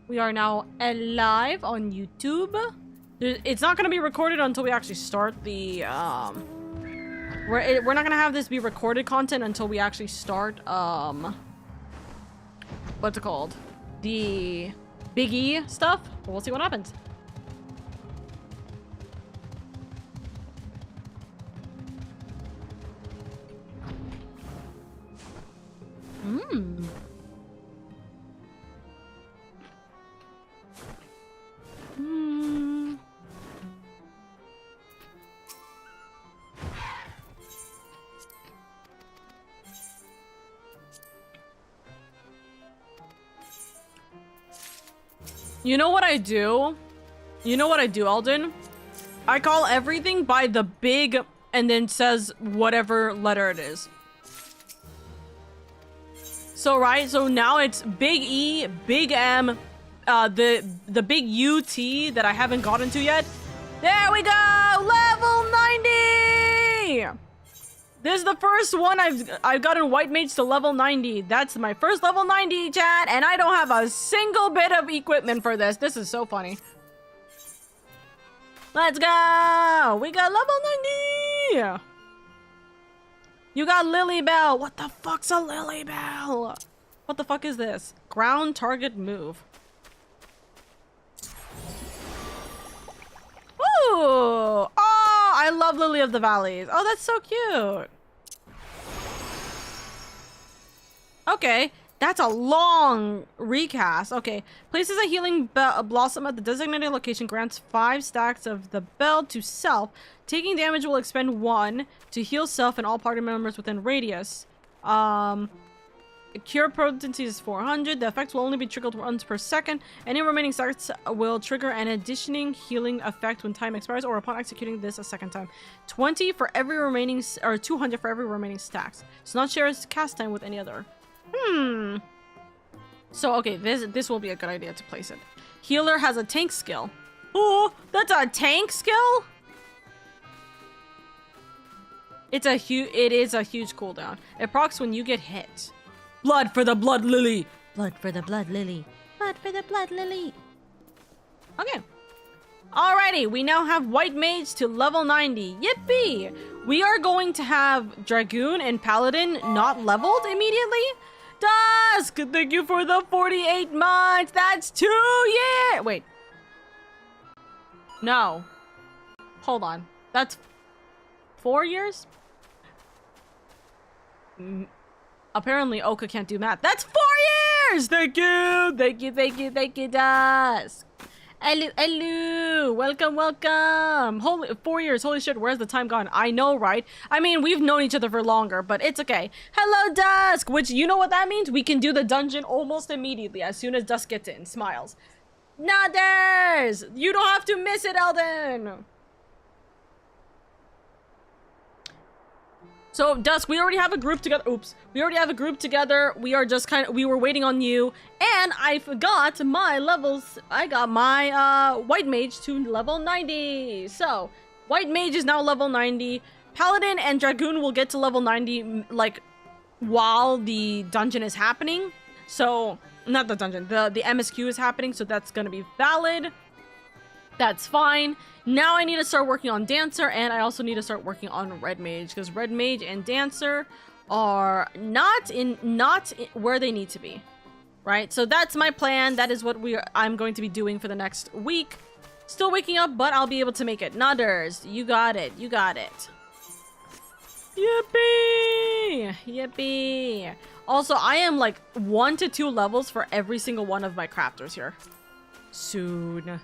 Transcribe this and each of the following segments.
We are now live on YouTube. It's not going to be recorded until we actually start the, we're not going to have this be recorded content until we actually start, what's it called? The Big E stuff. But we'll see what happens. You know what I do? You know what I do, Alden? I call everything by the big and then says whatever letter it is. So, right? So now it's big E, big M, the big UT that I haven't gotten to yet. There we go! Level 90! This is the first one I've gotten White Mage to level 90. That's my first level 90, chat, and I don't have a single bit of equipment for this. This is so funny. Let's go! We got level 90! You got Lily Bell. What the fuck's a Lily Bell? What the fuck is this? Ground target move. Ooh! Oh, I love Lily of the Valleys. Oh, that's so cute. Okay, that's a long recast. Okay, places a healing blossom at the designated location, grants 5 stacks of the bell to self. Taking damage will expend 1 to heal self and all party members within radius. Cure potency is 400. The effects will only be triggered once per second. Any remaining stacks will trigger an additional healing effect when time expires or upon executing this a second time. 20 for every remaining, or 200 for every remaining stacks. So not share its cast time with any other. So okay, this will be a good idea to place it. Healer has a tank skill. Oh, that's a tank skill? It is a huge cooldown. It procs when you get hit. Blood for the blood lily. Blood for the blood lily. Blood for the blood lily. Okay. Alrighty, we now have White Mage to level 90. Yippee! We are going to have Dragoon and Paladin not leveled immediately. Dusk! Thank you for the 48 months! That's 2 years! Wait. No. Hold on. That's 4 years? Apparently, Oka can't do math. That's 4 years! Thank you! Thank you, thank you, thank you, Dusk! Hello, hello! Welcome, welcome! Holy, 4 years, holy shit, where's the time gone? I know, right? I mean, we've known each other for longer, but it's okay. Hello, Dusk! Which, you know what that means? We can do the dungeon almost immediately, as soon as Dusk gets in. Smiles. Nothers! You don't have to miss it, Elden! So, Dusk, we already have a group together. Oops. We already have a group together. We are just we were waiting on you. And I forgot my levels. I got my, White Mage to level 90. So, White Mage is now level 90. Paladin and Dragoon will get to level 90, like, while the dungeon is happening. So, not the dungeon. The MSQ is happening, so that's gonna be valid. That's fine. Now I need to start working on Dancer, and I also need to start working on Red Mage, because Red Mage and Dancer are not where they need to be, right? So that's my plan. That is what I'm going to be doing for the next week. Still waking up, but I'll be able to make it. Nudders, you got it. You got it. Yippee! Yippee! Also, I am like 1 to 2 levels for every single one of my crafters here. Soon.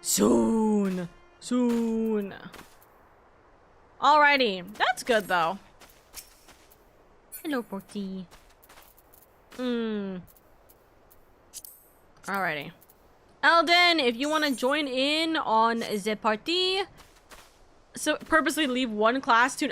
Soon. Soon. Alrighty. That's good, though. Hello, Porty. Alrighty. Elden, if you want to join in on the party, so purposely leave one class to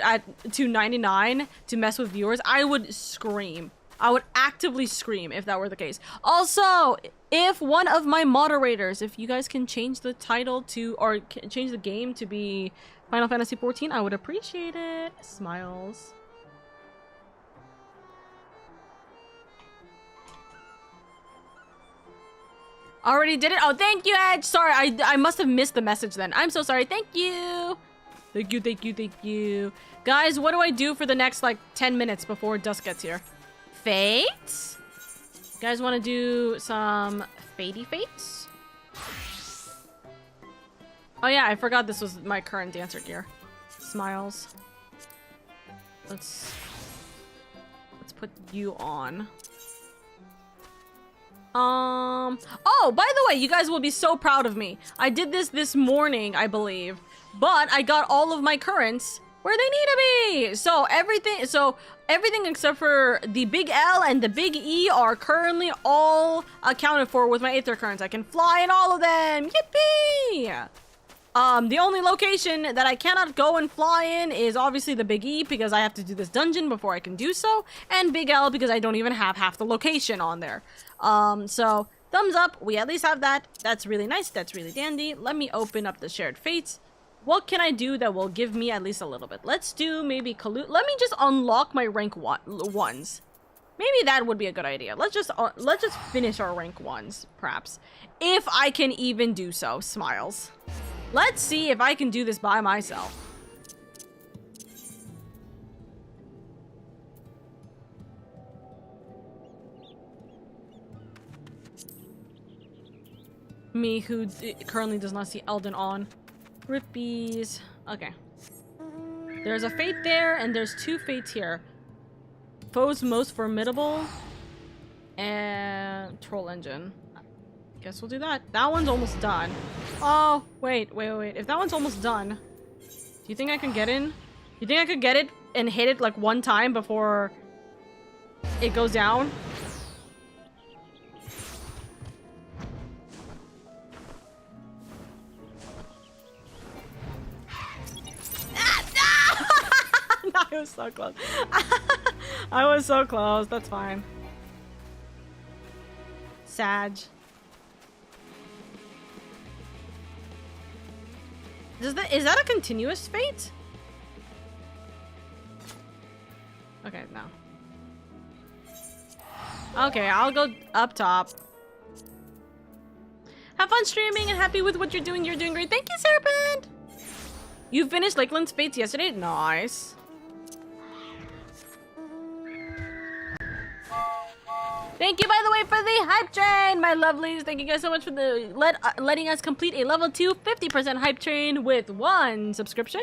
99 to mess with viewers, I would scream. I would actively scream if that were the case. Also, if one of my moderators, if you guys can change the title to, or change the game to be Final Fantasy XIV, I would appreciate it. Smiles. Already did it? Oh, thank you, Edge. Sorry, I must have missed the message then. I'm so sorry. Thank you. Thank you, thank you, thank you. Guys, what do I do for the next, like, 10 minutes before dusk gets here? Fate? You guys want to do some fatey fates? Oh, yeah, I forgot this was my current dancer gear. Smiles. Let's put you on. Oh, by the way, you guys will be so proud of me. I did this morning, I believe, but I got all of my currents where they need to be. So everything except for the big L and the big E are currently all accounted for with my Aether currents. I can fly in all of them. Yippee! The only location that I cannot go and fly in is obviously the Big E because I have to do this dungeon before I can do so, and Big L because I don't even have half the location on there. So thumbs up, we at least have that. That's really nice, that's really dandy. Let me open up the shared fates. What can I do that will give me at least a little bit? Let's do maybe Let me just unlock my rank ones. Maybe that would be a good idea. Let's just finish our rank ones, perhaps. If I can even do so. Smiles. Let's see if I can do this by myself. Me, who currently does not see Elden on. Rippies. Okay. There's a fate there, and there's two fates here. Foes most formidable. And Troll Engine. Guess we'll do that. That one's almost done. Oh, wait. If that one's almost done, do you think I can get in? You think I could get it and hit it like one time before it goes down? No, I was so close. I was so close. That's fine. Sag. Is that a continuous fate? Okay, no. Okay, I'll go up top. Have fun streaming and happy with what you're doing. You're doing great. Thank you, Serpent! You finished Lakeland's fates yesterday? Nice. Thank you, by the way, for the hype train, my lovelies. Thank you guys so much for the letting us complete a level 2 50% hype train with 1 subscription.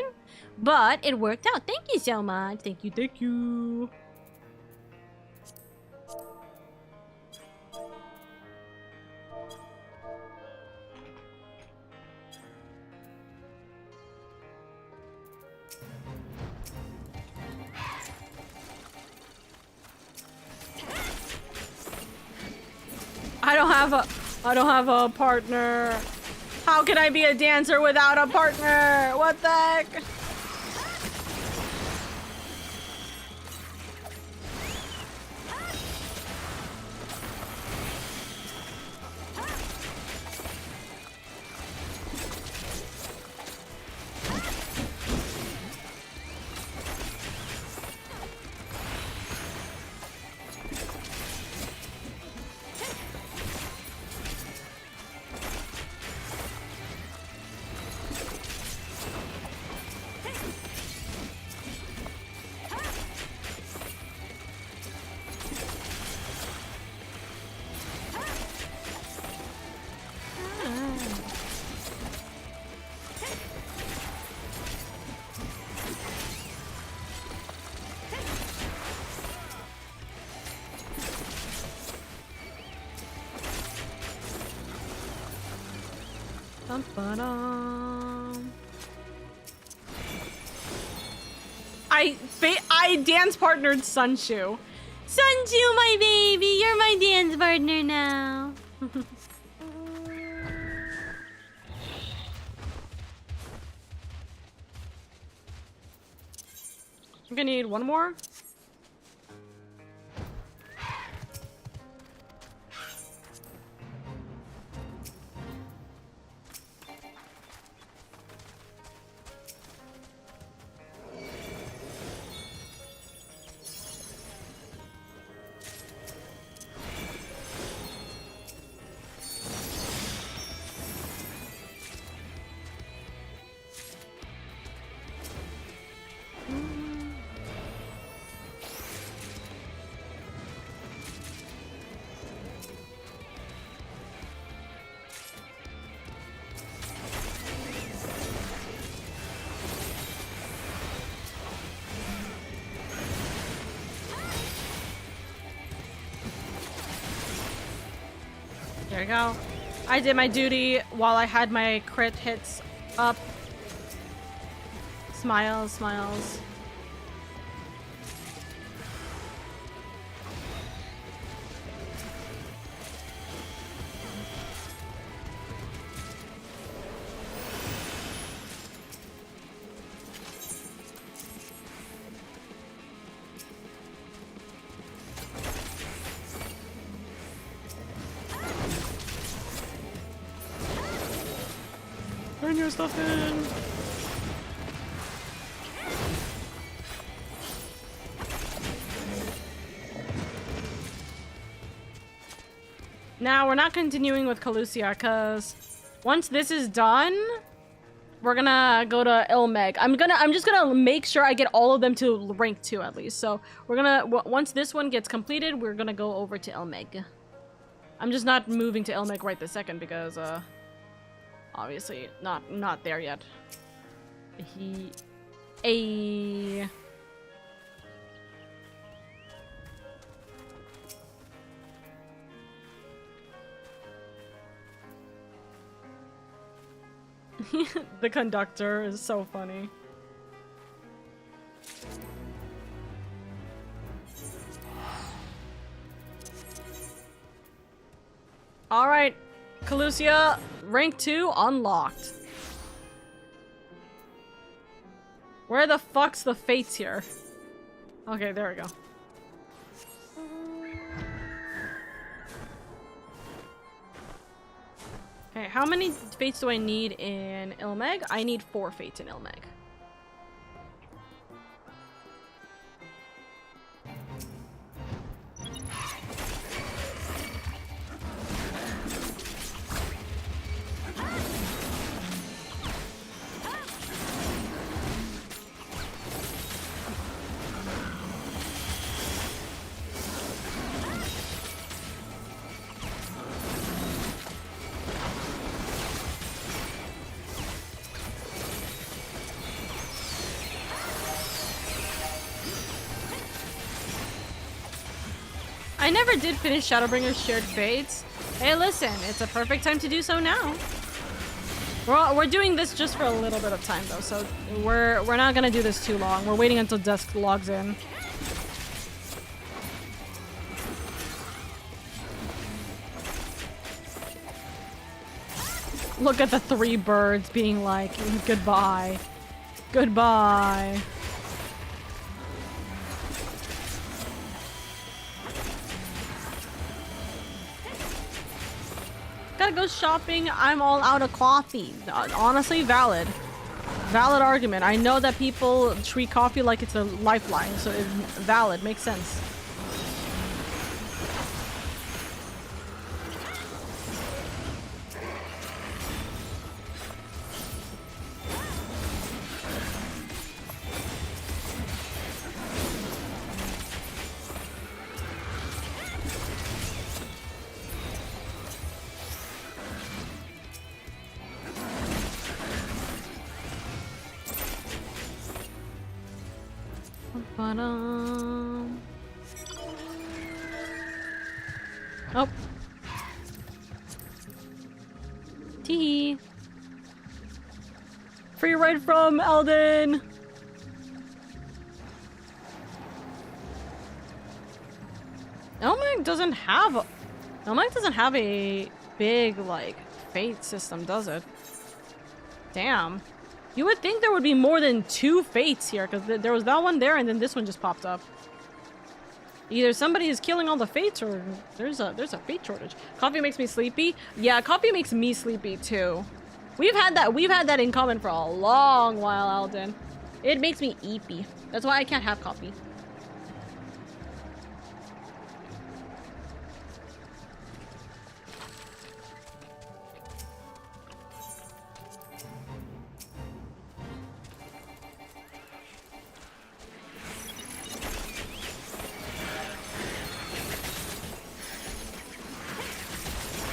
But it worked out. Thank you so much. Thank you, thank you. I don't have a partner. How can I be a dancer without a partner? What the heck? I dance partnered Sunshoe. Sunshoe, my baby, you're my dance partner now. I'm gonna need one more. There we go. I did my duty while I had my crit hits up. Smiles, smiles. Turn your stuff in. Now we're not continuing with Calusia because once this is done, we're gonna go to Ilmeg. I'm just gonna make sure I get all of them to rank 2 at least. So we're gonna once this one gets completed, we're gonna go over to Ilmeg. I'm just not moving to Ilmeg right this second because obviously not there yet. The conductor is so funny. Alright, Calusia, rank 2 unlocked. Where the fuck's the fates here? Okay, there we go. Okay, how many fates do I need in Ilmeg? I need 4 fates in Ilmeg. I never did finish Shadowbringer's Shared Fates. Hey, listen, it's a perfect time to do so now. We're doing this just for a little bit of time though, so we're not gonna do this too long. We're waiting until Dusk logs in. Look at the 3 birds being like, goodbye. Goodbye. Gotta go shopping. I'm all out of coffee. Honestly, valid. Valid argument. I know that people treat coffee like it's a lifeline, so it's valid. Makes sense. Oh. Tee. Free ride from Eldon. Elmeg doesn't have a big like fate system, does it? Damn. You would think there would be more than 2 fates here, because there was that one there and then this one just popped up. Either somebody is killing all the fates or there's a fate shortage. Coffee makes me sleepy. Yeah, coffee makes me sleepy too. We've had that in common for a long while, Alden. It makes me eepy. That's why I can't have coffee.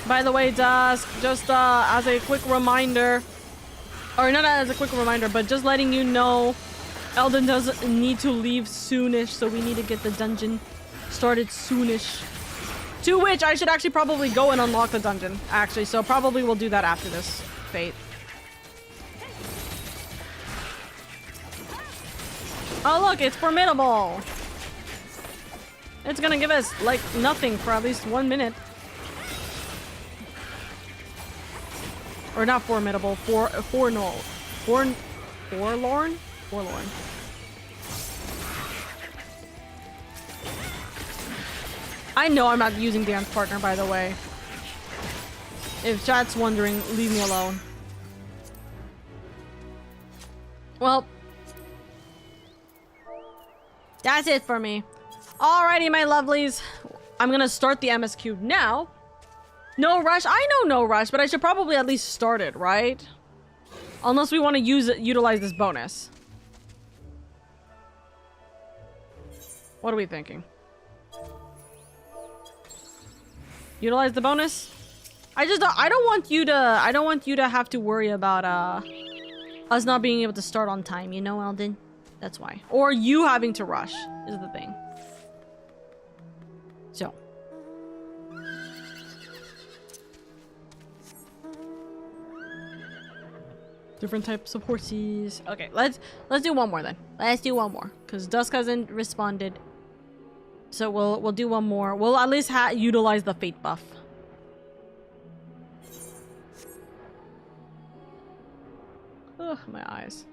By the way, Dusk, just as a quick reminder, or not as a quick reminder, but just letting you know, Eldon does need to leave soonish, so we need to get the dungeon started soonish. To which I should actually probably go and unlock the dungeon, actually. So probably we'll do that after this fate. Oh, look, it's formidable. It's gonna give us, like, nothing for at least 1 minute. Or not formidable, forlorn. Forlorn? Forlorn. I know I'm not using dance partner, by the way. If chat's wondering, leave me alone. Well, that's it for me. Alrighty, my lovelies. I'm gonna start the MSQ now. No rush. I know no rush, but I should probably at least start it, right? Unless we want to utilize this bonus. What are we thinking? Utilize the bonus? I don't want you to have to worry about us not being able to start on time, you know, Eldon? That's why. Or you having to rush is the thing. So. Different types of horses. Okay, let's do one more then. Let's do one more. Because Dusk hasn't responded. So we'll do one more. We'll at least utilize the fate buff. Ugh, my eyes.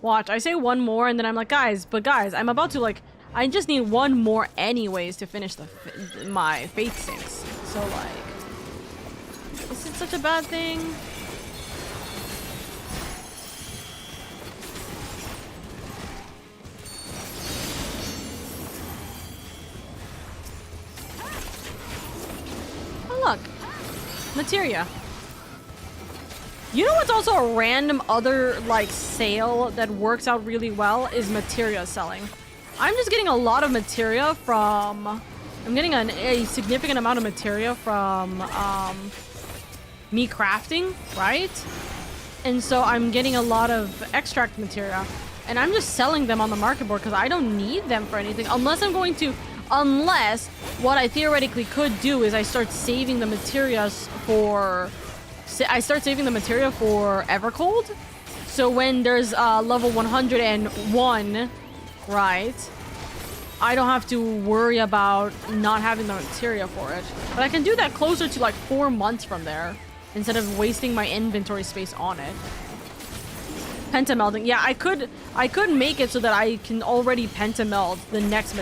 Watch, I say one more and then I'm like, guys, I'm about to, like, I just need one more anyways to finish my fate sinks. So, like, is it such a bad thing? Oh, look. Materia. You know what's also a random other, like, sale that works out really well is materia selling. I'm just getting a lot of materia from... I'm getting a significant amount of materia from me crafting, right? And so I'm getting a lot of extract materia. And I'm just selling them on the market board because I don't need them for anything. Unless I'm going to... Unless what I theoretically could do is I start saving the materias for... I start saving the materia for Evercold. So when there's level 101, right, I don't have to worry about not having the materia for it. But I can do that closer to like 4 months from there instead of wasting my inventory space on it. Pentamelding. Yeah, I could make it so that I can already pentameld the next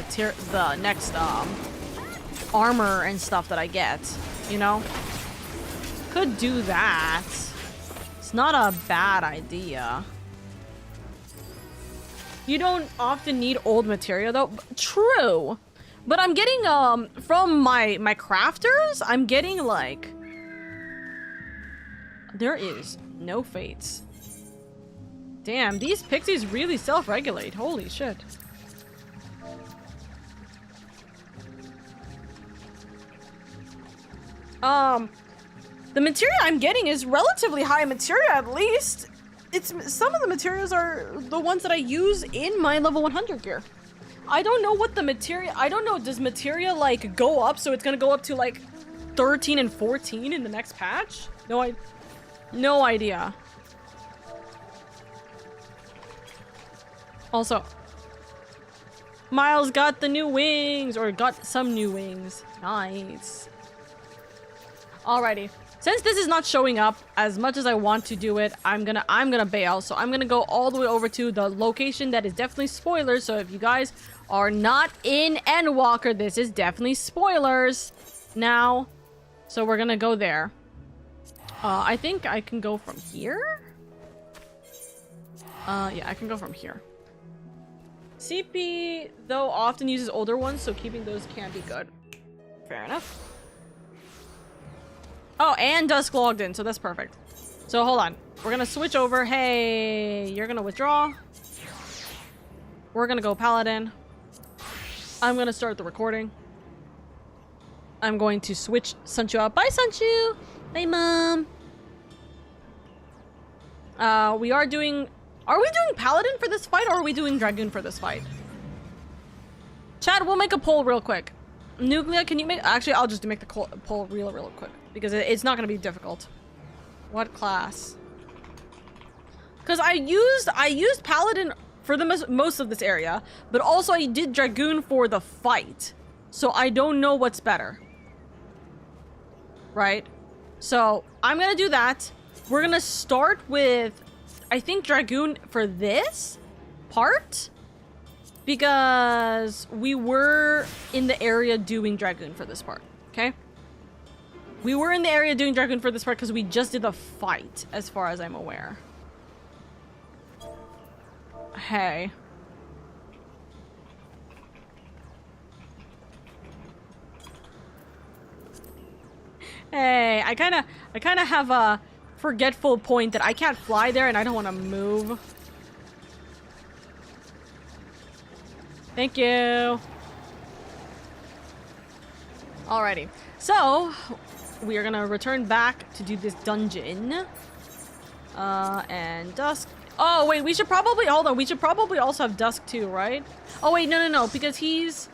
armor and stuff that I get, you know? Could do that. It's not a bad idea. You don't often need old materia though. True. But I'm getting from my crafters, I'm getting like there is no fates. Damn, these pixies really self-regulate. Holy shit. The materia I'm getting is relatively high materia, at least. It's some of the materials are the ones that I use in my level 100 gear. I don't know what the materia... I don't know, does materia, like, go up? So it's gonna go up to, like, 13 and 14 in the next patch? No idea. Also, Miles got the new wings, or got some new wings. Nice. Alrighty. Since this is not showing up as much as I want to do it, I'm gonna bail. So I'm gonna go all the way over to the location that is definitely spoilers. So if you guys are not in Endwalker, this is definitely spoilers now. So we're gonna go there. I think I can go from here. Yeah, I can go from here. CP, though, often uses older ones, so keeping those can be good. Fair enough. Oh, and Dusk logged in, so that's perfect. So hold on. We're gonna switch over. Hey, you're gonna withdraw. We're gonna go Paladin. I'm gonna start the recording. I'm going to switch Sunchu out. Bye, Sunchu! Bye, Mom! We are doing... Are we doing Paladin for this fight, or are we doing Dragoon for this fight? Chad, we'll make a poll real quick. Nuclea, can you make... Actually, I'll just make the poll real quick. Because it's not going to be difficult. What class? Because I used Paladin for the most of this area. But also I did Dragoon for the fight. So I don't know what's better. Right? So I'm going to do that. We're going to start with... I think Dragoon for this part. Because we were in the area doing Dragoon for this part, okay? We were in the area doing Dragoon for this part because we just did the fight, as far as I'm aware. Hey. Hey, I kind of have a forgetful point that I can't fly there and I don't want to move. Thank you. Alrighty. So, we are gonna return back to do this dungeon. And Dusk. Oh, wait, we should probably... Hold on, we should probably also have Dusk too, right? Oh, wait, no, because he's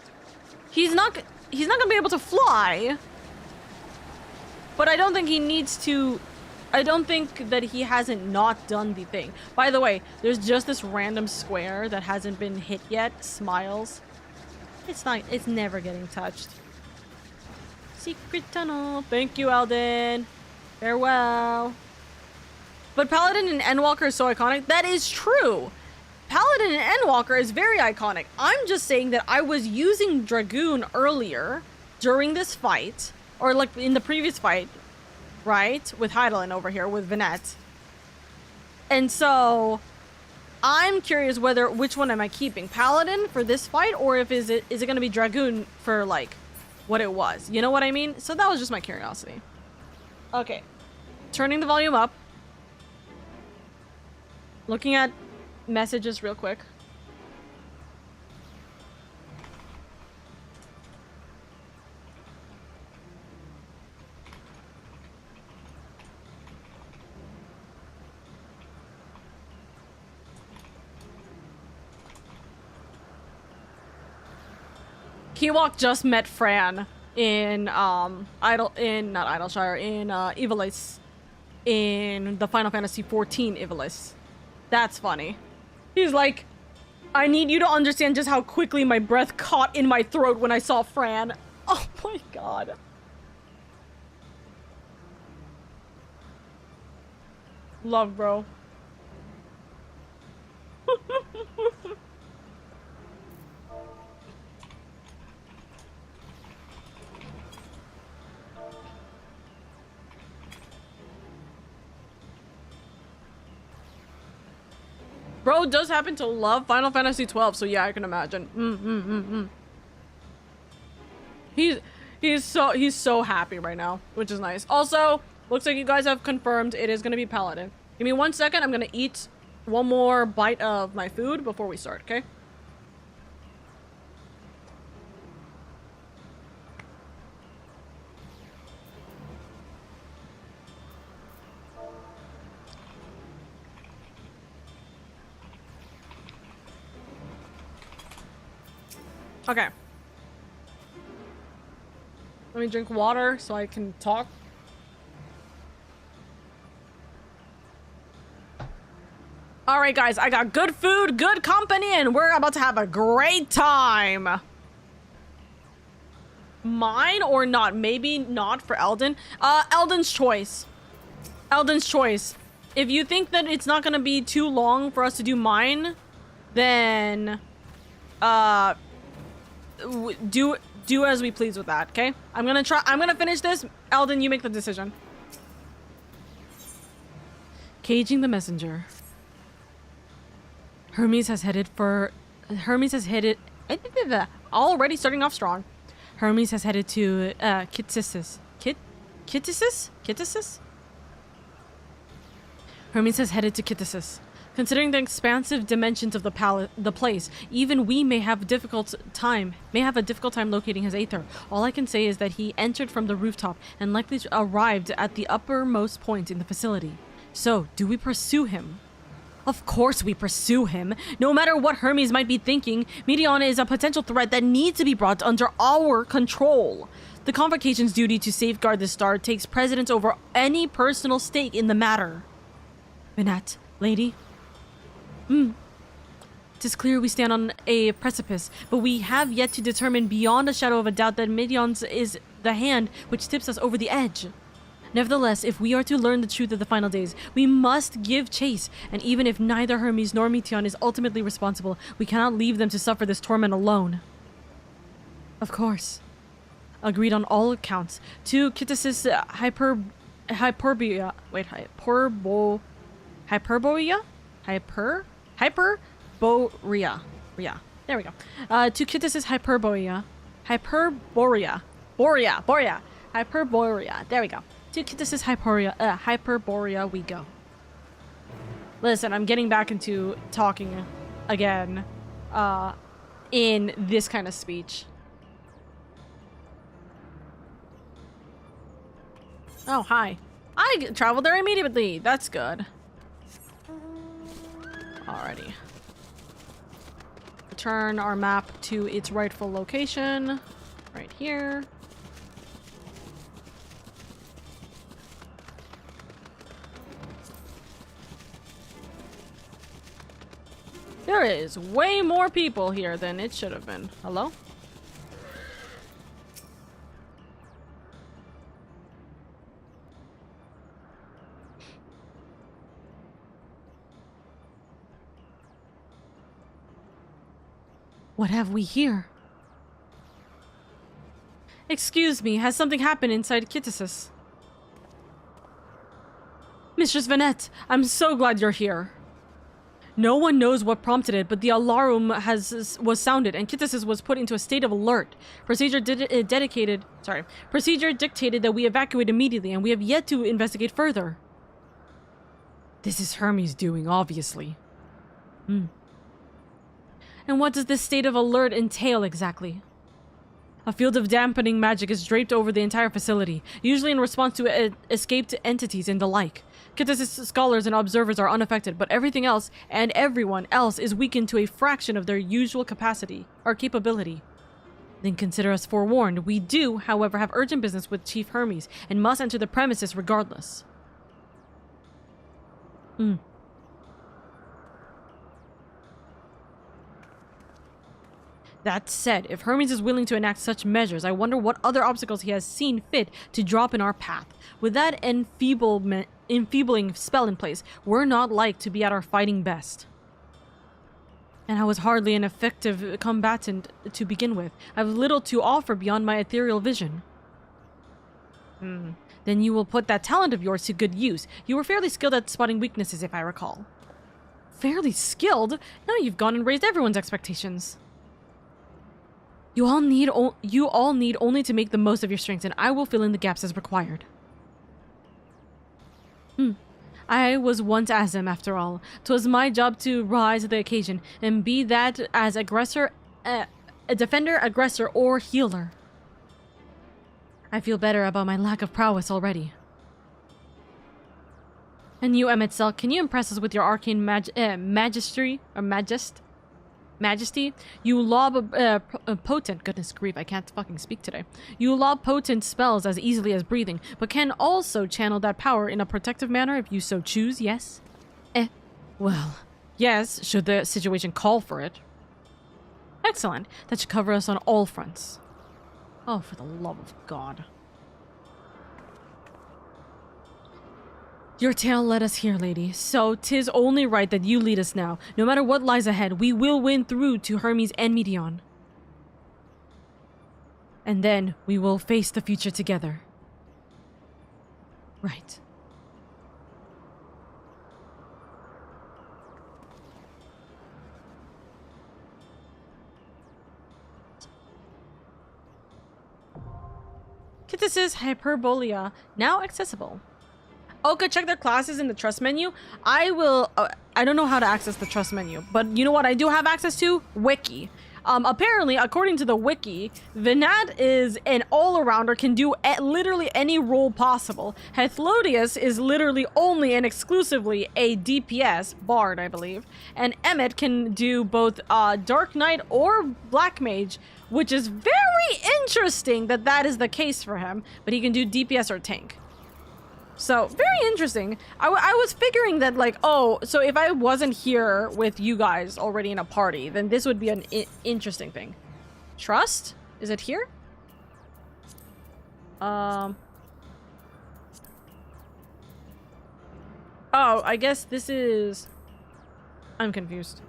not gonna be able to fly. But I don't think he needs to... I don't think that he hasn't not done the thing. By the way, there's just this random square that hasn't been hit yet. Smiles. It's never getting touched. Secret tunnel. Thank you, Eldon. Farewell. But Paladin and Endwalker is so iconic. That is true. Paladin and Endwalker is very iconic. I'm just saying that I was using Dragoon earlier during this fight. Or like in the previous fight. Right? With Heidelin over here, with Vinette. And so, I'm curious which one am I keeping? Paladin for this fight, or is it going to be Dragoon for, like, what it was? You know what I mean? So that was just my curiosity. Okay. Turning the volume up. Looking at messages real quick. Kewok just met Fran in Ivalice in the Final Fantasy XIV Ivalice. That's funny. He's like, I need you to understand just how quickly my breath caught in my throat when I saw Fran. Oh my god. Love, bro. Bro does happen to love Final Fantasy XII, so yeah, I can imagine. He's so happy right now, which is nice. Also, looks like you guys have confirmed it is gonna be Paladin. Give me 1 second. I'm gonna eat one more bite of my food before we start. Okay. Okay. Let me drink water so I can talk. Alright guys, I got good food, good company, and we're about to have a great time. Mine or not? Maybe not for Eldon. Eldon's choice. Eldon's choice. If you think that it's not gonna be too long for us to do mine, then do as we please with that, okay? I'm gonna finish this. Eldon, you make the decision. Caging the messenger. Hermes has headed already starting off strong. Hermes has headed to Kittisis. Kittisis? Hermes has headed to Kittisis. Considering the expansive dimensions of the place, even we may have a difficult time locating his aether. All I can say is that he entered from the rooftop and likely arrived at the uppermost point in the facility. So, do we pursue him? Of course we pursue him. No matter what Hermes might be thinking, Medion is a potential threat that needs to be brought under our control. The Convocation's duty to safeguard the star takes precedence over any personal stake in the matter. Minette, lady. Tis clear we stand on a precipice, but we have yet to determine beyond a shadow of a doubt that Medion's is the hand which tips us over the edge. Nevertheless, if we are to learn the truth of the final days, we must give chase, and even if neither Hermes nor Meteon is ultimately responsible, we cannot leave them to suffer this torment alone. Of course. Agreed on all accounts. To Kittis' Hyperborea. Yeah. There we go. To Kittis' Hyperborea. There we go. To Kittis' Hyperborea we go. Listen, I'm getting back into talking again in this kind of speech. Oh, hi. I traveled there immediately. That's good. Alrighty. Return our map to its rightful location. Right here. There is way more people here than it should have been. Hello? What have we here? Excuse me, has something happened inside Kittisis? Mistress Vanette, I'm so glad you're here. No one knows what prompted it, but the alarm was sounded and Kittisis was put into a state of alert. Procedure dictated that we evacuate immediately, and we have yet to investigate further. This is Hermes doing, obviously. And what does this state of alert entail exactly? A field of dampening magic is draped over the entire facility, usually in response to escaped entities and the like. Kittis' scholars and observers are unaffected, but everything else and everyone else is weakened to a fraction of their usual capacity or capability. Then consider us forewarned. We do, however, have urgent business with Chief Hermes and must enter the premises regardless. That said, if Hermes is willing to enact such measures, I wonder what other obstacles he has seen fit to drop in our path. With that enfeebling spell in place, we're not like to be at our fighting best. And I was hardly an effective combatant to begin with. I have little to offer beyond my ethereal vision. Then you will put that talent of yours to good use. You were fairly skilled at spotting weaknesses, if I recall. Fairly skilled? Now you've gone and raised everyone's expectations. You all need only to make the most of your strengths, and I will fill in the gaps as required. I was once Azim, after all. 'Twas my job to rise to the occasion, and be that as aggressor, a defender, aggressor, or healer. I feel better about my lack of prowess already. And you, Emetzel, can you impress us with your arcane majesty? You lob potent, goodness grief, I can't fucking speak today. You lob potent spells as easily as breathing, but can also channel that power in a protective manner if you so choose, yes? Well, yes, should the situation call for it. Excellent, that should cover us on all fronts. Oh, for the love of God. Your tale led us here, lady, so 'tis only right that you lead us now. No matter what lies ahead, we will win through to Hermes and Meteon. And then we will face the future together. Right. Kittis' Hyperborea, now accessible. Oka, check their classes in the trust menu. I will, I don't know how to access the trust menu, but you know what I do have access to? Wiki. Apparently, according to the wiki, Venat is an all-arounder, can do literally any role possible. Hethlodius is literally only and exclusively a DPS, Bard, I believe. And Emmet can do both Dark Knight or Black Mage, which is very interesting that that is the case for him, but he can do DPS or tank. So, very interesting. I was figuring that, like, oh, so if I wasn't here with you guys already in a party, then this would be an interesting thing. Trust? Is it here? Oh, I guess this is... I'm confused.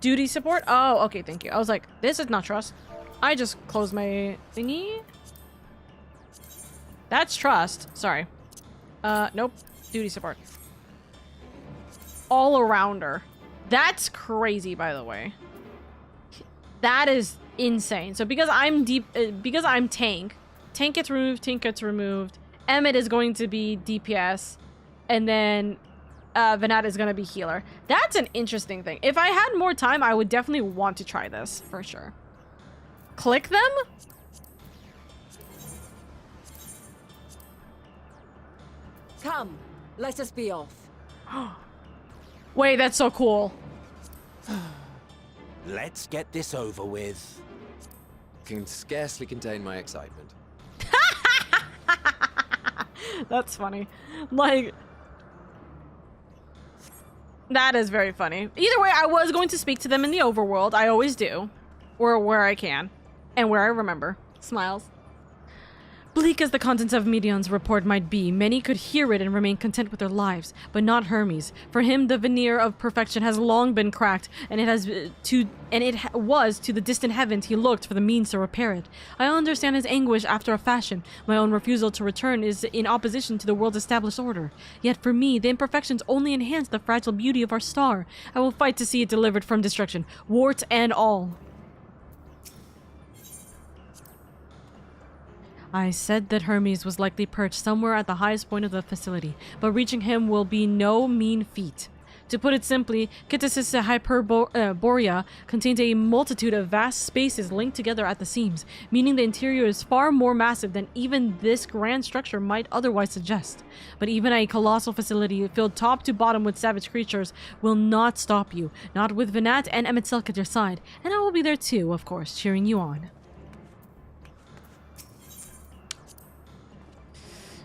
Duty support? Oh, okay, thank you. I was like, this is not trust. I just closed my thingy. That's trust. Sorry. Nope. Duty support. All-arounder. That's crazy, by the way. That is insane. So because I'm because I'm tank gets removed, Emmet is going to be DPS, and then Venat is going to be healer. That's an interesting thing. If I had more time, I would definitely want to try this, for sure. Click them? Come, let us be off. Wait, that's so cool. Let's get this over with. Can scarcely contain my excitement. That's funny. Like, that is very funny. Either way, I was going to speak to them in the overworld. I always do. Or where I can. And where I remember. Smiles. Bleak as the contents of Medion's report might be, many could hear it and remain content with their lives, but not Hermes. For him, the veneer of perfection has long been cracked, and it was to the distant heavens he looked for the means to repair it. I understand his anguish after a fashion. My own refusal to return is in opposition to the world's established order. Yet for me, the imperfections only enhance the fragile beauty of our star. I will fight to see it delivered from destruction, wart and all. I said that Hermes was likely perched somewhere at the highest point of the facility, but reaching him will be no mean feat. To put it simply, Kittisis Hyperborea contains a multitude of vast spaces linked together at the seams, meaning the interior is far more massive than even this grand structure might otherwise suggest. But even a colossal facility filled top to bottom with savage creatures will not stop you, not with Venat and Emetselk at your side, and I will be there too, of course, cheering you on.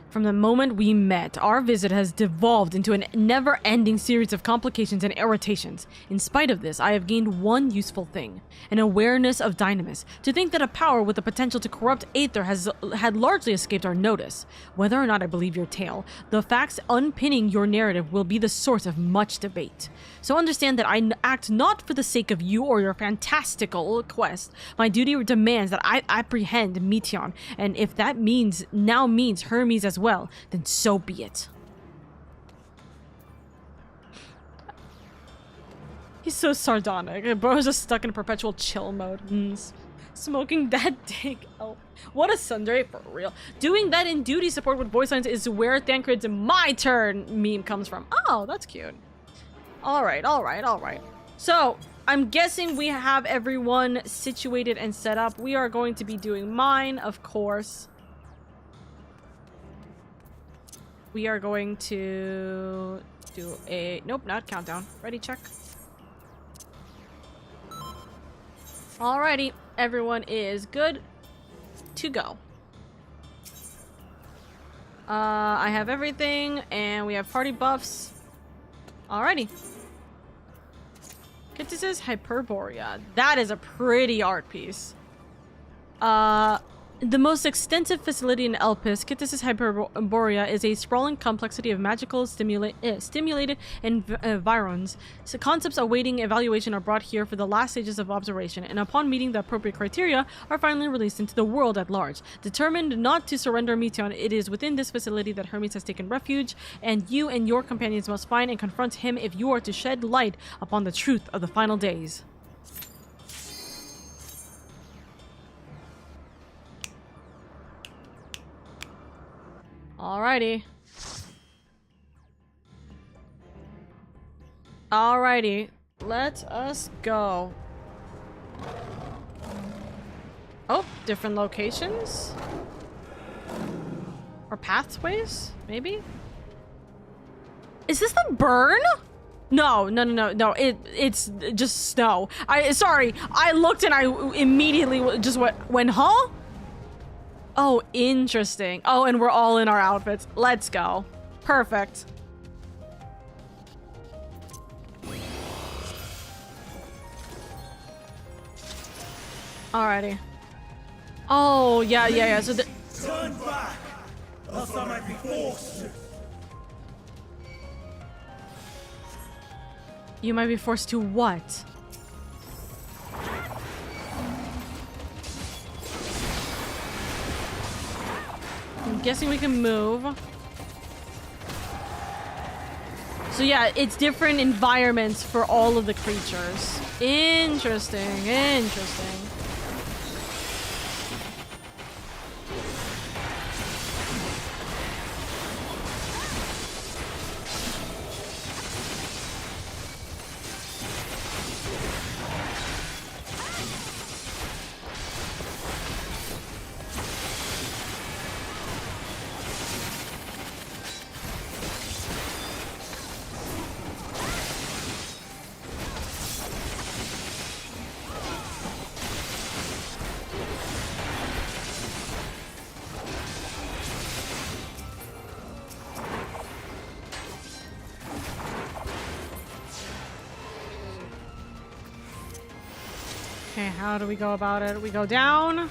From the moment we met, our visit has devolved into a never-ending series of complications and irritations. In spite of this, I have gained one useful thing, an awareness of dynamis. To think that a power with the potential to corrupt Aether had largely escaped our notice. Whether or not I believe your tale, the facts unpinning your narrative will be the source of much debate. So understand that I act not for the sake of you or your fantastical quest. My duty demands that I apprehend Meteion, and if that means Hermes as well, then so be it. He's so sardonic. Bro's just stuck in a perpetual chill mode. Smoking that dank elf. What a sundry for real. Doing that in duty support with voice lines is where Thancred's "my turn" meme comes from. Oh, that's cute. Alright. So, I'm guessing we have everyone situated and set up. We are going to be doing mine, of course. We are going to do a... Nope, not countdown. Ready, check. Alrighty, everyone is good to go. I have everything, and we have party buffs. Alrighty. Kittisis Hyperborea. That is a pretty art piece. The most extensive facility in Elpis, Kittisis Hyperborea, is a sprawling complexity of magical stimulated environs. So concepts awaiting evaluation are brought here for the last stages of observation, and upon meeting the appropriate criteria, are finally released into the world at large. Determined not to surrender Meteion, it is within this facility that Hermes has taken refuge, and you and your companions must find and confront him if you are to shed light upon the truth of the final days. Alrighty. Alrighty. Let us go. Oh, different locations? Or pathways, maybe? Is this the burn? No. It's just snow. Sorry. I looked and I immediately just went, huh? Oh, interesting. Oh, and we're all in our outfits. Let's go. Perfect. Alrighty. Oh, yeah. So Turn back, else I might be forced to. you might be forced to what? I'm guessing we can move. So yeah, it's different environments for all of the creatures. Interesting. Okay, how do we go about it? We go down.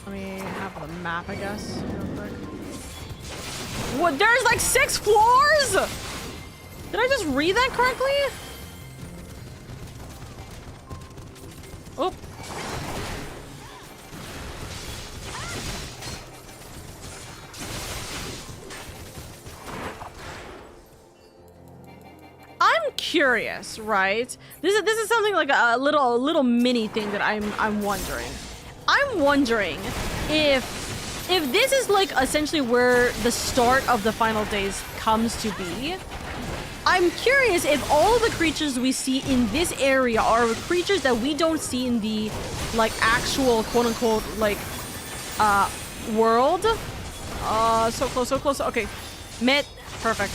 Let me have the map, I guess, real quick. What? There's like 6 floors? Did I just read that correctly? Oh. I'm curious, right? This is something like a little mini thing that I'm wondering. I'm wondering if this is like essentially where the start of the final days comes to be. I'm curious if all of the creatures we see in this area are creatures that we don't see in the like actual quote unquote like world. So close. Okay. Met. Perfect.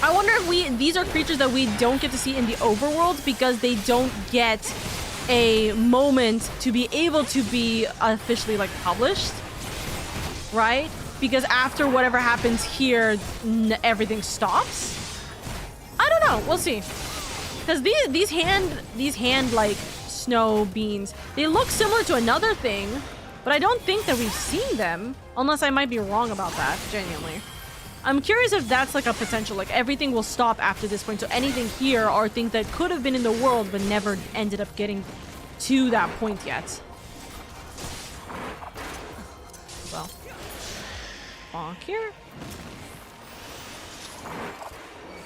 I wonder if these are creatures that we don't get to see in the overworld because they don't get a moment to be able to be officially like published, right? Because after whatever happens here, everything stops. I don't know. We'll see. Because these hand like snow beans, they look similar to another thing, but I don't think that we've seen them, unless I might be wrong about that. Genuinely. I'm curious if that's like a potential, like everything will stop after this point. So anything here are things that could have been in the world but never ended up getting to that point yet. Well, bonk here.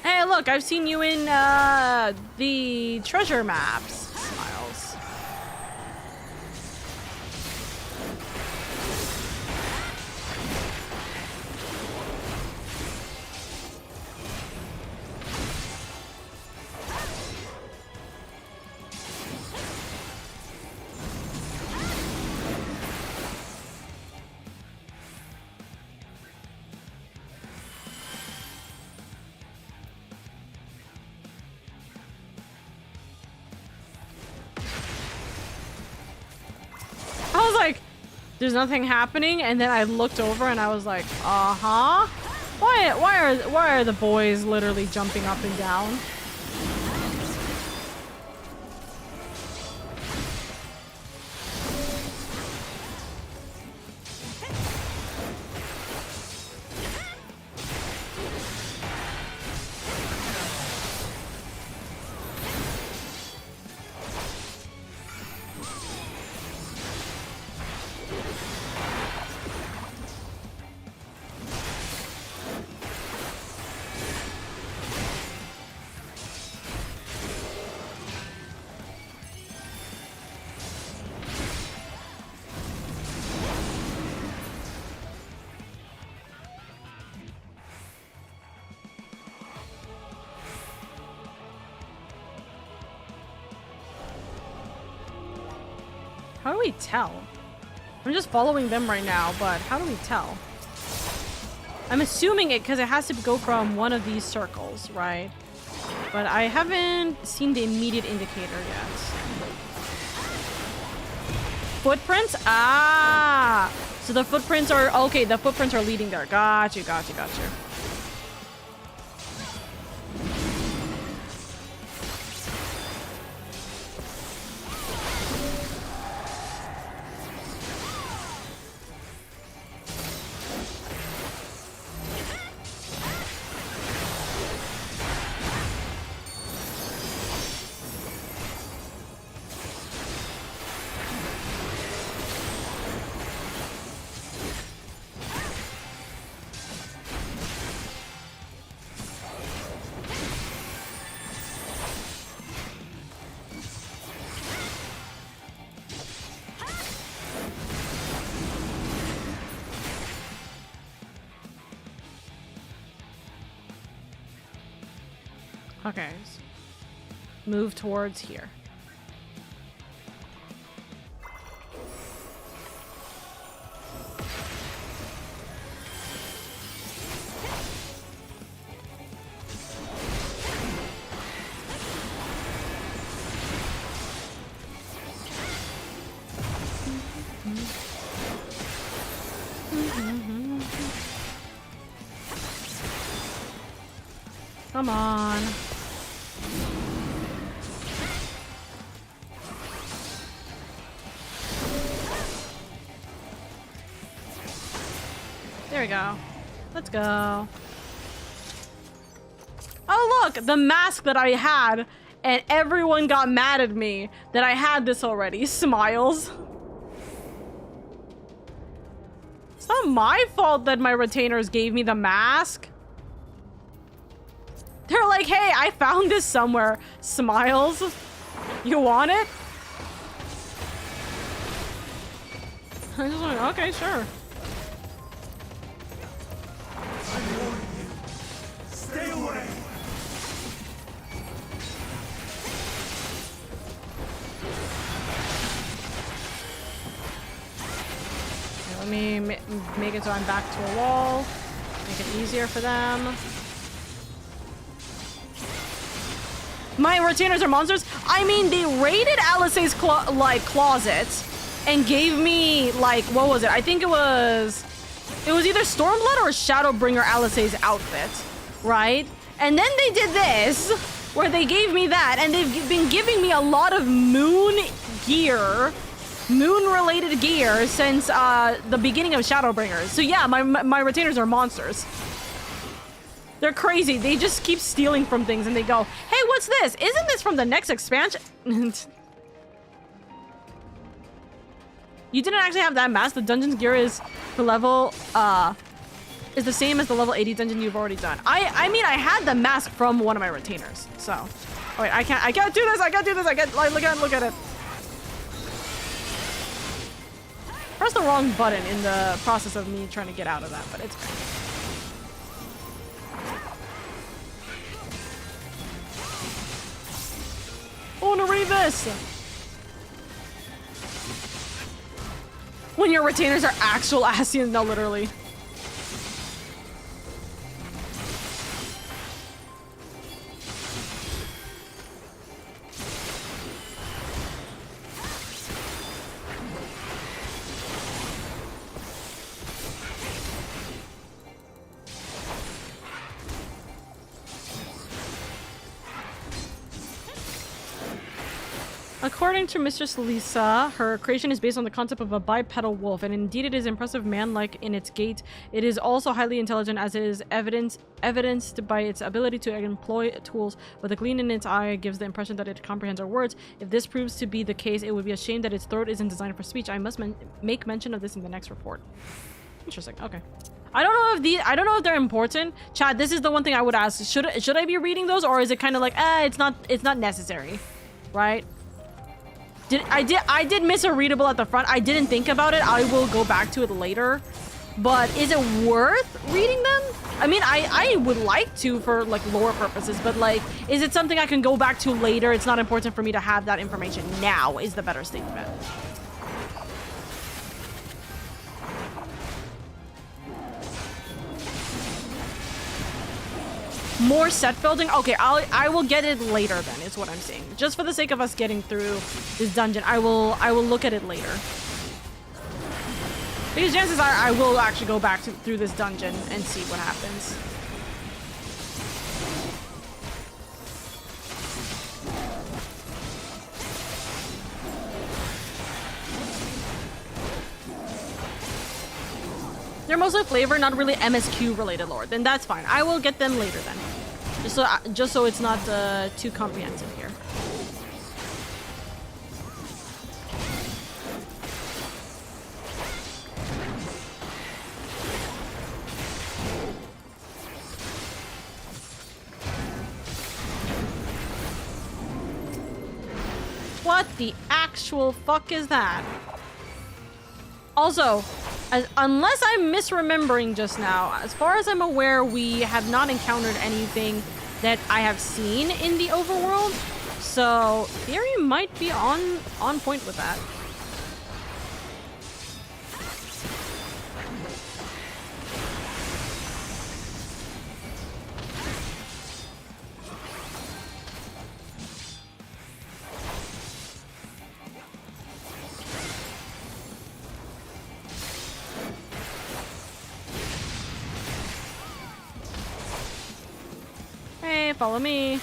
Hey, look, I've seen you in the treasure maps, Miles. I was like, there's nothing happening, and then I looked over and I was like, uh-huh. Why are the boys literally jumping up and down? do we tell? I'm just following them right now, but how do we tell? I'm assuming it because it has to go from one of these circles, right? But I haven't seen the immediate indicator yet. Footprints? Ah! So the footprints are... Okay, the footprints are leading there. Got you, got you, got you. Okay. Move towards here. Come on. There we go. Let's go. Oh, look! The mask that I had, and everyone got mad at me that I had this already. Smiles. It's not my fault that my retainers gave me the mask. They're like, hey, I found this somewhere. Smiles. You want it? I just like, okay, sure. I'm warning you. Stay away. Okay, let me make it so I'm back to a wall. Make it easier for them. My retainers are monsters. I mean, they raided Alice's closet and gave me like, what was it? I think it was either Stormblood or Shadowbringer Alice's outfit, right? And then they did this, where they gave me that, and they've been giving me a lot of moon gear, moon-related gear since the beginning of Shadowbringers. So yeah, my retainers are monsters. They're crazy. They just keep stealing from things and they go, hey, what's this? Isn't this from the next expansion? You didn't actually have that mask. The dungeon's gear is the level, is the same as the level 80 dungeon you've already done. I mean, I had the mask from one of my retainers. So, oh wait, I can't do this. I can't do this. I can't, like, look at it. Press the wrong button in the process of me trying to get out of that, but it's fine. I want to read this! When your retainers are actual Asians, no, literally. According to Mistress Lisa, her creation is based on the concept of a bipedal wolf, and indeed it is impressive man-like in its gait. It is also highly intelligent, as it is evidenced by its ability to employ tools, but the gleam in its eye gives the impression that it comprehends our words. If this proves to be the case, it would be a shame that its throat isn't designed for speech. I must make mention of this in the next report. Interesting. Okay. I don't know if they're important. Chad, this is the one thing I would ask. Should I be reading those, or is it kind of like, it's not necessary, right? I did miss a readable at the front. I didn't think about it. I will go back to it later. But is it worth reading them? I mean, I would like to for like lore purposes, but like, is it something I can go back to later? It's not important for me to have that information now, is the better statement. more set building. Okay, I will get it later then, is what I'm saying. Just for the sake of us getting through this dungeon, I will look at it later. Because chances are I will actually go back through this dungeon and see what happens. They're mostly flavor, not really MSQ related lore. Then that's fine. I will get them later then. Just so it's not too comprehensive here. What the actual fuck is that? Also, unless I'm misremembering just now, as far as I'm aware, we have not encountered anything that I have seen in the overworld. So, theory might be on point with that. Hey, follow me.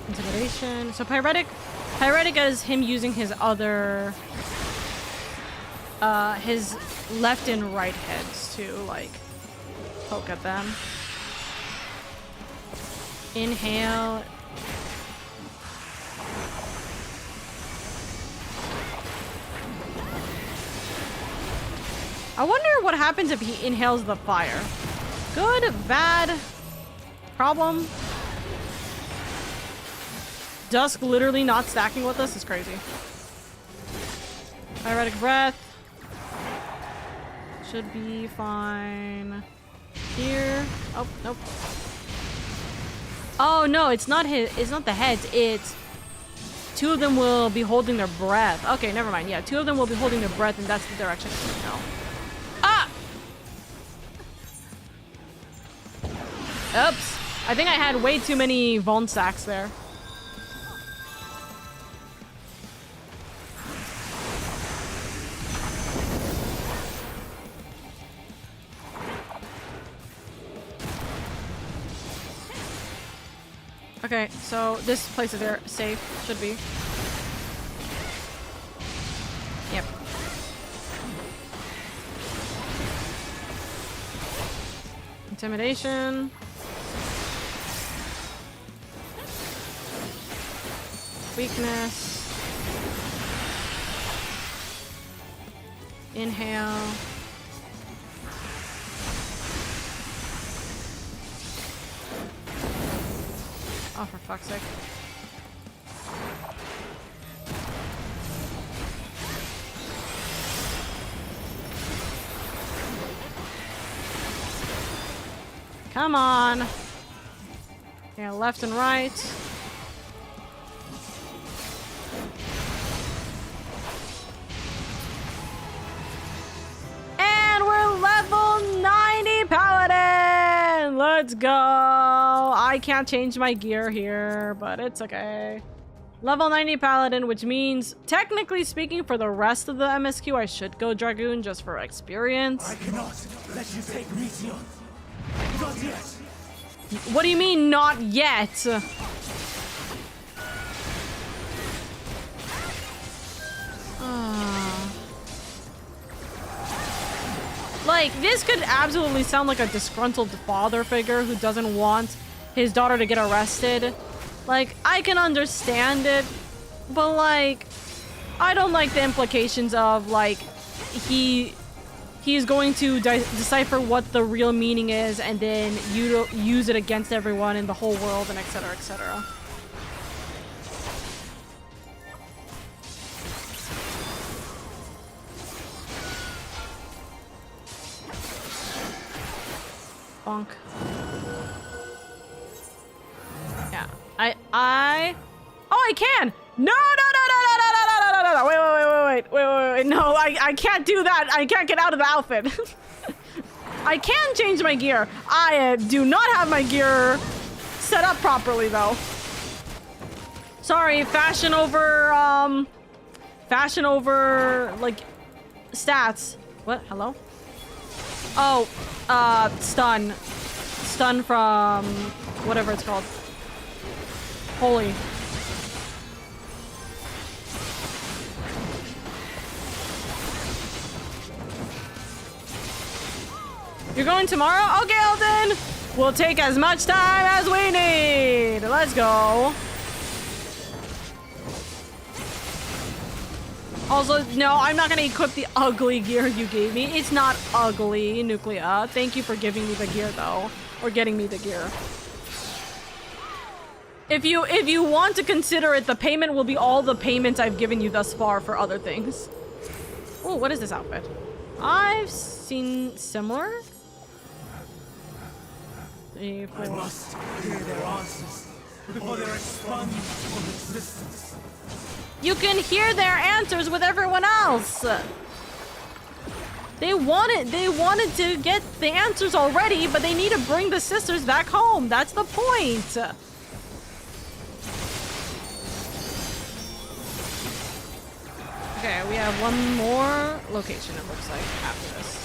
Intimidation. So Pyretic is him using his other, his left and right heads to like poke at them. Inhale. I wonder what happens if he inhales the fire. Good, bad, problem. Dusk literally not stacking with us is crazy. Pyretic breath. Should be fine. Here. Oh, nope. Oh no, it's not the heads, it's two of them will be holding their breath. Okay, never mind. Yeah, two of them will be holding their breath and that's the direction it's going now. Ah! Oops. I think I had way too many Von stacks there. Okay, so this place is there safe, should be. Yep. Intimidation. Weakness. Inhale. Oh, for fuck's sake. Come on. Yeah, left and right. And we're level 90 Paladin! Let's go! I can't change my gear here, but it's okay. Level 90 Paladin, which means, technically speaking, for the rest of the MSQ, I should go Dragoon just for experience. I cannot let you take Mission. Not yet. What do you mean, not yet? Like, this could absolutely sound like a disgruntled father figure who doesn't want his daughter to get arrested. Like, I can understand it, but like, I don't like the implications of like, he's going to decipher what the real meaning is and then use it against everyone in the whole world and etc, etc. Bonk. Yeah. Oh, I can! No! Wait. No, I can't do that. I can't get out of the outfit. I can change my gear. I do not have my gear set up properly, though. Sorry, fashion over, like, stats. What? Hello? Oh, stun. Stun from whatever it's called. Holy. You're going tomorrow? Okay, Elton! We'll take as much time as we need! Let's go. Also, no, I'm not gonna equip the ugly gear you gave me. It's not ugly, Nuclea. Thank you for giving me the gear, though. Or getting me the gear. If you want to consider it, the payment will be all the payments I've given you thus far for other things. Oh, what is this outfit? I've seen similar. 3, 4. I must hear their answers before they're expunged from existence. You can hear their answers with everyone else. They wanted to get the answers already, but they need to bring the sisters back home. That's the point. Okay, we have one more location, it looks like, after this.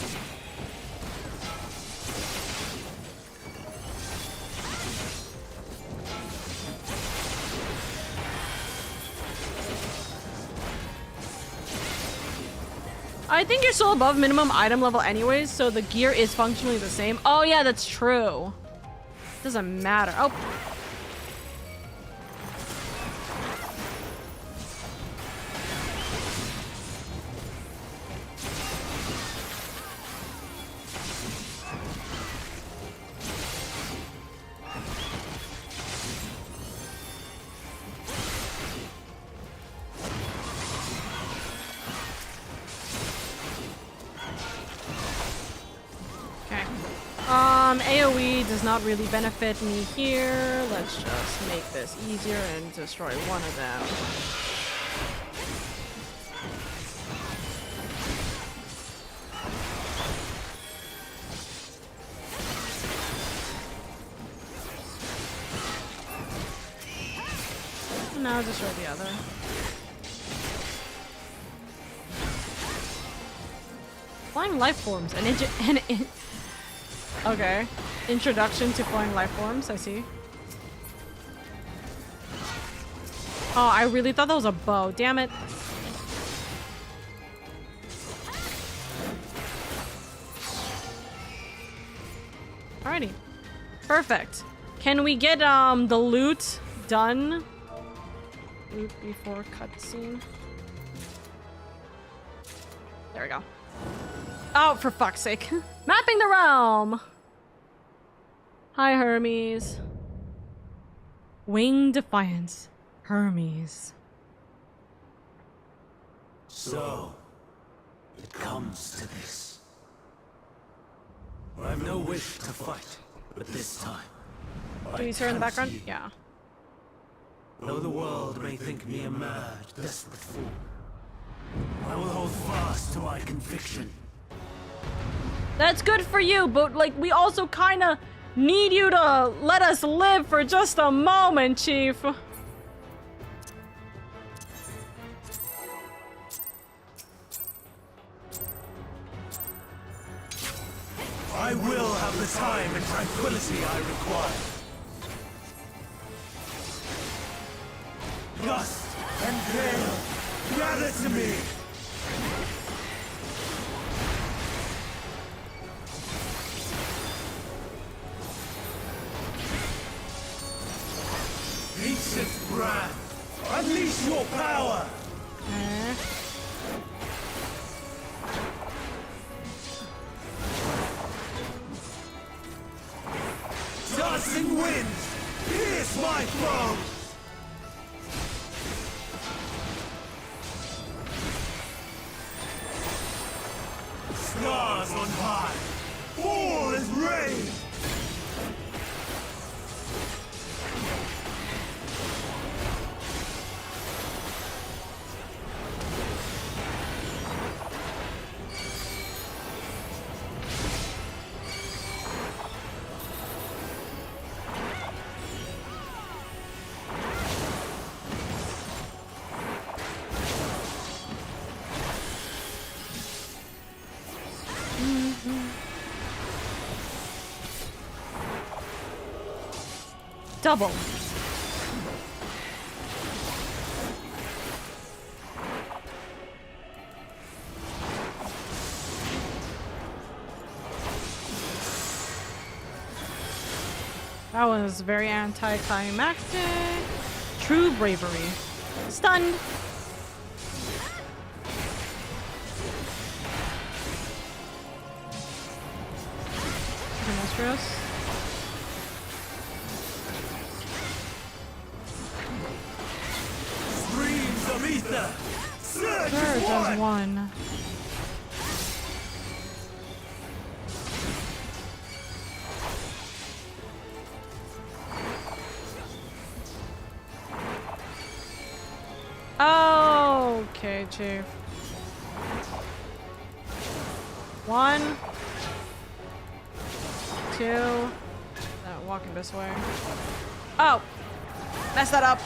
I think you're still above minimum item level anyways, so the gear is functionally the same. Oh yeah, that's true. Doesn't matter. Oh. AoE does not really benefit me here. Let's just make this easier and destroy one of them. And now destroy the other. Flying life forms and okay. Introduction to flying life forms, I see. Oh, I really thought that was a bow. Damn it. Alrighty. Perfect. Can we get the loot done? Loot before cutscene. There we go. Oh, for fuck's sake. Mapping the realm! Hi, Hermes. Winged Defiance. Hermes. So, it comes to this. I have no wish to fight, but this time... Do we see her in the background? Yeah. Though the world may think me a mad, desperate fool, I will hold fast to my conviction. That's good for you, but like we also kind of need you to let us live for just a moment, Chief. I will have the time and tranquility I require. Gust and gale, gather to me. Ancient breath! Unleash your power! Dancing winds! Pierce my foes! Stars on high! All is rain! Double. That was very anticlimactic. True bravery. Stunned. Demonstrous. Streams of ether! Surge Surge as one. Oh, okay, Chief. 1, 2. No, walking this way. Oh, messed that up.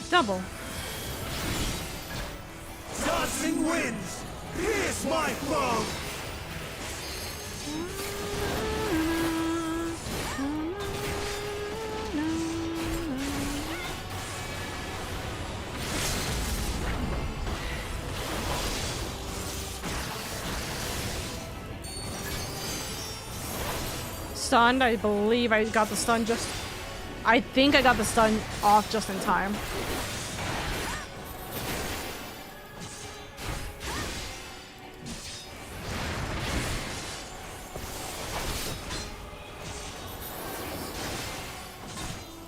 Double. Dancing winds! Pierce my foe! Stunned. I believe I got the stun just... I think I got the stun off just in time.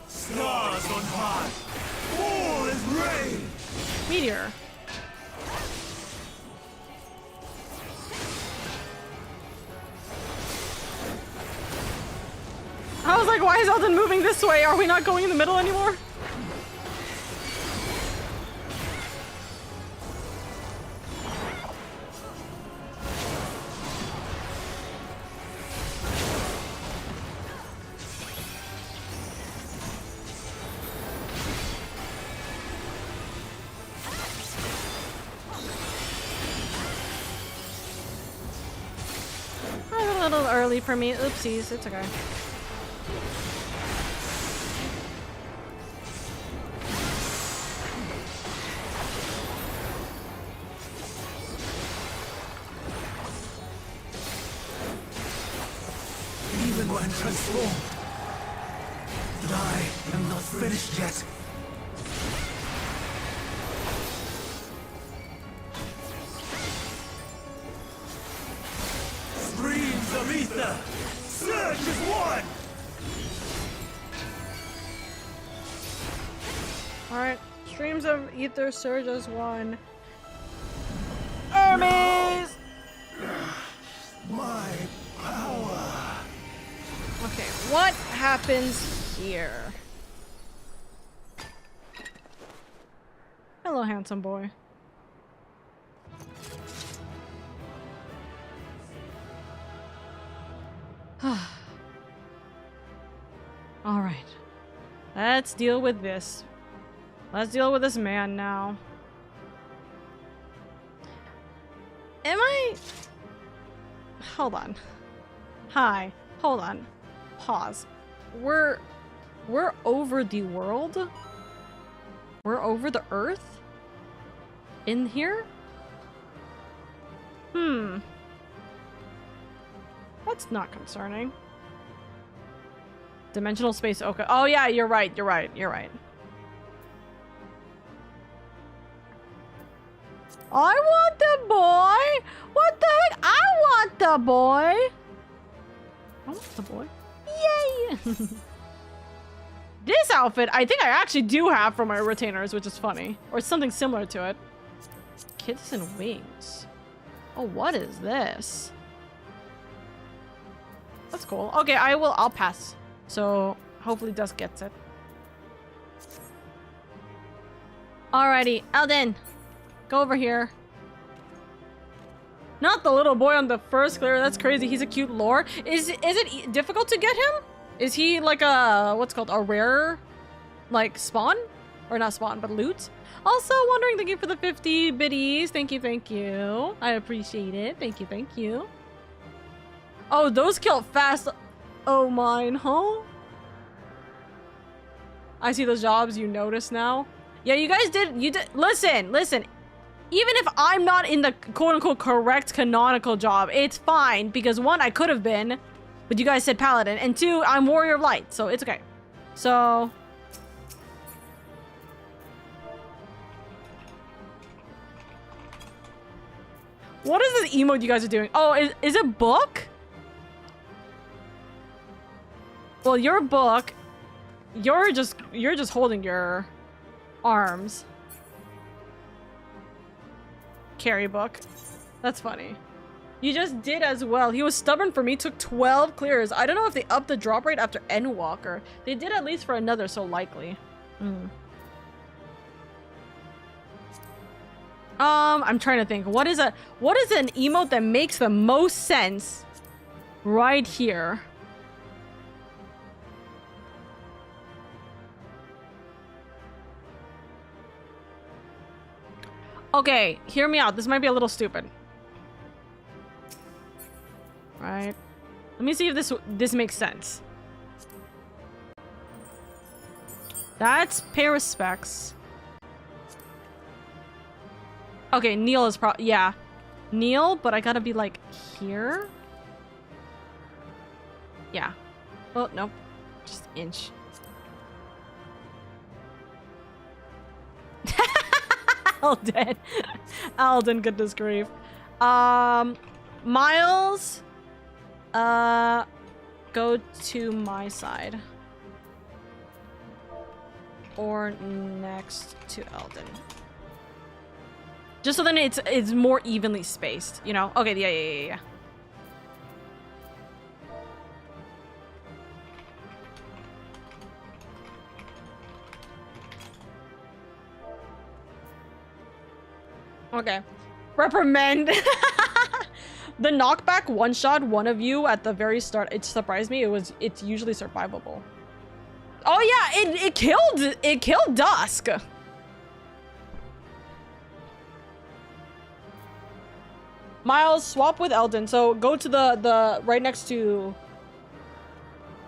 Stars on high! All is rain! Meteor. I was like, why is Elden moving this way? Are we not going in the middle anymore? A little early for me. Oopsies, it's okay. Even when transformed, but I am not finished yet. Streams of ether! Surge is one! Alright. Streams of ether surge as one. Armies! My power! Okay, what happens here? Hello, handsome boy. Alright. Let's deal with this. Let's deal with this man now. Am I... Hold on. Hi. Hold on. Pause. we're over the world. We're over the Earth. In here. That's not concerning. Dimensional space. Okay. Oh yeah, you're right. You're right. You're right. I want the boy. What the heck? I want the boy. I want the boy. Yay! This outfit, I think I actually do have for my retainers, which is funny. Or something similar to it. Kids and wings. Oh, what is this? That's cool. Okay, I'll pass. So, hopefully Dusk gets it. Alrighty, Eldon. Go over here. Not the little boy on the first clear. That's crazy. He's a cute lore. Is it difficult to get him? Is he like a, what's called, a rare, like, spawn? Or not spawn, but loot? Also wondering, thank you for the 50 biddies. Thank you, thank you. I appreciate it. Thank you, thank you. Oh, those kill fast. Oh, mine, huh? I see those jobs you notice now. Yeah, you guys did, listen. Even if I'm not in the quote-unquote correct canonical job, it's fine. Because one, I could have been, but you guys said paladin. And two, I'm warrior of light, so it's okay. So... what is this emote you guys are doing? Oh, is it book? Well, your book, you're just holding your arms. Carry book. That's funny. You just did as well. He was stubborn for me. Took 12 clears. I don't know if they upped the drop rate after Endwalker. They did at least for another, so likely. I'm trying to think. What is an emote that makes the most sense right here? Okay, hear me out. This might be a little stupid. Right. Let me see if this makes sense. That's pay respects. Okay, Neil is yeah. Neil, but I gotta be like here? Yeah. Oh, nope. Just inch. Alden. Alden, goodness grief. Miles. Go to my side. Or next to Eldon. Just so then it's more evenly spaced, you know? Okay, yeah. Okay. Reprimand. The knockback one-shot one of you at the very start, it surprised me. It's usually survivable. Oh yeah, it killed Dusk. Miles, swap with Eldon. So go to the right next to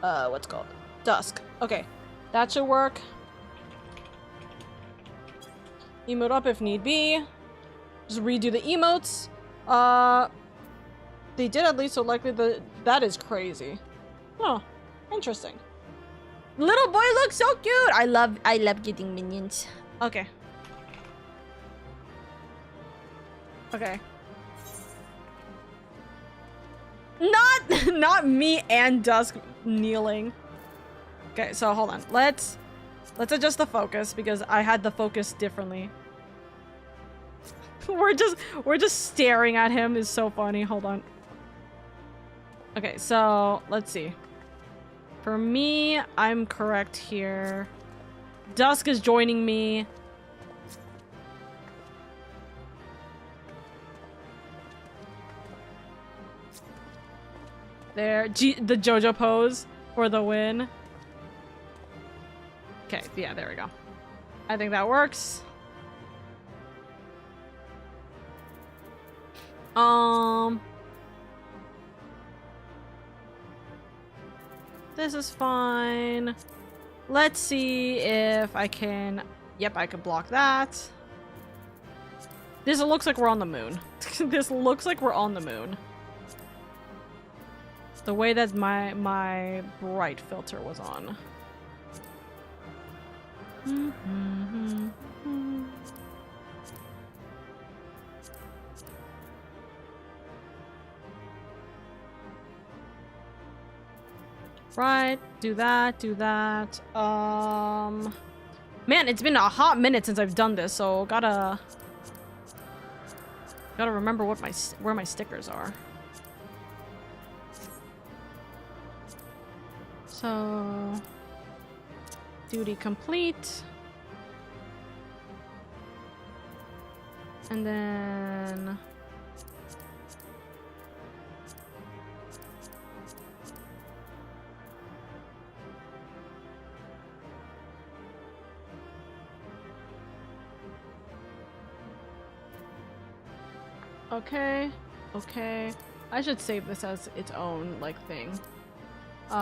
what's it called? Dusk. Okay. That should work. Emote up if need be. Just redo the emotes. They did at least, so likely that is crazy. Oh, interesting. Little boy looks so cute. I love getting minions. Okay. Okay. Not me and Dusk kneeling. Okay, so hold on. Let's adjust the focus because I had the focus differently. We're just staring at him is so funny. Hold on. Okay, so let's see. For me, I'm correct here. Dusk is joining me. There, the JoJo pose for the win. Okay, yeah, there we go. I think that works. This is fine. Let's see if I can... Yep, I can block that. This looks like we're on the moon. This looks like we're on the moon. The way that my bright filter was on. Right, do that, do that. Man, it's been a hot minute since I've done this, so gotta remember what where my stickers are. So, duty complete. And then... Okay, okay. I should save this as its own, like, thing. 2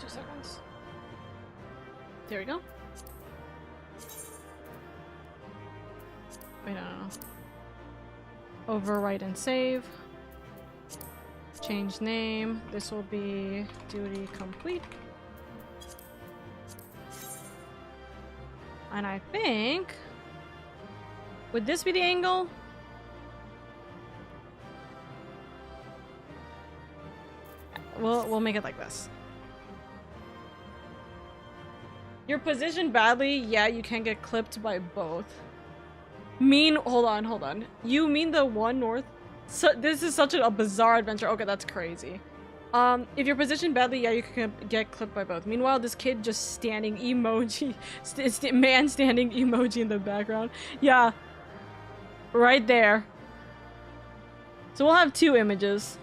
seconds. There we go. Wait, no. Overwrite and save. Change name. This will be duty complete. And I think... Would this be the angle? We'll make it like this. You're positioned badly. Yeah, you can get clipped by both. Hold on. You mean the one north? So this is such a bizarre adventure. Okay, that's crazy. If you're positioned badly, yeah, you can get clipped by both. Meanwhile, this kid just standing emoji, man standing emoji in the background. Yeah. Right there. So we'll have 2 images.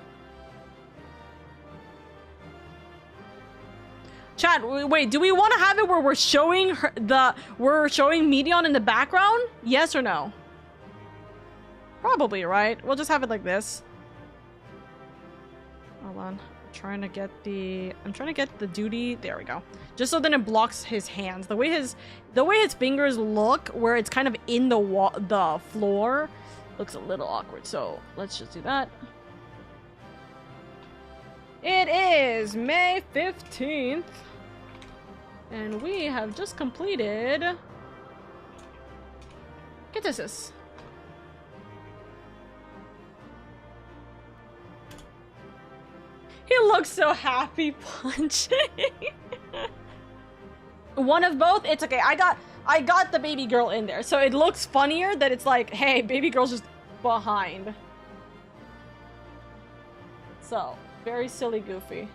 Chat, wait, do we want to have it where we're showing we're showing Medion in the background? Yes or no? Probably, right? We'll just have it like this. Hold on. I'm trying to get the duty. There we go. Just so then it blocks his hands. The way his fingers look, where it's kind of in the floor, looks a little awkward. So let's just do that. It is May 15th, and we have just completed. Get this. He looks so happy punching. One of both. It's okay. I got the baby girl in there, so it looks funnier that it's like, hey, baby girl's just behind. So very silly, goofy.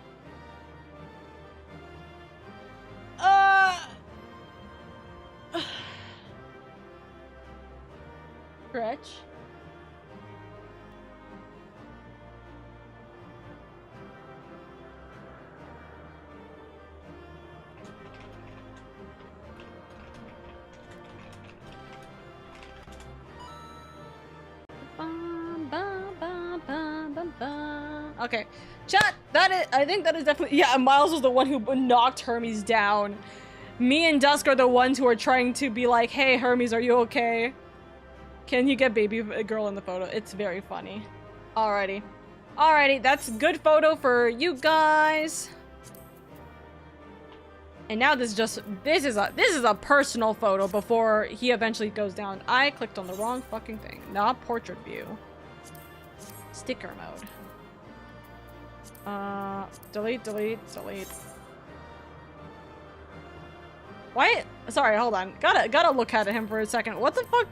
Stretch. Okay, chat. I think that is definitely. Yeah, Miles was the one who knocked Hermes down. Me and Dusk are the ones who are trying to be like, "Hey, Hermes, are you okay? Can you get baby girl in the photo?" It's very funny. Alrighty, that's a good photo for you guys. And now this is a personal photo before he eventually goes down. I clicked on the wrong fucking thing. Not portrait view. Sticker mode. Delete. Why? Sorry, hold on. Gotta look at him for a second. What the fuck?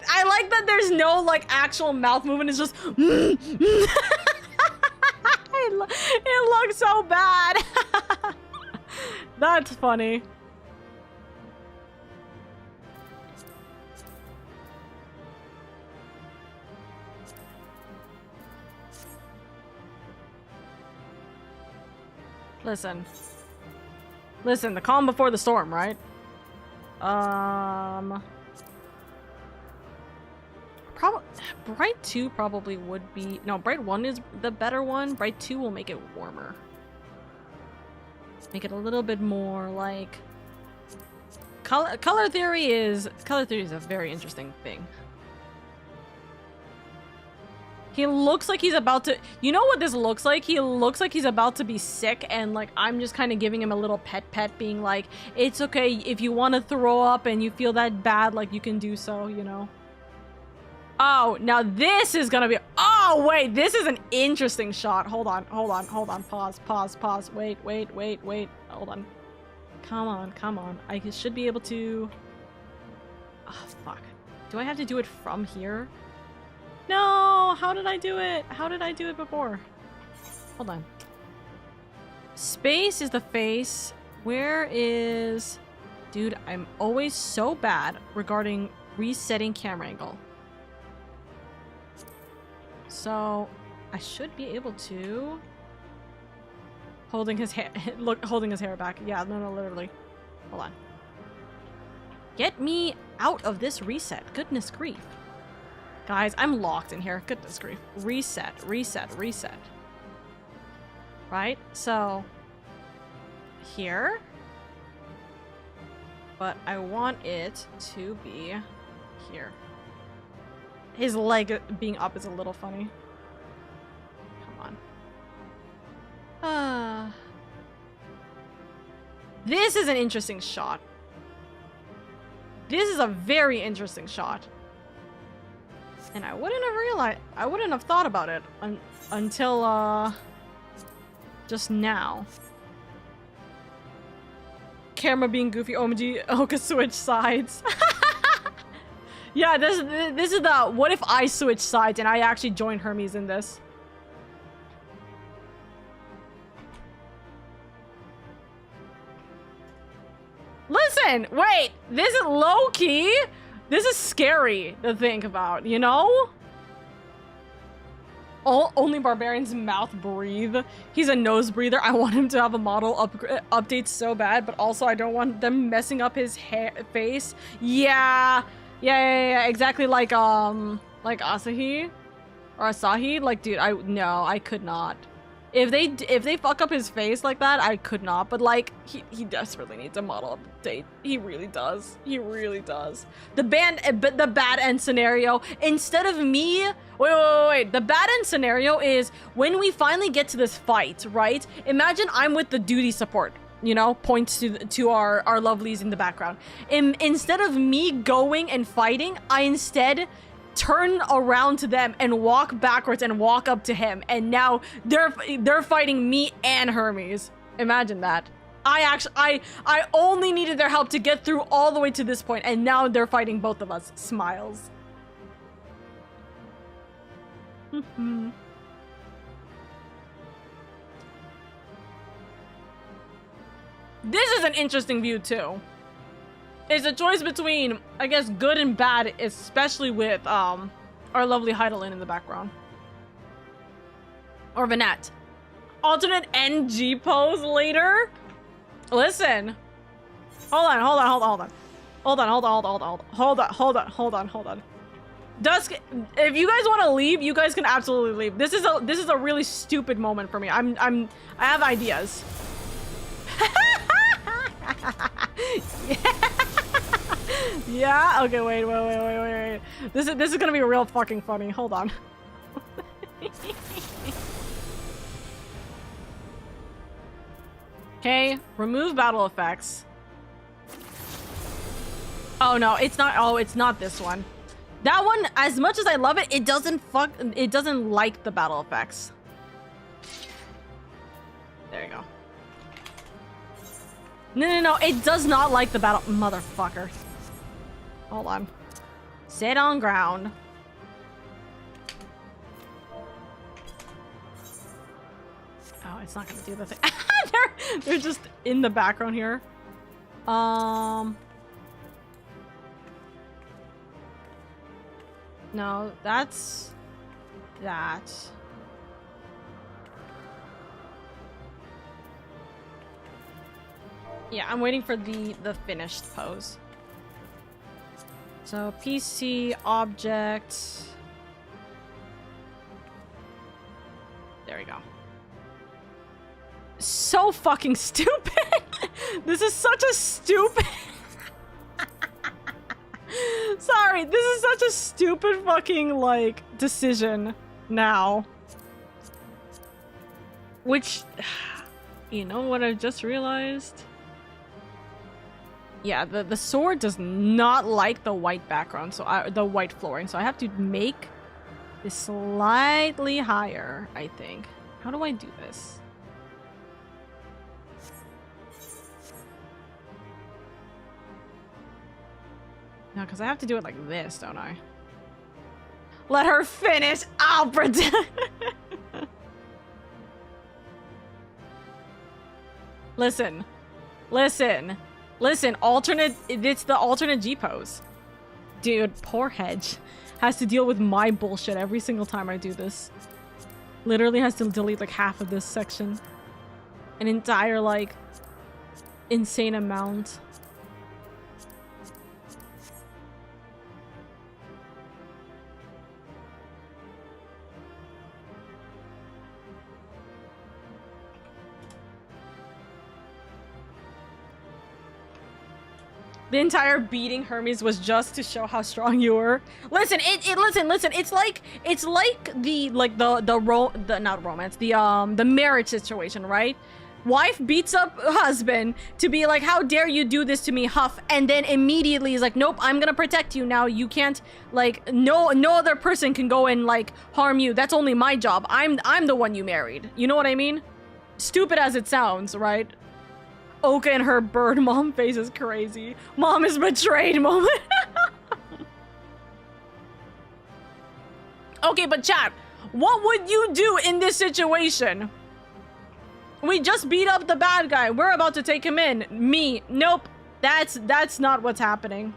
I like that there's no, like, actual mouth movement. It's just... It looks so bad. That's funny. Listen, the calm before the storm, right? Probably Bright 2 probably would be... No, Bright 1 is the better one. Bright 2 will make it warmer. Make it a little bit more like... Color theory is a very interesting thing. He looks like he's about to... You know what this looks like? He looks like he's about to be sick, and like I'm just kind of giving him a little pet being like, it's okay if you want to throw up and you feel that bad, like you can do so, you know? Oh, now this is gonna be... Oh, wait, this is an interesting shot. Hold on. Pause. Wait. Hold on. Come on. I should be able to... Oh, fuck. Do I have to do it from here? No! How did I do it? How did I do it before? Hold on. Space is the face. Where is... Dude, I'm always so bad regarding resetting camera angle. So, I should be able to... Holding his hair... Look, holding his hair back. Yeah, no, literally. Hold on. Get me out of this reset. Goodness grief. Guys, I'm locked in here. Goodness grief. Reset. Right? So... Here. But I want it to be here. His leg being up is a little funny. Come on. This is an interesting shot. This is a very interesting shot. And I wouldn't have realized... I wouldn't have thought about it until, just now. Camera being goofy. OMG, Oka switch sides. Yeah, this is the what if I switch sides and I actually join Hermes in this. Listen, wait, this is low key. This is scary to think about, you know? Only barbarians mouth breathe. He's a nose breather. I want him to have a model update so bad, but also I don't want them messing up his face. Yeah, exactly like Asahi or Asahi. Like, dude, no, I could not. If they fuck up his face like that, I could not. But like, he desperately needs a model update. He really does. The bad end scenario, instead of me, wait. The bad end scenario is when we finally get to this fight, right? Imagine I'm with the duty support. You know, points to our lovelies in the background. Instead of me going and fighting, I instead turn around to them and walk backwards and walk up to him, and now they're fighting me and Hermes. Imagine that. I only needed their help to get through all the way to this point, and now they're fighting both of us. Smiles. This is an interesting view too. It's a choice between, I guess, good and bad, especially with our lovely Heidelin in the background. Or Vanette. Alternate NG pose later? Listen. Hold on. Dusk, if you guys want to leave, you guys can absolutely leave. This is a really stupid moment for me. I have ideas. Yeah. Okay. Wait. This is gonna be real fucking funny. Hold on. Okay. Remove battle effects. Oh no, it's not. Oh, it's not this one. That one, as much as I love it, it doesn't like the battle effects. There you go. No, it does not like the battle... Motherfucker. Hold on. Sit on ground. Oh, it's not gonna do the thing. They're just in the background here. No, that's... that. Yeah, I'm waiting for the finished pose. So PC object. There you go. So fucking stupid. This is such a stupid... Sorry, this is such a stupid fucking, like, decision now. Which, you know what I just realized? Yeah, the sword does not like the white background, so the white flooring, so I have to make this slightly higher, I think. How do I do this? No, because I have to do it like this, don't I? Let her finish! I'll pretend! Listen. Listen. Listen, alternate... It's the alternate G pose. Dude, poor Hedge has to deal with my bullshit every single time I do this. Literally has to delete like half of this section. An entire, like, insane amount. The entire beating Hermes was just to show how strong you were. Listen, listen. It's like the marriage situation, right? Wife beats up husband to be like, how dare you do this to me, Huff, and then immediately is like, nope, I'm gonna protect you now. You can't, like, no other person can go and like harm you. That's only my job. I'm the one you married. You know what I mean? Stupid as it sounds, right? Oka and her bird mom face is crazy. Mom is betrayed moment. Okay, but chat, what would you do in this situation? We just beat up the bad guy. We're about to take him in. Me. Nope. That's not what's happening.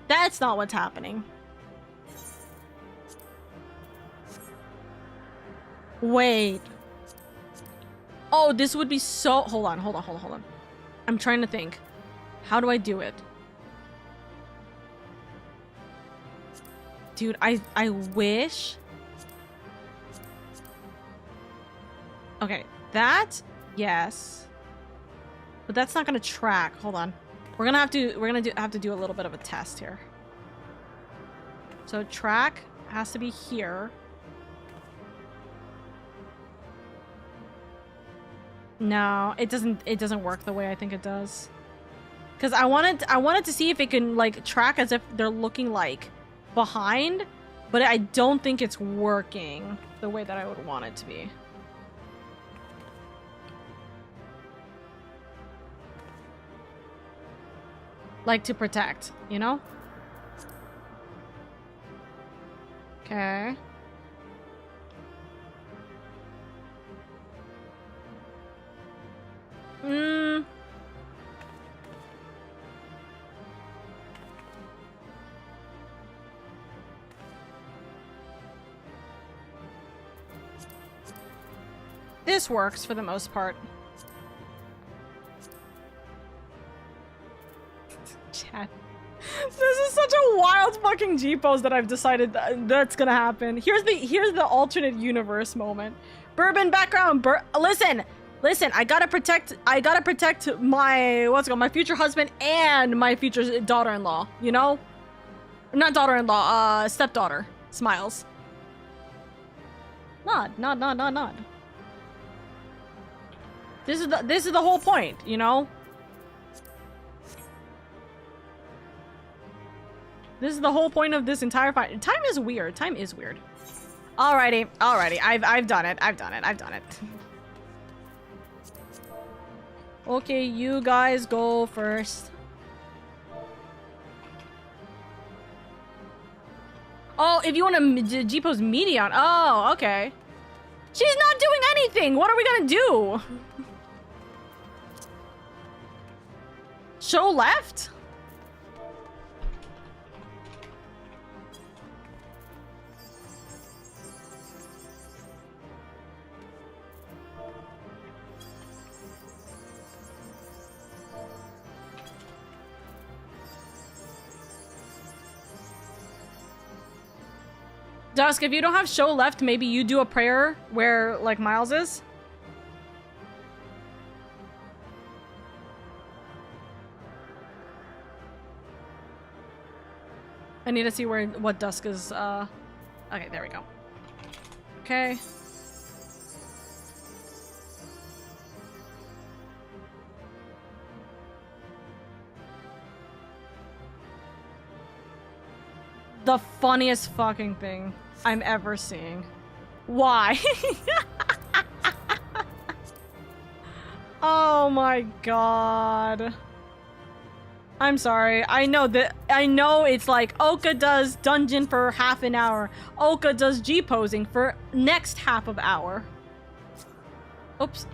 That's not what's happening. Wait. Oh, this would be so... Hold on. I'm trying to think. How do I do it? Dude, I wish... Okay, that... Yes. But that's not gonna track. Hold on. We're gonna have to do a little bit of a test here. So track has to be here. No, it doesn't work the way I think it does. Cause I wanted to see if it can like track as if they're looking like behind, but I don't think it's working the way that I would want it to be. Like to protect, you know? Okay. This works for the most part. Chat. This is such a wild fucking G-pose that I've decided that's gonna happen. Here's the alternate universe moment. Bourbon background. Listen, I gotta protect my my future husband and my future daughter-in-law, you know? Not daughter-in-law, stepdaughter. Smiles. Nod. This is the whole point, you know? This is the whole point of this entire fight. Time is weird. Alrighty. I've done it. Okay, you guys go first. Oh, if you want to G-pose median. Oh, okay. She's not doing anything. What are we gonna do? Show left? Dusk, if you don't have show left, maybe you do a prayer where, like, Miles is. I need to see what Dusk is, Okay, there we go. Okay. The funniest fucking thing I'm ever seeing. Why? Oh my god. I'm sorry. I know it's like Oka does dungeon for half an hour. Oka does G-posing for next half of hour. Oops.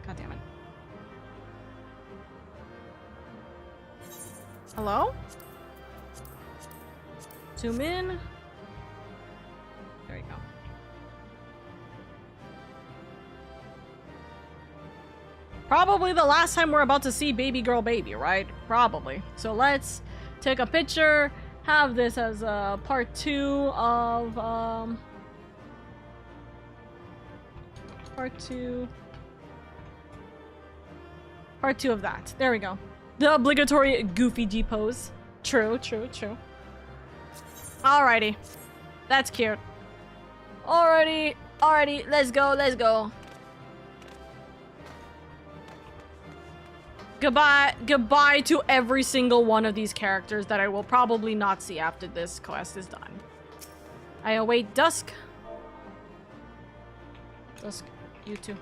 God damn it. Hello? Zoom in. There you go. Probably the last time we're about to see baby girl baby, right? Probably. So let's take a picture, have this as part 2 of part 2 of that. There we go. The obligatory goofy G pose. True, true, true. Alrighty. That's cute. Alrighty, let's go, let's go. Goodbye to every single one of these characters that I will probably not see after this quest is done. I await Dusk. Dusk, you too.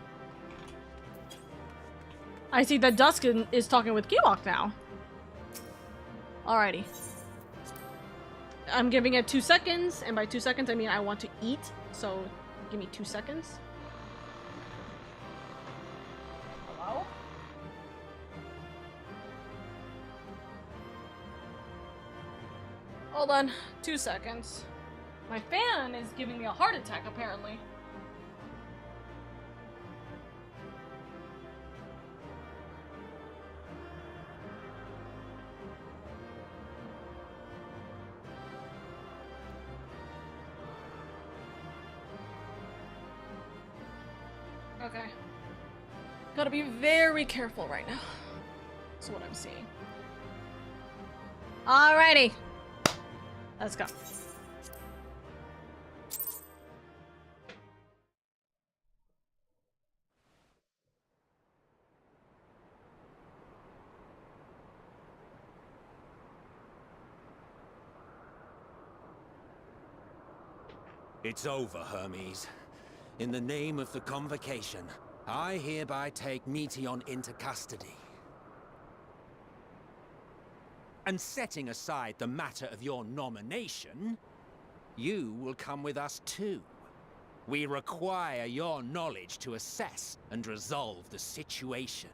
I see that Dusk is talking with Kiwok now. Alrighty. I'm giving it 2 seconds, and by 2 seconds I mean I want to eat, so give me 2 seconds. Hello? Hold on, 2 seconds. My fan is giving me a heart attack, apparently. Okay. Gotta be very careful right now. That's what I'm seeing. Alrighty. Let's go. It's over, Hermes. In the name of the Convocation, I hereby take Meteion into custody. And setting aside the matter of your nomination, you will come with us too. We require your knowledge to assess and resolve the situation.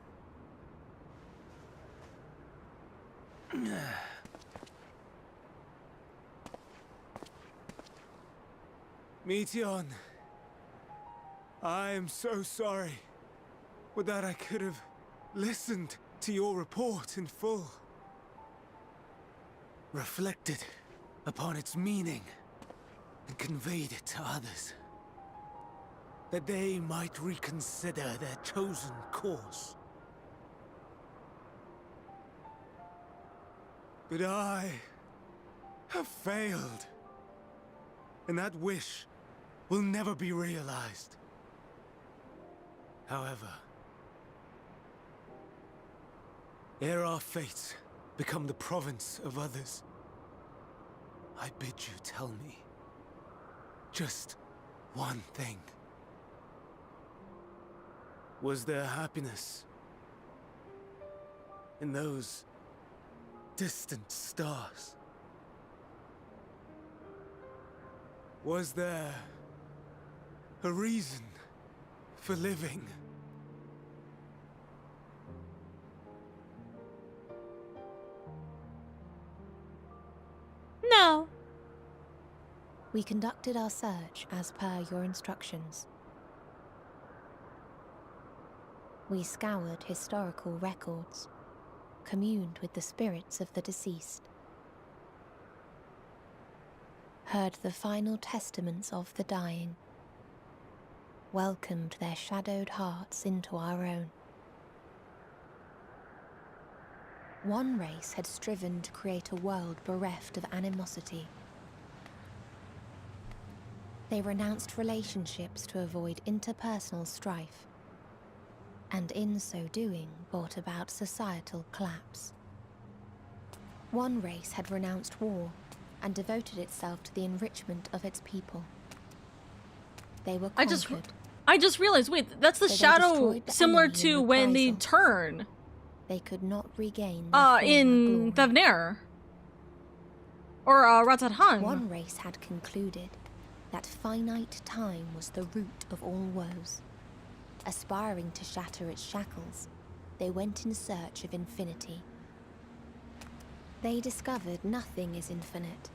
Meteion, I am so sorry. Would that I could have listened to your report in full. Reflected upon its meaning and conveyed it to others. That they might reconsider their chosen course. But I have failed. And that wish will never be realized. However, ere our fates become the province of others, I bid you tell me just one thing. Was there happiness in those distant stars? Was there a reason for living? No. We conducted our search as per your instructions. We scoured historical records, communed with the spirits of the deceased. heard the final testaments of the dying, welcomed their shadowed hearts into our own. One race had striven to create a world bereft of animosity. They renounced relationships to avoid interpersonal strife, and in so doing brought about societal collapse. One race had renounced war and devoted itself to the enrichment of its people. They were conquered. I just realized, wait, that's the So they shadow destroyed the similar enemy to in when they reprisal. turn They could not regain their former in glory. Thevner. Or Ratzat-Han. One race had concluded that finite time was the root of all woes. Aspiring to shatter its shackles, they went in search of infinity. They discovered nothing is infinite,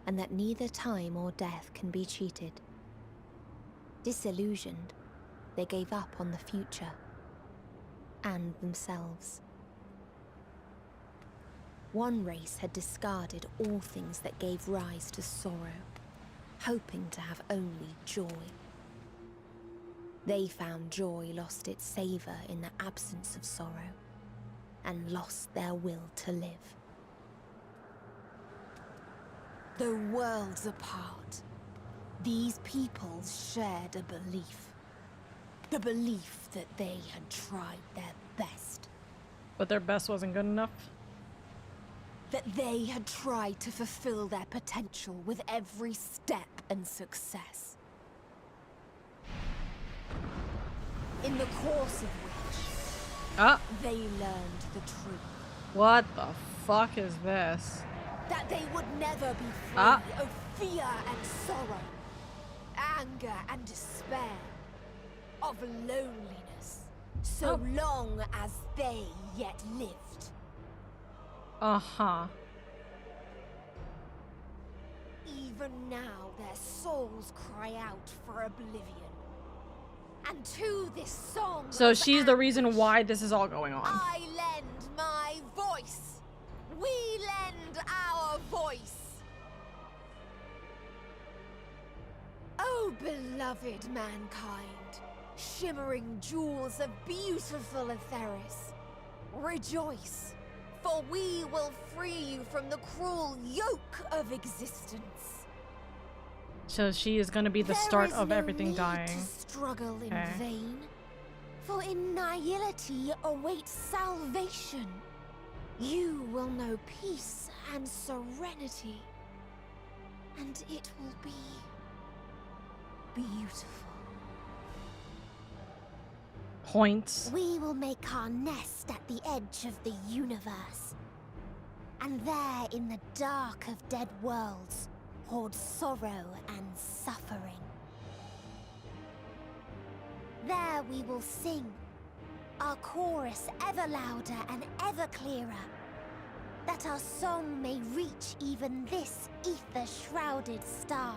and that neither time or death can be cheated. Disillusioned, they gave up on the future and themselves. One race had discarded all things that gave rise to sorrow, hoping to have only joy. They found joy lost its savor in the absence of sorrow, and lost their will to live. Though worlds apart, these peoples shared a belief. The belief that they had tried their best. But their best wasn't good enough. That they had tried to fulfill their potential with every step and success. In the course of which, they learned the truth. What the fuck is this? That they would never be free of fear and sorrow, anger and despair, of loneliness, so long as they yet lived. Uh-huh. Even now their souls cry out for oblivion. And to this song So of she's the reason anguish, why this is all going on. I lend my voice. We lend our voice. Oh, beloved mankind, shimmering jewels of beautiful Etheris, rejoice, for we will free you from the cruel yoke of existence. So she is gonna be the start of everything To dying. struggle in Okay. vain, for in nihility awaits salvation. You will know peace and serenity, and it will be beautiful. Points. We will make our nest at the edge of the universe, and there in the dark of dead worlds hoard sorrow and suffering. There we will sing, our chorus ever louder and ever clearer, that our song may reach even this ether-shrouded star.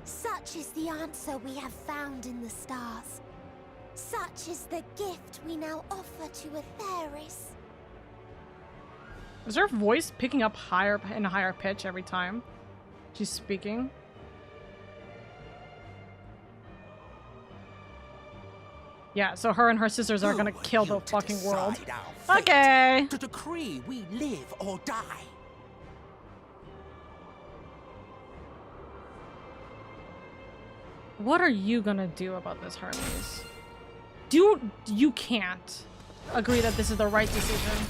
Such is the answer we have found in the stars. Such is the gift we now offer to Etheris. Is her voice picking up higher and higher pitch every time she's speaking? Yeah, so her and her sisters are gonna Who are kill you the to fucking world. decide our fate? Okay. To decree we live or die. What are you gonna do about this, Hermes? You can't agree that this is the right decision.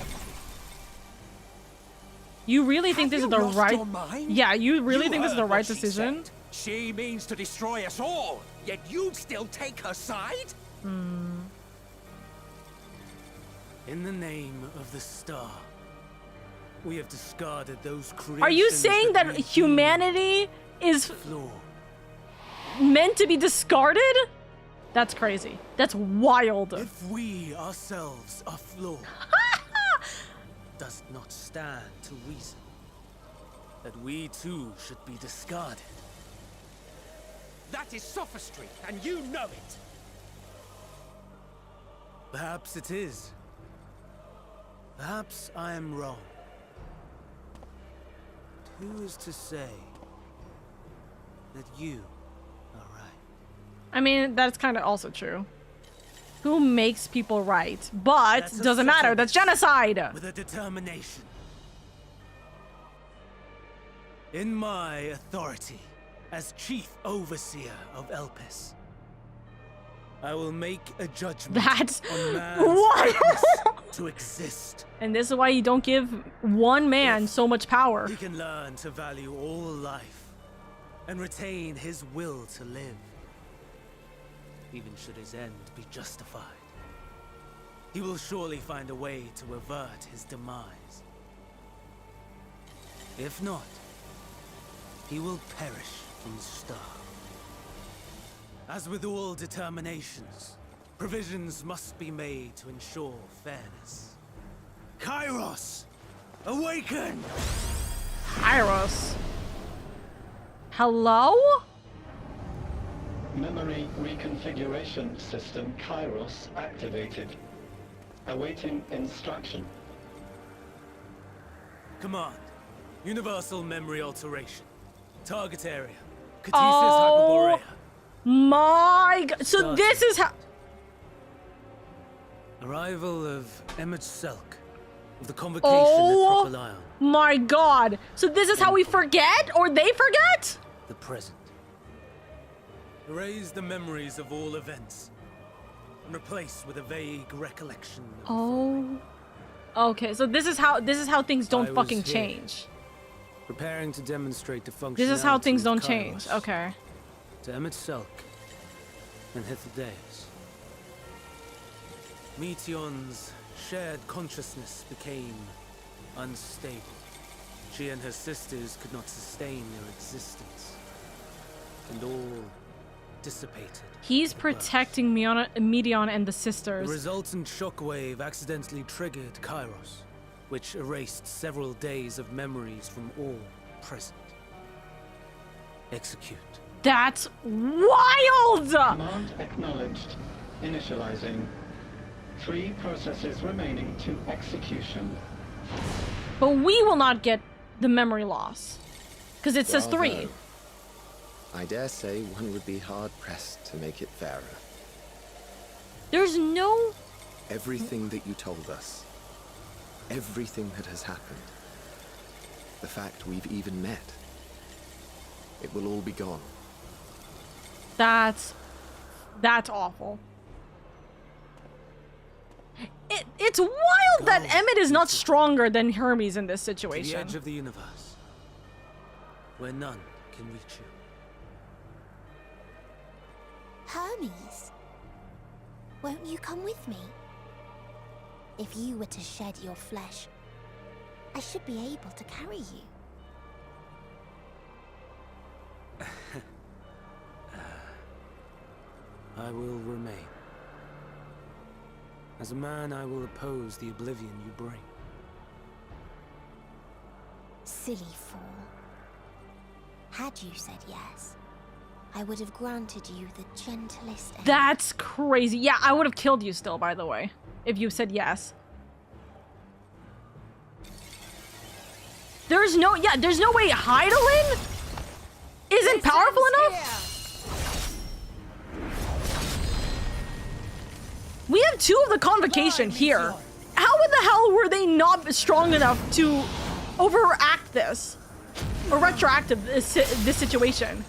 You really think this is the lost right? your mind? Yeah, you really You think this is the heard right what she decision? said. She means to destroy us all, yet you'd still take her side? In the name of the star, we have discarded those creations. Are you saying that we humanity is deem flawed. meant to be discarded? That's crazy. That's wild. If we ourselves are flawed, does it not stand to reason that we too should be discarded? That is sophistry, and you know it. Perhaps it is. Perhaps I am wrong. Who is to say that you are right? I mean, that's kind of also true. Who makes people right? But Let's doesn't matter. settle That's this genocide. With a determination. In my authority as Chief Overseer of Elpis, I will make a judgment That's on man's what? fitness to exist. And this is why you don't give one man so much power. He can learn to value all life and retain his will to live, even should his end be justified. He will surely find a way to avert his demise. If not, he will perish from the start. As with all determinations, provisions must be made to ensure fairness. Kairos! Awaken! Kairos. Hello? Memory reconfiguration system Kairos activated. Awaiting instruction. Command. Universal memory alteration. Target area. Catesis Oh. Hyperborea. My God. So this is how... Arrival of Emmett Selk. Of the convocation Oh. at Propylion. My God. So this is how we forget? Or they forget? The present. Erase the memories of all events. And replace with a vague recollection of Oh. Okay, so this is how things I don't was fucking here. change. preparing to demonstrate the function. This is how things don't change. Okay. To Emmett Selk and Hitheldaeus. Meteon's shared consciousness became unstable. She and her sisters could not sustain their existence, and all dissipated. He's at birth. protecting Meteon and the The sisters. resultant shockwave accidentally triggered Kairos, which erased several days of memories from all present. Execute. That's wild! Command acknowledged. Initializing. 3 processes remaining to execution. But we will not get the memory loss. Because it says 3. Bravo. I dare say one would be hard-pressed to make it fairer. There's no... Everything that you told us, everything that has happened, the fact we've even met, it will all be gone. That's awful. It's wild that Emmett is not stronger than Hermes in this To the situation. edge of the universe, where none can reach you. Hermes, won't you come with me? If you were to shed your flesh, I should be able to carry you. I will remain. As a man, I will oppose the oblivion you bring. Silly fool. Had you said yes, I would have granted you the gentlest end. That's crazy. Yeah, I would have killed you still, by the way, if you said yes. There's no way Heidelin isn't powerful enough? We have 2 of the convocation here. How in the hell were they not strong enough to overact this? Or retroactive this situation?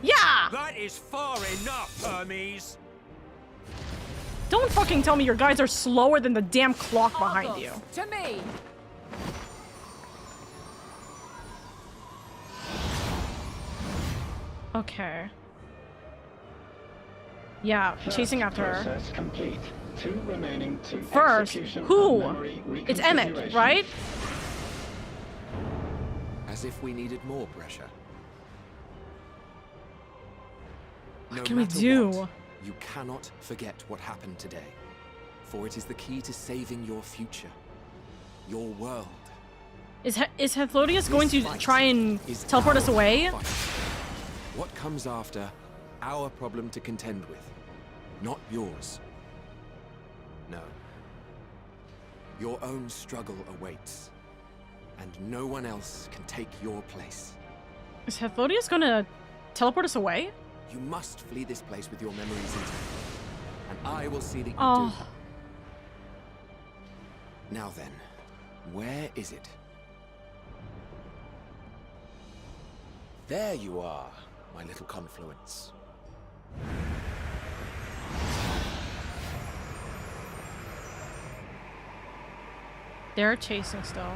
Yeah! That is far enough, Hermes. Don't fucking tell me your guys are slower than the damn clock behind you. To me! Okay. Yeah, chasing after her. Process complete. 2 remaining to First, execution who? of memory It's Emmett, reconfiguration. right? As if we needed more pressure. What can we do? You cannot forget what happened today, for it is the key to saving your future, your world. Is Hethlodius going to This try and fight is teleport us our away? fight. What comes after, our problem to contend with, not yours. No. Your own struggle awaits. and no one else can take your place. Is Hethodius gonna teleport us away? You must flee this place with your memories intact, and I will see that you Oh. do. Now then, where is it? There you are, my little confluence. They're chasing still.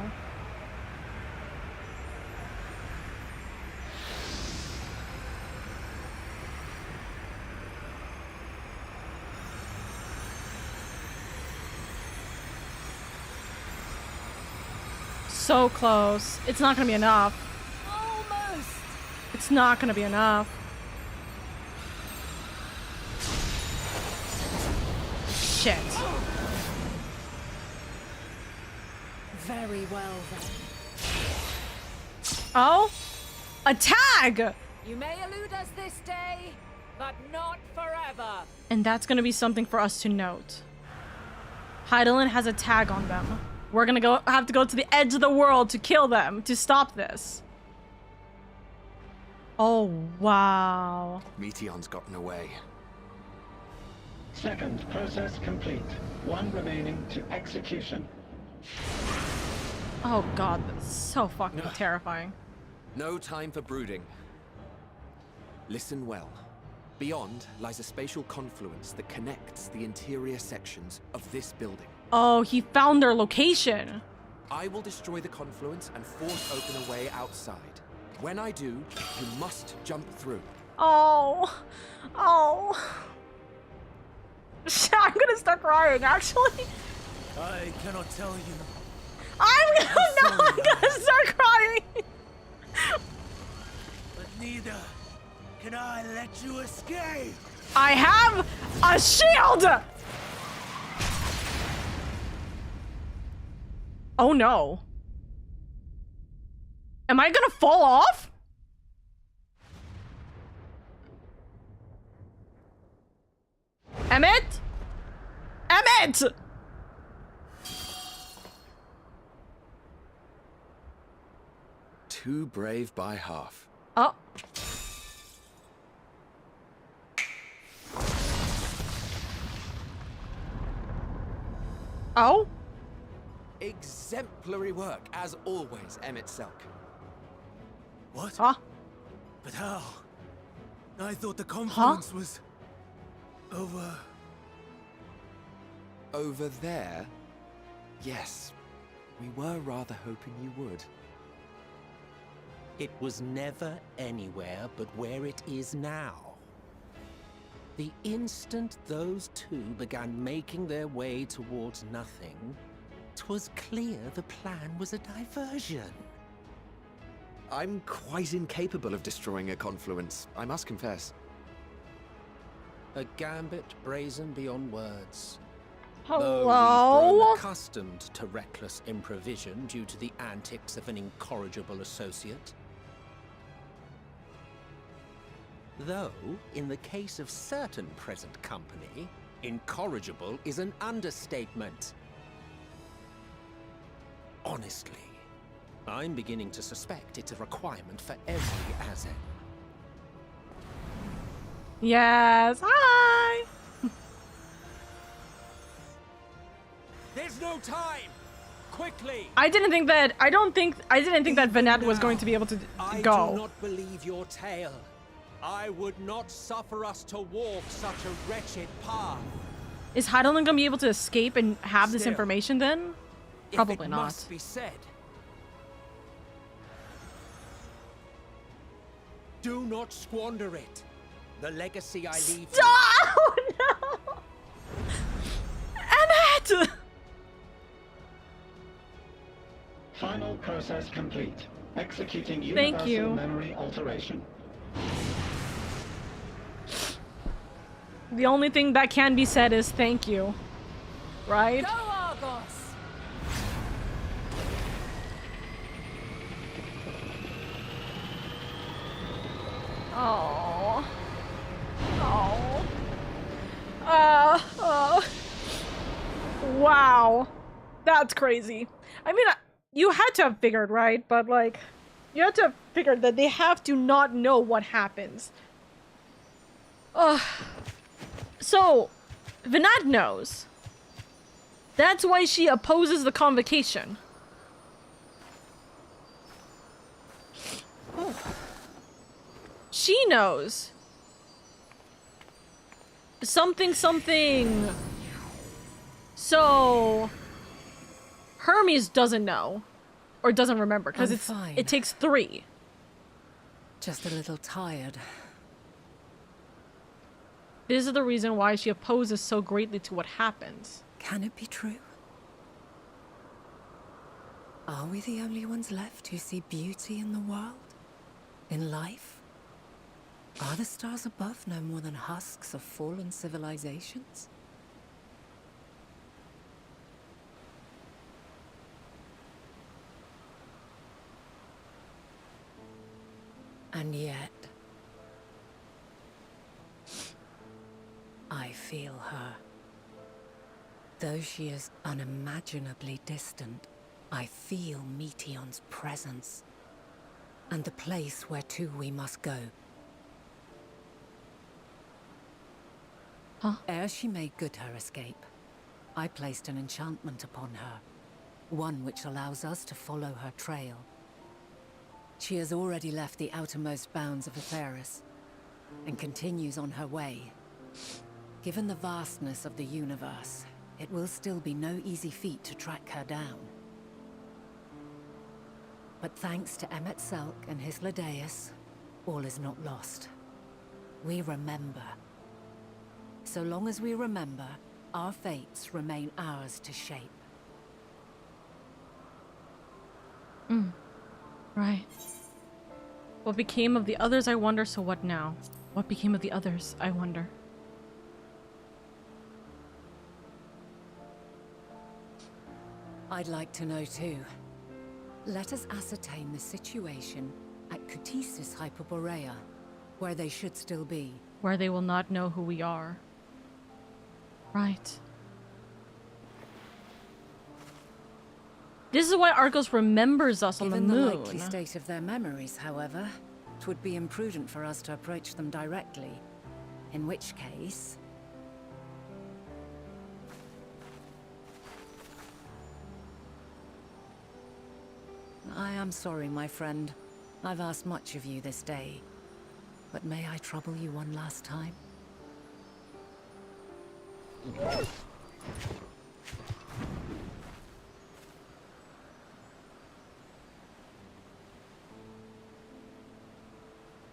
So close. It's not gonna be enough. Almost! It's not gonna be enough. Shit. Very well then. Oh? A tag! You may elude us this day, but not forever. And that's gonna be something for us to note. Heidelin has a tag on them. We're gonna have to go to the edge of the world to kill them, to stop this. Oh, wow. Meteon's gotten away. Second process complete. One remaining to execution. Oh god, that's so fucking terrifying. No time for brooding. Listen well. Beyond lies a spatial confluence that connects the interior sections of this building. Oh, he found their location. I will destroy the confluence and force open a way outside. When I do, you must jump through. Oh. Oh. I'm gonna start crying, actually. I cannot tell you. I'm gonna start crying. But neither can I let you escape. I have a shield! Oh no. Am I gonna fall off? Emmett? Emmett! Too brave by half. Oh. Oh? Exemplary work, as always, Emmett Selk. What? Huh? But how? I thought the confluence was over. Over there? Yes. We were rather hoping you would. It was never anywhere but where it is now. The instant those two began making their way towards nothing, 'twas clear the plan was a diversion. I'm quite incapable of destroying a confluence, I must confess. A gambit brazen beyond words. Though we've Hello? grown accustomed to reckless improvision due to the antics of an incorrigible associate. Though, in the case of certain present company, incorrigible is an understatement. Honestly, I'm beginning to suspect it's a requirement for every Azen. Yes. Hi. There's no time! Quickly! I didn't think that Vanette was going to be able to I go. do not believe your tale. I would not suffer us to walk such a wretched path. Is Heidelin gonna be able to escape and have this Still, information then? Probably if it not. must be said. Do not squander it. The legacy I leave you. Oh no! Emmett! Final process complete. Executing Thank universal you. memory alteration. The only thing that can be said is thank you. Right? Go Argos! Oh. Oh. Wow. That's crazy. I mean, you had to have figured, right? But like, you had to have figured that they have to not know what happens. So, Vinad knows. That's why she opposes the convocation. She knows. Something. So, Hermes doesn't know. Or doesn't remember, because it takes 3. Just a little tired. This is the reason why she opposes so greatly to what happens. Can it be true? Are we the only ones left who see beauty in the world? In life? Are the stars above no more than husks of fallen civilizations? And yet, I feel her. Though she is unimaginably distant, I feel Meteion's presence, and the place where to we must go. Huh? Ere she made good her escape, I placed an enchantment upon her, one which allows us to follow her trail. She has already left the outermost bounds of Etheris, and continues on her way. Given the vastness of the universe, it will still be no easy feat to track her down. But thanks to Emet-Selch and his Ladeus, all is not lost. We remember. So long as we remember, our fates remain ours to shape. Right. What became of the others, I wonder, so what now? What became of the others, I wonder. I'd like to know too. Let us ascertain the situation at Cutisis Hyperborea, where they should still be. Where they will not know who we are. Right. This is why Argos remembers us on the moon. Given the likely state of their memories, however, it would be imprudent for us to approach them directly. In which case... I am sorry, my friend. I've asked much of you this day. But may I trouble you one last time?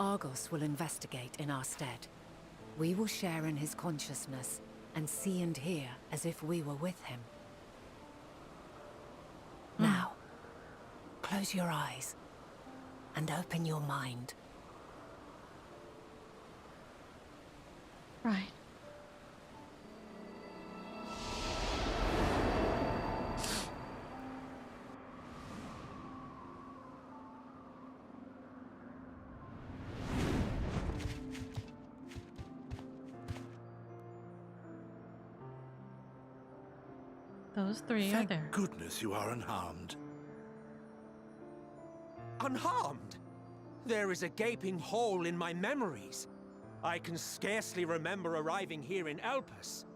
Argos will investigate in our stead. We will share in his consciousness and see and hear as if we were with him. Now, close your eyes and open your mind. Right. Those 3 are there. Thank goodness you are unharmed. Unharmed? There is a gaping hole in my memories. I can scarcely remember arriving here in Elpis.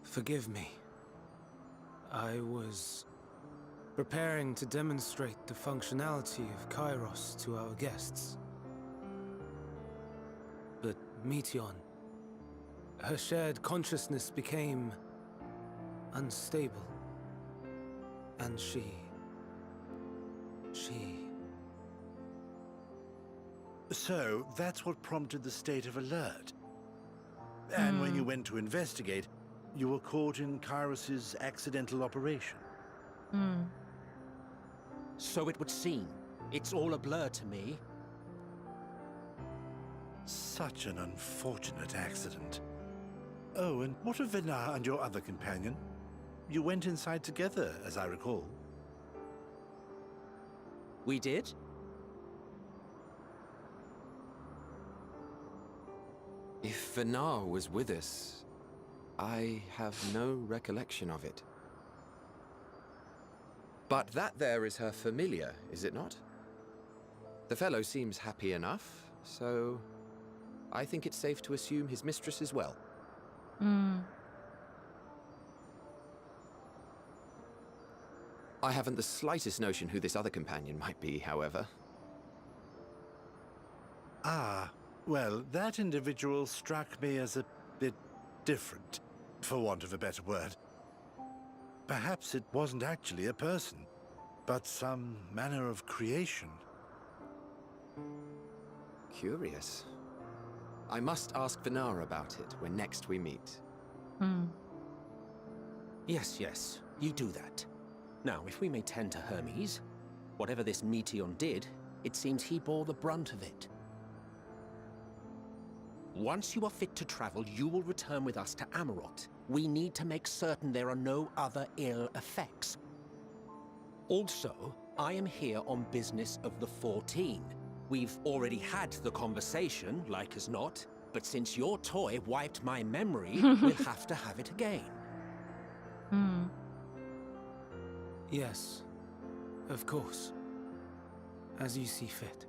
Forgive me. I was preparing to demonstrate the functionality of Kairos to our guests. But Meteion, her shared consciousness became unstable. And she... So, that's what prompted the state of alert. And when you went to investigate, you were caught in Kairos's accidental operation. So it would seem. It's all a blur to me. Such an unfortunate accident. Oh, and what of Venar and your other companion? You went inside together, as I recall. We did? If Venar was with us, I have no recollection of it. But that there is her familiar, is it not? The fellow seems happy enough, so I think it's safe to assume his mistress as well. I haven't the slightest notion who this other companion might be, however. Ah, well, that individual struck me as a bit different, for want of a better word. Perhaps it wasn't actually a person, but some manner of creation. Curious. I must ask Venara about it when next we meet. Yes, you do that. Now, if we may tend to Hermes, whatever this Meteion did, it seems he bore the brunt of it. Once you are fit to travel, you will return with us to Amarot. We need to make certain there are no other ill effects. Also, I am here on business of the 14. We've already had the conversation, like as not, but since your toy wiped my memory, we'll have to have it again. Yes, of course. As you see fit.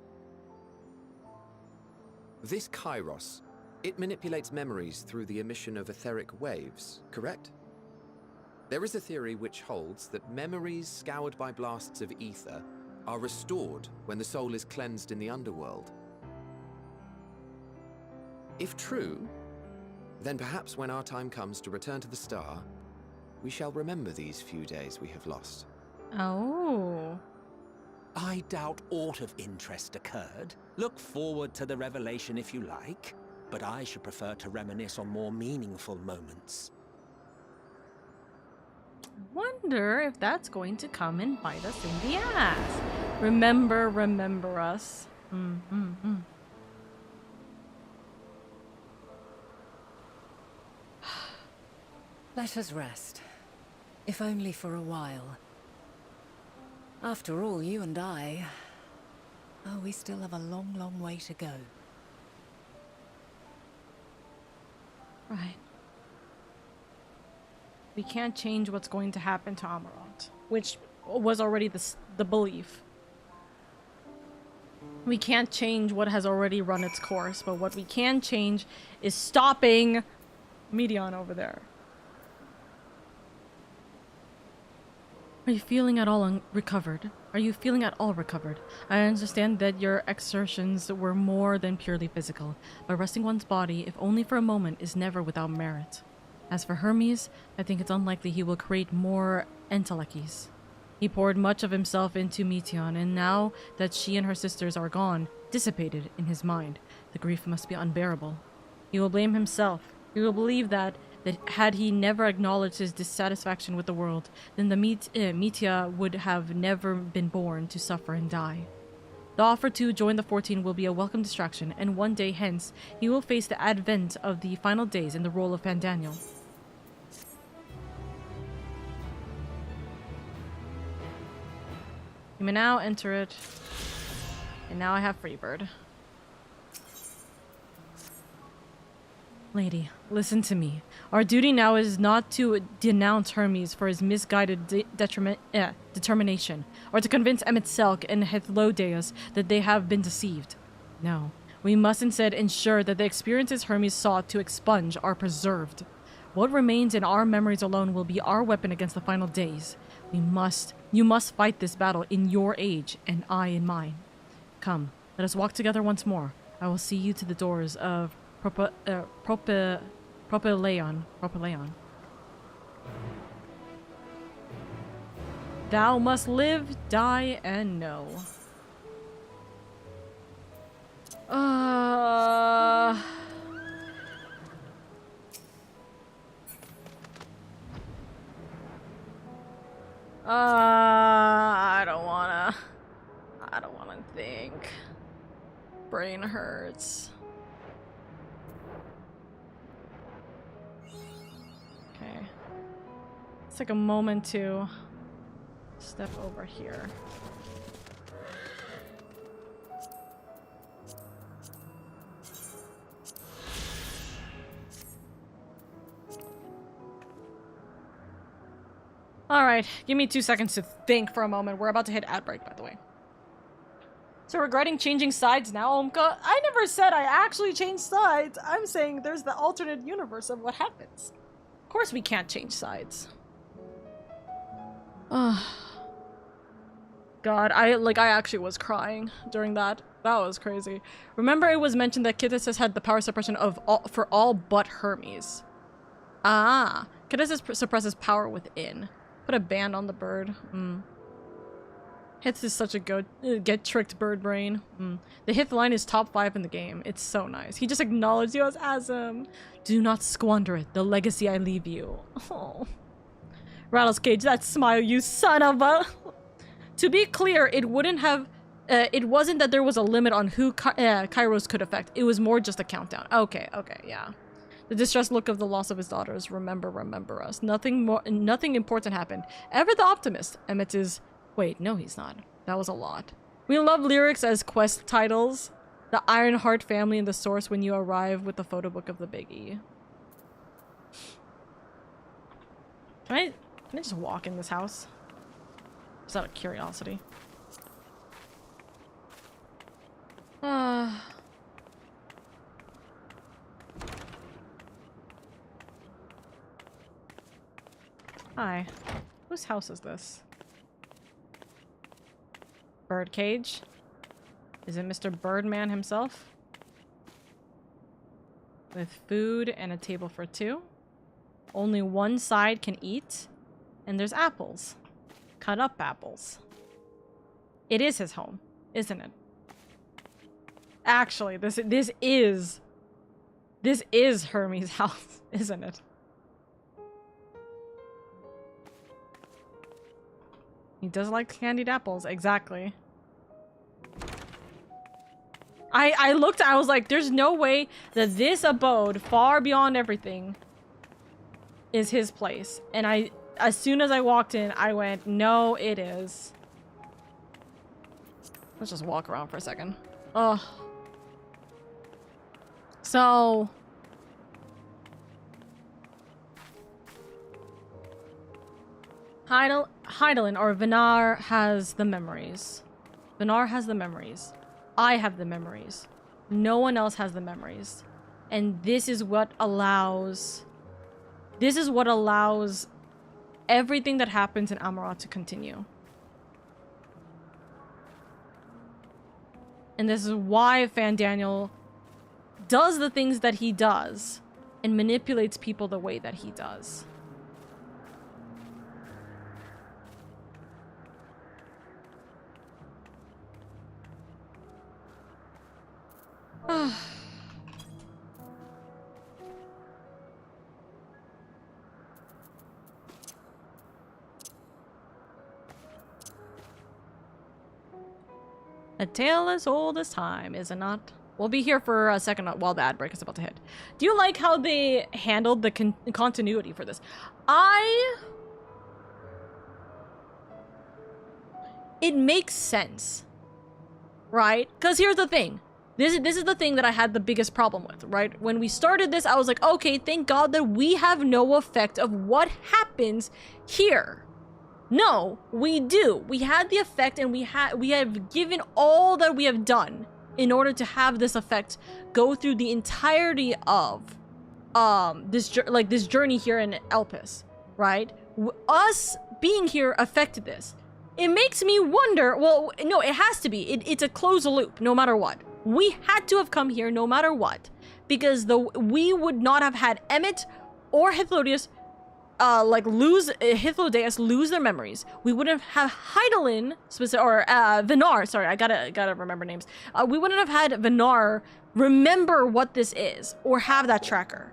This Kairos, it manipulates memories through the emission of etheric waves, correct? There is a theory which holds that memories scoured by blasts of ether are restored when the soul is cleansed in the underworld. If true, then perhaps when our time comes to return to the star, we shall remember these few days we have lost. Oh. I doubt aught of interest occurred. Look forward to the revelation if you like, but I should prefer to reminisce on more meaningful moments. I wonder if that's going to come and bite us in the ass. Remember us. Let us rest, if only for a while. After all, you and I... Oh, we still have a long, long way to go. Right. We can't change what's going to happen to Amarot, which was already the belief. We can't change what has already run its course, but what we can change is stopping Meteion over there. Are you feeling at all recovered? Are you feeling at all recovered? I understand that your exertions were more than purely physical, but resting one's body, if only for a moment, is never without merit. As for Hermes, I think it's unlikely he will create more entelechies. He poured much of himself into Meteion, and now that she and her sisters are gone, dissipated in his mind, the grief must be unbearable. He will blame himself. He will believe that had he never acknowledged his dissatisfaction with the world, then the Metia would have never been born to suffer and die. The offer to join the 14 will be a welcome distraction, and one day hence, he will face the advent of the final days in the role of Pandaniel. You may now enter it, and now I have Freebird. Lady, listen to me. Our duty now is not to denounce Hermes for his misguided determination, or to convince Emet-Selch and Hethlodias that they have been deceived. No, we must instead ensure that the experiences Hermes sought to expunge are preserved. What remains in our memories alone will be our weapon against the final days. You must fight this battle in your age, and I in mine. Come, let us walk together once more. I will see you to the doors of Propylaeon. Thou must live, die, and know. I don't wanna think. Brain hurts. Okay. Let's take a moment to step over here. Alright, give me 2 seconds to think for a moment. We're about to hit ad break, by the way. So regretting changing sides now, Omka? I never said I actually changed sides. I'm saying there's the alternate universe of what happens. Of course we can't change sides. God, I actually was crying during that. That was crazy. Remember it was mentioned that Kittisis had the power suppression of for all but Hermes. Ah, Kittisis suppresses power within. Put a band on the bird. Hith is such a good get tricked bird brain. The Hith line is top 5 in the game. It's so nice. He just acknowledged you as Asm. Do not squander it. The legacy I leave you. Oh. Rattles Cage, that smile, you son of a... To be clear, it wouldn't have... it wasn't that there was a limit on who Kairos could affect. It was more just a countdown. Okay, yeah. The distressed look of the loss of his daughters. Remember us. Nothing important happened. Ever the optimist. Emmett is... Wait, no he's not. That was a lot. We love lyrics as quest titles. The Ironheart family and the source when you arrive with the photo book of the Biggie. Can I just walk in this house? Just out of curiosity. Hi. Whose house is this? Birdcage? Is it Mr. Birdman himself? With food and a table for 2. Only one side can eat. And there's apples. Cut up apples. It is his home, isn't it? Actually, this is Hermes' house, isn't it? He does like candied apples, exactly. I looked, I was like, there's no way that this abode, far beyond everything, is his place. And as soon as I walked in, I went, no, it is. Let's just walk around for a second. Ugh. So... Heidelin, or Vinar, has the memories. Vinar has the memories. I have the memories. No one else has the memories. And this is what allows... This is what allows everything that happens in Amarat to continue. And this is why Fandaniel does the things that he does and manipulates people the way that he does. A tale as old as time, is it not? We'll be here for a second while the ad break is about to hit. Do you like how they handled the continuity for this? It makes sense, right? Because here's the thing. This is the thing that I had the biggest problem with, right? When we started this, I was like, okay, thank God that we have no effect of what happens here. No, we do. We had the effect, and we have given all that we have done in order to have this effect go through the entirety of this journey here in Elpis, right? Us being here affected this. It makes me wonder, well, no, it has to be. It's a closed loop, no matter what. We had to have come here no matter what, because we would not have had Emmett or Hythlodeus Hythlodeus lose their memories. We wouldn't have Heidelin or Vinar. Sorry, I gotta remember names. We wouldn't have had Vinar remember what this is or have that tracker.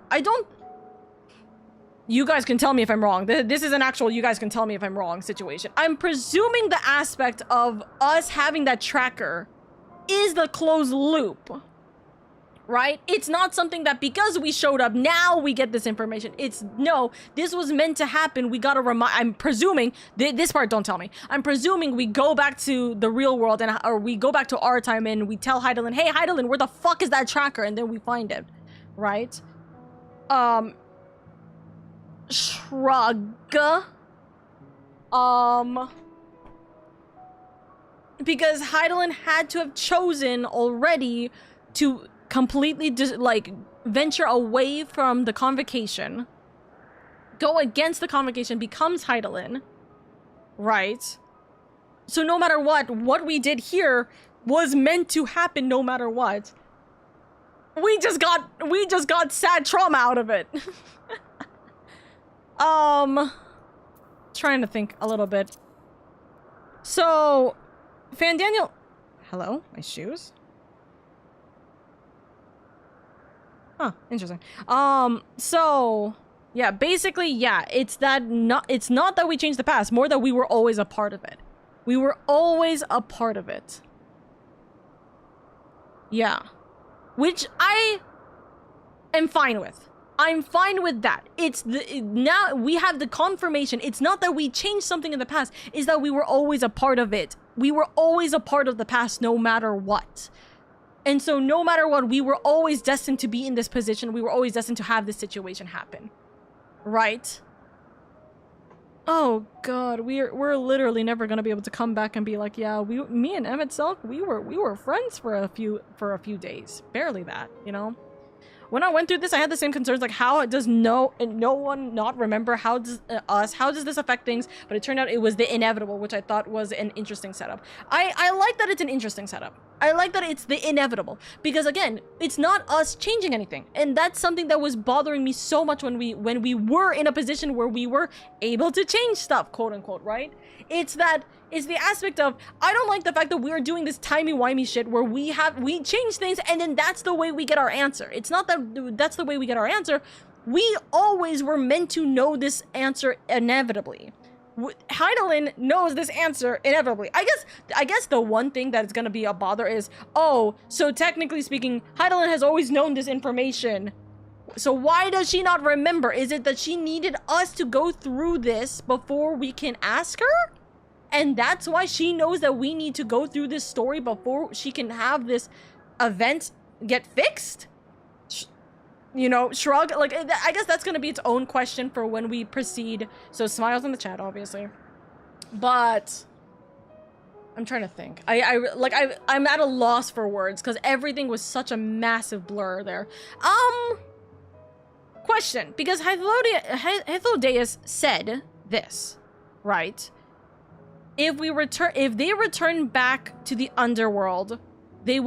You guys can tell me if I'm wrong. This is an actual you guys can tell me if I'm wrong situation. I'm presuming the aspect of us having that tracker is the closed loop. Right? It's not something that because we showed up, now we get this information. No, this was meant to happen. We gotta I'm presuming, this part don't tell me. I'm presuming we go back to the real world or we go back to our time and we tell Heidelin, hey Heidelin, where the fuck is that tracker? And then we find it. Right? Shrug. Because Heidelin had to have chosen already to completely like venture away from the convocation, go against the convocation, becomes Heidelin, right? So no matter what we did here was meant to happen no matter what. We just got sad trauma out of it. Trying to think a little bit. So, Fan Daniel, hello, my shoes. Huh, interesting. So yeah, basically, yeah, it's not that we changed the past, more that we were always a part of it. We were always a part of it. Yeah. Which I am fine with. I'm fine with that. Now we have the confirmation. It's not that we changed something in the past, it's that we were always a part of it. We were always a part of the past no matter what. And so no matter what, we were always destined to be in this position. We were always destined to have this situation happen. Right? Oh god, we're literally never gonna be able to come back and be like, yeah, me and Emmett Selk, we were friends for a few days. Barely that, you know? When I went through this, I had the same concerns, like how does no one not remember? How does how does this affect things? But it turned out it was the inevitable, which I thought was an interesting setup. I like that it's an interesting setup. I like that it's the inevitable, because again, it's not us changing anything, and that's something that was bothering me so much when we were in a position where we were able to change stuff, quote unquote, right? It's the aspect of, I don't like the fact that we're doing this timey-wimey shit where we change things and then that's the way we get our answer. It's not that that's the way we get our answer. We always were meant to know this answer inevitably. Heidelin knows this answer inevitably. I guess the one thing that's gonna be a bother is, oh, so technically speaking, Heidelin has always known this information. So why does she not remember? Is it that she needed us to go through this before we can ask her? And that's why she knows that we need to go through this story before she can have this event get fixed? You know, shrug. Like, I guess that's gonna be its own question for when we proceed. So smiles in the chat, obviously. But I'm trying to think. I'm at a loss for words because everything was such a massive blur there. Question, because Hythlodeus said this, right? If they return back to the underworld, they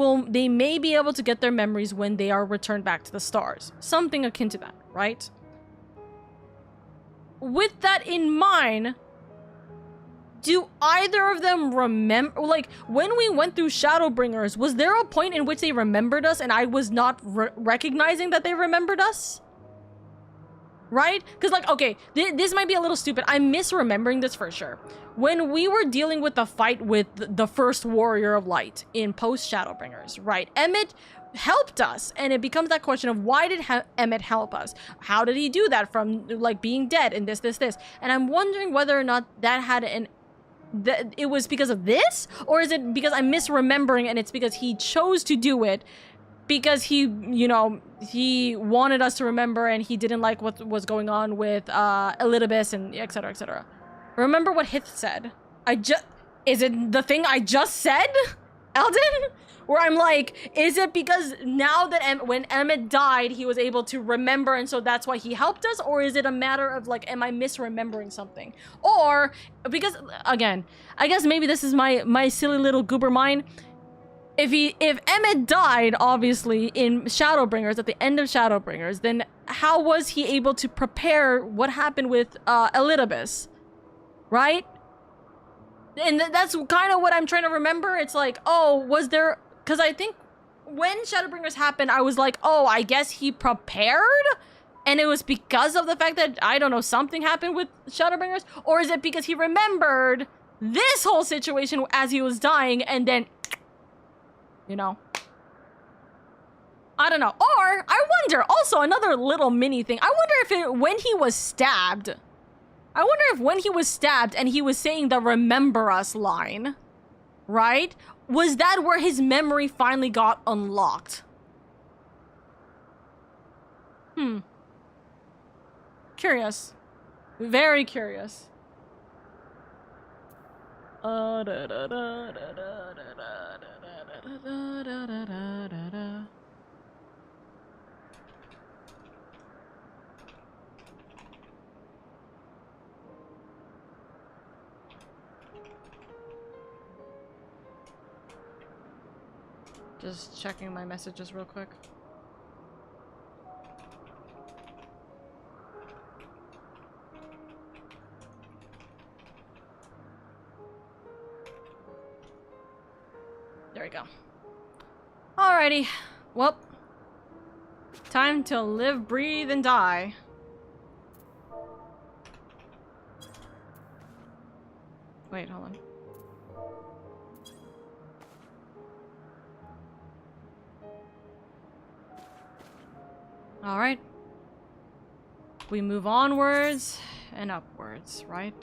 may be able to get their memories when they are returned back to the stars. Something akin to that, right? With that in mind, do either of them remember, like, when we went through Shadowbringers, was there a point in which they remembered us and I was not recognizing that they remembered us? Right? Because, like, okay, this might be a little stupid. I'm misremembering this for sure. When we were dealing with the fight with the first Warrior of Light in post-Shadowbringers, right? Emmett helped us, and it becomes that question of why did Emmett help us? How did he do that from, like, being dead and this? And I'm wondering whether or not that had it was because of this? Or is it because I'm misremembering and it's because he chose to do it because he, you know, he wanted us to remember and he didn't like what was going on with Elidibus and etc, etc. Remember what Hith said. Is it the thing I just said, Eldon? Where I'm like, is it because now that when Emmett died, he was able to remember and so that's why he helped us? Or is it a matter of, like, am I misremembering something? Or, because, again, I guess maybe this is my silly little goober mind. If Emmett died, obviously, in Shadowbringers, at the end of Shadowbringers, then how was he able to prepare what happened with Elidibus? Right? And that's kind of what I'm trying to remember. It's like, oh, was there... Because I think when Shadowbringers happened, I was like, oh, I guess he prepared? And it was because of the fact that, I don't know, something happened with Shadowbringers? Or is it because he remembered this whole situation as he was dying and then... You know? I don't know. Or, I wonder, also another little mini thing. I wonder if when he was stabbed... I wonder if when he was stabbed and he was saying the remember us line, right? Was that where his memory finally got unlocked? Curious. Very curious. Just checking my messages real quick. There we go. Alrighty. Well, time to live, breathe, and die. Wait, hold on. Alright. We move onwards and upwards, right?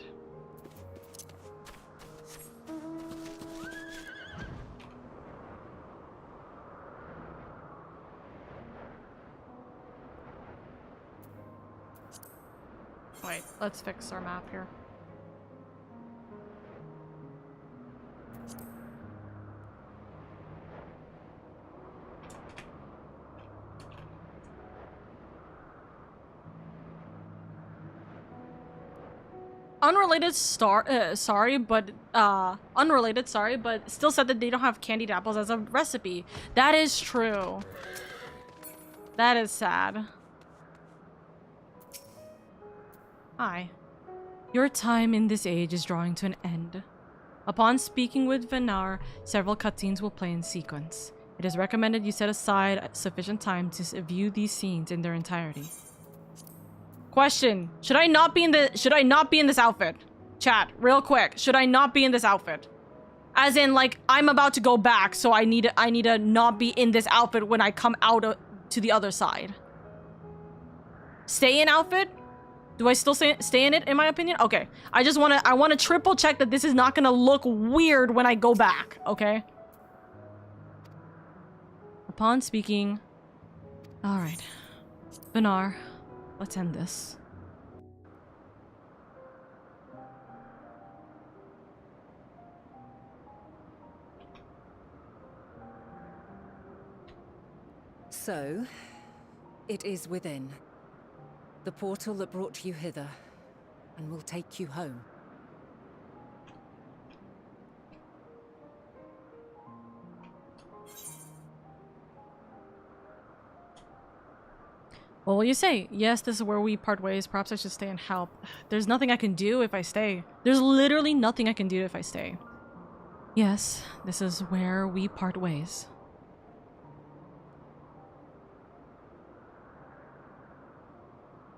Wait, let's fix our map here. Unrelated sorry, but still said that they don't have candied apples as a recipe. That is true. That is sad. Hi. Your time in this age is drawing to an end. Upon speaking with Venar, several cutscenes will play in sequence. It is recommended you set aside sufficient time to view these scenes in their entirety. Question: Should I not be in this outfit? Chat, real quick. Should I not be in this outfit? As in, like, I'm about to go back, so I need to not be in this outfit when I come out to the other side. Stay in outfit? Do I still stay in it, in my opinion? Okay. I want to triple check that this is not going to look weird when I go back, okay? Upon speaking... Alright. Venar, let's end this. So, it is within. The portal that brought you hither, and will take you home. What will you say? Yes, this is where we part ways. Perhaps I should stay and help. There's nothing I can do if I stay. There's literally nothing I can do if I stay. Yes, this is where we part ways.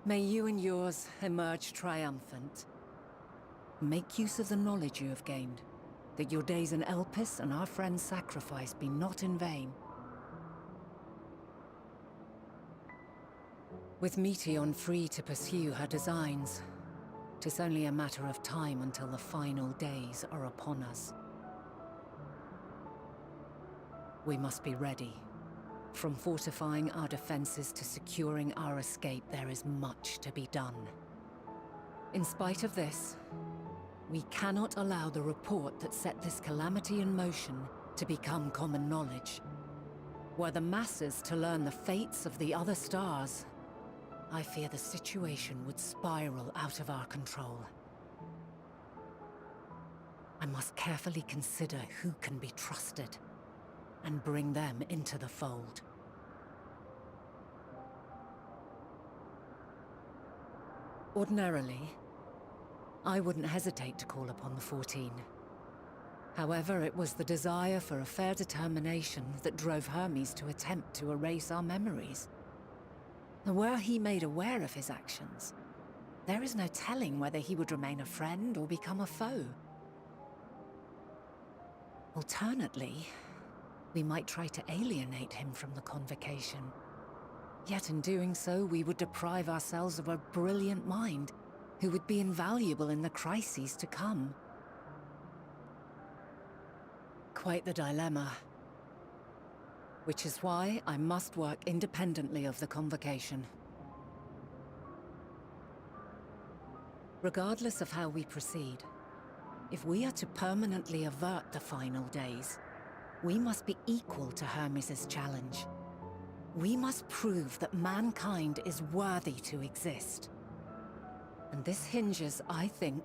May you and yours emerge triumphant. Make use of the knowledge you have gained, that your days in Elpis and our friend's sacrifice be not in vain. With Meteion free to pursue her designs, 'tis only a matter of time until the final days are upon us. We must be ready. From fortifying our defenses to securing our escape, there is much to be done. In spite of this, we cannot allow the report that set this calamity in motion to become common knowledge. Were the masses to learn the fates of the other stars, I fear the situation would spiral out of our control. I must carefully consider who can be trusted and bring them into the fold. Ordinarily, I wouldn't hesitate to call upon the 14. However, it was the desire for a fair determination that drove Hermes to attempt to erase our memories. And were he made aware of his actions, there is no telling whether he would remain a friend or become a foe. Alternately, we might try to alienate him from the convocation. Yet in doing so, we would deprive ourselves of a brilliant mind who would be invaluable in the crises to come. Quite the dilemma. Which is why I must work independently of the convocation. Regardless of how we proceed, If we are to permanently avert the final days, we must be equal to Hermes' challenge. We must prove that mankind is worthy to exist. And this hinges, I think,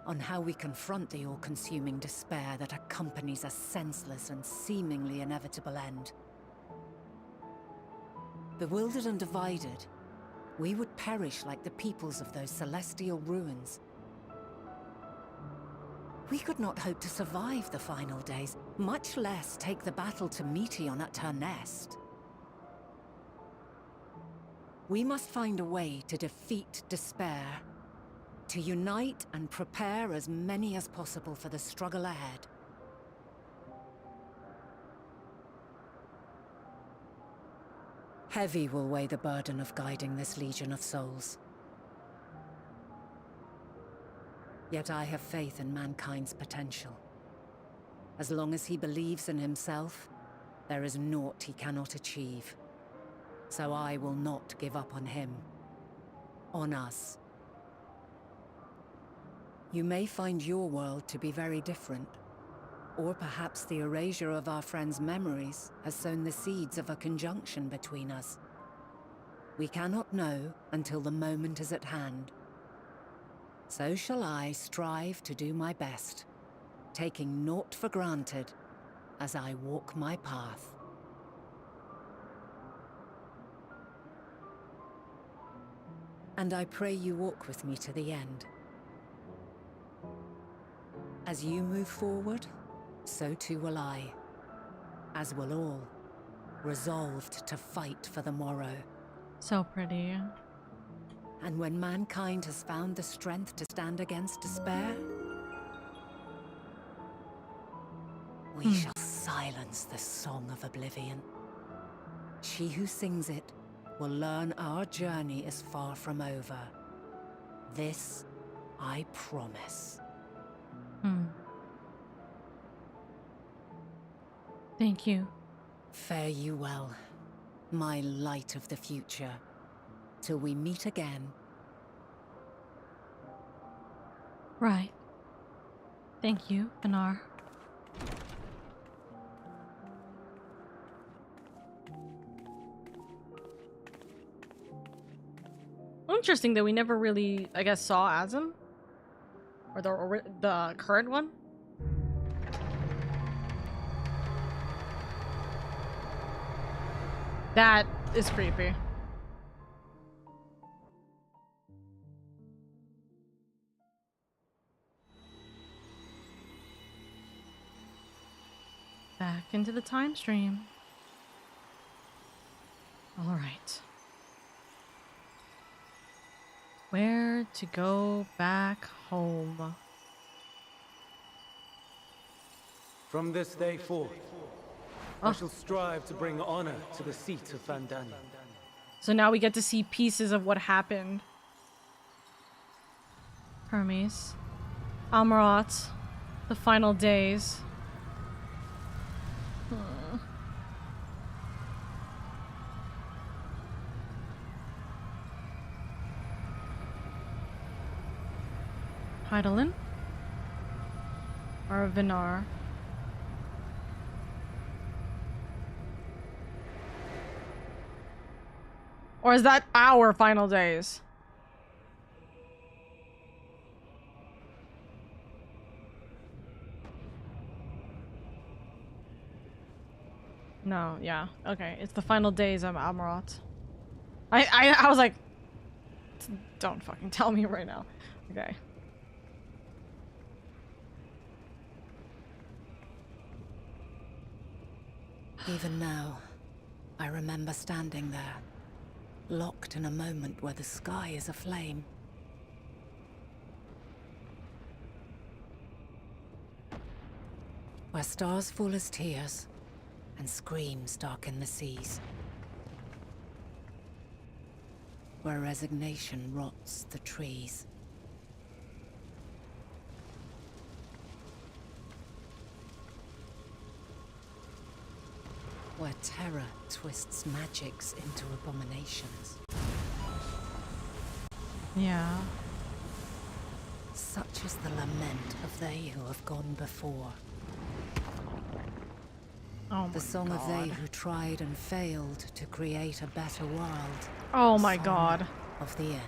on how we confront the all-consuming despair that accompanies a senseless and seemingly inevitable end. Bewildered and divided, we would perish like the peoples of those celestial ruins. We could not hope to survive the final days, much less take the battle to Meteon at her nest. We must find a way to defeat despair, to unite and prepare as many as possible for the struggle ahead. Heavy will weigh the burden of guiding this legion of souls. Yet I have faith in mankind's potential. As long as he believes in himself, there is naught he cannot achieve. So I will not give up on him. On us. You may find your world to be very different. Or perhaps the erasure of our friends' memories has sown the seeds of a conjunction between us. We cannot know until the moment is at hand. So shall I strive to do my best, taking naught for granted as I walk my path. And I pray you walk with me to the end. As you move forward, so too will I, as will all, resolved to fight for the morrow. So pretty. And when mankind has found the strength to stand against despair, we shall silence the song of oblivion. She who sings it will learn our journey is far from over. This I promise. Thank you. Fare you well, my light of the future, till we meet again. Right. Thank you, Benar. Interesting that we never really, I guess, saw Azim. Or the current one. That is creepy. Back into the time stream. All right. Where to go back home? From this day forth, I shall strive to bring honor to the seat of Vandani. So now we get to see pieces of what happened. Hermes. Amarat. The final days. Hydaelyn? Or Vinar? Or is that our final days? No, yeah. Okay, it's the final days of Amarat. I was like, don't fucking tell me right now. Okay. Even now, I remember standing there, locked in a moment where the sky is aflame. Where stars fall as tears, and screams darken the seas. Where resignation rots the trees. Where terror twists magics into abominations. Yeah. Such Such is the lament of they who have gone before. Oh The my song of they god. who tried and failed to create a better world. Oh The my song god. of the end.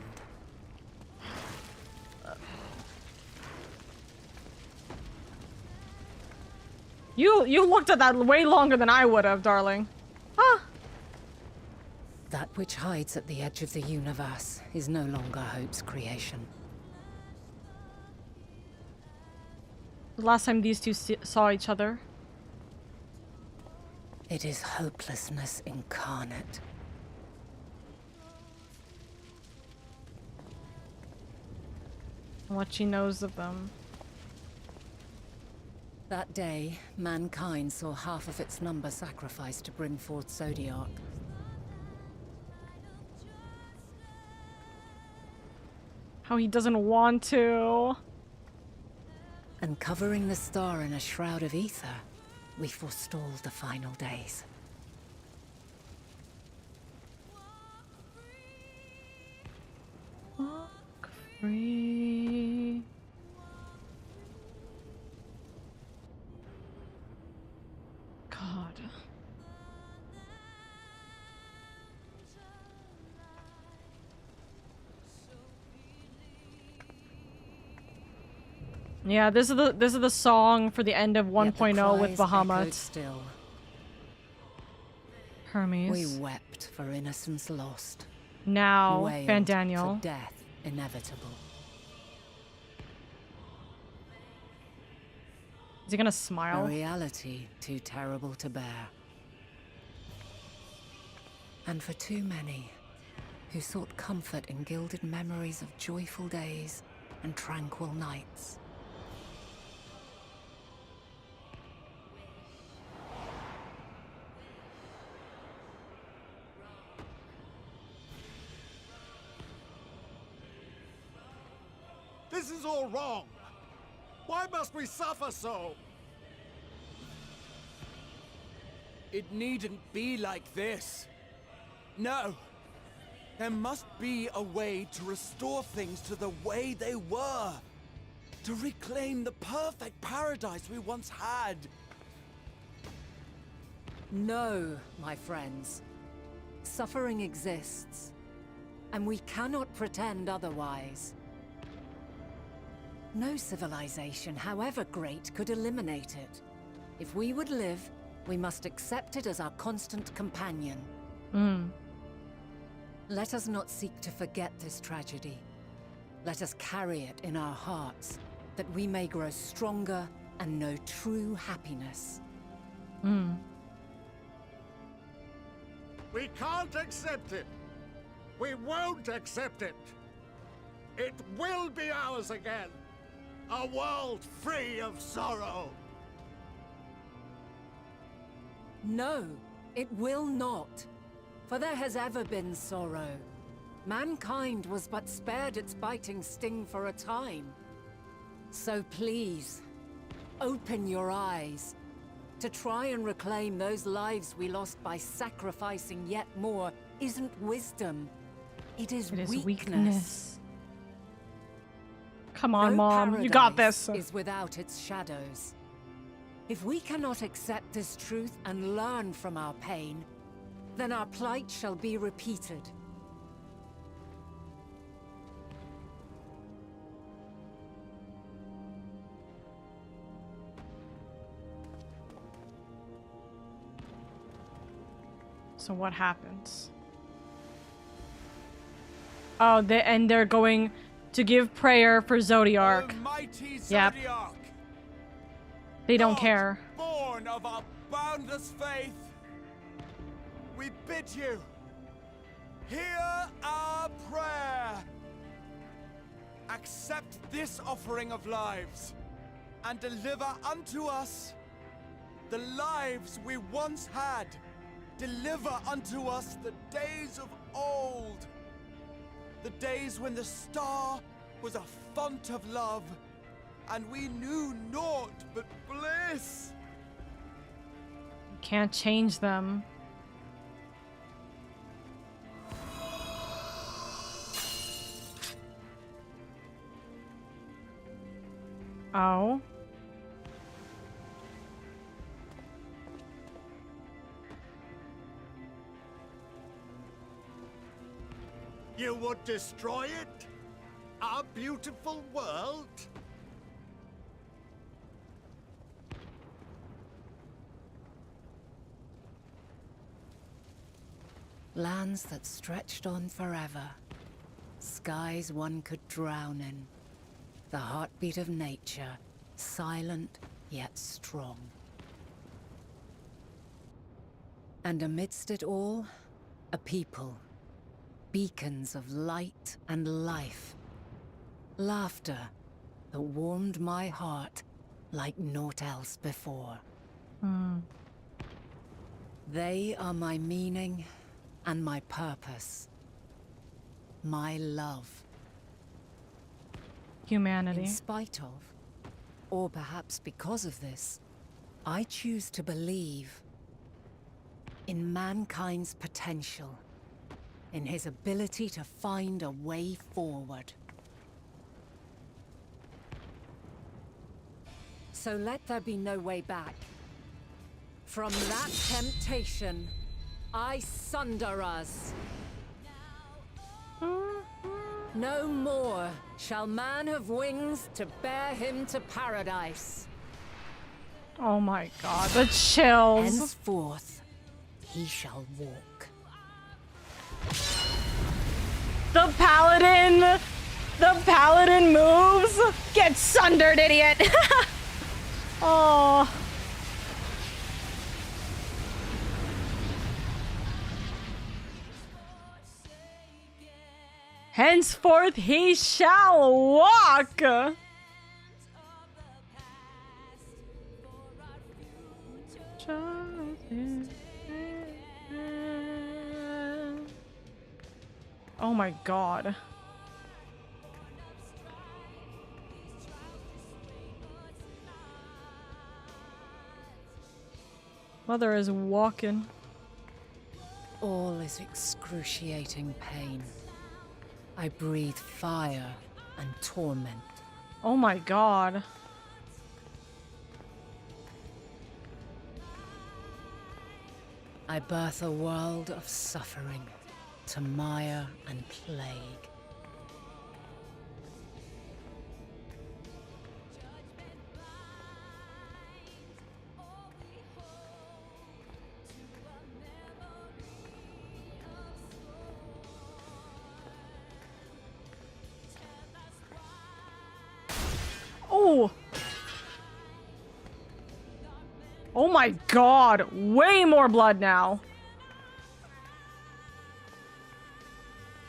You looked at that way longer than I would have, darling. Huh. That which hides at the edge of the universe is no longer Hope's creation. The last time these two saw each other. It is hopelessness incarnate. What she knows of them. That day, mankind saw half of its number sacrificed to bring forth Zodiark. How he doesn't want to. And covering the star in a shroud of ether, we forestalled the final days. Walk free. God. Yeah, this is the song for the end of 1.0 with Bahamut. Still. Hermes. We wept for innocence lost. Now, Wailed Fan Daniel. for death inevitable. Is he gonna A smile? reality too terrible to bear. And for too many who sought comfort in gilded memories of joyful days and tranquil nights. This is all wrong. Why must we suffer so? It needn't be like this. No. There must be a way to restore things to the way they were. To reclaim the perfect paradise we once had. No, my friends. Suffering exists, and we cannot pretend otherwise. No civilization, however great, could eliminate it. If we would live, we must accept it as our constant companion. Let us not seek to forget this tragedy. Let us carry it in our hearts, that we may grow stronger and know true happiness. We can't accept it. We won't accept it. It will be ours again. A world free of sorrow. No, it will not. For there has ever been sorrow. Mankind was but spared its biting sting for a time. So please, open your eyes. To try and reclaim those lives we lost by sacrificing yet more isn't wisdom. It is weakness. Come on, No Mom. You got paradise this. is without its shadows. If we cannot accept this truth and learn from our pain, then our plight shall be repeated. So what happens? Oh, they're going to give prayer for Zodiark. Almighty Yep. Zodiark. They don't God, care. Born of our boundless faith, we bid you, hear our prayer. Accept this offering of lives, and deliver unto us the lives we once had. Deliver unto us the days of old, the days when the star was a font of love, and we knew naught but bliss. Can't change them. Oh. You would destroy it? Our beautiful world? Lands that stretched on forever. Skies one could drown in. The heartbeat of nature, silent yet strong. And amidst it all, a people. Beacons of light and life. Laughter that warmed my heart like naught else before. They are my meaning and my purpose. My love. Humanity. In spite of, or perhaps because of this, I choose to believe in mankind's potential, in his ability to find a way forward. So let there be no way back. From that temptation, I sunder us. No more shall man have wings to bear him to paradise. Oh my god, the chills. Henceforth, he shall walk. The paladin moves. Get sundered, idiot. Oh. Henceforth he shall walk. Oh my god. Mother is walking. All is excruciating pain. I breathe fire and torment. Oh my god. I birth a world of suffering, to mire and plague. Oh! Oh my god! Way more blood now!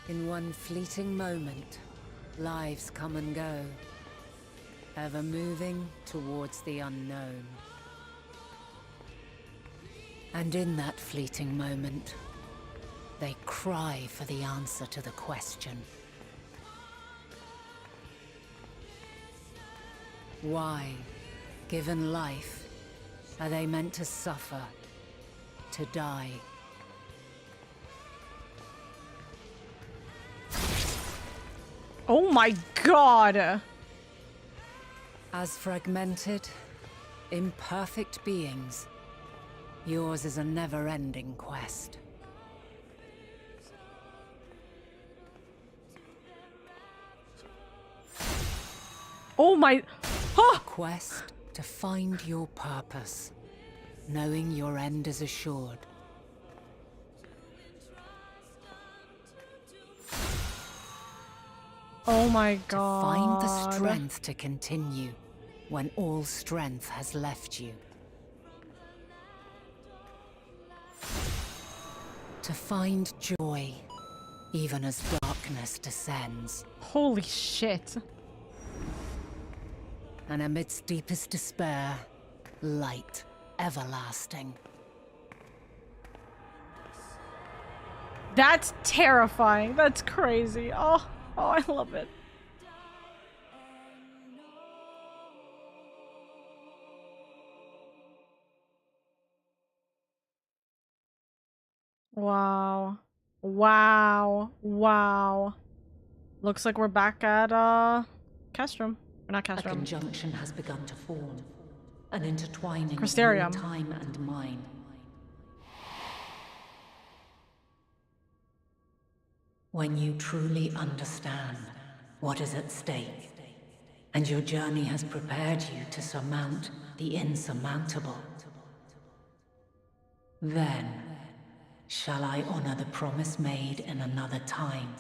In one fleeting moment, lives come and go, ever moving towards the unknown. And in that fleeting moment, they cry for the answer to the question. Why, given life, are they meant to suffer, to die? Oh my god! As fragmented, imperfect beings, yours is a never-ending quest. Oh my... A quest to find your purpose, knowing your end is assured. Oh my To god. find the strength to continue when all strength has left you. To find joy, even as darkness descends. Holy shit. And amidst deepest despair, light everlasting. That's terrifying. That's crazy. Oh, I love it. Wow. Wow. Wow. Looks like we're back at, Castrum. Or not A Castrum. conjunction has begun to form. An intertwining of Crystarium. your time and mine. When you truly understand what is at stake, and your journey has prepared you to surmount the insurmountable, then shall I honor the promise made in another time,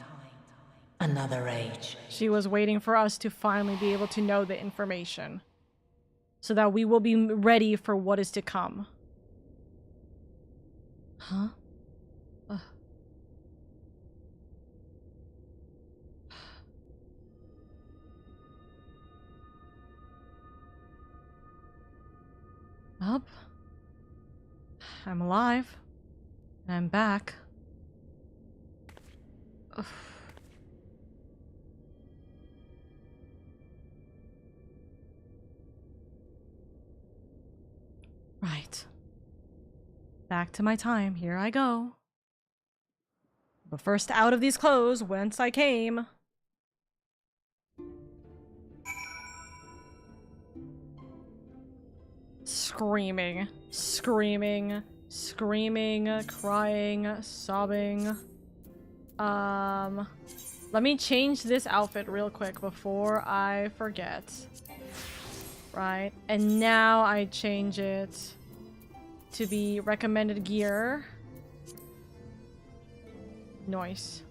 another age. She was waiting for us to finally be able to know the information, so that we will be ready for what is to come. Huh? Up. I'm alive. And I'm back. Ugh. Right. Back to my time. Here I go. But first out of these clothes, whence I came. Screaming, screaming, screaming, crying, sobbing. Let me change this outfit real quick before I forget. Right, and now I change it to be recommended gear. Nice.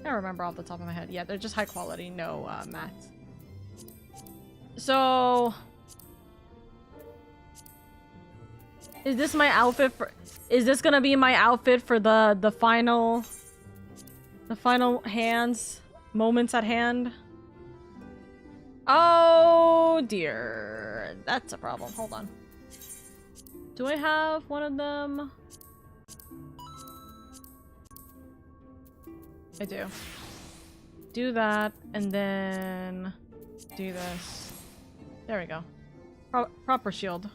I don't remember off the top of my head. Yeah, they're just high quality, no matte. So... is this my outfit for... is this gonna be my outfit for the final... the final hands? Moments at hand? Oh dear. That's a problem. Hold on. Do I have one of them? I do. Do that, and then... do this. There we go. Proper shield.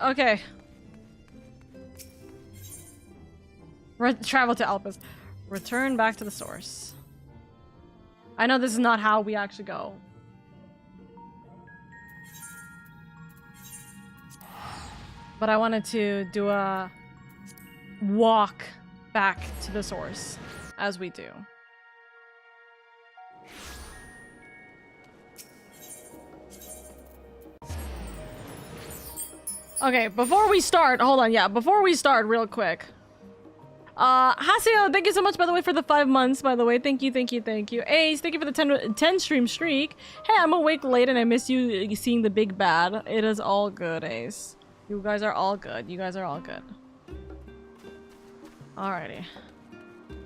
Okay. Travel to Alpes. Return back to the source. I know this is not how we actually go. But I wanted to do a walk back to the source, as we do. Okay, before we start, hold on, yeah, before we start, real quick. Haseo, thank you so much, by the way, for the 5 months, by the way. Thank you, thank you, thank you. Ace, thank you for the 10 stream streak. Hey, I'm awake late and I miss you seeing the big bad. It is all good, Ace. You guys are all good. You guys are all good. Alrighty.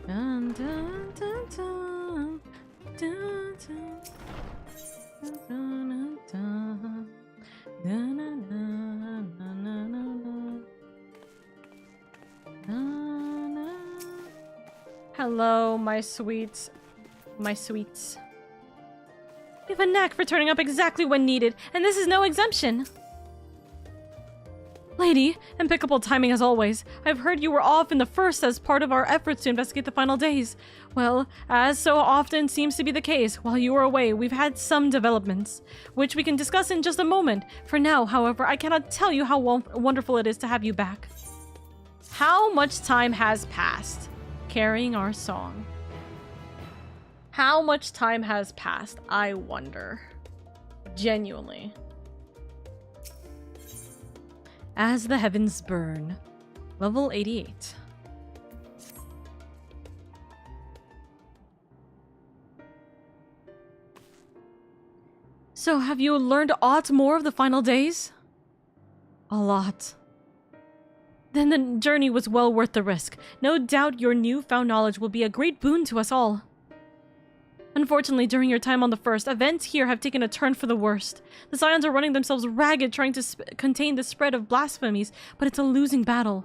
Dun, dun, dun, dun. Dun, dun. Dun, dun, dun. Dun, dun, dun, dun, dun, dun. Dun, dun. Hello, my sweets. My sweets. You have a knack for turning up exactly when needed, and this is no exemption. Lady, impeccable timing as always. I've heard you were off in the first as part of our efforts to investigate the final days. Well, as so often seems to be the case, while you were away, we've had some developments, which we can discuss in just a moment. For now, however, I cannot tell you how wonderful it is to have you back. How much time has passed? Carrying our song. How much time has passed? I wonder. Genuinely. As the heavens burn. Level 88. So, have you learned aught more of the final days? A lot. Then the journey was well worth the risk. No doubt your newfound knowledge will be a great boon to us all. Unfortunately, during your time on the First, events here have taken a turn for the worst. The Scions are running themselves ragged trying to contain the spread of blasphemies, but it's a losing battle.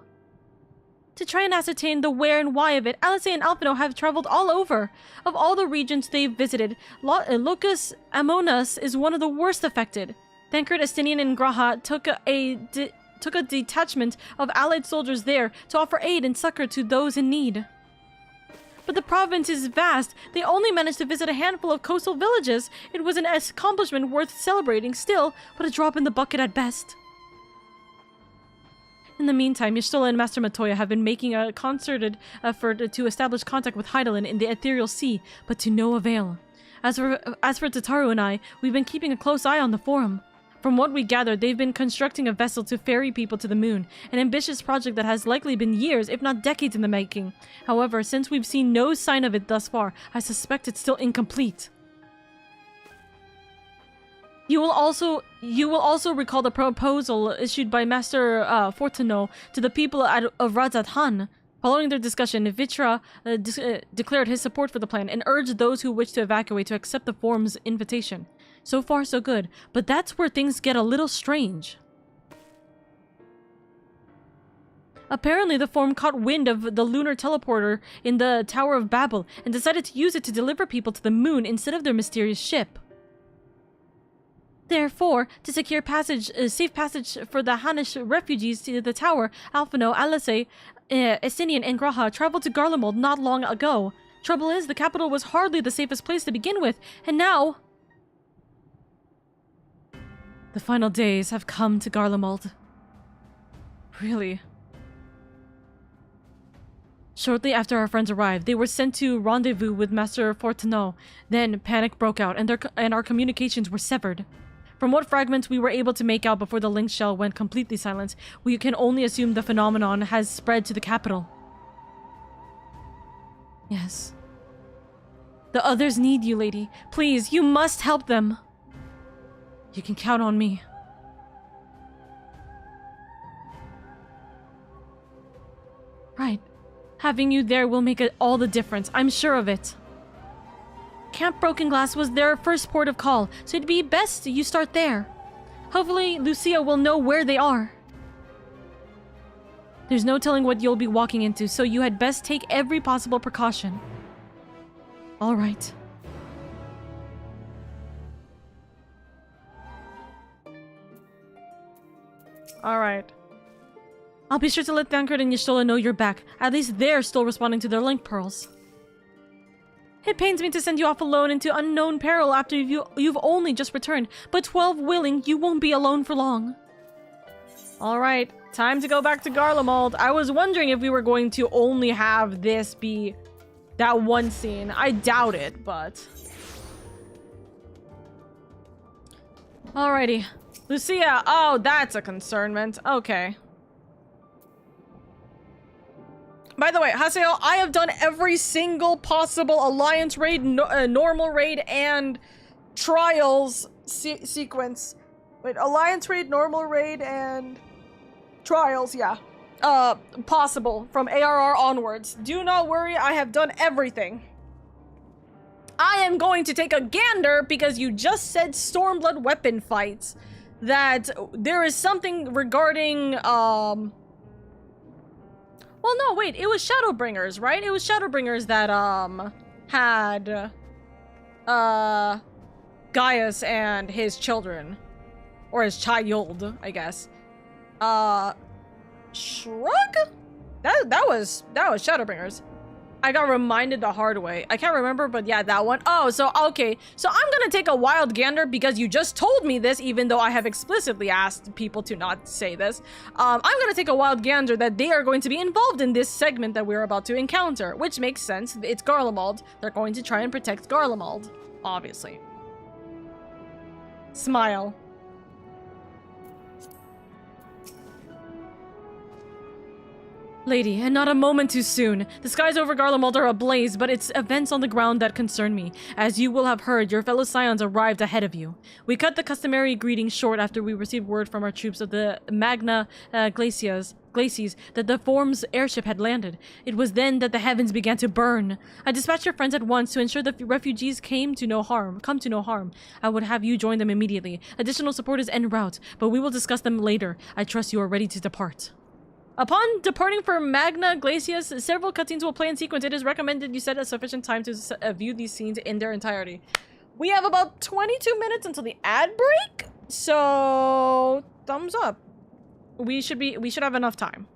To try and ascertain the where and why of it, Alice and Alphino have traveled all over. Of all the regions they've visited, Locus Amonas is one of the worst affected. Thancred, Estinian, and Graha took a detachment of allied soldiers there to offer aid and succor to those in need. But the province is vast. They only managed to visit a handful of coastal villages. It was an accomplishment worth celebrating still, but a drop in the bucket at best. In the meantime, Y'shtola and Master Matoya have been making a concerted effort to establish contact with Hydaelyn in the Ethereal Sea, but to no avail. As for Tataru and I, we've been keeping a close eye on the Forum. From what we gathered, they've been constructing a vessel to ferry people to the moon, an ambitious project that has likely been years, if not decades in the making. However, since we've seen no sign of it thus far, I suspect it's still incomplete. You will also recall the proposal issued by Master Fortuno to the people of Radzat-Han. Following their discussion, Vitra declared his support for the plan and urged those who wish to evacuate to accept the Forum's invitation. So far, so good, but that's where things get a little strange. Apparently, the Forum caught wind of the lunar teleporter in the Tower of Babel and decided to use it to deliver people to the moon instead of their mysterious ship. Therefore, to secure safe passage for the Hanish refugees to the tower, Alphino, Alise, Estinian, and Graha traveled to Garlemald not long ago. Trouble is, the capital was hardly the safest place to begin with, and now... The final days have come to Garlemald. Really? Shortly after our friends arrived, they were sent to rendezvous with Master Fortuno. Then, panic broke out, and our communications were severed. From what fragments we were able to make out before the link shell went completely silent, we can only assume the phenomenon has spread to the capital. Yes. The others need you, lady. Please, you must help them. You can count on me. Right. Having you there will make all the difference. I'm sure of it. Camp Broken Glass was their first port of call, so it'd be best you start there. Hopefully, Lucia will know where they are. There's no telling what you'll be walking into, so you had best take every possible precaution. All right. Alright. I'll be sure to let Thancred and Y'shtola know you're back. At least they're still responding to their link pearls. It pains me to send you off alone into unknown peril after you've only just returned, but 12 willing, you won't be alone for long. Alright, time to go back to Garlemald. I was wondering if we were going to only have this be that one scene. I doubt it, but... Alrighty. Lucia, oh, that's a concernment. Okay. By the way, Haseo, I have done every single possible Alliance raid, normal raid, and trials sequence. Wait, Alliance raid, normal raid, and trials, yeah. Possible from ARR onwards. Do not worry, I have done everything. I am going to take a gander because you just said Stormblood weapon fights. That there is something regarding, well, no, wait, it was Shadowbringers, right? It was Shadowbringers that, had, Gaius and his children. Or his child, I guess. Shrug? That was Shadowbringers. I got reminded the hard way. I can't remember, but yeah, that one. Oh, so, okay. So I'm gonna take a wild gander because you just told me this, even though I have explicitly asked people to not say this. I'm gonna take a wild gander that they are going to be involved in this segment that we're about to encounter, which makes sense. It's Garlemald. They're going to try and protect Garlemald, obviously. Smile. Lady, and not a moment too soon. The skies over Garlemald are ablaze, but it's events on the ground that concern me. As you will have heard, your fellow scions arrived ahead of you. We cut the customary greeting short after we received word from our troops of the Magna Glacies that the Forum's airship had landed. It was then that the heavens began to burn. I dispatched your friends at once to ensure the refugees come to no harm. I would have you join them immediately. Additional support is en route, but we will discuss them later. I trust you are ready to depart. Upon departing for Magna Glacies, several cutscenes will play in sequence. It is recommended you set a sufficient time to view these scenes in their entirety. We have about 22 minutes until the ad break, So, thumbs up. We should have enough time.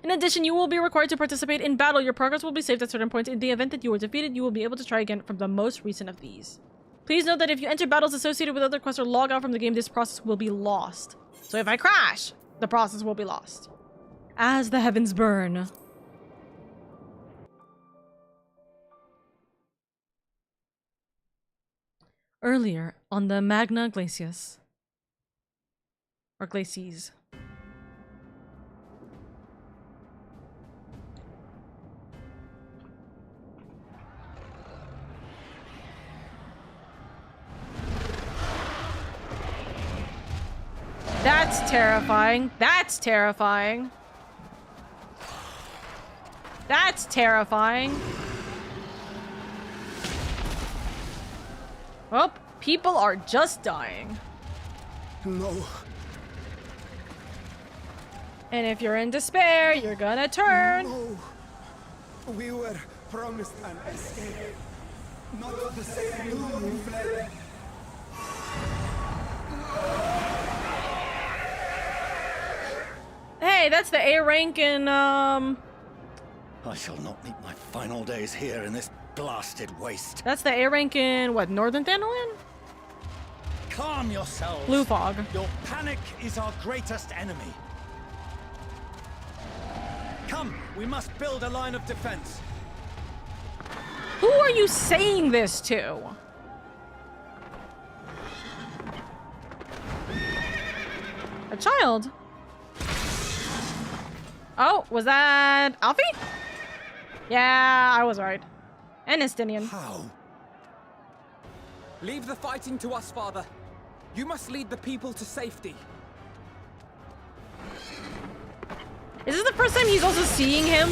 In addition, you will be required to participate in battle. Your progress will be saved at certain points. In the event that you are defeated, you will be able to try again from the most recent of these. Please note that if you enter battles associated with other quests or log out from the game, this process will be lost. So if I crash, the process will be lost. As the heavens burn. Earlier on the Magna Glacius. Or Glacies. That's terrifying. That's terrifying. That's terrifying. Well, people are just dying. No. And if you're in despair, you're gonna turn. No. We were promised an escape. Not the same room we fled. Hey, that's the A rank in, I shall not meet my final days here in this blasted waste. That's the A rank in, what, Northern Thanalan? Calm yourselves. Blue Fog. Your panic is our greatest enemy. Come, we must build a line of defense. Who are you saying this to? A child? Oh, was that Alfie? Yeah, I was right. And Estinian. How? Leave the fighting to us, Father. You must lead the people to safety. Is this the first time he's also seeing him?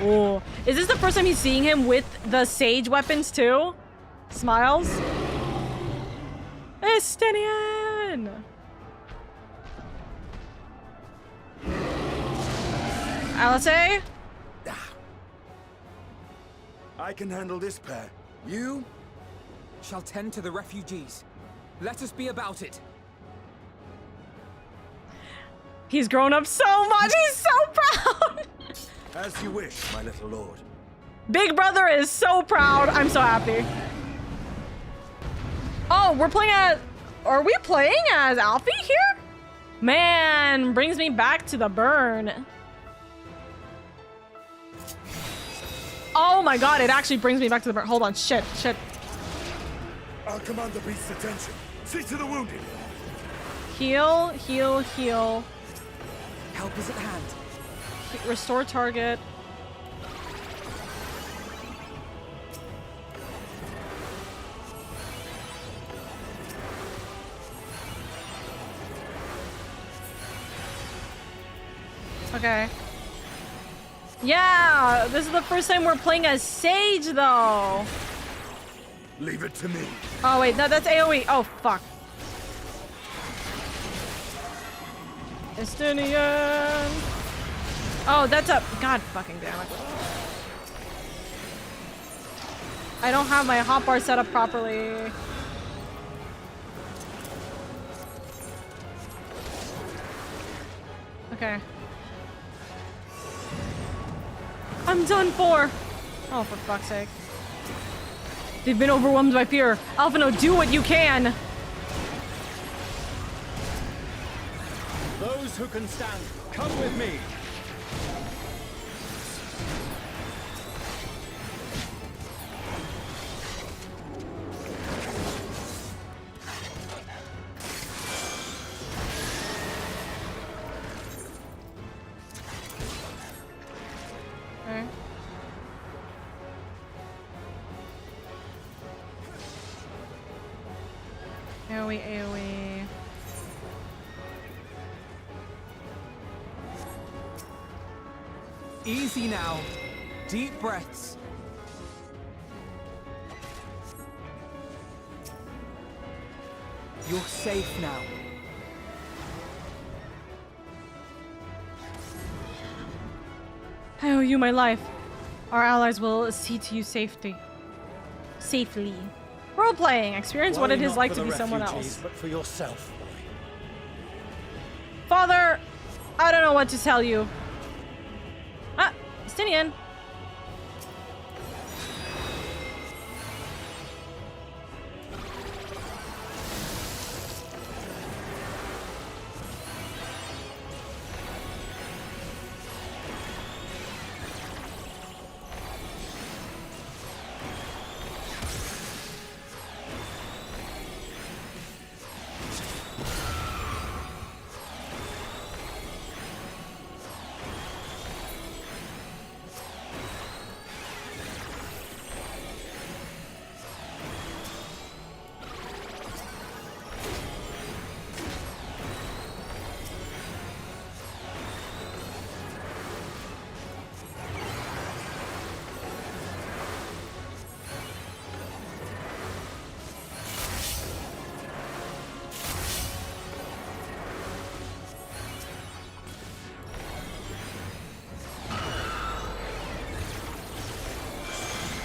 Oh, is this the first time he's seeing him with the sage weapons too? Smiles. Estinian! Alice? I can handle this pair. You shall tend to the refugees. Let us be about it. He's grown up so much. He's so proud. As you wish, my little lord. Big brother is so proud. I'm so happy. Oh, we're playing as... Are we playing as Alfie here? Man, brings me back to the burn. Oh my god, it actually brings me back to the burn. Hold on, shit. I'll command the beast's attention. See to the wounded. Heal, heal, heal. Help is at hand. Restore target. Okay. Yeah, this is the first time we're playing as Sage, though. Leave it to me. Oh, wait, no, that's AoE. Oh, fuck. Estinian. Oh, that's a... God fucking damn it. I don't have my hotbar set up properly. Okay. I'm done for. Oh, for fuck's sake. They've been overwhelmed by fear. Alphino, do what you can. Those who can stand, come with me. Okay. AoE, AoE. Easy now. Deep breaths. You're safe now. I owe you my life. Our allies will see to you safely. Role-playing. Experience what it is Not like for to the be someone refugees, else. but for yourself, boy. Father, I don't know what to tell you. Ah, Justinian.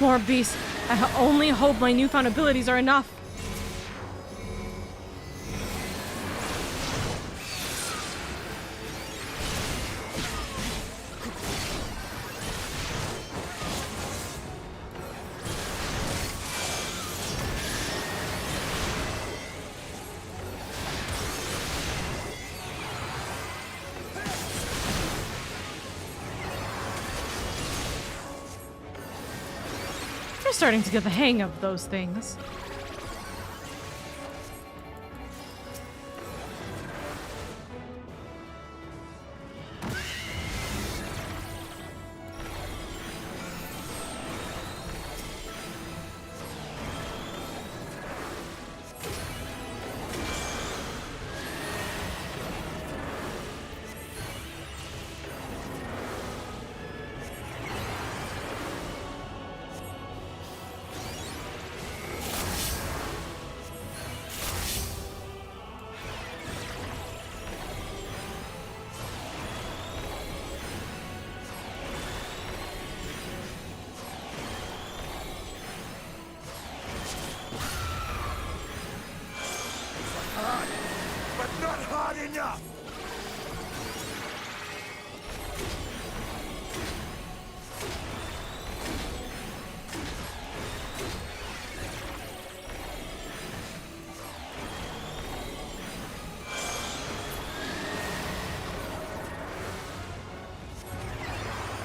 More beasts. I only hope my newfound abilities are enough. Starting to get the hang of those things.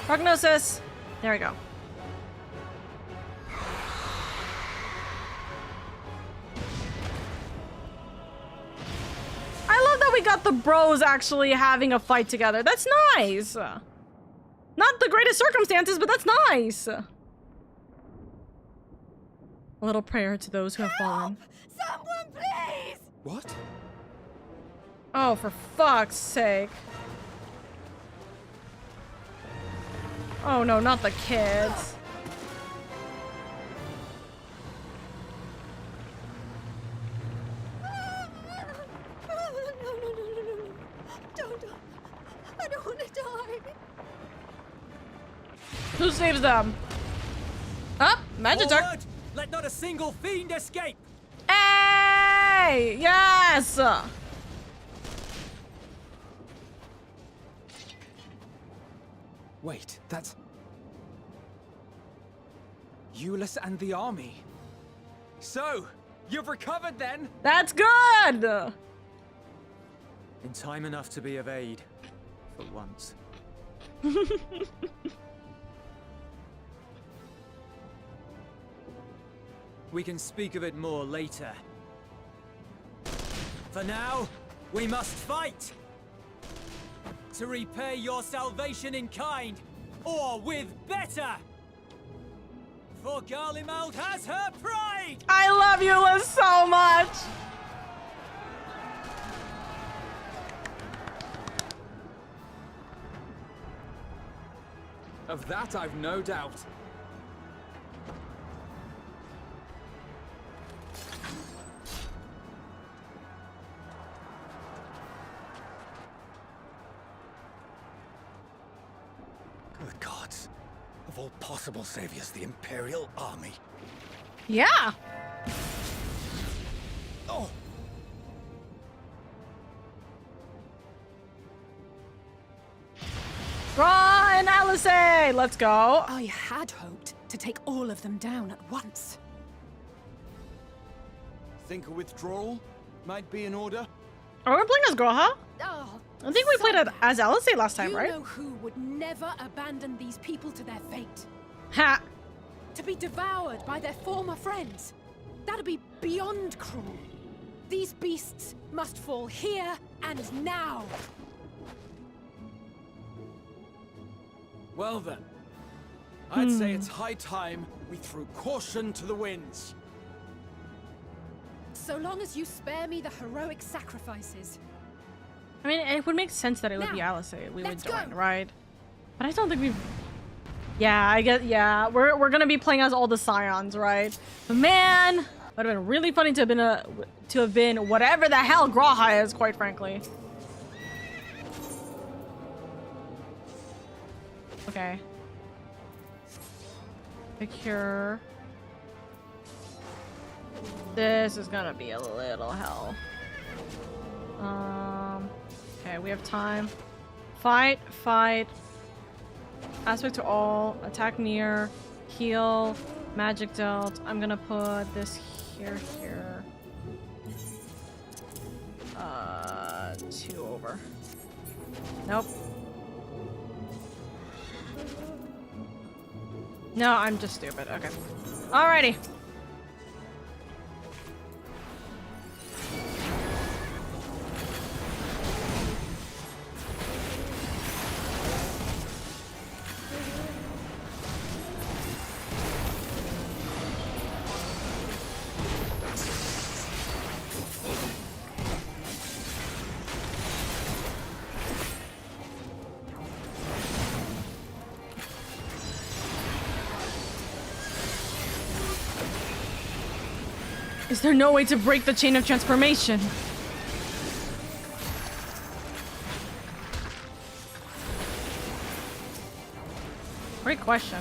Prognosis. There we go. I love that we got the bros actually having a fight together. That's nice. Not the greatest circumstances, but that's nice. A little prayer to those who have fallen. Someone, please! What? Oh, for fuck's sake. Oh no, not the kids. No. Don't. I don't want to die. Who saves them? Up, Magic. Let not a single fiend escape. Hey! Yes! Wait, that's... Euless and the army. So, you've recovered then? That's good! In time enough to be of aid. For once. We can speak of it more later. For now, we must fight! To repay your salvation in kind, or with better! For Garlemald has her pride! I love Eula so much! Of that I've no doubt. Good gods. Of all possible saviors, the Imperial Army. Yeah! Raw and Alice! Let's go. I had hoped to take all of them down at once. Think a withdrawal might be in order? Are we playing as Groha? Oh, I think we played it as Alice last time, right? You know who would never abandon these people to their fate? Ha! To be devoured by their former friends. That'd be beyond cruel. These beasts must fall here and now. Well then, I'd say it's high time we threw caution to the winds. So long as you spare me the heroic sacrifices. I mean, it would make sense that it would be Now, Alice we would let's join, go. right? But I don't think we've... Yeah, I guess, yeah. We're gonna be playing as all the Scions, right? But man, would have been really funny to have been whatever the hell Groha is, quite frankly. Okay. Secure. This is gonna be a little hell. Okay, we have time. Fight, fight. Aspect to all. Attack near. Heal. Magic dealt. I'm gonna put this here. 2 over. Nope. No, I'm just stupid. Okay. Alrighty. Is there no way to break the chain of transformation? Great question.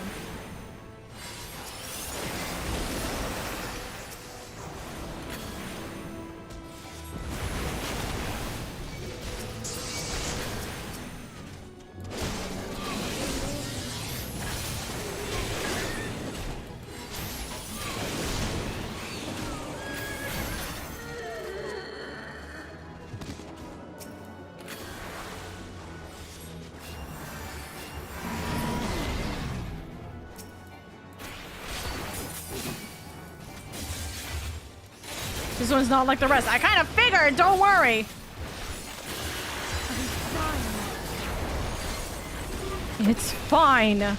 This one's not like the rest. I kind of figured, don't worry. It's fine.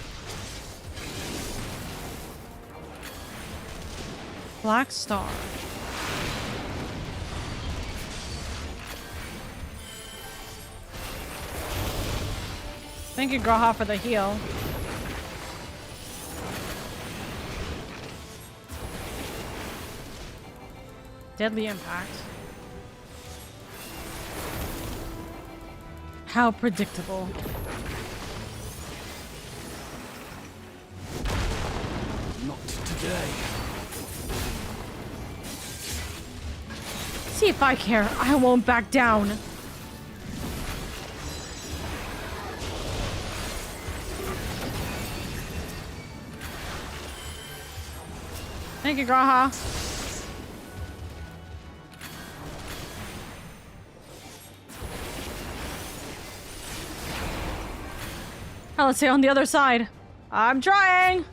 Black Star. Thank you, Groha, for the heal. Deadly impact. How predictable. Not today. See if I care. I won't back down. Thank you, Graha. Now let's say on the other side. I'm trying.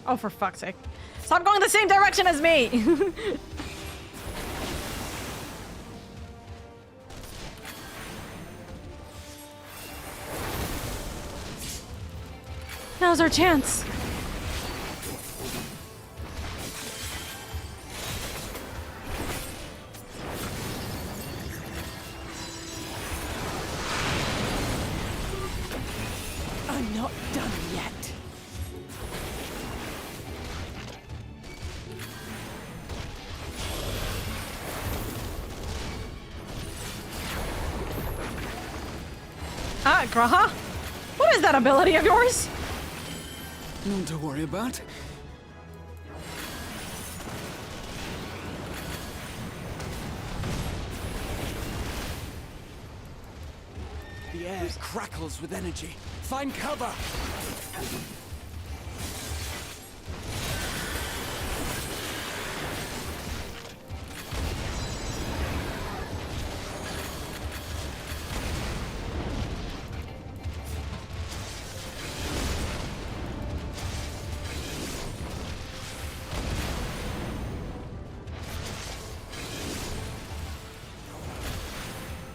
Oh, for fuck's sake. Stop going the same direction as me. Now's our chance. I'm not done yet. Ah, Graha? What is that ability of yours? None to worry about. The air crackles with energy. Find cover!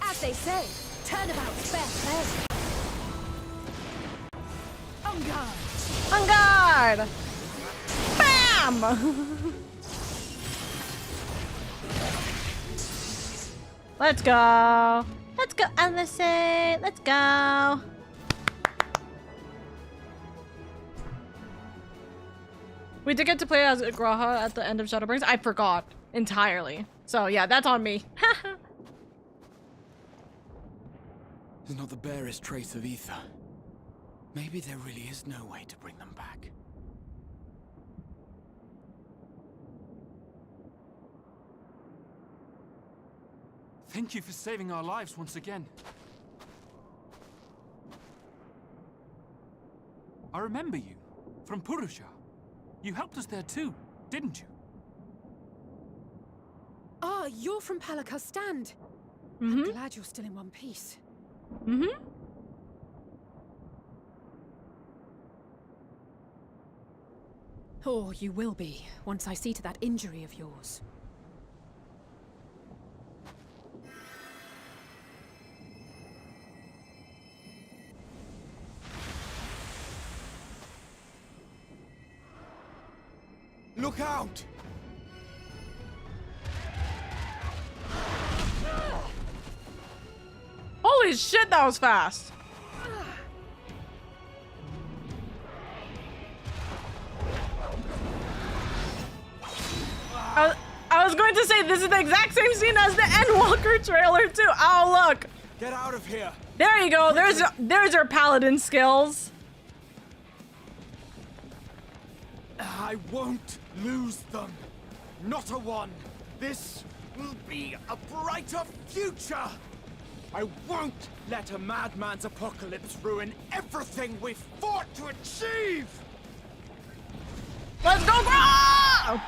As they say, turnabout's fair play. On guard! On guard! Bam! Let's go! Let's go, LSA! Let's go! We did get to play as Graha at the end of Shadowbringers. I forgot entirely. So yeah, that's on me. There's not the barest trace of ether. Maybe there really is no way to bring them back. Thank you for saving our lives once again. I remember you from Purusha. You helped us there too, didn't you? Ah, you're from Palaka's stand. I'm glad you're still in one piece. Or you will be, once I see to that injury of yours. Look out! Holy shit, that was fast! I was going to say this is the exact same scene as the Endwalker trailer too. Oh look! Get out of here! There you go. There's your paladin skills. I won't lose them. Not a one. This will be a brighter future. I won't let a madman's apocalypse ruin everything we've fought to achieve. Let's go, bro!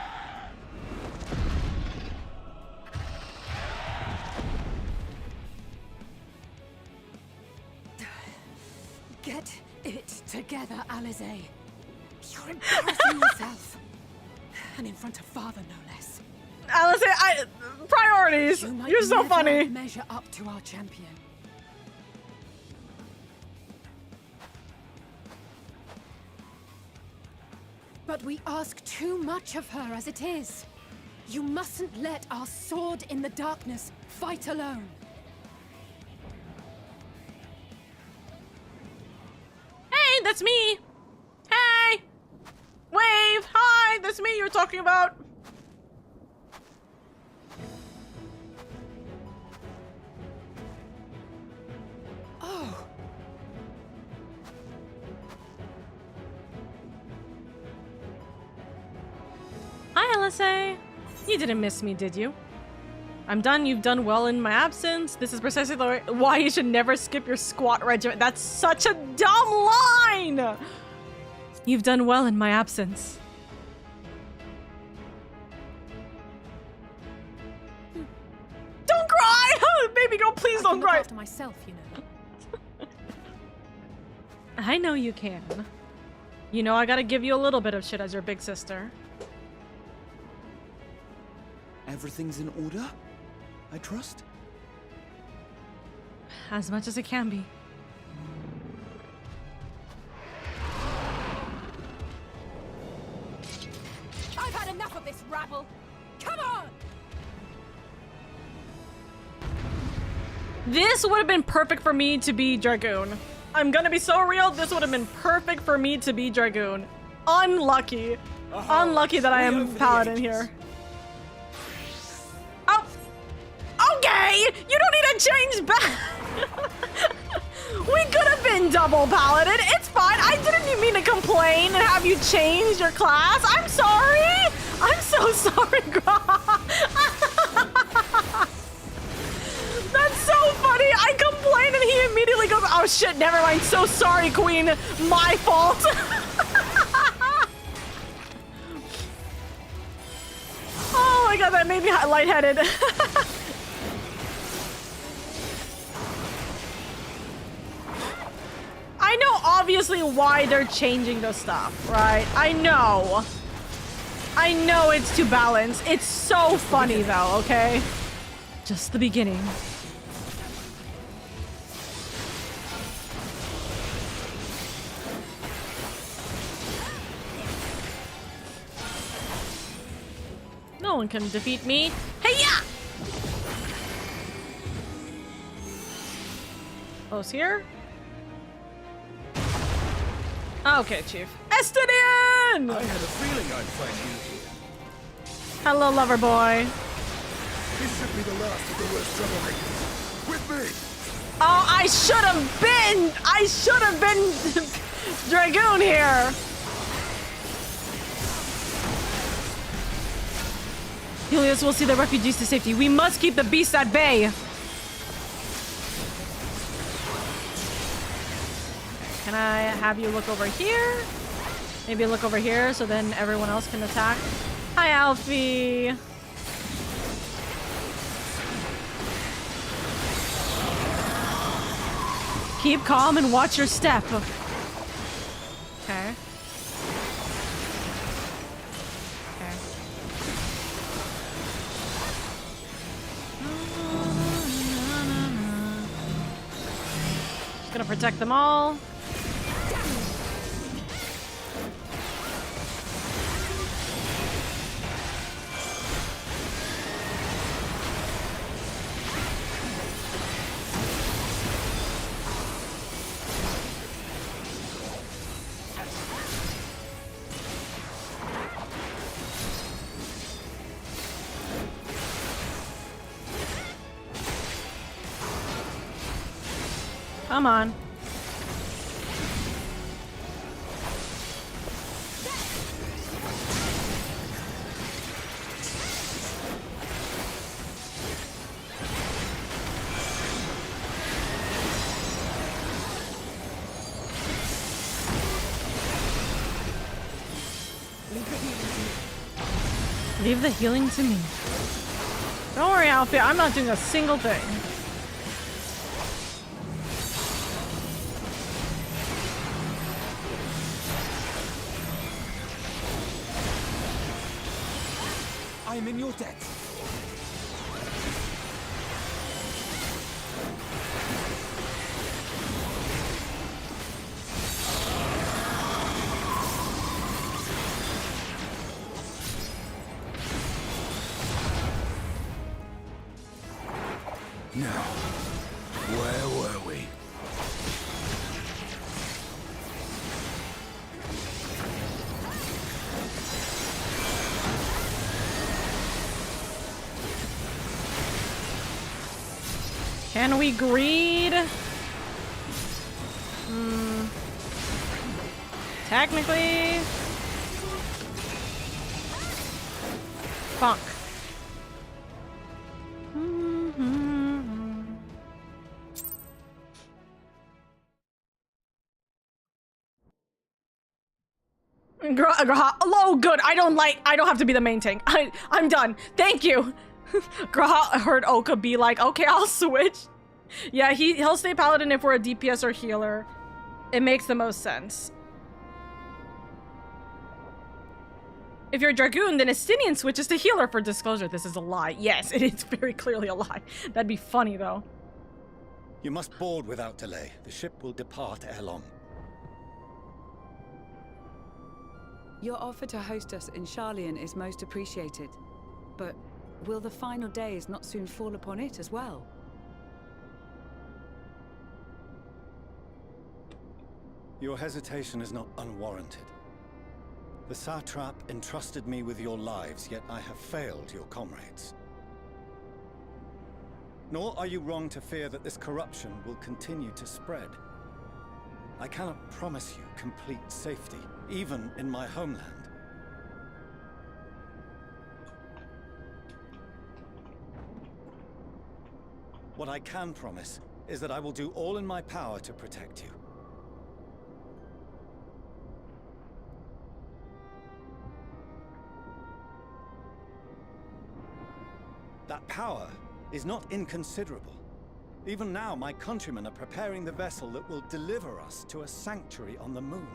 Get it together, Alize. You're embarrassing yourself. And in front of father, no less. Alize, priorities. You're so funny. Measure up to our champion. But we ask too much of her as it is. You mustn't let our sword in the darkness fight alone. Hey, that's me. Hey. Wave. Hi, that's me you're talking about. Oh. Hi, LSA. You didn't miss me, did you? I'm done. You've done well in my absence. This is precisely why you should never skip your squat regiment. That's such a dumb line! You've done well in my absence. Don't cry! Baby girl, please don't cry! I after myself, you know. I know you can. You know I gotta give you a little bit of shit as your big sister. Everything's in order? I trust? As much as it can be. I've had enough of this rabble. Come on! This would have been perfect for me to be Dragoon. I'm gonna be so real, this would have been perfect for me to be Dragoon. Unlucky. Unlucky that I am Paladin here. Oh! Okay! You don't need to change back! We could have been double Paladin. It's fine. I didn't even mean to complain and have you change your class. I'm sorry! I'm so sorry, Gra. That's so funny. I complained Queen, and he immediately goes, oh shit, never mind. So sorry, Queen. My fault. Oh my god, that made me lightheaded. I know obviously why they're changing the stuff, right? I know it's to balance. It's so funny though, okay? Just the beginning. No one can defeat me. Hey-ya! Oh, it's here? Okay, Chief. Estinian! I had a feeling I'd find you here. Hello, lover boy. This should be the last of the worst troublemakers. With me! Oh, I should have been Dragoon here. Helios will see the refugees to safety. We must keep the beast at bay. Can I have you look over here? Maybe look over here so then everyone else can attack. Hi, Alfie. Keep calm and watch your step. Okay. Okay. Just gonna protect them all. Come on. Leave the healing to me. Don't worry, Alfie. I'm not doing a single thing. I am in your debt. Now, where were we? Can we greed? Technically. Funk. Graha. Oh, good. I don't have to be the main tank. I'm done. Thank you. Graha heard Oka be like, okay, I'll switch. Yeah, he'll stay paladin if we're a DPS or healer. It makes the most sense. If you're a Dragoon, then Estinian switches to healer for disclosure. This is a lie. Yes, it is very clearly a lie. That'd be funny, though. You must board without delay. The ship will depart ere long. Your offer to host us in Sharlayan is most appreciated. But will the final days not soon fall upon it as well? Your hesitation is not unwarranted. The satrap entrusted me with your lives, yet I have failed your comrades. Nor are you wrong to fear that this corruption will continue to spread. I cannot promise you complete safety, even in my homeland. What I can promise is that I will do all in my power to protect you. That power is not inconsiderable. Even now, my countrymen are preparing the vessel that will deliver us to a sanctuary on the moon.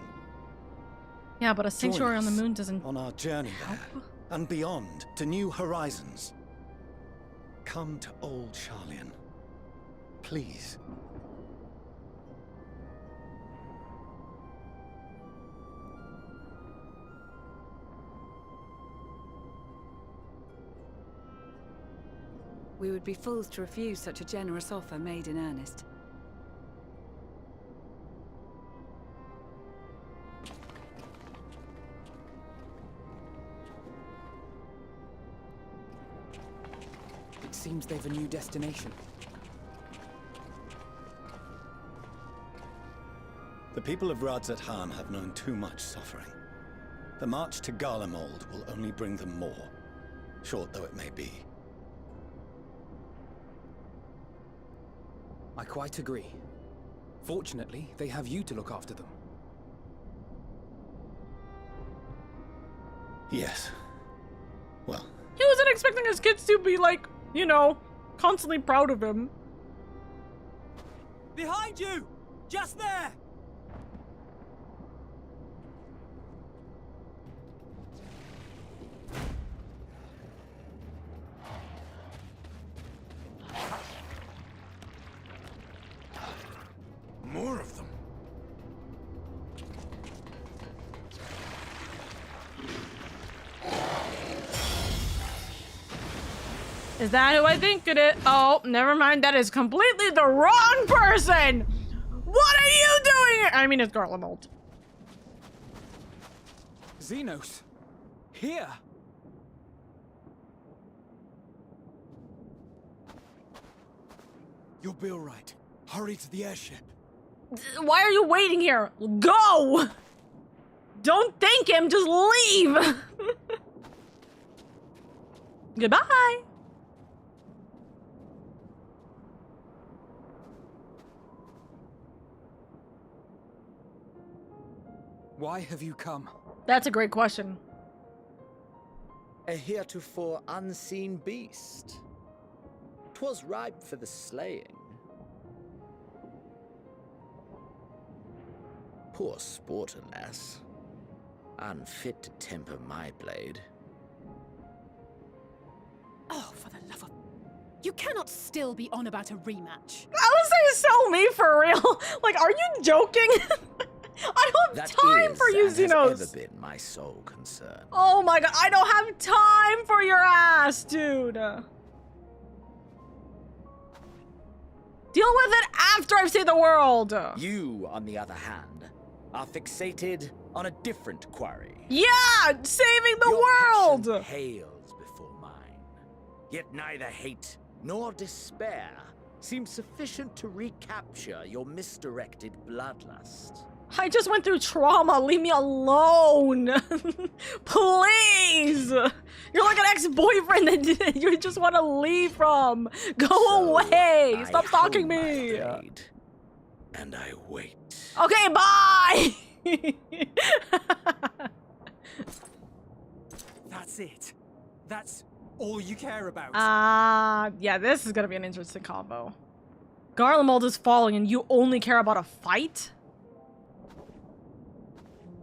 Yeah, but a sanctuary on the moon doesn't on our journey there and beyond to new horizons. Come to old Sharlayan, please. We would be fools to refuse such a generous offer made in earnest. It seems they've a new destination. The people of Radzat-Han have known too much suffering. The march to Garlemald will only bring them more, short though it may be. I quite agree. Fortunately, they have you to look after them. Yes. Well. He wasn't expecting his kids to be like, you know, constantly proud of him. Behind you! Just there! More of them. Is that who I think it is? Oh, never mind. That is completely the wrong person. What are you doing here? I mean, it's Garlemald. Xenos. Here. You'll be all right. Hurry to the airship. Why are you waiting here? Go! Don't thank him, just leave! Goodbye! Why have you come? That's a great question. A heretofore unseen beast. 'Twas ripe for the slaying. Poor sport, alas. Unfit to temper my blade. Oh, for the love of... You cannot still be on about a rematch. I was saying, so me for real. Like, are you joking? I don't have time for you, Xenos. Has ever been my sole concern. Oh my god, I don't have time for your ass, dude. Deal with it after I've saved the world. You, on the other hand, are fixated on a different quarry. Yeah, saving the Your world. passion pales before mine. Yet neither hate nor despair seem sufficient to recapture your misdirected bloodlust. I just went through trauma. Leave me alone. Please. You're like an ex-boyfriend that you just want to leave from. Go away. Stop stalking me. And I wait. Okay, bye. That's it. That's all you care about. Yeah, this is gonna be an interesting combo. Garlemald is falling and you only care about a fight?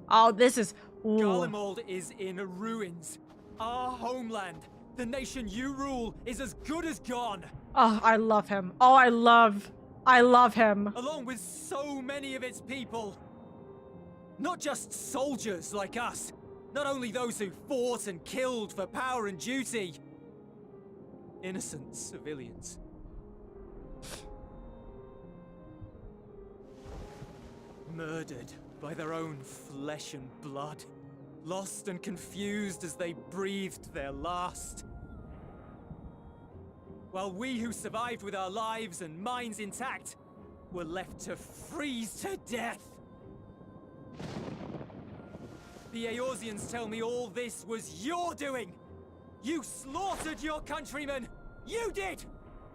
Oh, this is... Ooh. Garlemald is in ruins. Our homeland, the nation you rule, is as good as gone. Oh, I love him. Oh, I love him. Along with so many of its people. Not just soldiers like us. Not only those who fought and killed for power and duty. Innocent civilians. Murdered by their own flesh and blood. Lost and confused as they breathed their last. While we who survived with our lives and minds intact were left to freeze to death. The Eorzeans tell me all this was your doing! You slaughtered your countrymen! You did!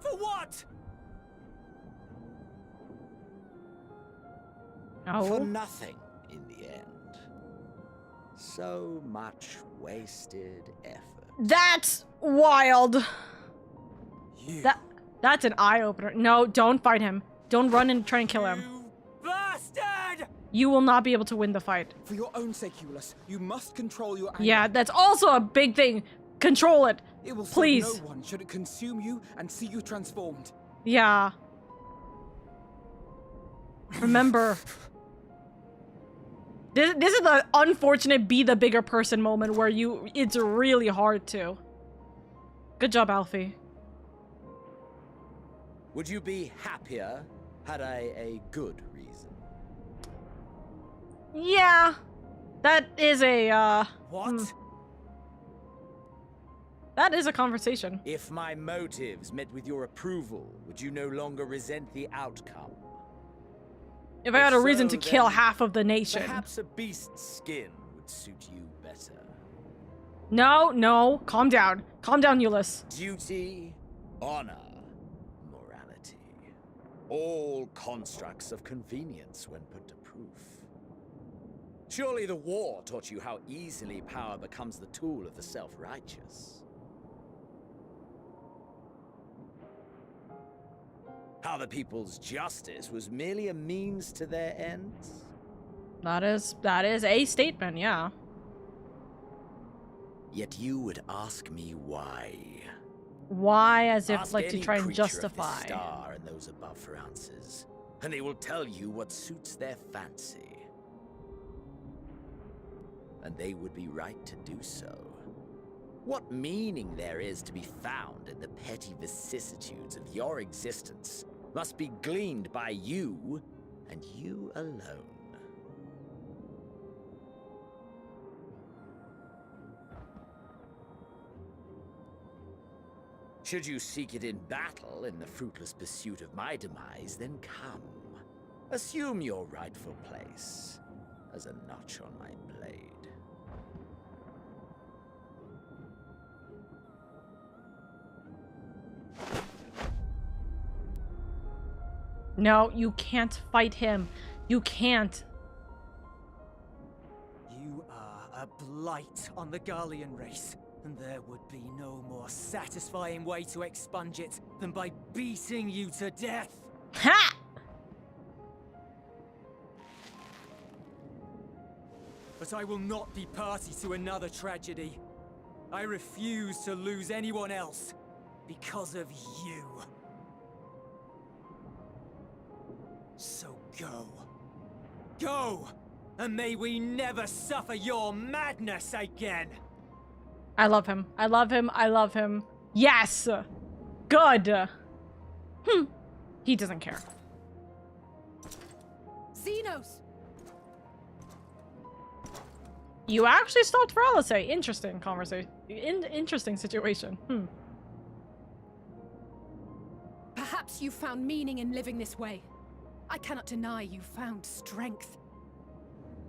For what? Oh. For nothing in the end. So much wasted effort. That's wild. That's an eye-opener. No, don't fight him. Don't run and try and kill him. Bastard! You will not be able to win the fight. For your own sake, Euless, you must control your anger. Yeah, that's also a big thing. Control it. It will please. serve no one should it consume you and see you transformed. Yeah. Remember. This is the unfortunate be the bigger person moment where it's really hard to. Good job, Alfie. Would you be happier had I a good reason? Yeah. That is a, What? That is a conversation. If my motives met with your approval, would you no longer resent the outcome? If I had a reason to kill half of the nation. Perhaps a beast's skin would suit you better. No, no. Calm down. Calm down, Euless. Duty, honor, morality. All constructs of convenience when put to proof. Surely the war taught you how easily power becomes the tool of the self-righteous. How the people's justice was merely a means to their ends? That is a statement, yeah. Yet you would ask me why. Why, as if Ask like to any try and creature of justify. this star and those above for answers, and they will tell you what suits their fancy. And they would be right to do so. What meaning there is to be found in the petty vicissitudes of your existence must be gleaned by you, and you alone. Should you seek it in battle in the fruitless pursuit of my demise, then come. Assume your rightful place as a notch on my blade. No, you can't fight him. You can't. You are a blight on the Garlean race, and there would be no more satisfying way to expunge it than by beating you to death. Ha! But I will not be party to another tragedy. I refuse to lose anyone else because of you. So go. Go! And may we never suffer your madness again! I love him. I love him. I love him. Yes! Good! He doesn't care. Xenos! You actually stopped for Alisei. Interesting conversation. Interesting situation. Perhaps you found meaning in living this way. I cannot deny you found strength.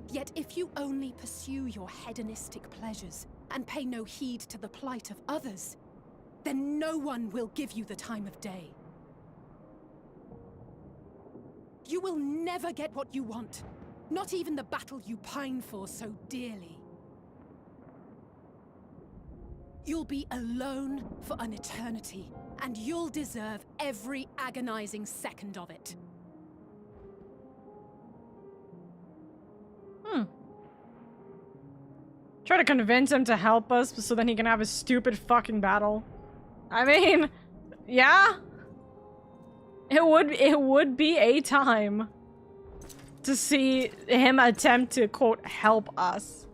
Yet if you only pursue your hedonistic pleasures and pay no heed to the plight of others, then no one will give you the time of day. You will never get what you want, not even the battle you pine for so dearly. You'll be alone for an eternity, and you'll deserve every agonizing second of it. Try to convince him to help us so then he can have his stupid fucking battle. I mean, yeah. It would be a time to see him attempt to, quote, help us.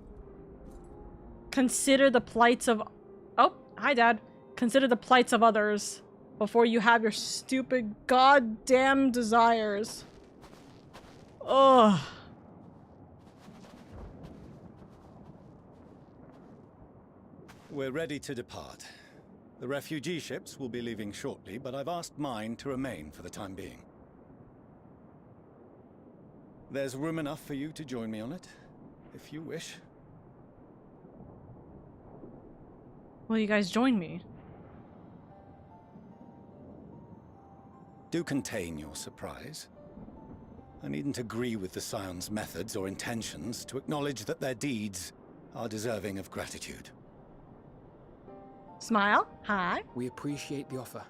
Consider the plights of... Oh, hi, Dad. Consider the plights of others before you have your stupid goddamn desires. Ugh. We're ready to depart. The refugee ships will be leaving shortly, but I've asked mine to remain for the time being. There's room enough for you to join me on it, if you wish. Will you guys join me? Do contain your surprise. I needn't agree with the Scion's methods or intentions to acknowledge that their deeds are deserving of gratitude. Smile. Hi. We appreciate the offer.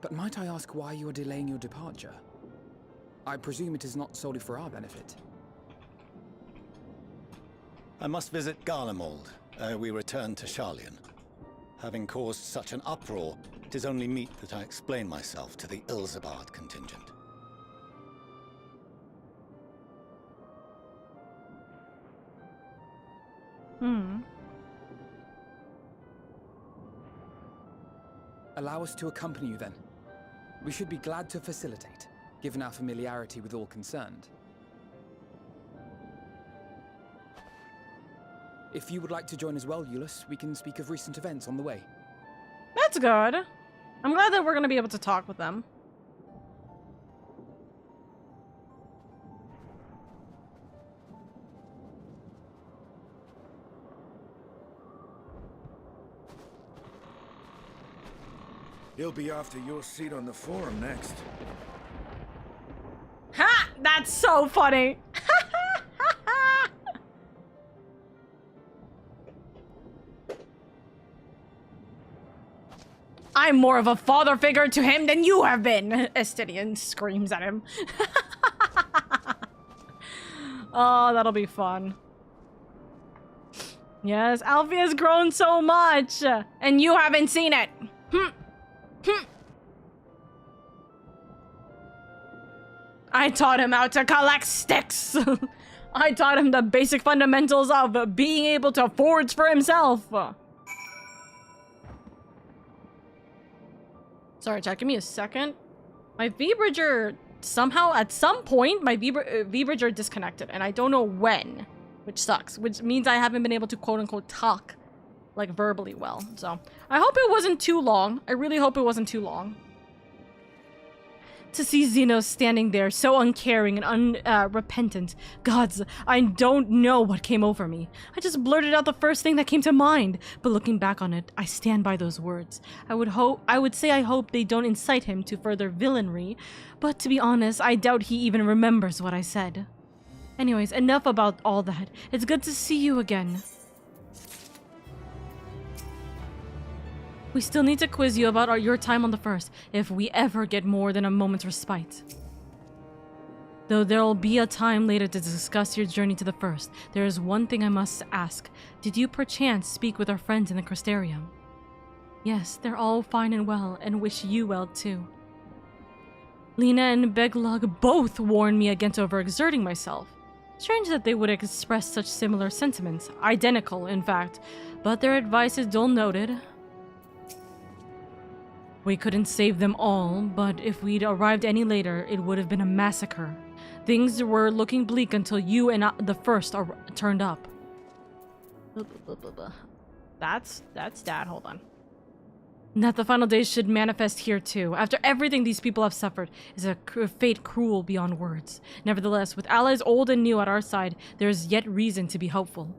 But might I ask why you are delaying your departure? I presume it is not solely for our benefit. I must visit Garlemald ere we return to Charlian. Having caused such an uproar, it is only meet that I explain myself to the Ilsabard contingent. Allow us to accompany you then. We should be glad to facilitate, given our familiarity with all concerned. If you would like to join as well, Eulus, we can speak of recent events on the way. That's good. I'm glad that we're going to be able to talk with them. He'll be after your seat on the forum next. Ha! That's so funny. I'm more of a father figure to him than you have been. Estidian screams at him. Oh, that'll be fun. Yes, Alfie has grown so much, and you haven't seen it. I taught him how to collect sticks. I taught him the basic fundamentals of being able to forge for himself. Sorry, chat, give me a second. My V-Bridger, somehow, at some point, my V-Bridger disconnected, and I don't know when, which sucks, which means I haven't been able to quote-unquote talk, like, verbally well. So, I hope it wasn't too long. I really hope it wasn't too long. To see Xenos standing there, so uncaring and unrepentant. Gods, I don't know what came over me. I just blurted out the first thing that came to mind. But looking back on it, I stand by those words. I would say I hope they don't incite him to further villainy. But to be honest, I doubt he even remembers what I said. Anyways, enough about all that. It's good to see you again. We still need to quiz you about your time on the First, if we ever get more than a moment's respite. Though there'll be a time later to discuss your journey to the First, there is one thing I must ask. Did you perchance speak with our friends in the Crystarium? Yes, they're all fine and well, and wish you well too. Lena and Beglog both warned me against overexerting myself. Strange that they would express such similar sentiments, identical in fact, but their advice is duly noted. We couldn't save them all, but if we'd arrived any later, it would have been a massacre. Things were looking bleak until you and the First turned up. That's Dad, hold on. That the final days should manifest here too. After everything these people have suffered, is a fate cruel beyond words. Nevertheless, with allies old and new at our side, there is yet reason to be hopeful.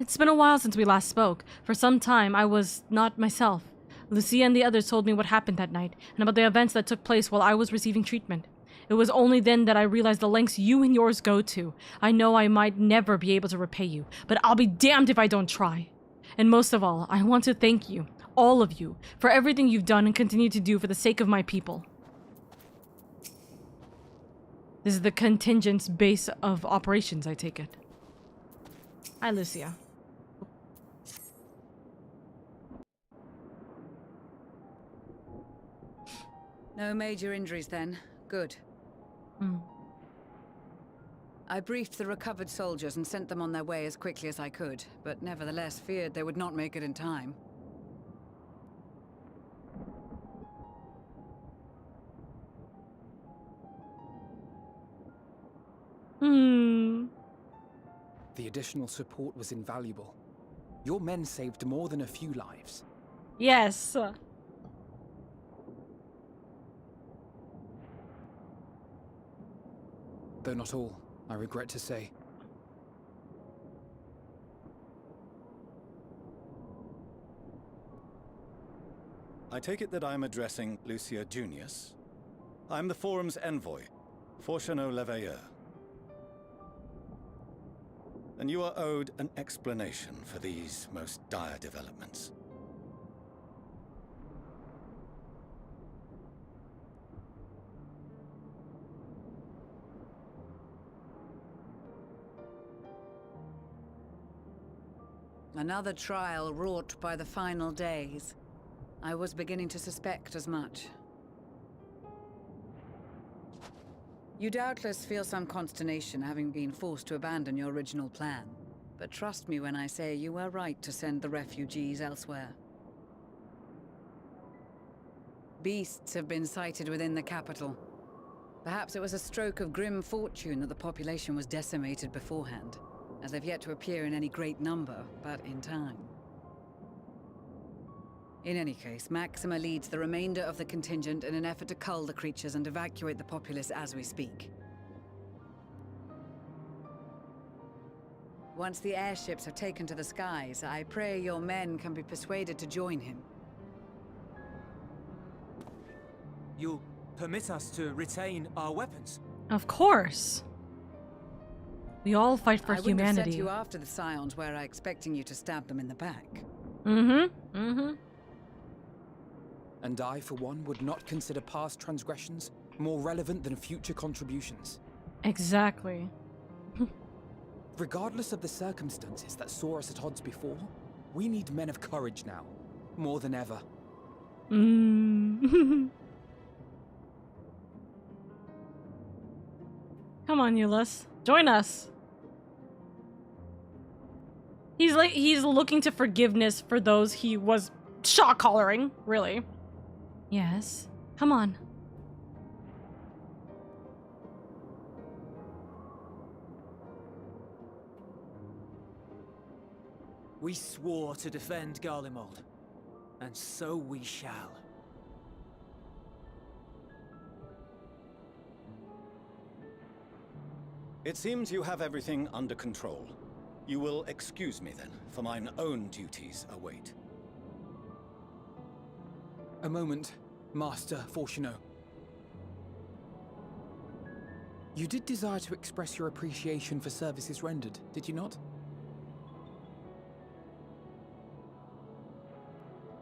It's been a while since we last spoke. For some time, I was not myself. Lucia and the others told me what happened that night, and about the events that took place while I was receiving treatment. It was only then that I realized the lengths you and yours go to. I know I might never be able to repay you, but I'll be damned if I don't try. And most of all, I want to thank you, all of you, for everything you've done and continue to do for the sake of my people. This is the contingent's base of operations, I take it. Hi, Lucia. No major injuries then. Good. I briefed the recovered soldiers and sent them on their way as quickly as I could, but nevertheless feared they would not make it in time. The additional support was invaluable. Your men saved more than a few lives. Yes. Though not all, I regret to say. I take it that I'm addressing Lucia Junius. I'm the Forum's envoy, Fortuno Leveilleur. And you are owed an explanation for these most dire developments. Another trial wrought by the final days. I was beginning to suspect as much. You doubtless feel some consternation having been forced to abandon your original plan. But trust me when I say you were right to send the refugees elsewhere. Beasts have been sighted within the capital. Perhaps it was a stroke of grim fortune that the population was decimated beforehand, as they've yet to appear in any great number, but in time. In any case, Maxima leads the remainder of the contingent in an effort to cull the creatures and evacuate the populace as we speak. Once the airships have taken to the skies, I pray your men can be persuaded to join him. You'll permit us to retain our weapons? Of course. We all fight for I wouldn't have humanity. sent you after the Scions were I expecting you to stab them in the back. And I, for one, would not consider past transgressions more relevant than future contributions. Exactly. Regardless of the circumstances that saw us at odds before, we need men of courage now, more than ever. Come on, Euless. Join us. He's looking to forgiveness for those he was shot collaring, really. Yes. Come on. We swore to defend Garlemald, and so we shall. It seems you have everything under control. You will excuse me then, for mine own duties await. A moment, Master Fortuno. You did desire to express your appreciation for services rendered, did you not?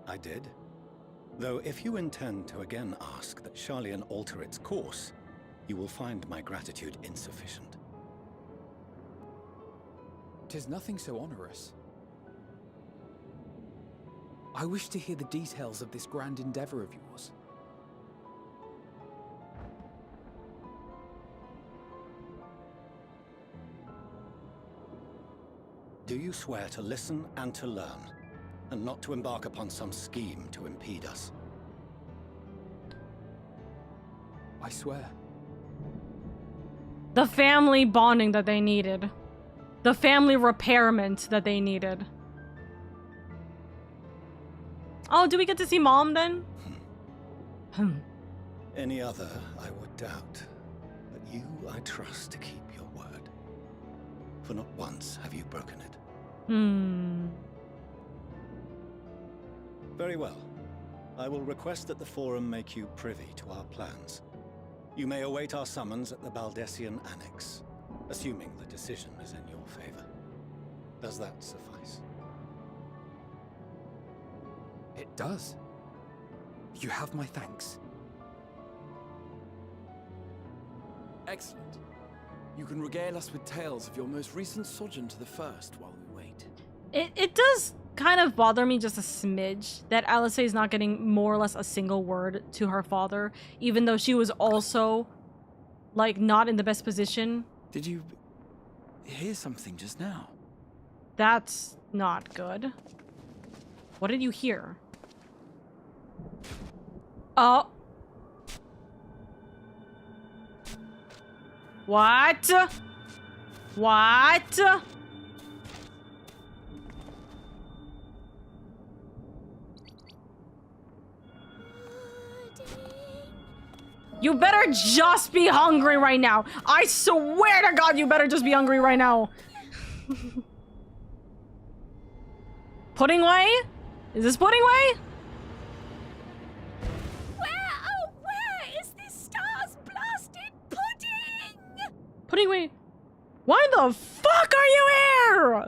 I did. Though if you intend to again ask that Sharlayan alter its course, you will find my gratitude insufficient. 'Tis nothing so onerous. I wish to hear the details of this grand endeavor of yours. Do you swear to listen and to learn, and not to embark upon some scheme to impede us? I swear. The family bonding that they needed. The family repairment that they needed. Oh, do we get to see Mom then? Any other, I would doubt. But you, I trust to keep your word. For not once have you broken it. Very well. I will request that the Forum make you privy to our plans. You may await our summons at the Baldessian Annex, assuming the decision is in your favor. Does that suffice? It does. You have my thanks. Excellent. You can regale us with tales of your most recent sojourn to the First while we wait. It does kind of bother me just a smidge that Alice is not getting more or less a single word to her father, even though she was also, like, not in the best position. Did you hear something just now? That's not good. What did you hear? Oh. What? What? You better just be hungry right now. I swear to God, you better just be hungry right now. Pudding way? Is this pudding way? Where, oh, where is this star Putting away. Why the fuck are you here?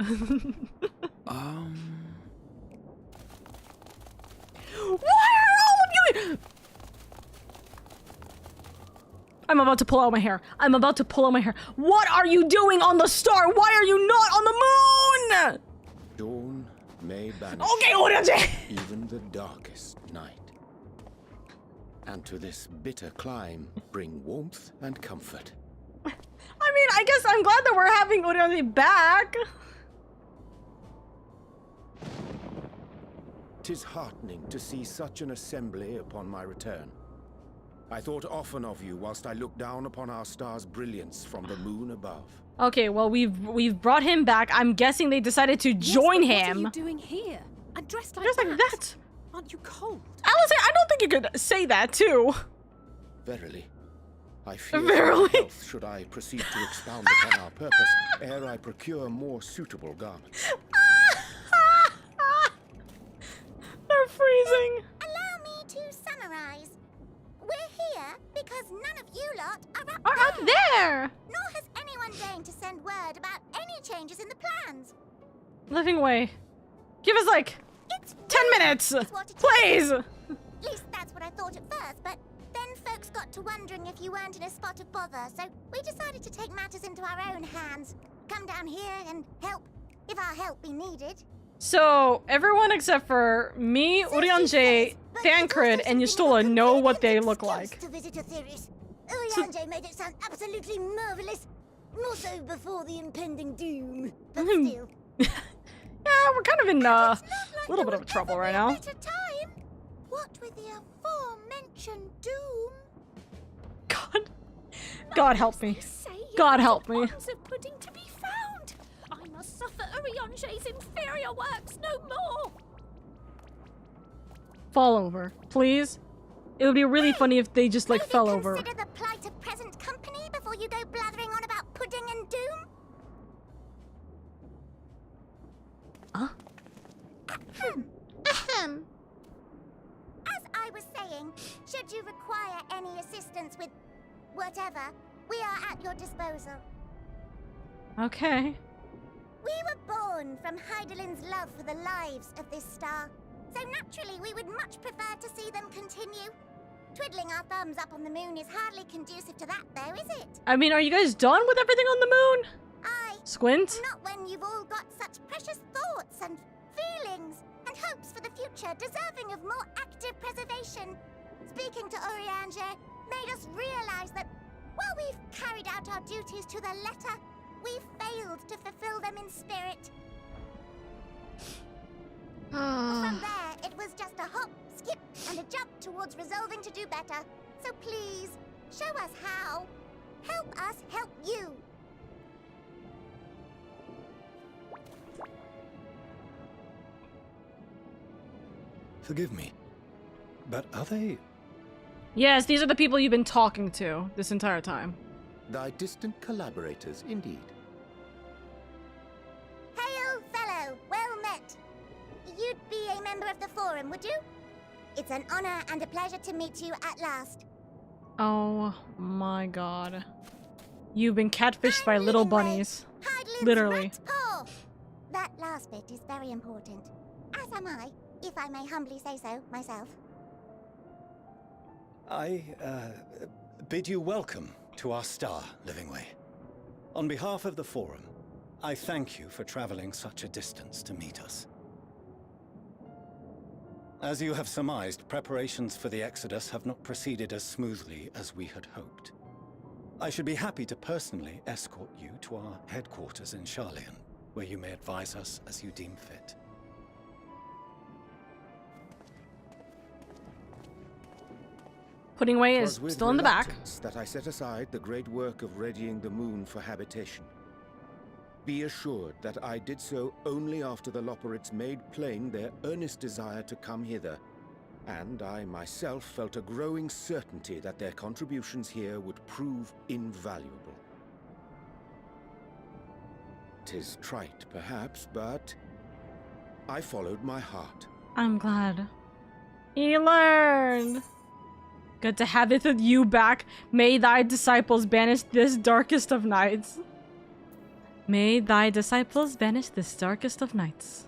Why are all of you? I'm about to pull out my hair. I'm about to pull out my hair. What are you doing on the star? Why are you not on the moon? Dawn may banish even the darkest night. And to this bitter clime bring warmth and comfort. I mean, I guess I'm glad that we're having Orianze back. 'Tis heartening to see such an assembly upon my return. I thought often of you whilst I looked down upon our star's brilliance from the moon above. Okay, well, we've brought him back. I'm guessing they decided to join him. What are you doing here? And dressed like Just like that. Aren't you cold? Alice, I don't think you could say that too. Verily, I fear my health should I proceed to expound upon our purpose ere I procure more suitable garments. They're freezing. Allow me to summarize. We're here because none of you lot are up there. Nor has anyone deigned to send word about any changes in the plans. Living way. Give us like 10 minutes, please. At least that's what I thought at first, but then folks got to wondering if you weren't in a spot of bother, so we decided to take matters into our own hands. Come down here and help, if our help be needed. So, everyone except for me, Orianze, Thancred, and Yustola know what they look like. To visit Aetherius. Orianze made it sound absolutely marvelous. More so before the impending doom. But still. Yeah, we're kind of in a little bit of trouble right now. What with the aforementioned doom? God help me. God help me. Of pudding to be found. I must suffer Orianze's inferior works no more. Fall over, please. It would be really funny if they just like fell over. Consider the plight of present company before you go blathering on about pudding and doom. Huh? As I was saying, should you require any assistance with whatever, we are at your disposal. Okay. We were born from Hydaelyn's love for the lives of this star, so naturally we would much prefer to see them continue. Twiddling our thumbs up on the moon is hardly conducive to that, though, is it? I mean, are you guys done with everything on the moon? Squint? Not when you've all got such precious thoughts and feelings and hopes for the future deserving of more active preservation. Speaking to Orianze made us realize that while we've carried out our duties to the letter, we've failed to fulfill them in spirit. From there, it was just a hop, skip, and a jump towards resolving to do better. So please, show us how. Help us help you. Forgive me, but are they... Yes, these are the people you've been talking to this entire time. Thy distant collaborators, indeed. Hail, fellow. Well met. You'd be a member of the Forum, would you? It's an honor and a pleasure to meet you at last. Oh my god. You've been catfished by little bunnies. Literally. Paw. That last bit is very important. As am I, if I may humbly say so myself. I, bid you welcome to our star, Livingway. On behalf of the Forum, I thank you for traveling such a distance to meet us. As you have surmised, preparations for the Exodus have not proceeded as smoothly as we had hoped. I should be happy to personally escort you to our headquarters in Charlian, where you may advise us as you deem fit. Pudding Way is Was with still in the back. reluctance that I set aside the great work of readying the moon for habitation. Be assured that I did so only after the Loperids made plain their earnest desire to come hither, and I myself felt a growing certainty that their contributions here would prove invaluable. 'Tis trite, perhaps, but I followed my heart. I'm glad. He learned. Good to have it with you back. May thy disciples banish this darkest of nights. May thy disciples banish this darkest of nights.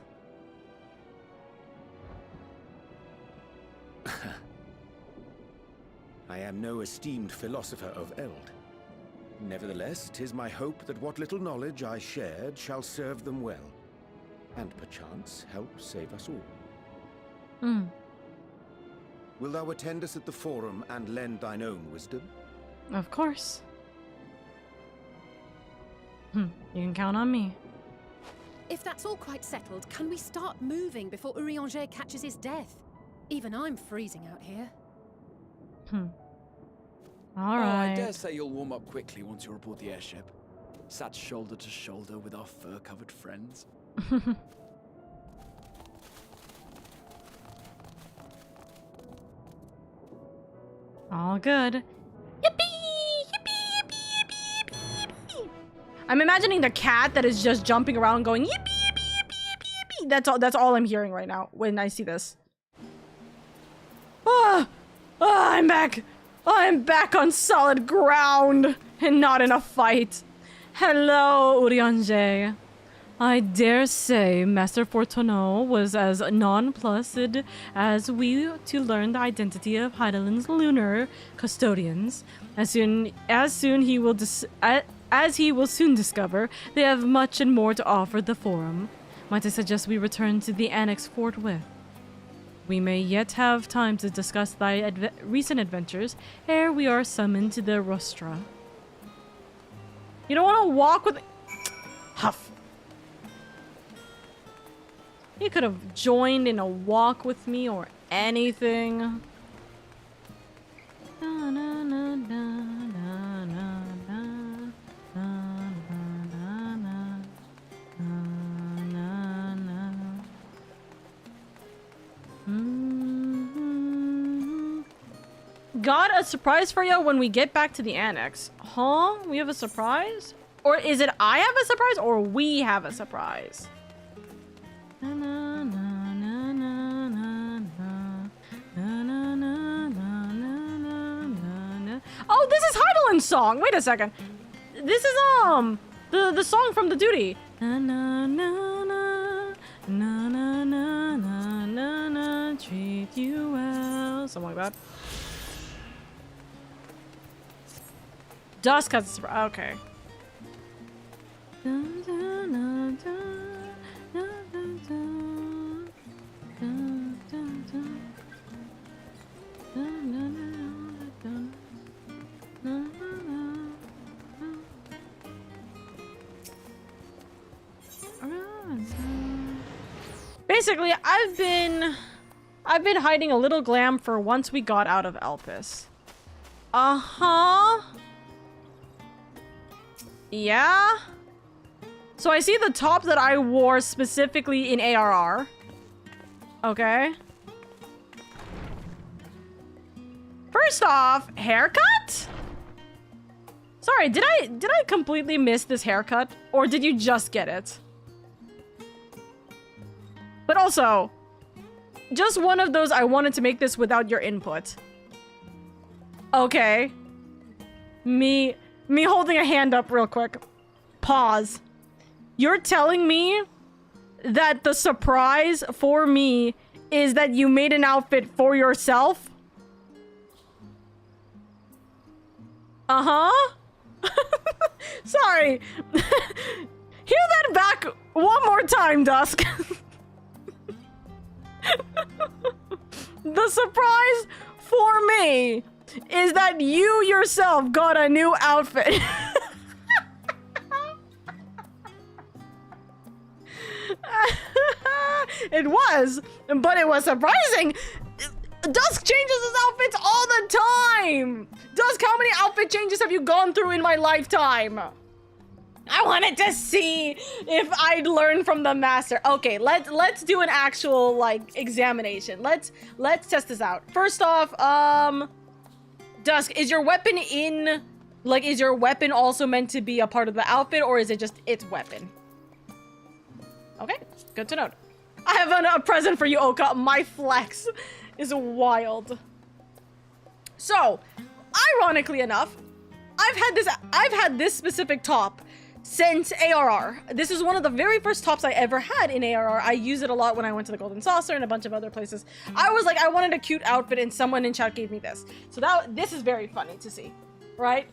I am no esteemed philosopher of Eld. Nevertheless, 'tis my hope that what little knowledge I shared shall serve them well, and perchance help save us all. Will thou attend us at the forum and lend thine own wisdom? Of course. You can count on me. If that's all quite settled, can we start moving before Urianger catches his death? Even I'm freezing out here. All right. I dare say you'll warm up quickly once you're aboard the airship. Sat shoulder to shoulder with our fur-covered friends. All good. Yippee! Yippee! Yippee! Yippee! Yippee! I'm imagining the cat that is just jumping around going yippee! Yippee! Yippee! Yippee! That's all I'm hearing right now when I see this. I'm back! I'm back on solid ground and not in a fight. Hello, Urianger. I dare say Master Fortunato was as nonplussed as we to learn the identity of Heidelin's lunar custodians. As he will soon discover, they have much and more to offer the forum. Might I suggest we return to the annex forthwith? We may yet have time to discuss thy recent adventures ere we are summoned to the rostra. You don't want to walk with... Huff. You could have joined in a walk with me or anything. Got a surprise for you when we get back to the annex. Huh? We have a surprise? Or is it I have a surprise or we have a surprise? Oh, this is Heidelin's song. Wait a second. This is the song from the duty. Na na na na na na na na na na treat you well. Something like that. Dusk has okay. Basically, I've been hiding a little glam for once we got out of Elpis. Uh-huh. Yeah? So I see the top that I wore specifically in ARR. Okay. First off, haircut? Sorry, did I completely miss this haircut? Or did you just get it? But also, just one of those I wanted to make this without your input. Okay. Me holding a hand up real quick. Pause. You're telling me that the surprise for me is that you made an outfit for yourself? Uh-huh. Sorry. Hear that back one more time, Dusk. The surprise for me is that you yourself got a new outfit. It was, but it was surprising. Dusk changes his outfits all the time. Dusk, how many outfit changes have you gone through in my lifetime? I wanted to see if I'd learn from the master. Okay, let's do an actual like examination. Let's test this out. First off, Dusk, is your weapon in like is your weapon also meant to be a part of the outfit or is it just its weapon? Okay, good to know. I have a present for you, Oka. My flex is wild. So, ironically enough, I've had this specific top since ARR. This is one of the very first tops I ever had in ARR. I use it a lot when I went to the Golden Saucer and a bunch of other places. I was like, I wanted a cute outfit and someone in chat gave me this. So this is very funny to see, right?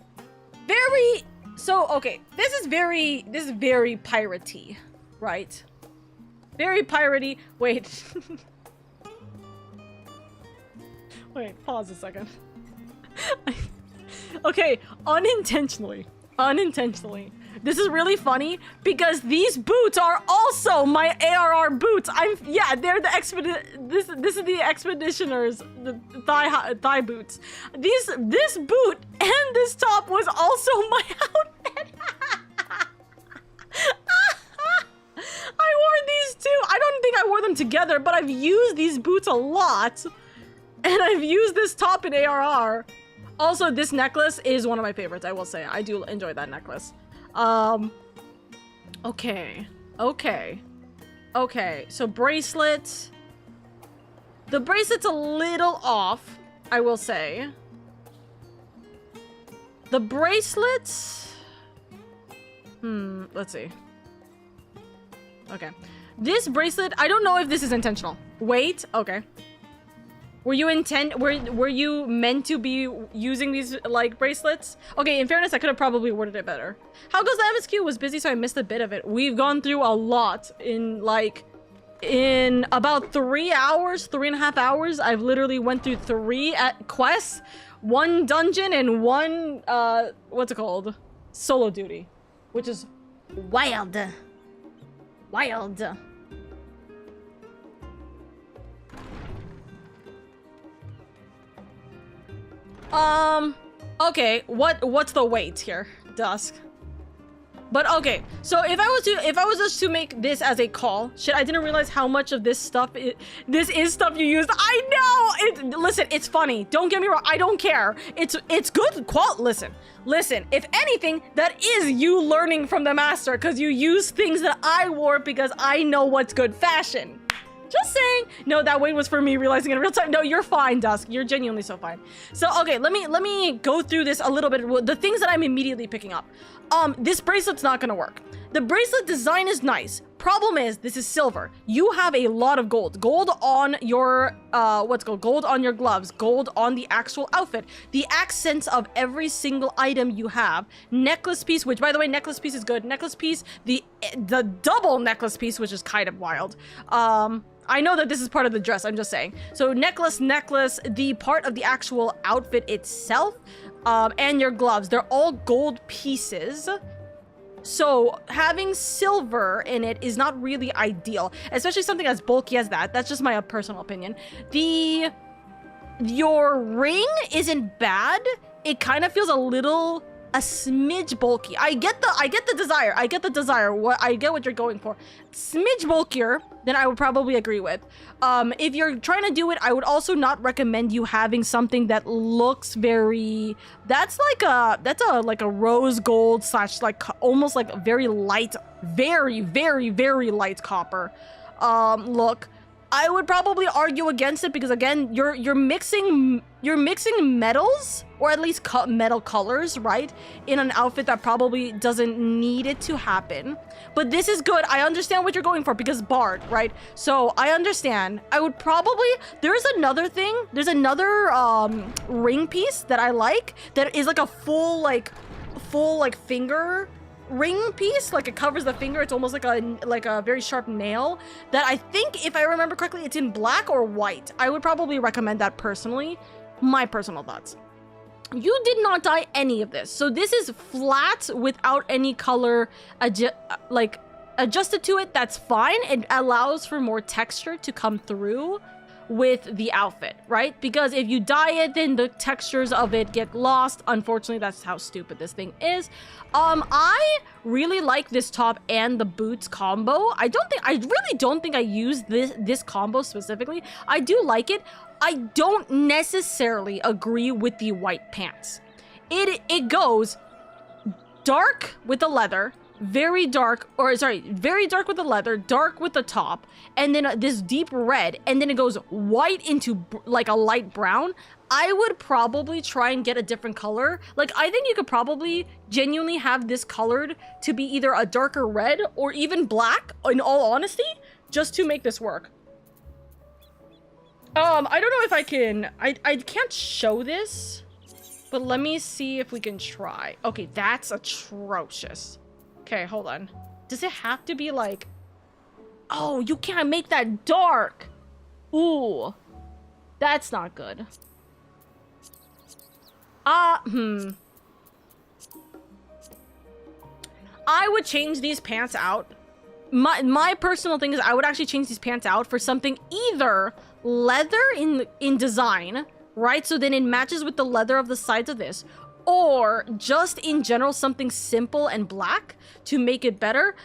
Okay, this is very piratey, right? Very piratey. Wait. Wait, pause a second. Okay, unintentionally. This is really funny because these boots are also my ARR boots. They're the this is the expeditioners, the thigh boots. This boot and this top was also my outfit. I wore these too. I don't think I wore them together, but I've used these boots a lot. And I've used this top in ARR. Also, this necklace is one of my favorites, I will say. I do enjoy that necklace. Okay. So bracelet. The bracelet's a little off, I will say. The bracelet... let's see. Okay. This bracelet, I don't know if this is intentional. Wait, okay. Were you meant to be using these, like, bracelets? Okay, in fairness, I could have probably worded it better. How goes the MSQ? Was busy, so I missed a bit of it. We've gone through a lot in about 3.5 hours. I've literally went through 3 quests, 1 dungeon, and 1, what's it called? Solo duty. Which is wild. Wild. Okay, what's the weight here, Dusk? But okay, so if I was just to make this as a call, shit, I didn't realize how much of this stuff this is stuff you used. I know! Listen, it's funny. Don't get me wrong, I don't care. It's good listen, if anything, that is you learning from the master, because you use things that I wore because I know what's good fashion. Just saying. No, that weight was for me realizing in real time. No, you're fine, Dusk. You're genuinely so fine. So, okay, let me go through this a little bit. The things that I'm immediately picking up. This bracelet's not gonna work. The bracelet design is nice. Problem is, this is silver. You have a lot of gold. Gold on your, gold on your gloves. Gold on the actual outfit. The accents of every single item you have. Necklace piece, which, by the way, necklace piece is good. Necklace piece, the double necklace piece, which is kind of wild. I know that this is part of the dress, I'm just saying. So necklace, the part of the actual outfit itself, and your gloves, they're all gold pieces. So having silver in it is not really ideal, especially something as bulky as that. That's just my personal opinion. Your ring isn't bad. It kind of feels a smidge bulky. I get the desire. I get what you're going for. Smidge bulkier than I would probably agree with. If you're trying to do it, I would also not recommend you having something that looks very. That's like a rose gold / like almost like a very light, very light copper look. I would probably argue against it because, again, you're mixing metals, or at least metal colors, right, in an outfit that probably doesn't need it to happen. But this is good. I understand what you're going for because Bard, right? So I understand. I would probably, there's another ring piece that I like that is like a full finger ring piece, like it covers the finger. It's almost like a very sharp nail that I think, if I remember correctly, it's in black or white. I would probably recommend that personally. My personal thoughts. You did not dye any of this, so this is flat without any color adjusted to it. That's fine. It allows for more texture to come through with the outfit, right? Because if you dye it, then the textures of it get lost. Unfortunately, that's how stupid this thing is. I really like this top and the boots combo. I really don't think I use this combo specifically. I do like it. I don't necessarily agree with the white pants. It goes dark with the leather, very dark, or sorry, very dark with the leather, dark with the top, and then this deep red, and then it goes white into like a light brown, I would probably try and get a different color. Like, I think you could probably genuinely have this colored to be either a darker red or even black, in all honesty, just to make this work. I don't know if I can, I can't show this, but let me see if we can try. Okay, that's atrocious. Okay, hold on. Does it have to be like, oh, you can't make that dark. Ooh, that's not good. I would change these pants out. My personal thing is I would actually change these pants out for something either leather in design, right? So then it matches with the leather of the sides of this, or just in general something simple and black to make it better.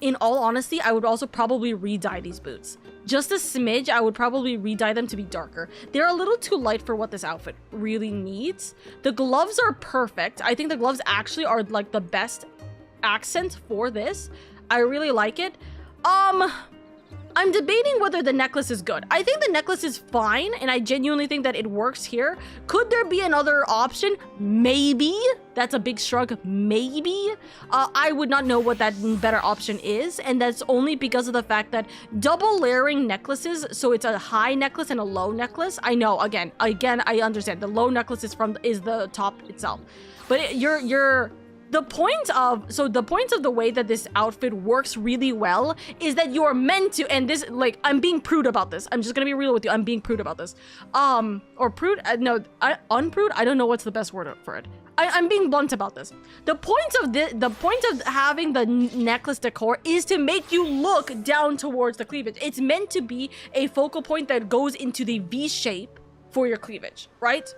In all honesty, I would also probably re-dye these boots. Just a smidge, I would probably re-dye them to be darker. They're a little too light for what this outfit really needs. The gloves are perfect. I think the gloves actually are like the best accent for this. I really like it. I'm debating whether the necklace is good. I think the necklace is fine, and I genuinely think that it works here. Could there be another option? Maybe. That's a big shrug. Maybe. I would not know what that better option is, and that's only because of the fact that double layering necklaces, so it's a high necklace and a low necklace. I know, again, I understand. The low necklace is the top itself. But the point of the way that this outfit works really well is that you're meant to, and this, like, I'm being prude about this. I'm just gonna be real with you. I'm being prude about this. Or prude? No, unprude? I don't know what's the best word for it. I'm being blunt about this. The point of having the necklace decor is to make you look down towards the cleavage. It's meant to be a focal point that goes into the V shape for your cleavage, right?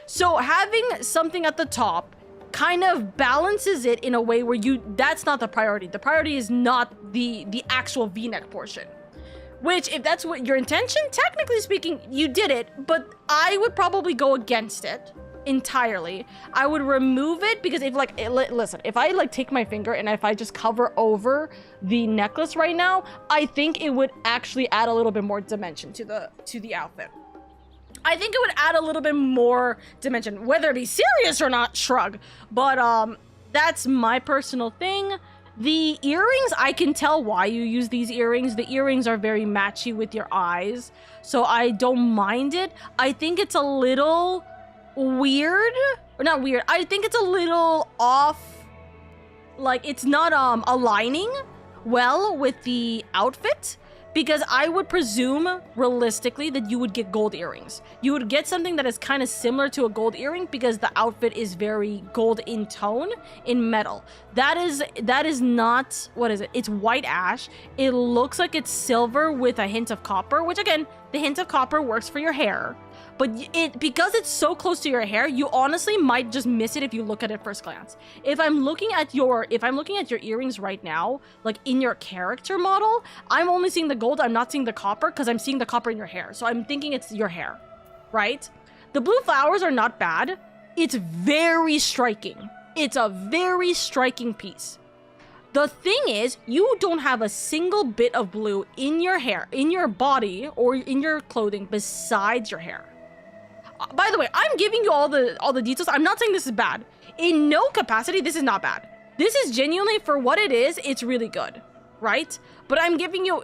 So having something at the top kind of balances it in a way where that's not the priority. The priority is not the actual V-neck portion. Which, if that's what your intention, technically speaking, you did it, but I would probably go against it entirely. I would remove it because if listen, if I take my finger and if I just cover over the necklace right now, I think it would actually add a little bit more dimension to the outfit. I think it would add a little bit more dimension, whether it be serious or not, shrug. But that's my personal thing. The earrings, I can tell why you use these earrings. The earrings are very matchy with your eyes, so I don't mind it. I think it's a little weird, or not weird. I think it's a little off. Like, it's not aligning well with the outfit. Because I would presume, realistically, that you would get gold earrings. You would get something that is kind of similar to a gold earring because the outfit is very gold in tone, in metal. That is not, what is it? It's white ash. It looks like it's silver with a hint of copper, which again, the hint of copper works for your hair. But because it's so close to your hair, you honestly might just miss it if you look at it first glance. If I'm looking at your earrings right now, like in your character model, I'm only seeing the gold, I'm not seeing the copper because I'm seeing the copper in your hair. So I'm thinking it's your hair, right? The blue flowers are not bad. It's very striking. It's a very striking piece. The thing is, you don't have a single bit of blue in your hair, in your body, or in your clothing besides your hair. By the way, I'm giving you all the details. I'm not saying this is bad. In no capacity, this is not bad. This is genuinely, for what it is, it's really good, right? But I'm giving you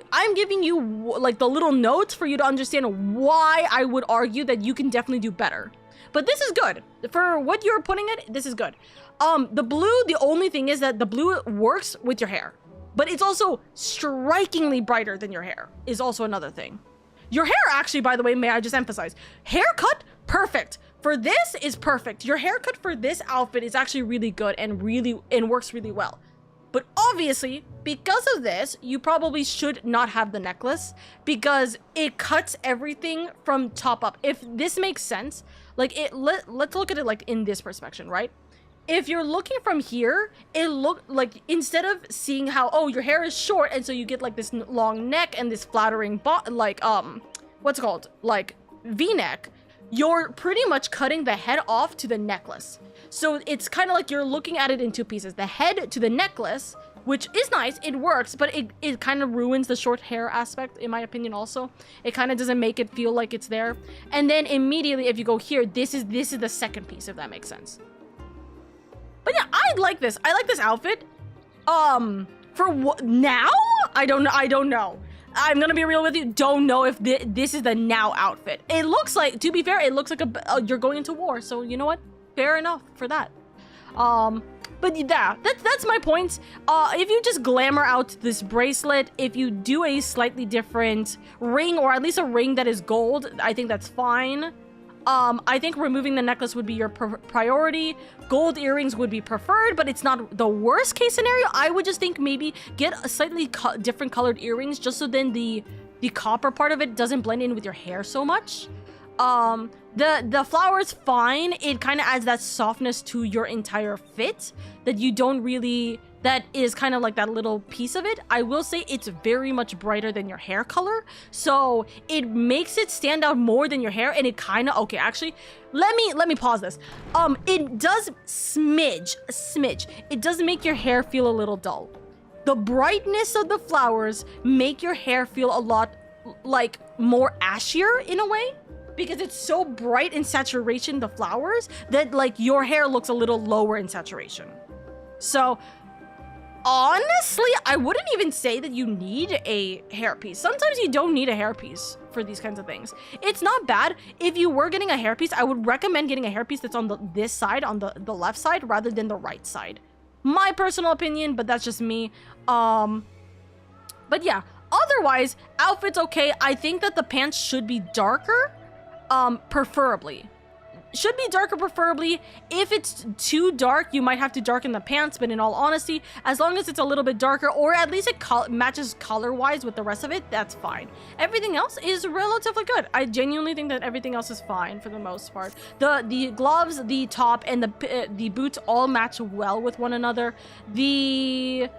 like the little notes for you to understand why I would argue that you can definitely do better. But this is good. For what you're putting it, this is good. The blue, the only thing is that the blue works with your hair. But it's also strikingly brighter than your hair, is also another thing. Your hair, actually, by the way, may I just emphasize, haircut, perfect. For this is perfect. Your haircut for this outfit is actually really good and works really well. But obviously, because of this, you probably should not have the necklace because it cuts everything from top up. If this makes sense, like let's look at it like in this perspective, right? If you're looking from here, it look like, instead of seeing how, oh, your hair is short and so you get like this long neck and this flattering what's it called? Like V-neck, you're pretty much cutting the head off to the necklace. So it's kind of like you're looking at it in two pieces. The head to the necklace which is nice. It works, but it kind of ruins the short hair aspect, in my opinion also. It kind of doesn't make it feel like it's there. And then immediately, if you go here, this is the second piece, if that makes sense. But yeah, I like this. I like this outfit. For what now? I don't know. I'm gonna be real with you. Don't know if this is the now outfit. It looks like, to be fair, it looks like you're going into war. So you know what? Fair enough for that. But yeah, that's my point. If you just glamour out this bracelet, if you do a slightly different ring, or at least a ring that is gold, I think that's fine. I think removing the necklace would be your priority. Gold earrings would be preferred, but it's not the worst case scenario. I would just think maybe get a slightly different colored earrings, just so then the copper part of it doesn't blend in with your hair so much. The flower's fine. It kind of adds that softness to your entire fit that you don't really, that is kind of like that little piece of it. I will say it's very much brighter than your hair color, so it makes it stand out more than your hair. And it kind of, okay, actually, let me pause this. It does smidge, it does make your hair feel a little dull. The brightness of the flowers make your hair feel a lot like more ashier in a way, because it's so bright in saturation, the flowers, that like your hair looks a little lower in saturation. So honestly, I wouldn't even say that you need a hairpiece. Sometimes you don't need a hairpiece for these kinds of things. It's not bad. If you were getting a hairpiece, I would recommend getting a hairpiece that's on this side, on the left side, rather than the right side. My personal opinion, but that's just me. But yeah, otherwise, outfit's okay. I think that the pants should be darker, preferably. Should be darker, preferably. If it's too dark, you might have to darken the pants, but in all honesty, as long as it's a little bit darker, or at least it matches color-wise with the rest of it, that's fine. Everything else is relatively good. I genuinely think that everything else is fine for the most part. The gloves, the top, and the boots all match well with one another. The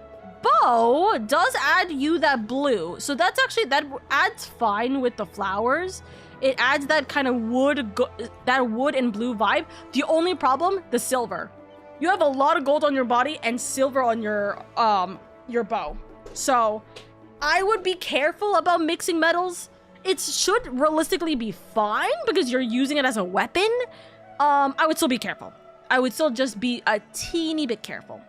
bow does add you that blue, so that's actually, that adds fine with the flowers. It adds that kind of wood and blue vibe. The only problem, the silver. You have a lot of gold on your body and silver on your bow. So I would be careful about mixing metals. It should realistically be fine because you're using it as a weapon. I would still be careful. I would still just be a teeny bit careful.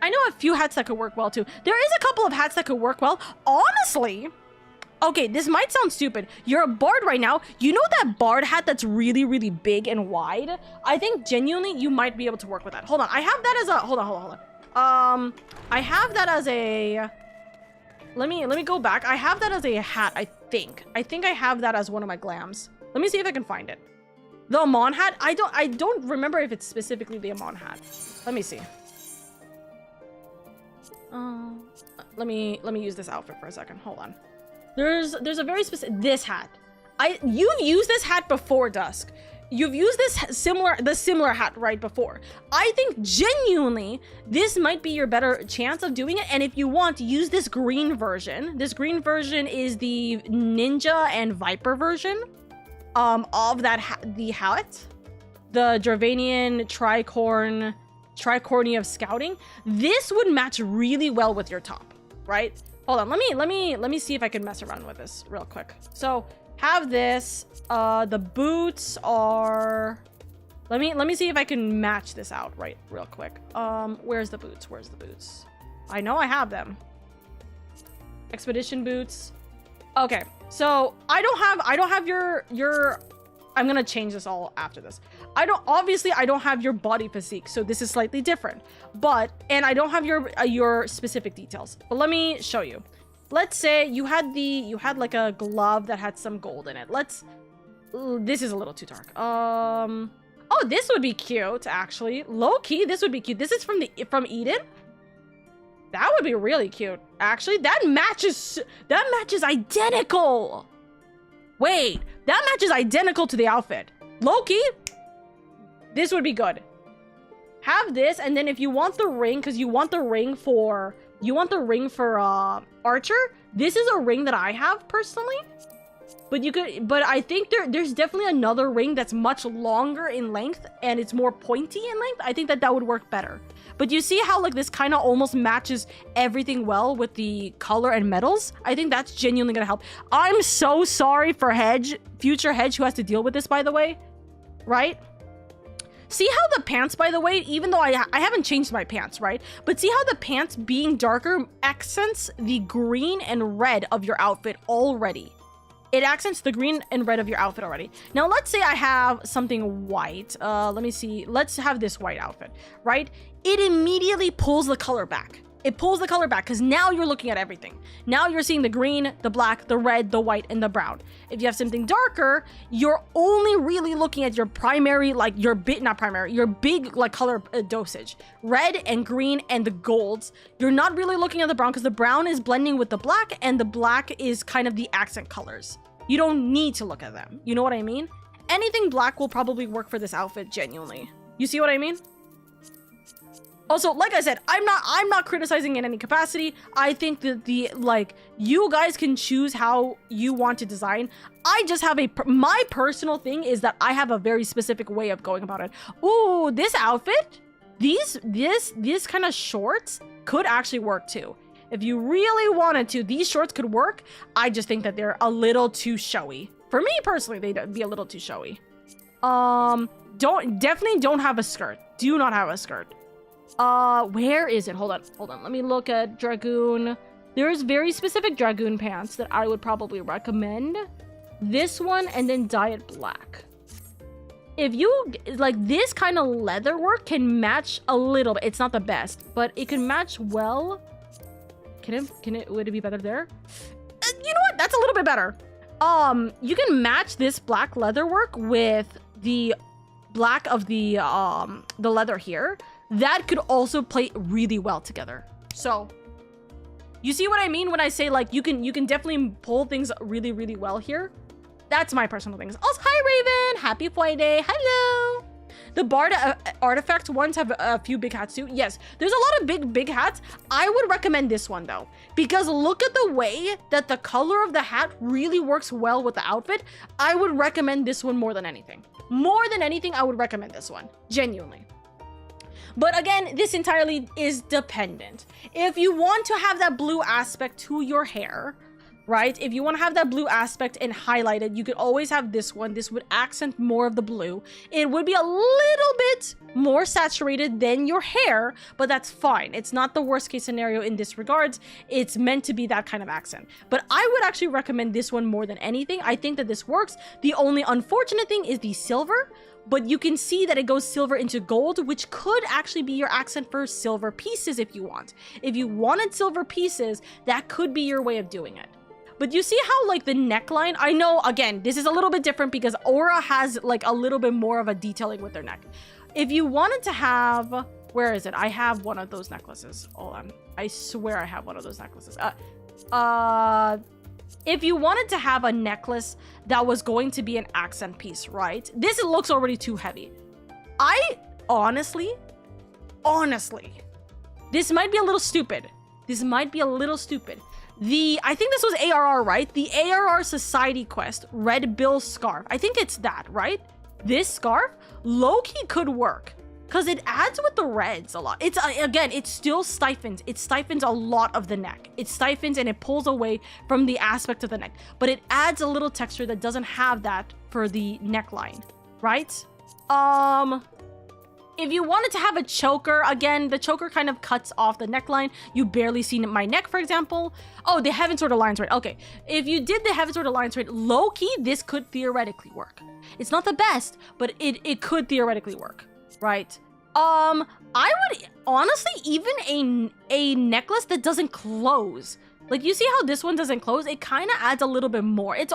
I know a few hats that could work well too. There is a couple of hats that could work well. Honestly, okay, this might sound stupid. You're a bard right now. You know that bard hat that's really, really big and wide? I think genuinely you might be able to work with that. Hold on. I have that as a... Hold on. I have that as a... Let me go back. I have that as a hat, I think. I think I have that as one of my glams. Let me see if I can find it. The Amon hat? I don't remember if it's specifically the Amon hat. Let me see. Let me use this outfit for a second. Hold on. There's a very specific, this hat. You've used this hat before, Dusk. You've used the similar hat right before. I think genuinely this might be your better chance of doing it. And if you want, use this green version. This green version is the ninja and viper version of that the hat, the Dravanian tricorny of scouting. This would match really well with your top, right? Hold on, let me see if I can mess around with this real quick. So have this. The boots are. Let me see if I can match this out real quick. Where's the boots? Where's the boots? I know I have them. Expedition boots. Okay, so I don't have your. I'm gonna change this all after this. Obviously I don't have your body physique, so this is slightly different. And I don't have your specific details. But let me show you. Let's say you had like a glove that had some gold in it. This is a little too dark. Oh, this would be cute actually. Low key, this would be cute. This is from Eden. That would be really cute. Actually, that matches identical. Wait, that matches identical to the outfit. Loki, this would be good. Have this, and then if you want the ring, because you want the ring for Archer, this is a ring that I have personally. But you could, but I think there's definitely another ring that's much longer in length and it's more pointy in length. I think that would work better. But you see how like this kind of almost matches everything well with the color and metals? I think that's genuinely gonna help. I'm so sorry for future Hedge who has to deal with this, by the way, right? See how the pants, by the way, even though I haven't changed my pants, right? But see how the pants being darker accents the green and red of your outfit already. It accents the green and red of your outfit already. Now, let's say I have something white. Let me see. Let's have this white outfit, right? It immediately pulls the color back. It pulls the color back because now you're looking at everything. Now you're seeing the green, the black, the red, the white, and the brown. If you have something darker, you're only really looking at your primary, like your big like color dosage. Red and green and the golds. You're not really looking at the brown because the brown is blending with the black and the black is kind of the accent colors. You don't need to look at them. You know what I mean? Anything black will probably work for this outfit genuinely. You see what I mean? Also, like I said, I'm not criticizing in any capacity. I think that you guys can choose how you want to design. I just have my personal thing is that I have a very specific way of going about it. Ooh, this outfit, these kind of shorts could actually work too. If you really wanted to, these shorts could work. I just think that they're a little too showy. For me personally, they'd be a little too showy. Definitely don't have a skirt. Do not have a skirt. Where is it? Hold on. Let me look at Dragoon. There's very specific Dragoon pants that I would probably recommend. This one and then dye it black. If you, like, this kind of leather work can match a little bit. It's not the best, but it can match well. Would it be better there? You know what? That's a little bit better. You can match this black leather work with the black of the leather here. That could also play really well together. So, you see what I mean when I say like you can definitely pull things really, really well here? That's my personal things. Also, hi Raven! Happy Friday! Hello! The Bard artifact ones have a few big hats too. Yes, there's a lot of big hats. I would recommend this one though. Because look at the way that the color of the hat really works well with the outfit. I would recommend this one more than anything. More than anything, I would recommend this one. Genuinely. But again, this entirely is dependent. If you want to have that blue aspect to your hair, right? If you want to have that blue aspect and highlight it, you could always have this one. This would accent more of the blue. It would be a little bit more saturated than your hair, but that's fine. It's not the worst case scenario in this regards. It's meant to be that kind of accent. But I would actually recommend this one more than anything. I think that this works. The only unfortunate thing is the silver. But you can see that it goes silver into gold, which could actually be your accent for silver pieces if you want. If you wanted silver pieces, that could be your way of doing it. But you see how like the neckline, I know, again, this is a little bit different because Aura has like a little bit more of a detailing with their neck. If you wanted to have, where is it? I have one of those necklaces. Hold on. I swear I have one of those necklaces. If you wanted to have a necklace that was going to be an accent piece, right? This looks already too heavy. Honestly, this might be a little stupid. I think this was ARR, right? The ARR Society Quest, Red Bill Scarf. I think it's that, right? This scarf, low-key could work. Because it adds with the reds a lot. It's, again, it still stifles. It stifles a lot of the neck. It stifles and it pulls away from the aspect of the neck. But it adds a little texture that doesn't have that for the neckline, right? If you wanted to have a choker, again, the choker kind of cuts off the neckline. You barely see my neck, for example. Oh, the Heaven Sword Alliance raid. Okay, if you did the Heaven Sword Alliance raid, low-key, this could theoretically work. It's not the best, but it could theoretically work. Right. I would honestly, even a necklace that doesn't close. Like, you see how this one doesn't close? It kind of adds a little bit more. It's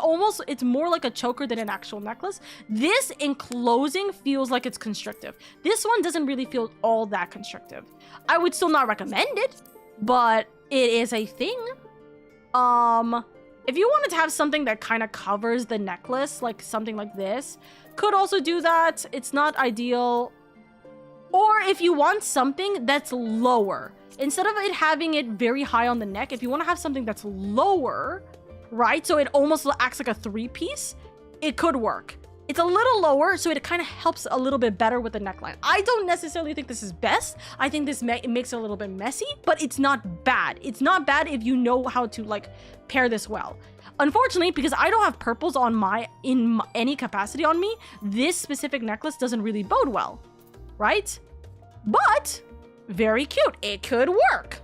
more like a choker than an actual necklace. This in closing feels like it's constrictive. This one doesn't really feel all that constrictive. I would still not recommend it, but it is a thing. If you wanted to have something that kind of covers the necklace, like something like this, could also do that. It's not ideal. Or if you want something that's lower, instead of it having it very high on the neck, if you want to have something that's lower, right? So it almost acts like a 3-piece. It could work. It's a little lower, so it kind of helps a little bit better with the neckline. I don't necessarily think this is best. I think this it makes it a little bit messy, but it's not bad. It's not bad if you know how to like pair this well. Unfortunately, because I don't have purples on in any capacity on me, this specific necklace doesn't really bode well, right? But very cute. It could work.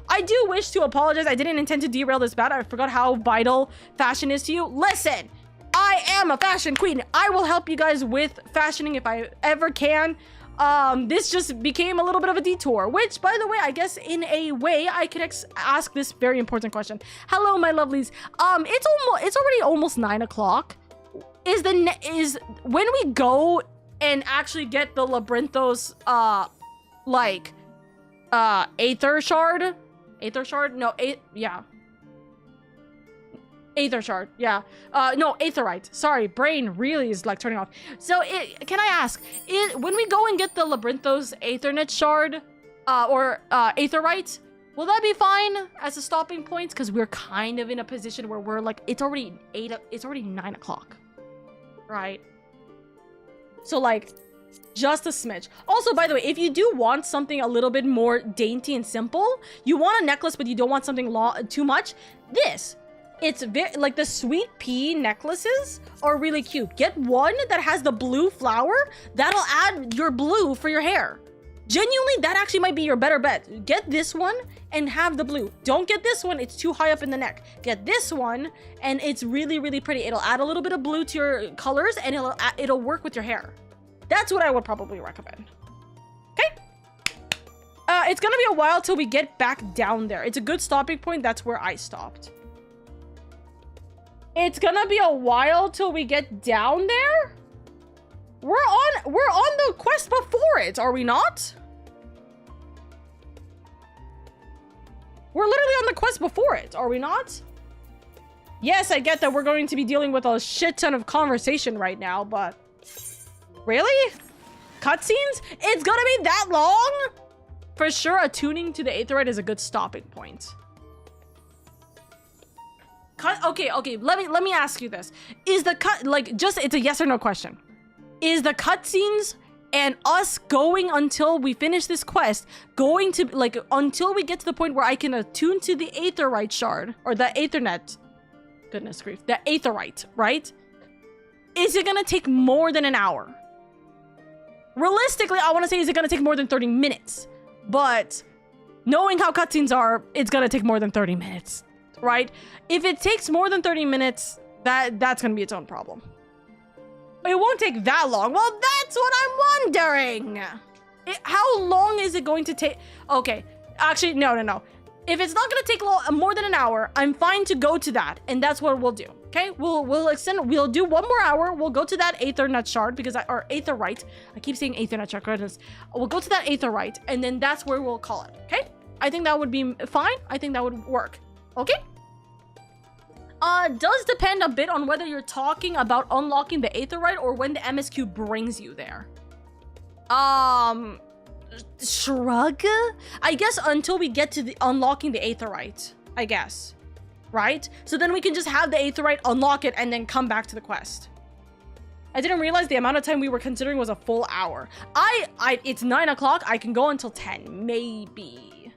I do wish to apologize. I didn't intend to derail this battle. I forgot how vital fashion is to you. Listen, I am a fashion queen. I will help you guys with fashioning if I ever can. This just became a little bit of a detour, which, by the way, I guess in a way I could ask this very important question. Hello, my lovelies. It's already almost 9 o'clock. Is when we go and actually get the Labyrinthos, Aether Shard? Aether Shard? No, yeah. Aether Shard, yeah. No, Aetherite. Sorry, brain really is like turning off. So, can I ask, when we go and get the Labyrinthos Aethernet Shard, or Aetherite, will that be fine as a stopping point? Because we're kind of in a position where we're like, it's already 9 o'clock, right? So, like, just a smidge. Also, by the way, if you do want something a little bit more dainty and simple, you want a necklace, but you don't want something too much, it's very, like, the sweet pea necklaces are really cute. Get one that has the blue flower. That'll add your blue for your hair. Genuinely, that actually might be your better bet. Get this one and have the blue. Don't get this one. It's too high up in the neck. Get this one, and it's really, really pretty. It'll add a little bit of blue to your colors, and it'll work with your hair. That's what I would probably recommend. Okay? It's gonna be a while till we get back down there. It's a good stopping point. That's where I stopped. It's gonna be a while till we get down there? We're on the quest before it, are we not? We're literally on the quest before it, are we not? Yes, I get that we're going to be dealing with a shit ton of conversation right now, but... Really? Cutscenes? It's gonna be that long? For sure, attuning to the Aetherite is a good stopping point. Okay, let me ask you this. Is the it's a yes or no question. Is the cutscenes and us going until we finish this quest going to, like, until we get to the point where I can attune to the Aetherite shard, or the Aethernet, goodness grief, the Aetherite, right? Is it gonna take more than an hour? Realistically, I want to say, is it gonna take more than 30 minutes? But knowing how cutscenes are, it's gonna take more than 30 minutes. Right? If it takes more than 30 minutes, that's gonna be its own problem. It won't take that long. Well, that's what I'm wondering. How long is it going to take? Okay, actually, no. If it's not gonna take more than an hour, I'm fine to go to that, and that's what we'll do. Okay, we'll extend. We'll do 1 more hour. We'll go to that Aethernet shard or Aetherite. I keep saying Aethernet shard. Goodness. We'll go to that Aetherite, and then that's where we'll call it. Okay? I think that would be fine. I think that would work. Okay? Does depend a bit on whether you're talking about unlocking the Aetherite or when the MSQ brings you there. Shrug? I guess until we get to the unlocking the Aetherite, I guess. Right? So then we can just have the Aetherite, unlock it, and then come back to the quest. I didn't realize the amount of time we were considering was a full hour. It's 9 o'clock. I can go until 10. Maybe.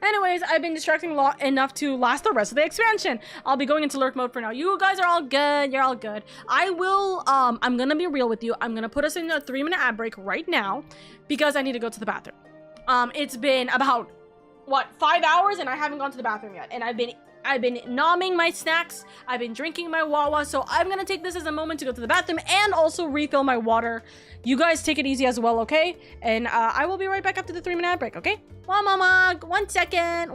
Anyways, I've been distracting enough to last the rest of the expansion. I'll be going into lurk mode for now. You guys are all good. You're all good. I will, I'm gonna be real with you. I'm gonna put us in a 3-minute ad break right now because I need to go to the bathroom. It's been about, what, 5 hours and I haven't gone to the bathroom yet. And I've been nomming my snacks. I've been drinking my Wawa. So I'm gonna take this as a moment to go to the bathroom and also refill my water. You guys take it easy as well, okay? And I will be right back after the 3-minute ad break, okay? Well, mama, 1 second.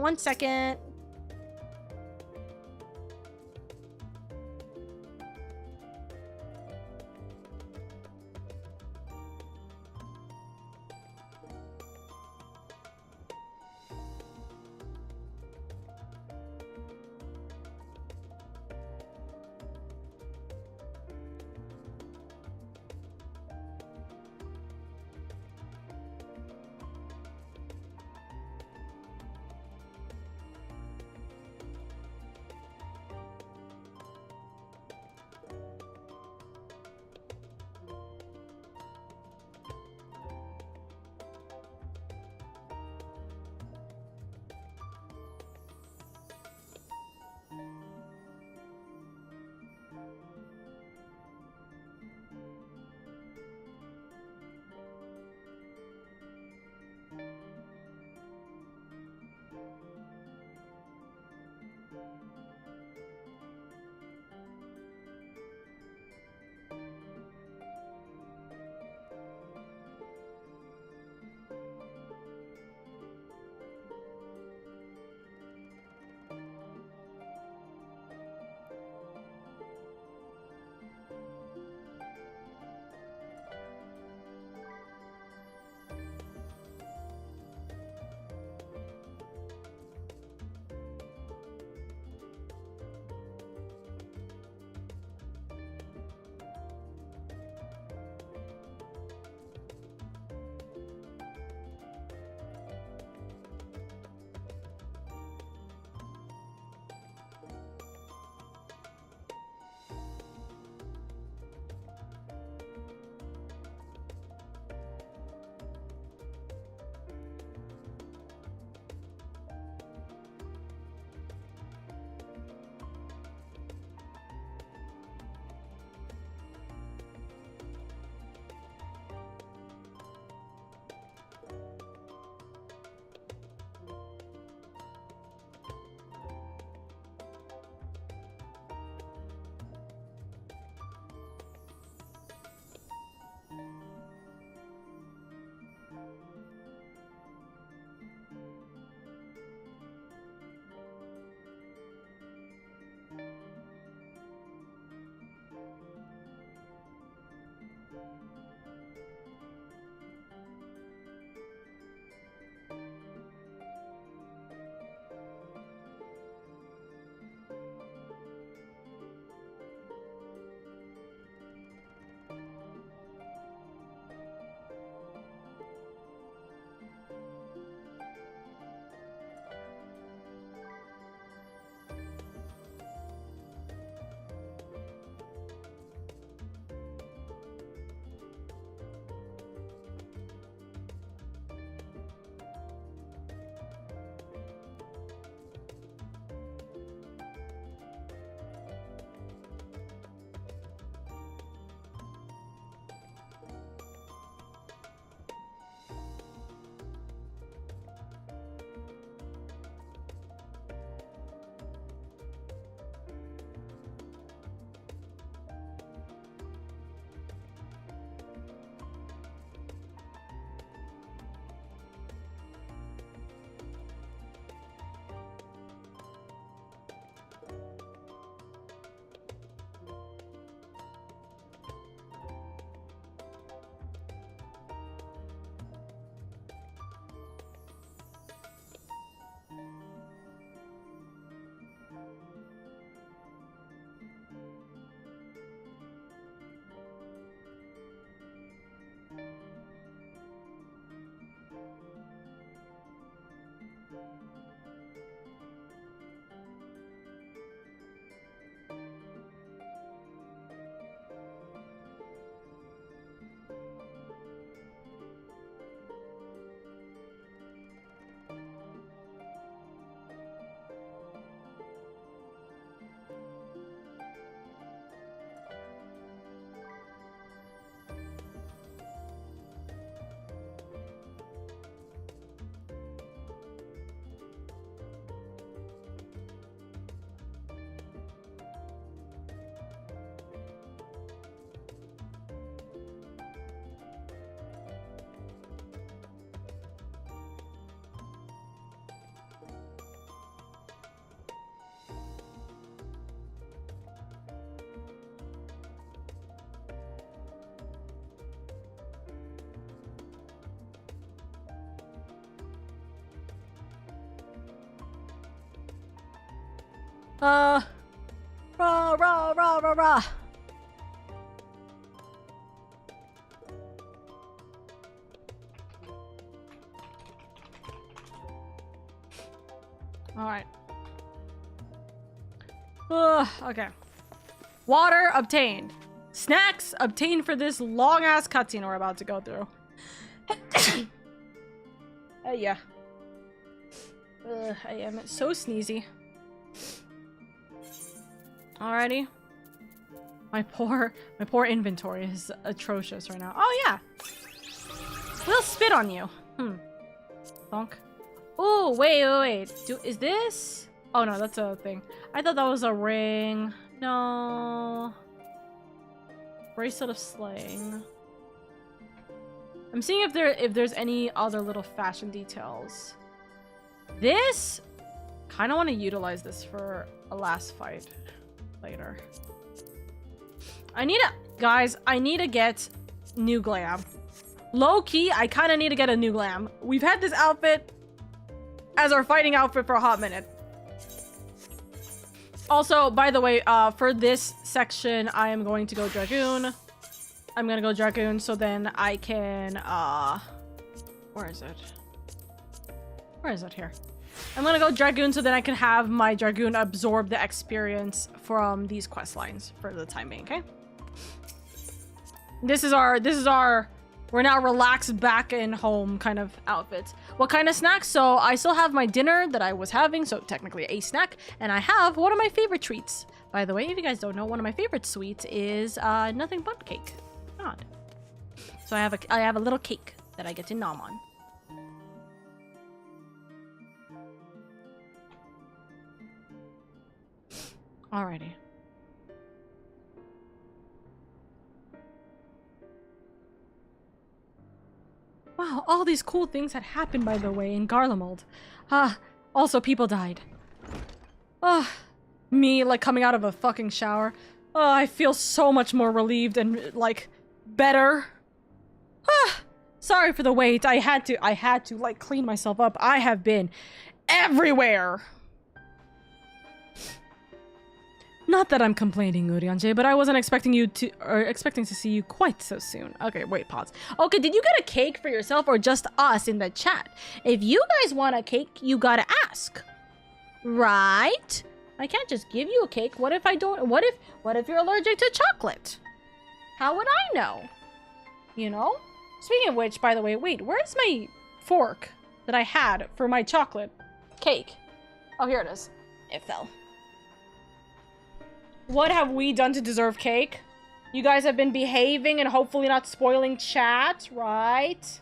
Rah. Alright. Okay. Water obtained. Snacks obtained for this long-ass cutscene we're about to go through. Yeah. I am so sneezy. Alrighty. My poor inventory is atrocious right now. Oh yeah. We'll spit on you. Bonk. Oh, wait. Is this? Oh no, that's a thing. I thought that was a ring. No. Bracelet of slaying. I'm seeing if there's any other little fashion details. This? Kind of want to utilize this for a last fight later. I need to get new glam. Low key, I kind of need to get a new glam. We've had this outfit as our fighting outfit for a hot minute. Also, by the way, for this section, I am going to go Dragoon. I'm gonna go Dragoon so then I can, where is it? Where is it here? I'm gonna go Dragoon so then I can have my Dragoon absorb the experience from these quest lines for the time being, okay? This is our we're now relaxed back in home kind of outfits. What kind of snacks? So I still have my dinner that I was having, so technically a snack, and I have one of my favorite treats. By the way, if you guys don't know, one of my favorite sweets is nothing but cake. God. So I have a little cake that I get to nom on. Alrighty. Wow, all these cool things had happened, by the way, in Garlemald. Also people died. Me, like, coming out of a fucking shower. I feel so much more relieved and, like, better. Sorry for the wait. I had to, like, clean myself up. I have been everywhere. Not that I'm complaining, Urianger, but I wasn't expecting to see you quite so soon. Okay, wait, pause. Okay, did you get a cake for yourself or just us in the chat? If you guys want a cake, you gotta ask. Right? I can't just give you a cake. What if I don't? What if you're allergic to chocolate? How would I know? You know? Speaking of which, by the way, wait, where's my fork that I had for my chocolate cake? Oh, here it is. It fell. What have we done to deserve cake? You guys have been behaving and hopefully not spoiling chat, right?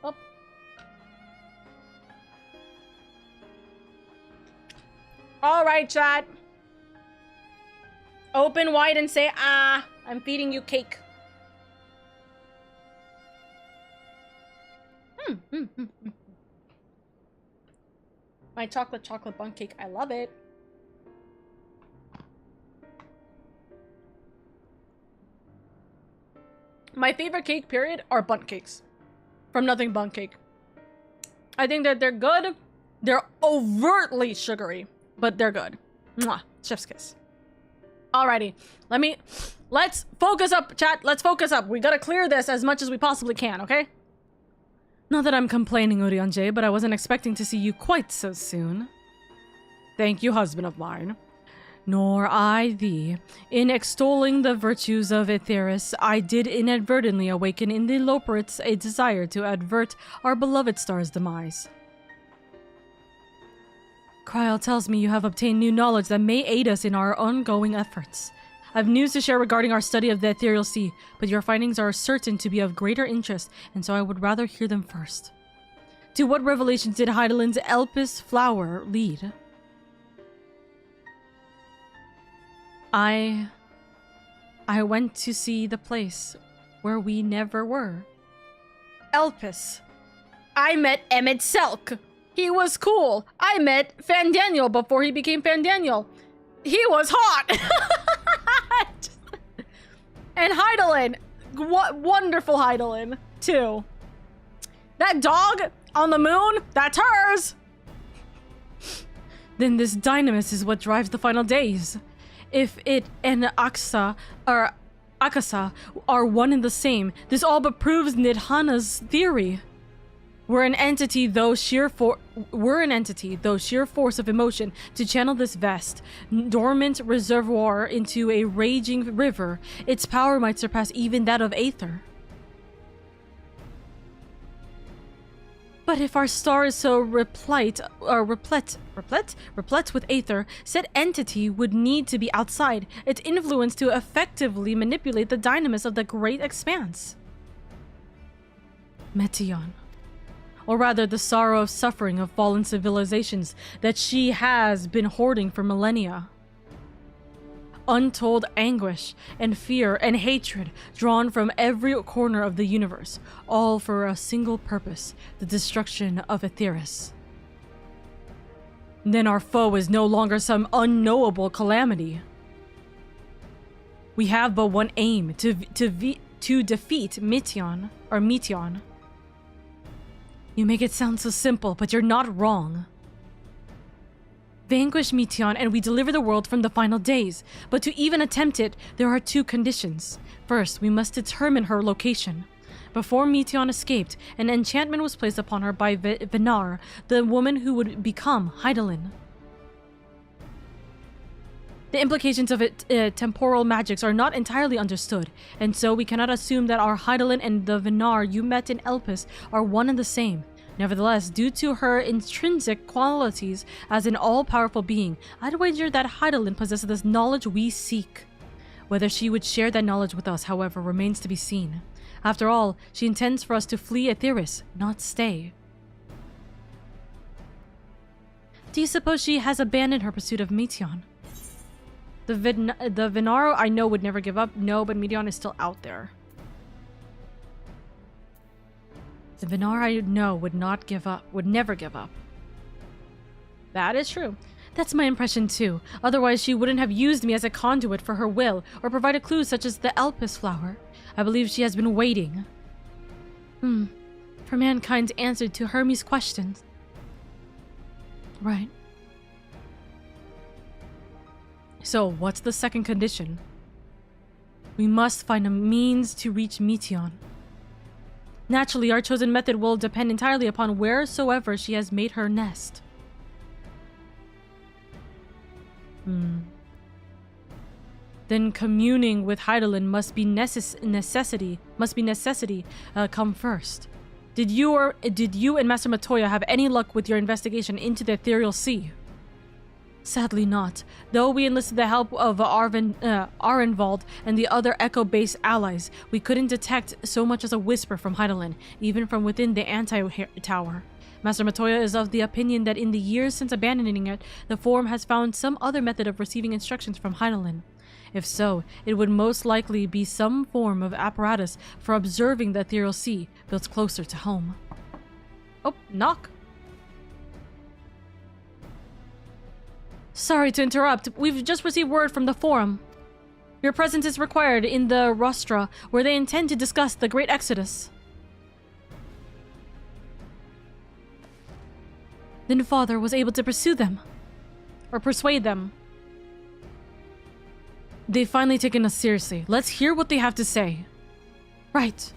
Oh. Alright, chat. Open wide and say, ah, I'm feeding you cake. My chocolate bun cake, I love it. My favorite cake, period, are bundt cakes. From Nothing Bundt Cake. I think that they're good. They're overtly sugary, but they're good. Mwah. Chef's kiss. Alrighty. Let's focus up, chat. Let's focus up. We gotta clear this as much as we possibly can, okay? Not that I'm complaining, Urianger, but I wasn't expecting to see you quite so soon. Thank you, husband of mine. Nor I thee. In extolling the virtues of Aetheris, I did inadvertently awaken in the Loperites a desire to avert our beloved star's demise. Kryal tells me you have obtained new knowledge that may aid us in our ongoing efforts. I have news to share regarding our study of the Ethereal Sea, but your findings are certain to be of greater interest, and so I would rather hear them first. To what revelations did Heidelin's Elpis flower lead? I went to see the place where we never were. Elpis. I met Emmett Selk. He was cool. I met Fandaniel before he became Fandaniel. He was hot. And Heidelin. What wonderful Heidelin, too. That dog on the moon, that's hers. Then this dynamis is what drives the final days. If it and Akasa are one and the same, this all but proves Nidhana's theory. We're an entity, though sheer force of emotion, to channel this vast, dormant reservoir into a raging river. Its power might surpass even that of Aether. But if our star is so replete with Aether, said entity would need to be outside its influence to effectively manipulate the dynamis of the great expanse. Meteion. Or rather, the sorrow of suffering of fallen civilizations that she has been hoarding for millennia. Untold anguish and fear and hatred drawn from every corner of the universe, all for a single purpose, the destruction of Aetheris. Then our foe is no longer some unknowable calamity. We have but one aim, to defeat Meteion. You make it sound so simple, but you're not wrong. Vanquish Meteion and we deliver the world from the final days. But to even attempt it, there are two conditions. First, we must determine her location. Before Meteion escaped, an enchantment was placed upon her by Venar, the woman who would become Heidelin. The implications of temporal magics are not entirely understood, and so we cannot assume that our Heidelin and the Venar you met in Elpis are one and the same. Nevertheless, due to her intrinsic qualities as an all-powerful being, I'd wager that Heidelin possesses this knowledge we seek. Whether she would share that knowledge with us, however, remains to be seen. After all, she intends for us to flee Aetheris, not stay. Do you suppose she has abandoned her pursuit of Meteion? The Venaro I know would never give up. No, but Meteion is still out there. The Venaro I know would not give up. Would never give up. That is true. That's my impression too. Otherwise, she wouldn't have used me as a conduit for her will, or provided clues such as the Elpis flower. I believe she has been waiting. For mankind's answer to Hermes' questions. Right. So, what's the second condition? We must find a means to reach Meteion. Naturally, our chosen method will depend entirely upon wheresoever she has made her nest. Then communing with Heidelin must be necessity come first. Did you and Master Matoya have any luck with your investigation into the Ethereal Sea? Sadly not, though we enlisted the help of Arenvald and the other Echo-based allies. We couldn't detect so much as a whisper from Heidelin, even from within the anti-tower. Master Matoya is of the opinion that in the years since abandoning it, the Forum has found some other method of receiving instructions from Heidelin. If so, it would most likely be some form of apparatus for observing the Ethereal Sea, built closer to home. Oh, knock. Sorry to interrupt. We've just received word from the Forum. Your presence is required in the rostra, where they intend to discuss the Great Exodus. Then Father was able to pursue them. Or persuade them. They've finally taken us seriously. Let's hear what they have to say. Right.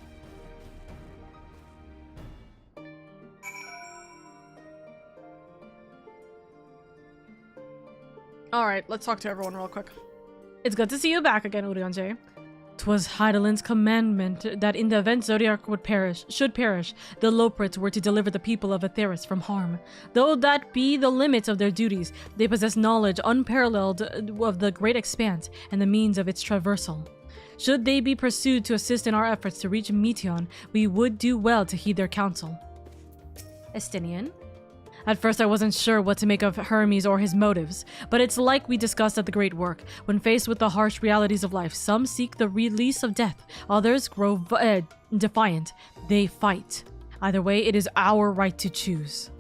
Alright, let's talk to everyone real quick. It's good to see you back again, Urianger. 'Twas Hydalin's commandment that in the event Zodiac should perish, the Loporits were to deliver the people of Aetheris from harm. Though that be the limits of their duties, they possess knowledge unparalleled of the great expanse and the means of its traversal. Should they be pursued to assist in our efforts to reach Meteon, we would do well to heed their counsel. Estinian? At first I wasn't sure what to make of Hermes or his motives, but it's like we discussed at the Great Work. When faced with the harsh realities of life, some seek the release of death, others grow defiant. They fight. Either way, it is our right to choose.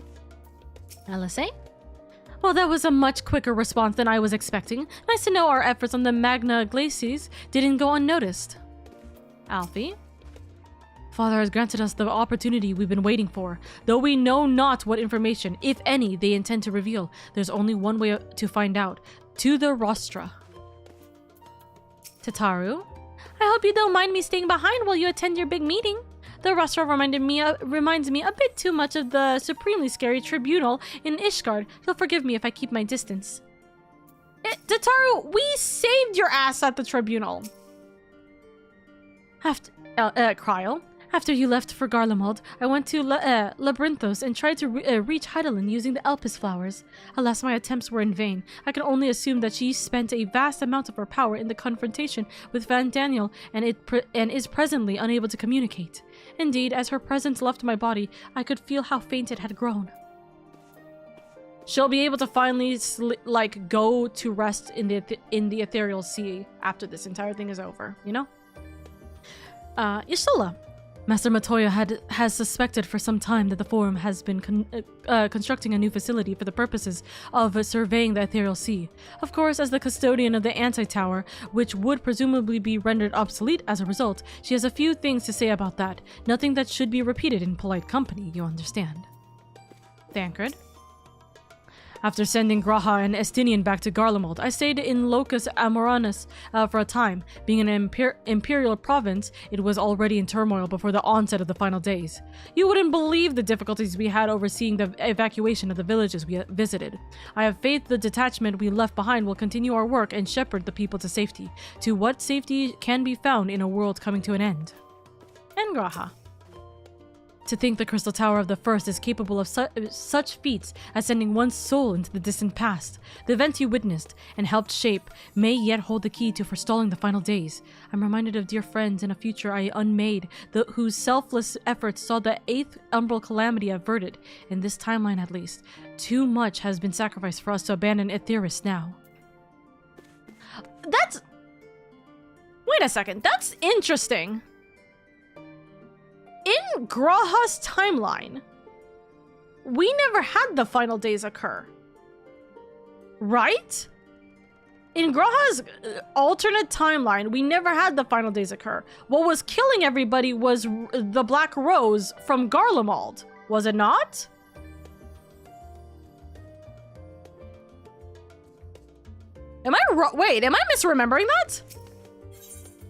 LSA? Well, that was a much quicker response than I was expecting. Nice to know our efforts on the Magna Glacies didn't go unnoticed. Alfie? Father has granted us the opportunity we've been waiting for. Though we know not what information, if any, they intend to reveal, there's only one way to find out. To the Rostra. Tataru? I hope you don't mind me staying behind while you attend your big meeting. The Rostra reminds me a bit too much of the supremely scary tribunal in Ishgard. You'll forgive me if I keep my distance. Tataru, we saved your ass at the tribunal. Kryl. After you left for Garlemald, I went to Labyrinthos and tried to reach Hydaelyn using the Elpis flowers. Alas, my attempts were in vain. I can only assume that she spent a vast amount of her power in the confrontation with Van Daniel and is presently unable to communicate. Indeed, as her presence left my body, I could feel how faint it had grown. She'll be able to finally, go to rest in the ethereal sea after this entire thing is over, you know? Yashala. Master Matoya has suspected for some time that the Forum has been constructing a new facility for the purposes of surveying the ethereal sea. Of course, as the custodian of the Anti-Tower, which would presumably be rendered obsolete as a result, she has a few things to say about that. Nothing that should be repeated in polite company, you understand. Thancred. After sending Graha and Estinian back to Garlemald, I stayed in Locus Amoranus for a time. Being an imperial province, it was already in turmoil before the onset of the final days. You wouldn't believe the difficulties we had overseeing the evacuation of the villages we visited. I have faith the detachment we left behind will continue our work and shepherd the people to safety, to what safety can be found in a world coming to an end. And Graha. To think the Crystal Tower of the First is capable of such feats as sending one's soul into the distant past. The events you witnessed and helped shape may yet hold the key to forestalling the final days. I'm reminded of dear friends in a future I unmade, whose selfless efforts saw the 8th umbral calamity averted. In this timeline at least, too much has been sacrificed for us to abandon Aetheris now. Wait a second, that's interesting. In Graha's timeline, we never had the final days occur. Right? In Graha's alternate timeline, we never had the final days occur. What was killing everybody was the Black Rose from Garlemald, was it not? Am I misremembering that?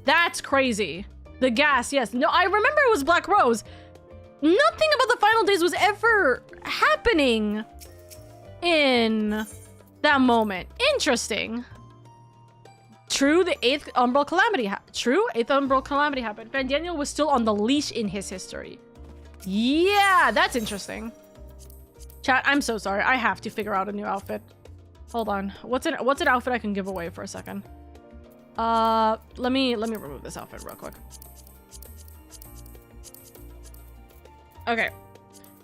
That's crazy. The gas, yes. No, I remember it was Black Rose. Nothing about the final days was ever happening in that moment. Interesting. True, the 8th umbral calamity happened. Van Daniel was still on the leash in his history. Yeah, that's interesting. Chat, I'm so sorry. I have to figure out a new outfit. Hold on. What's an outfit I can give away for a second? Let me remove this outfit real quick. Okay.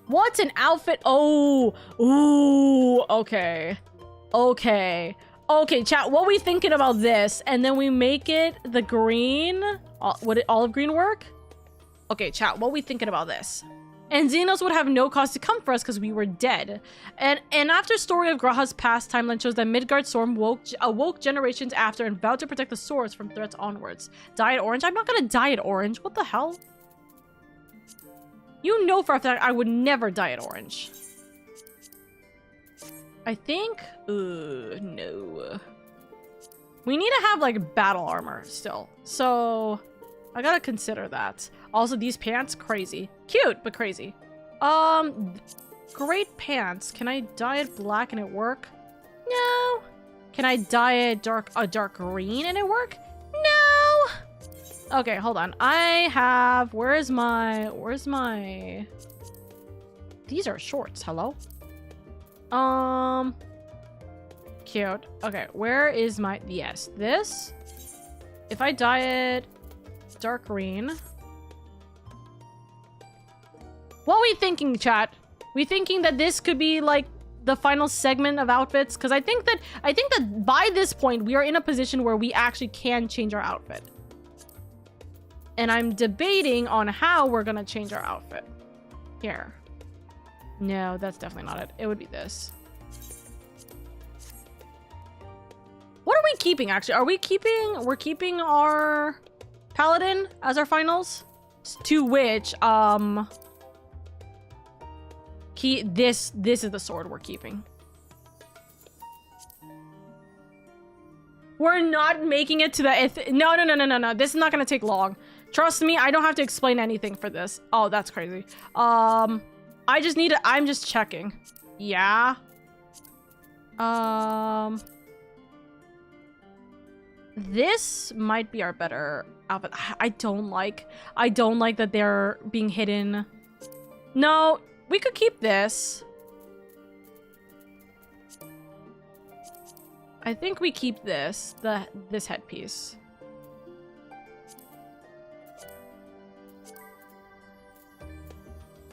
What's an outfit? Oh, ooh, okay. Okay, chat, what we thinking about this? And then we make it the green? Would it olive green work? Okay, chat, what we thinking about this? And Xenos would have no cause to come for us because we were dead. And after story of Graha's past, timeline shows that Midgard Storm awoke generations after and vowed to protect the source from threats onwards. Dye it orange? I'm not gonna dye it orange. What the hell? You know for a fact I would never dye it orange. I think... no. We need to have, like, battle armor still. So... I gotta consider that. Also, these pants, crazy. Cute, but crazy. Great pants. Can I dye it black and it work? No. Can I dye it a dark green and it work? No! Okay, hold on. I have... Where's my... These are shorts. Hello? Cute. Okay, where is my... Yes, this. If I dye it dark green... What are we thinking, chat? We thinking that this could be, like, the final segment of outfits? Because I think that by this point, we are in a position where we actually can change our outfit. And I'm debating on how we're gonna change our outfit. Here. No, that's definitely not it. It would be this. What are we keeping, actually? Are we keeping... We're keeping our paladin as our finals? To which, This is the sword we're keeping. We're not making it to the... No. This is not gonna take long. Trust me, I don't have to explain anything for this. Oh, that's crazy. I just need to... I'm just checking. Yeah. This might be our better outfit. I don't like that they're being hidden. No, we could keep this. I think we keep this, this headpiece.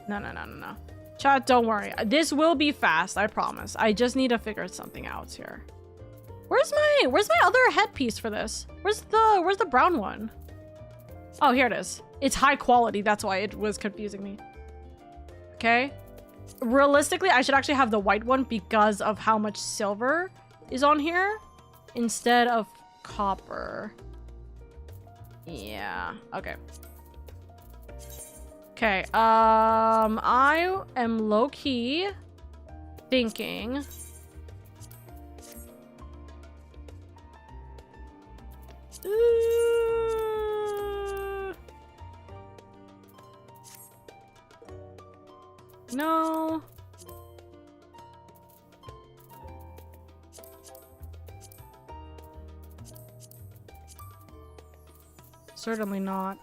No. Chat, don't worry. This will be fast, I promise. I just need to figure something out here. Where's my other headpiece for this? Where's the brown one? Oh, here it is. It's high quality, that's why it was confusing me. Okay. Realistically, I should actually have the white one because of how much silver is on here instead of copper. Yeah, okay. Okay, I am low-key thinking... No. Certainly not.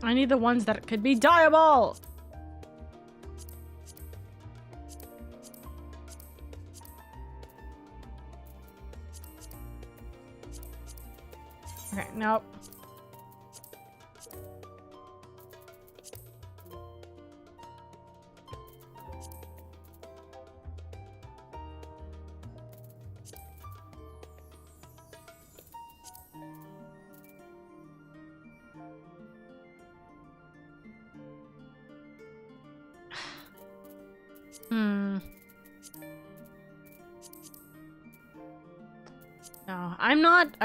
I need the ones that could be dyeable. Okay, nope. No, I'm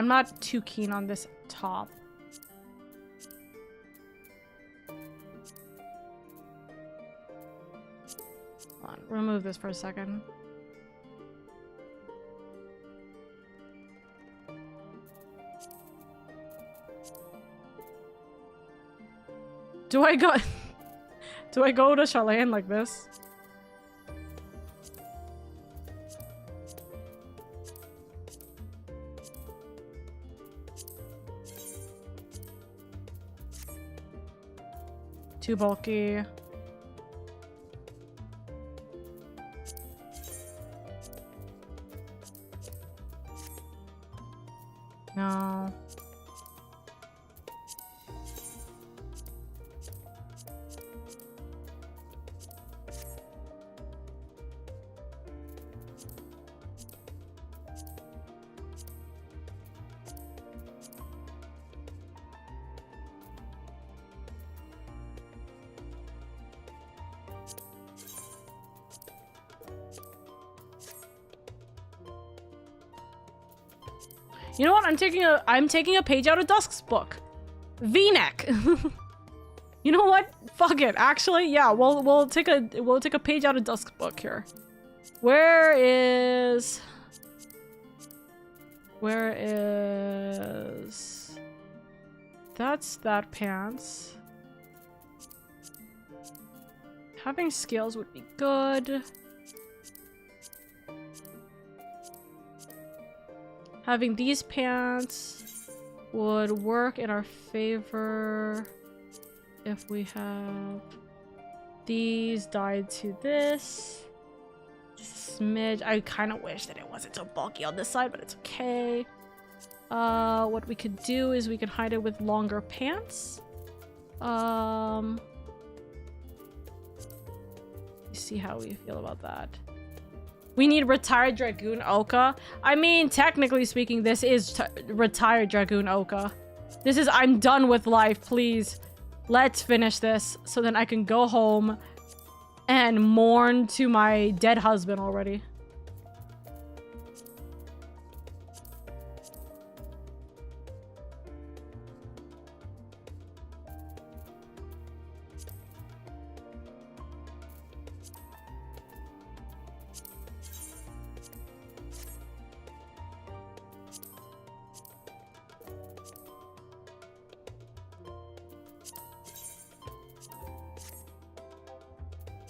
not too keen on this top. Hold on, remove this for a second. Do I go to Charlene like this? Too bulky. No. You know what? I'm taking a page out of Dusk's book. V-neck. You know what? Fuck it. Actually, yeah, we'll take a page out of Dusk's book here. Where is that's that pants. Having scales would be good. Having these pants would work in our favor if we have these dyed to this. Smidge. I kind of wish that it wasn't so bulky on this side, but it's okay. What we could do is we can hide it with longer pants. See how we feel about that. We need retired Dragoon Oka. I mean, technically speaking, this is retired Dragoon Oka. This is, I'm done with life, please. Let's finish this so then I can go home and mourn to my dead husband already.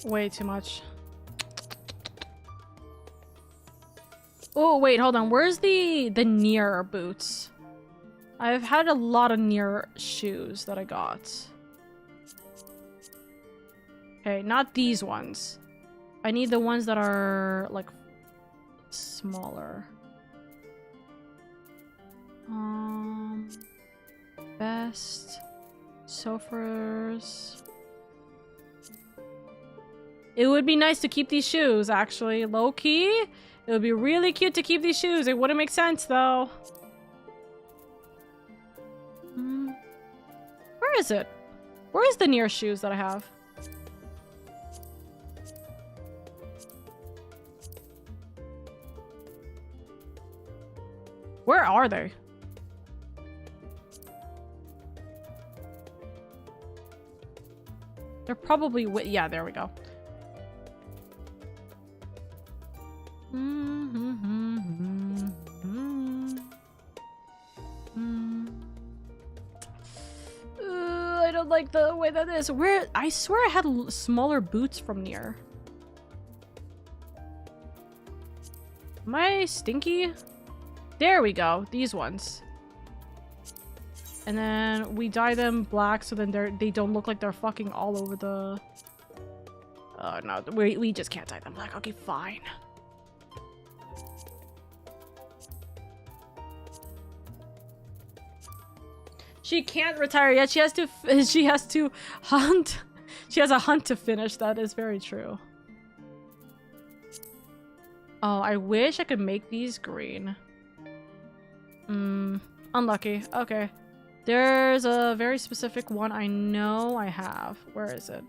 Way too much. Oh, wait, hold on. Where's the near boots? I've had a lot of near shoes that I got. Okay, not these ones. I need the ones that are, like, smaller. Best. Sofas. It would be nice to keep these shoes, actually. Low-key, it would be really cute to keep these shoes. It wouldn't make sense, though. Where is it? Where is the near shoes that I have? Where are they? They're probably... yeah, there we go. I don't like the way that is. Where? I swear I had smaller boots from near. Am I stinky? There we go. These ones. And then we dye them black so then they don't look like they're fucking all over the... Oh no, we just can't dye them black. Okay, fine. She can't retire yet. She has to hunt. She has a hunt to finish. That is very true. Oh, I wish I could make these green. Unlucky. Okay. There's a very specific one I know I have. Where is it?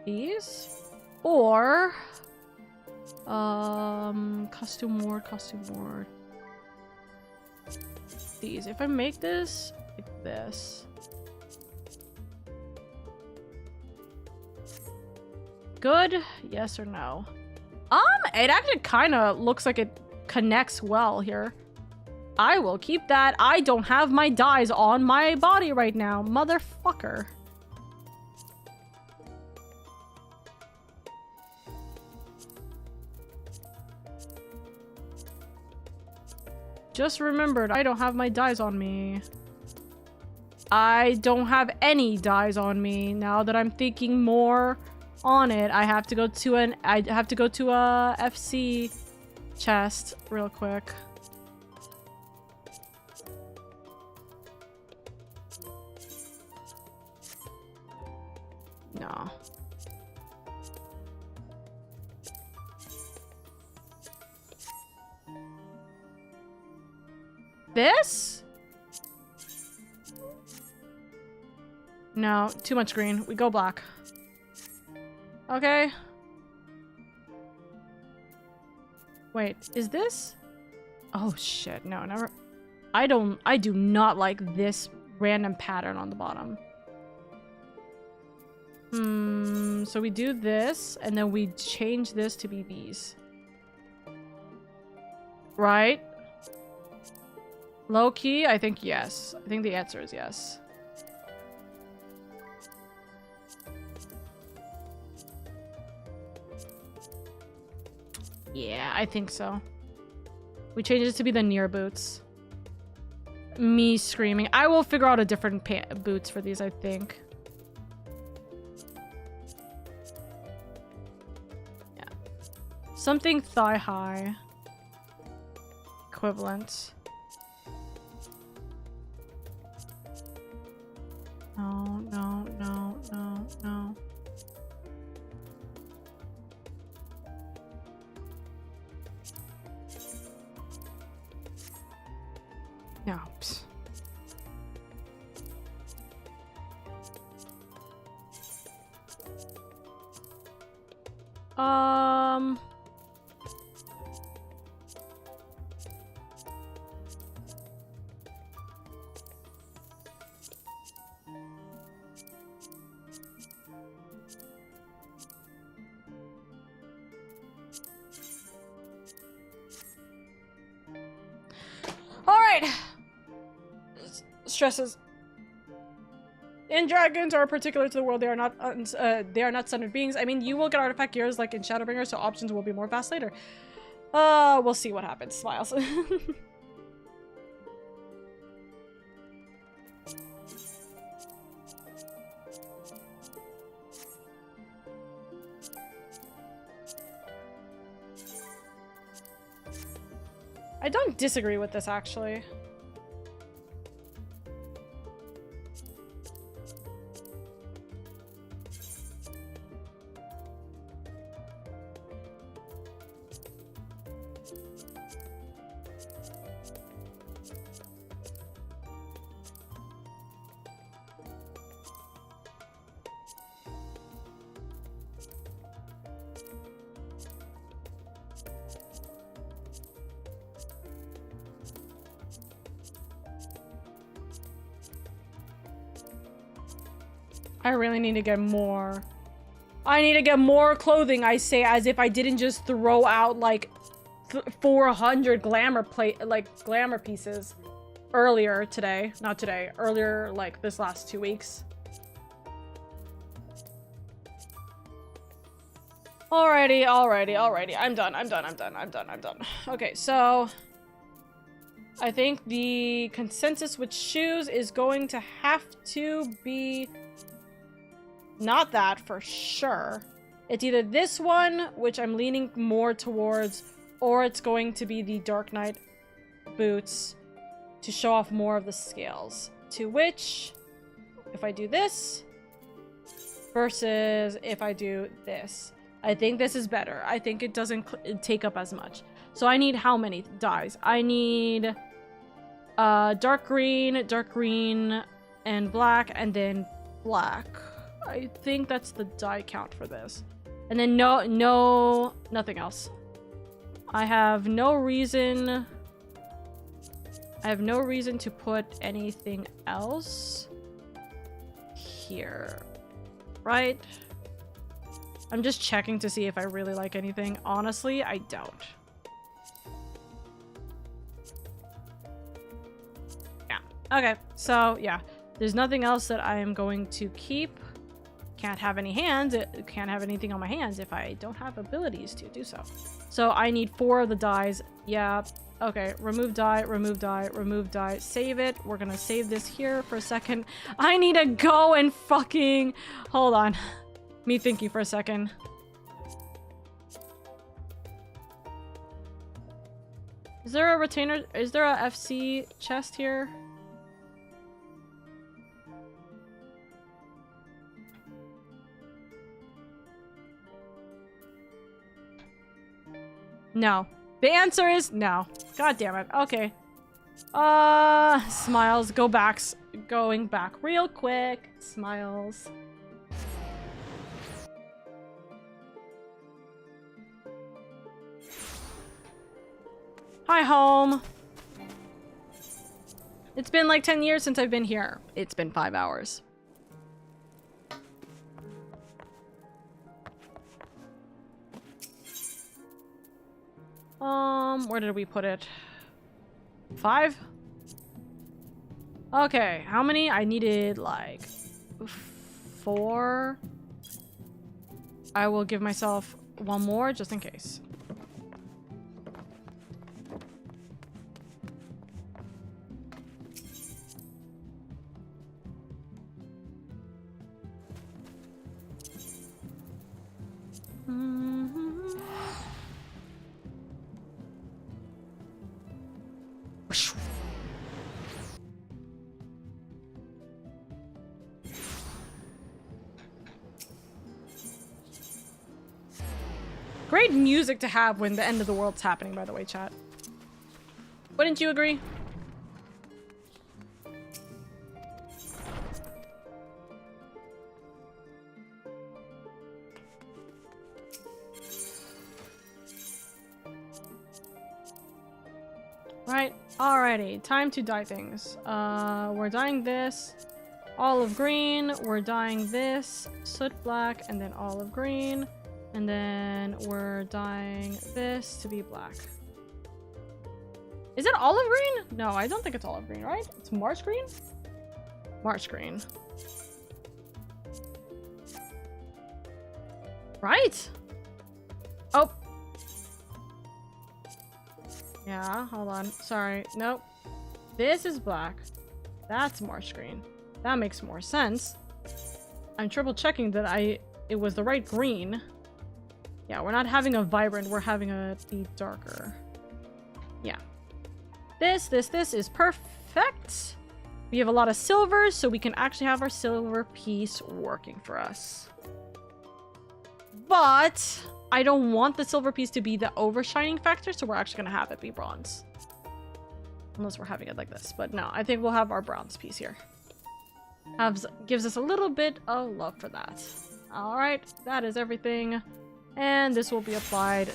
These? Or... costume ward. These. If I make this like this. Good? Yes or no? It actually kind of looks like it connects well here. I will keep that. I don't have my dyes on my body right now, motherfucker. just remembered I don't have my dyes on me. I don't have any dyes on me. Now that I'm thinking more on it, I have to go to a FC chest real quick. No. This? No, too much green. We go black. Okay. Wait, is this? Oh shit, no, never. I do not like this random pattern on the bottom. So we do this, and then we change this to be these. Right? Low key, I think yes. I think the answer is yes. Yeah, I think so. We change it to be the near boots. Me screaming. I will figure out a different boots for these, I think. Yeah. Something thigh high. Equivalent. No, no, no, no, no. No. Psst. All right. Stresses. And dragons are particular to the world. They are not centered beings. I mean, you will get artifact gears like in Shadowbringer, so options will be more vast later. We'll see what happens. Smiles. I don't disagree with this, actually. I really need to get more. I need to get more clothing, I say, as if I didn't just throw out like 400 glamour pieces earlier today. Not today, earlier like this last 2 weeks. Alrighty. I'm done. Okay, so I think the consensus with shoes is going to have to be not that for sure. It's either this one, which I'm leaning more towards, or it's going to be the Dark Knight boots to show off more of the scales. To which, if I do this versus if I do this, I think this is better. I think it doesn't take up as much. So I need how many dyes? I need dark green, and black, and then black. I think that's the dye count for this. And then nothing else. I have no reason to put anything else here, right? I'm just checking to see if I really like anything. Honestly, I don't. Yeah. Okay, so yeah. There's nothing else that I am going to keep. Can't have any hands. Can't have anything on my hands if I don't have abilities to do so. So I need 4 of the dyes. Yeah, Okay, remove die, remove die, remove die. Save it. We're gonna save this here for a second. I need to go and fucking... Hold on. Me thinking for a second. Is there a retainer? Is there a FC chest here? No. The answer is no. God damn it. Okay. Smiles. Go back. Going back real quick. Smiles. Hi, home. It's been like 10 years since I've been here. It's been 5 hours. Where did we put it? 5? Okay, how many? I needed like 4. I will give myself 1 more just in case. Great music to have when the end of the world's happening, by the way, chat. Wouldn't you agree? Right, alrighty, time to dye things. We're dyeing this olive green, we're dyeing this soot black, and then olive green. And then we're dyeing this to be black. Is it olive green? No, I don't think it's olive green, right? It's marsh green? Marsh green. Right? Oh. Yeah, hold on. Sorry. Nope. This is black. That's marsh green. That makes more sense. I'm triple checking that it was the right green. Yeah, we're not having a vibrant, we're having a be darker. Yeah. This is perfect. We have a lot of silver, so we can actually have our silver piece working for us. But I don't want the silver piece to be the overshining factor, so we're actually gonna have it be bronze. Unless we're having it like this. But no, I think we'll have our bronze piece here. Gives us a little bit of love for that. Alright, that is everything. And this will be applied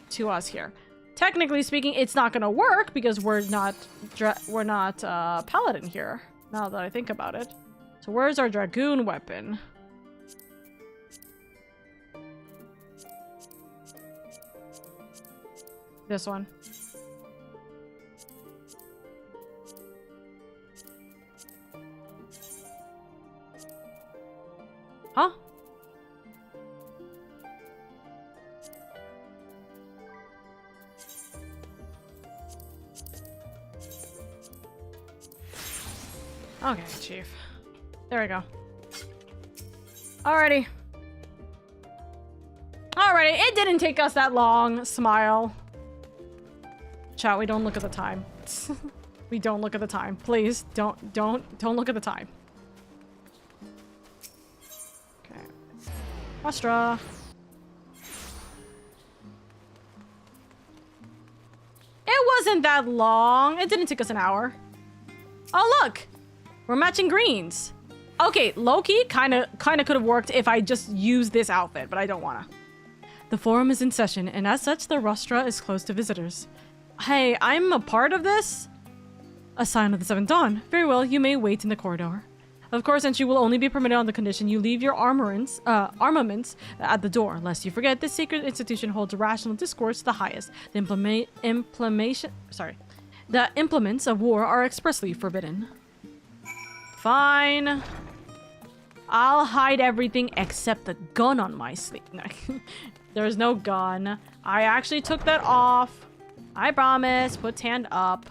to us here. Technically speaking, it's not gonna work because we're not paladin here. Now that I think about it. So where's our dragoon weapon? This one. Huh? Okay, Chief. There we go. Alrighty. Alrighty, it didn't take us that long. Smile. Chat, we don't look at the time. We don't look at the time. Please, don't look at the time. Okay. Astra. It wasn't that long. It didn't take us an hour. Oh, look! We're matching greens. Okay, low-key kinda could have worked if I just used this outfit, but I don't wanna. The forum is in session, and as such, the rostra is closed to visitors. Hey, I'm a part of this? A sign of the Seventh Dawn. Very well, you may wait in the corridor. Of course, entry will only be permitted on the condition you leave your armaments at the door. Lest you forget, this sacred institution holds rational discourse the highest. The implements of war are expressly forbidden. Fine. I'll hide everything except the gun on my sleeve. There's no gun. I actually took that off. I promise. Put hand up.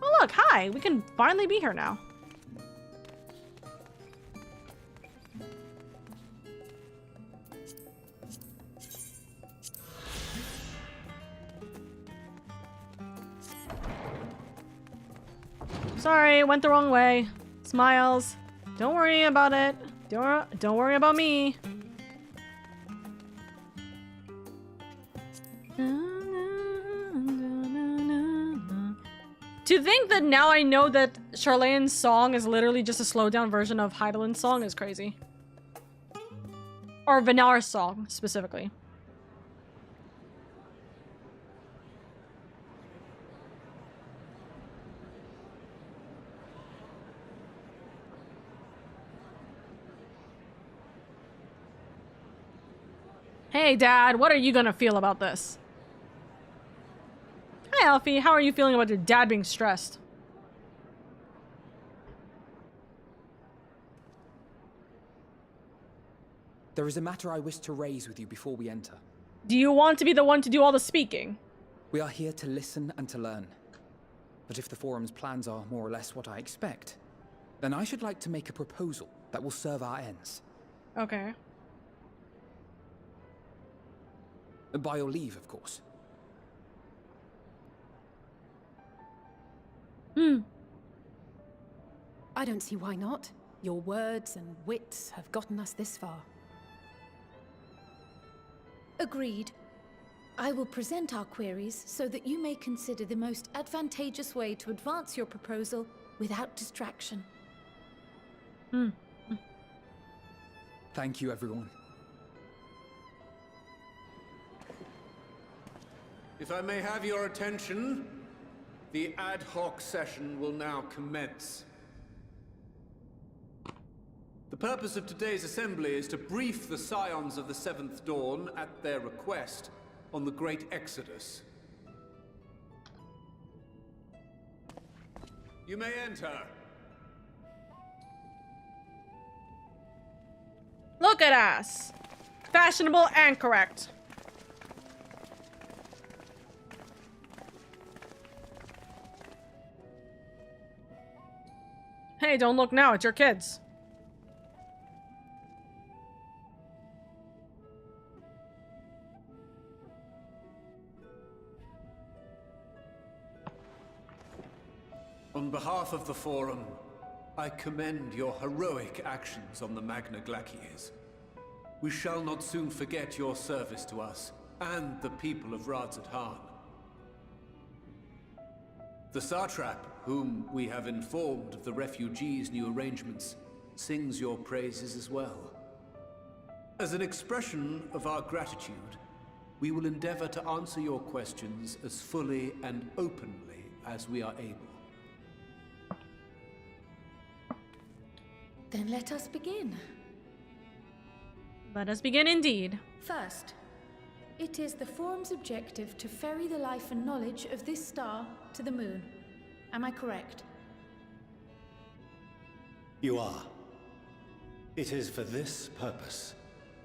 Oh look, hi. We can finally be here now. Sorry, went the wrong way. Smiles. Don't worry about it. Don't worry about me. To think that now I know that Charlane's song is literally just a slowed down version of Heidelin's song is crazy. Or Venar's song, specifically. Hey, Dad, what are you gonna feel about this? Hi, Alfie. How are you feeling about your dad being stressed? There is a matter I wish to raise with you before we enter. Do you want to be the one to do all the speaking? We are here to listen and to learn. But if the forum's plans are more or less what I expect, then I should like to make a proposal that will serve our ends. Okay. By your leave, of course. I don't see why not. Your words and wits have gotten us this far. Agreed. I will present our queries so that you may consider the most advantageous way to advance your proposal without distraction. Thank you, everyone. If I may have your attention, the ad hoc session will now commence. The purpose of today's assembly is to brief the Scions of the Seventh Dawn, at their request, on the Great Exodus. You may enter. Look at us! Fashionable and correct. Hey, don't look now, it's your kids. On behalf of the Forum, I commend your heroic actions on the Magna Glaciers. We shall not soon forget your service to us and the people of Radzat-Han. The Satrap, whom we have informed of the refugees' new arrangements, sings your praises as well. As an expression of our gratitude, we will endeavor to answer your questions as fully and openly as we are able. Then let us begin. Let us begin indeed. First, it is the Forum's objective to ferry the life and knowledge of this star to the moon. Am I correct? You are. It is for this purpose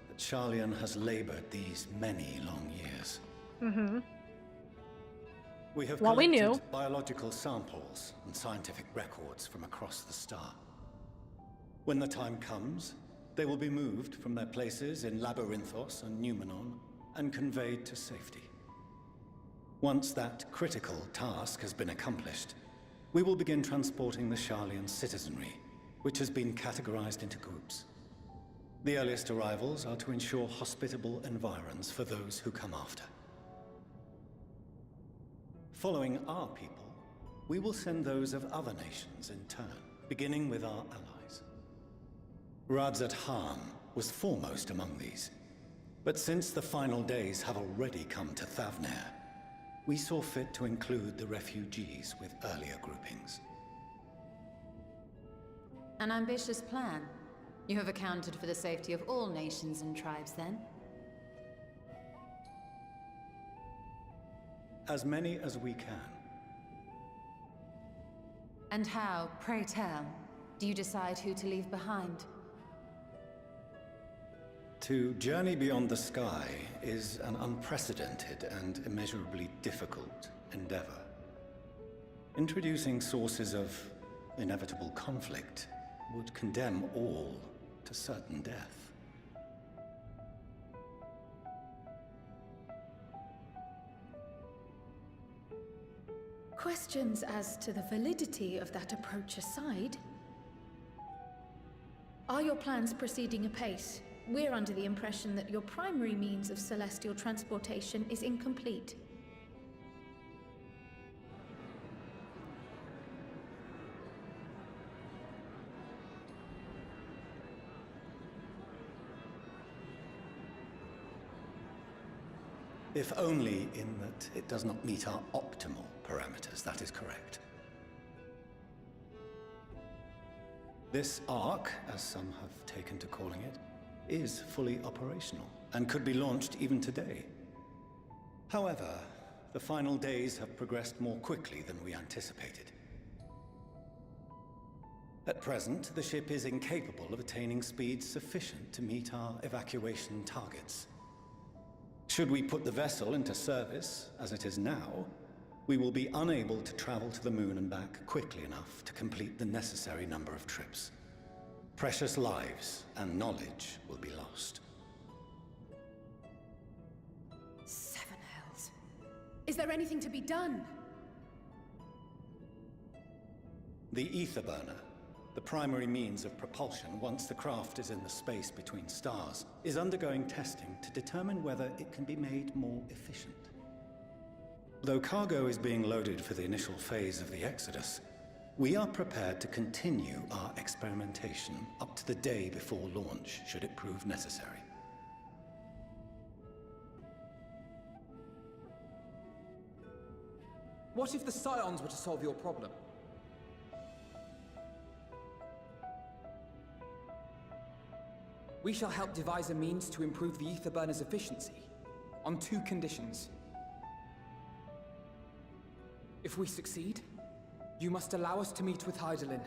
that Charlian has labored these many long years. We have collected biological samples and scientific records from across the star. When the time comes, they will be moved from their places in Labyrinthos and Numenon and conveyed to safety. Once that critical task has been accomplished, we will begin transporting the Charlian citizenry, which has been categorized into groups. The earliest arrivals are to ensure hospitable environs for those who come after. Following our people, we will send those of other nations in turn, beginning with our allies. Radzat-Han was foremost among these, but since the final days have already come to Thavnair, we saw fit to include the refugees with earlier groupings. An ambitious plan. You have accounted for the safety of all nations and tribes, then? As many as we can. And how, pray tell, do you decide who to leave behind? To journey beyond the sky is an unprecedented and immeasurably difficult endeavor. Introducing sources of inevitable conflict would condemn all to certain death. Questions as to the validity of that approach aside, are your plans proceeding apace? We're under the impression that your primary means of celestial transportation is incomplete. If only in that it does not meet our optimal parameters, that is correct. This Ark, as some have taken to calling it, is fully operational and could be launched even today. However, the final days have progressed more quickly than we anticipated. At present, the ship is incapable of attaining speeds sufficient to meet our evacuation targets. Should we put the vessel into service, as it is now, we will be unable to travel to the moon and back quickly enough to complete the necessary number of trips. Precious lives and knowledge will be lost. Seven hells. Is there anything to be done? The ether burner, the primary means of propulsion once the craft is in the space between stars, is undergoing testing to determine whether it can be made more efficient. Though cargo is being loaded for the initial phase of the Exodus, we are prepared to continue our experimentation up to the day before launch, should it prove necessary. What if the Scions were to solve your problem? We shall help devise a means to improve the ether burner's efficiency, on 2 conditions. If we succeed, you must allow us to meet with Hydaelyn.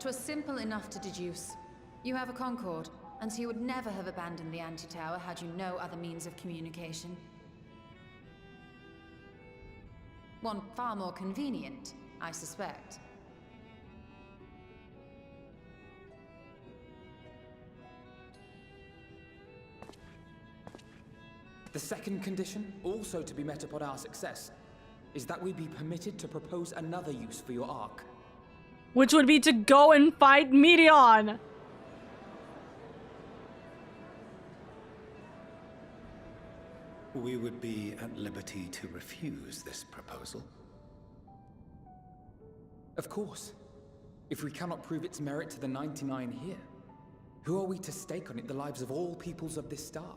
"'Twas simple enough to deduce. You have a Concord, and so you would never have abandoned the anti-tower had you no other means of communication. One far more convenient, I suspect. The second condition, also to be met upon our success, is that we be permitted to propose another use for your Ark. Which would be to go and fight Meteon! We would be at liberty to refuse this proposal. Of course. If we cannot prove its merit to the 99 here, who are we to stake on it the lives of all peoples of this star?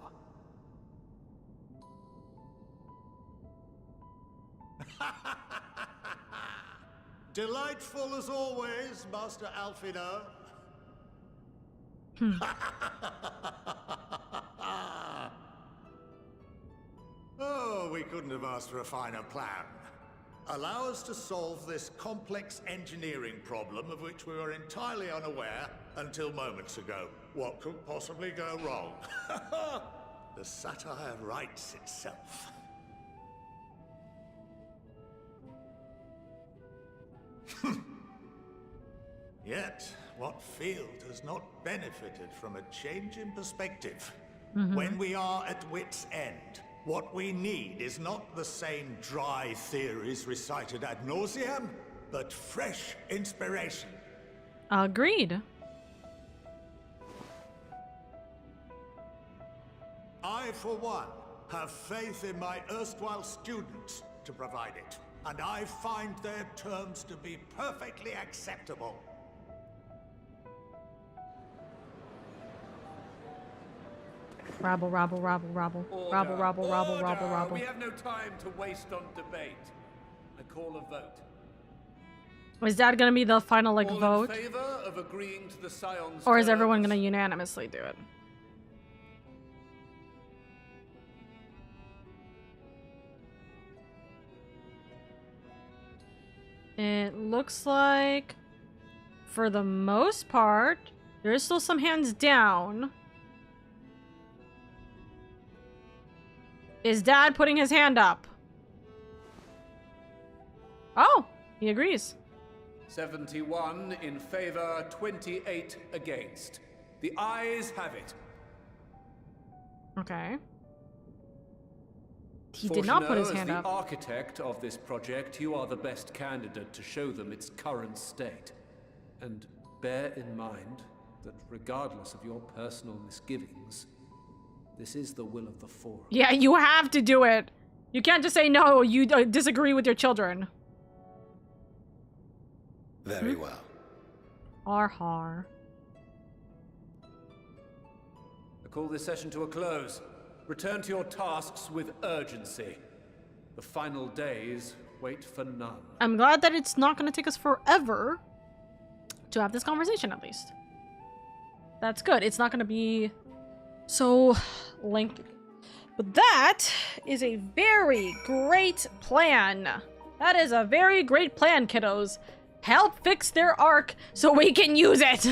Delightful as always, Master Alfino. Oh, we couldn't have asked for a finer plan. Allow us to solve this complex engineering problem of which we were entirely unaware until moments ago. What could possibly go wrong? The satire writes itself. Yet, what field has not benefited from a change in perspective? When we are at wit's end, what we need is not the same dry theories recited ad nauseam, but fresh inspiration. Agreed. I, for one, have faith in my erstwhile students to provide it, and I find their terms to be perfectly acceptable. Rabble, rabble, rabble, rabble. Rabble, rabble, rabble, rabble, rabble. We have no time to waste on debate. I call a vote. Is that gonna be the final, like, All vote? in favor of agreeing to the Scions' Or is everyone terms? gonna unanimously do it? It looks like for the most part, there is still some hands down. Is Dad putting his hand up? Oh, he agrees. 71 in favor, 28 against. The ayes have it. Okay. He did not put his hand as up. the architect of this project, you are the best candidate to show them its current state. And bear in mind that regardless of your personal misgivings, this is the will of the Forum. Yeah, you have to do it. You can't just say no, you disagree with your children. Very well. Har. I call this session to a close. Return to your tasks with urgency. The final days wait for none. I'm glad that it's not going to take us forever to have this conversation, at least. That's good. It's not going to be so lengthy. But that is a very great plan. That is a very great plan, kiddos. Help fix their arc so we can use it.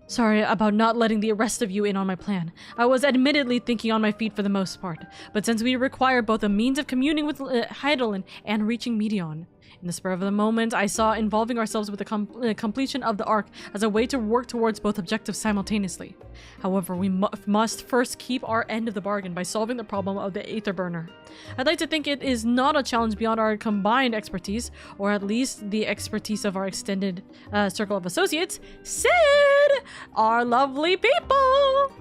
Sorry about not letting the rest of you in on my plan. I was admittedly thinking on my feet for the most part, but since we require both a means of communing with Hydaelyn and reaching Medion, in the spur of the moment, I saw involving ourselves with the completion of the arc as a way to work towards both objectives simultaneously. However, we must first keep our end of the bargain by solving the problem of the Aether Burner. I'd like to think it is not a challenge beyond our combined expertise, or at least the expertise of our extended circle of associates, Sid, our lovely people.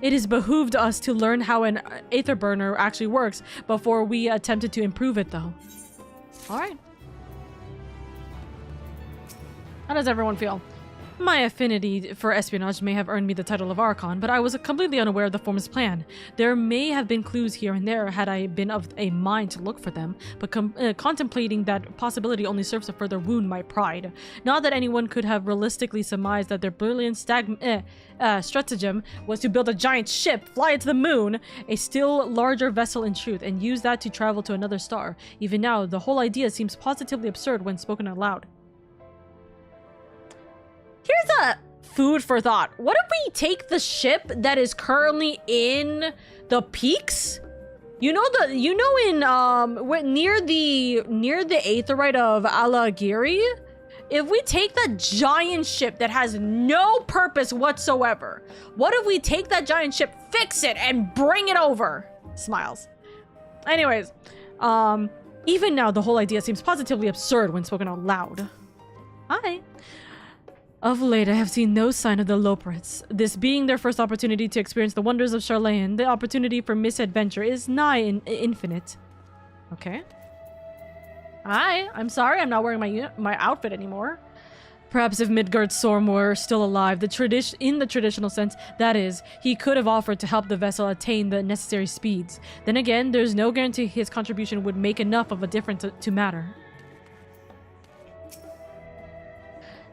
It is behooved us to learn how an Aether Burner actually works before we attempted to improve it, though. All right. How does everyone feel? My affinity for espionage may have earned me the title of Archon, but I was completely unaware of the Form's plan. There may have been clues here and there had I been of a mind to look for them, but contemplating that possibility only serves to further wound my pride. Not that anyone could have realistically surmised that their brilliant stratagem was to build a giant ship, fly it to the moon, a still larger vessel in truth, and use that to travel to another star. Even now, the whole idea seems positively absurd when spoken aloud. Here's a food for thought. What if we take the ship that is currently in the peaks? You know in near the aetheryte of Alagiri? If we take that giant ship that has no purpose whatsoever, what if we take that giant ship, fix it, and bring it over? Smiles. Anyways, even now the whole idea seems positively absurd when spoken out loud. Hi. Of late, I have seen no sign of the Loporits. This being their first opportunity to experience the wonders of Sharlayan, the opportunity for misadventure is nigh infinite. Okay. Hi, I'm sorry I'm not wearing my outfit anymore. Perhaps if Midgard Sorm were still alive, in the traditional sense, that is, he could have offered to help the vessel attain the necessary speeds. Then again, there's no guarantee his contribution would make enough of a difference to matter.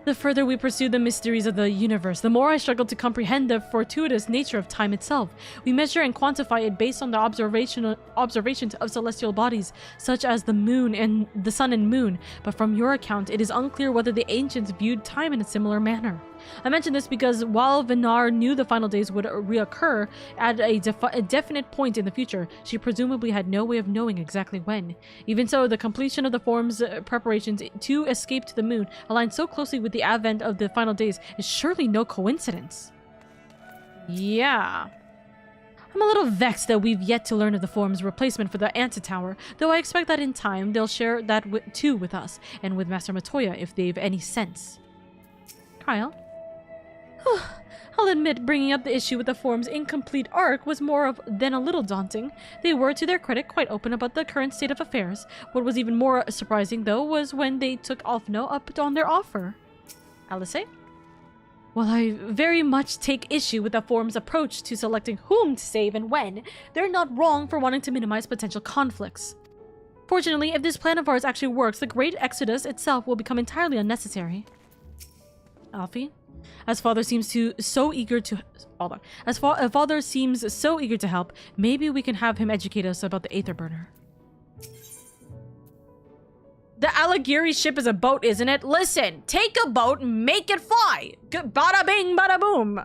The further we pursue the mysteries of the universe, the more I struggle to comprehend the fortuitous nature of time itself. We measure and quantify it based on the observations of celestial bodies, such as the moon and the sun and moon, but from your account, it is unclear whether the ancients viewed time in a similar manner. I mention this because while Vinar knew the final days would reoccur at a definite point in the future, she presumably had no way of knowing exactly when. Even so, the completion of the Form's preparations to escape to the moon aligned so closely with the advent of the final days is surely no coincidence. Yeah. I'm a little vexed that we've yet to learn of the Form's replacement for the Antitower, though I expect that in time they'll share that too with us, and with Master Matoya if they've any sense. Kyle? I'll admit bringing up the issue with the Form's incomplete arc was more than a little daunting. They were, to their credit, quite open about the current state of affairs. What was even more surprising, though, was when they took Alphino up on their offer. Alice? While I very much take issue with the Form's approach to selecting whom to save and when, they're not wrong for wanting to minimize potential conflicts. Fortunately, if this plan of ours actually works, the Great Exodus itself will become entirely unnecessary. Alfie? As Father seems so eager to help, maybe we can have him educate us about the Aether Burner. The Alighieri ship is a boat, isn't it? Listen, take a boat and make it fly. Bada bing, bada boom.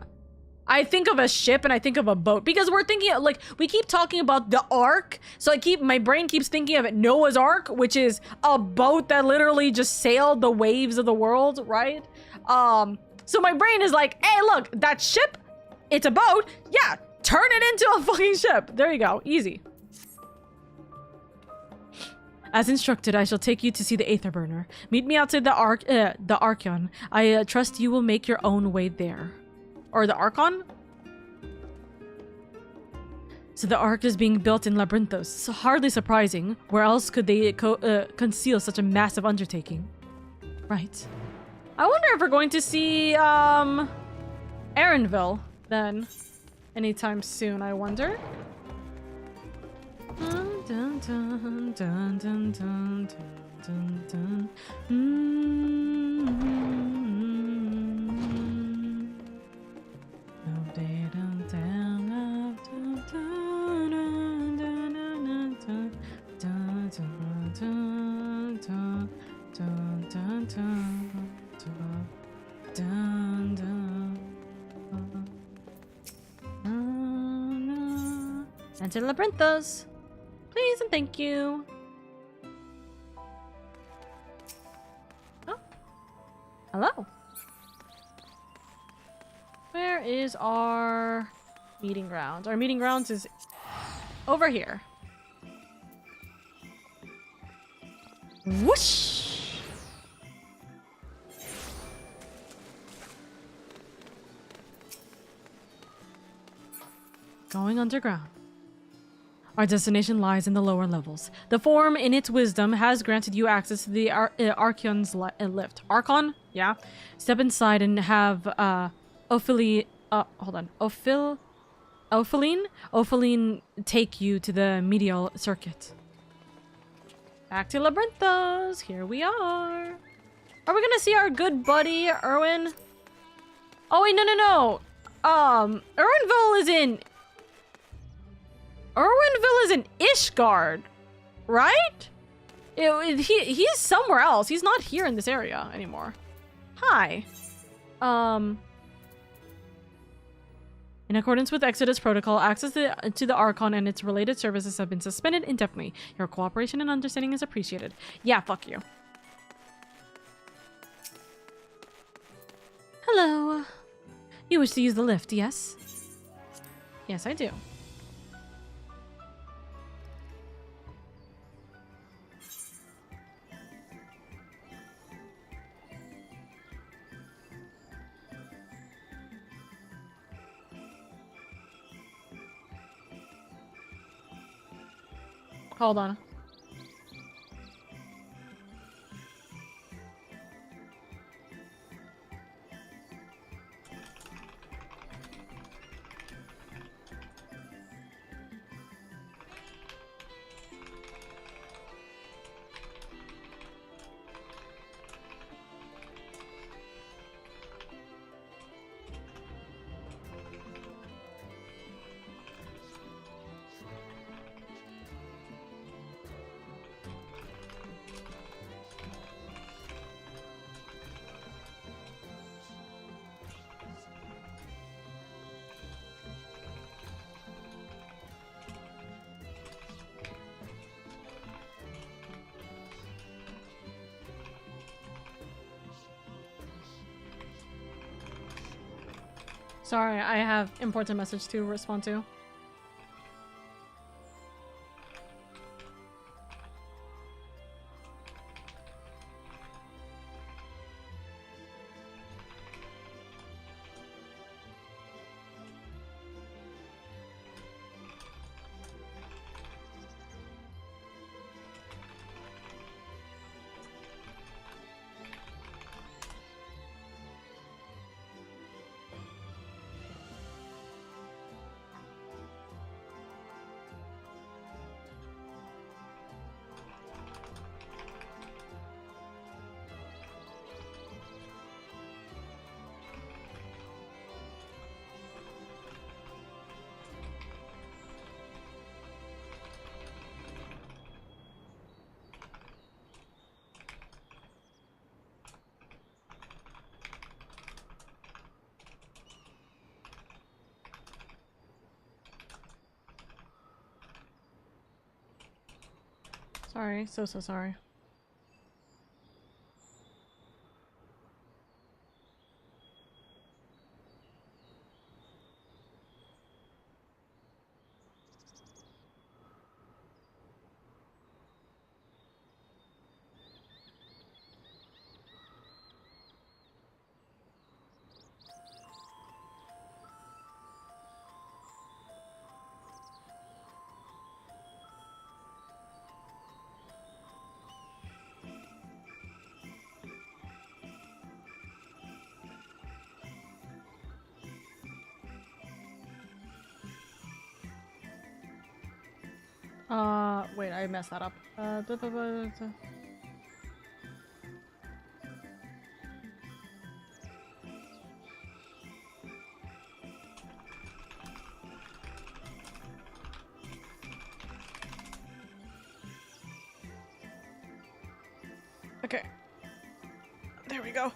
I think of a ship and I think of a boat because we're thinking like we keep talking about the Ark. So my brain keeps thinking of it Noah's Ark, which is a boat that literally just sailed the waves of the world, right? So my brain is like, hey, look, that ship, it's a boat. Yeah, turn it into a fucking ship. There you go, easy. As instructed, I shall take you to see the Aether Burner. Meet me outside the Archeon. I trust you will make your own way there. Or the Archon? So the Ark is being built in Labyrinthos. So hardly surprising. Where else could they conceal such a massive undertaking? Right. I wonder if we're going to see Erenville then anytime soon, I wonder. Dun, dun, dun, dun, dun, dun, dun, dun. Enter Labyrinthos. Please and thank you. Oh. Hello. Where is our meeting ground? Our meeting grounds is over here. Whoosh! Going underground. Our destination lies in the lower levels. The Forum, in its wisdom, has granted you access to the Archeon's lift. Archon? Yeah. Step inside and have Opheline take you to the medial circuit. Back to Labyrinthos. Here we are. Are we gonna see our good buddy, Erwin? Oh, wait, no. Erenville is in Ishgard, right? He's somewhere else. He's not here in this area anymore. Hi. In accordance with Exodus Protocol, access to the Archon and its related services have been suspended indefinitely. Your cooperation and understanding is appreciated. Yeah, fuck you. Hello. You wish to use the lift, yes? Yes, I do. Hold on. Sorry, I have important message to respond to. Sorry, so sorry. Wait, I messed that up. Okay. There we go.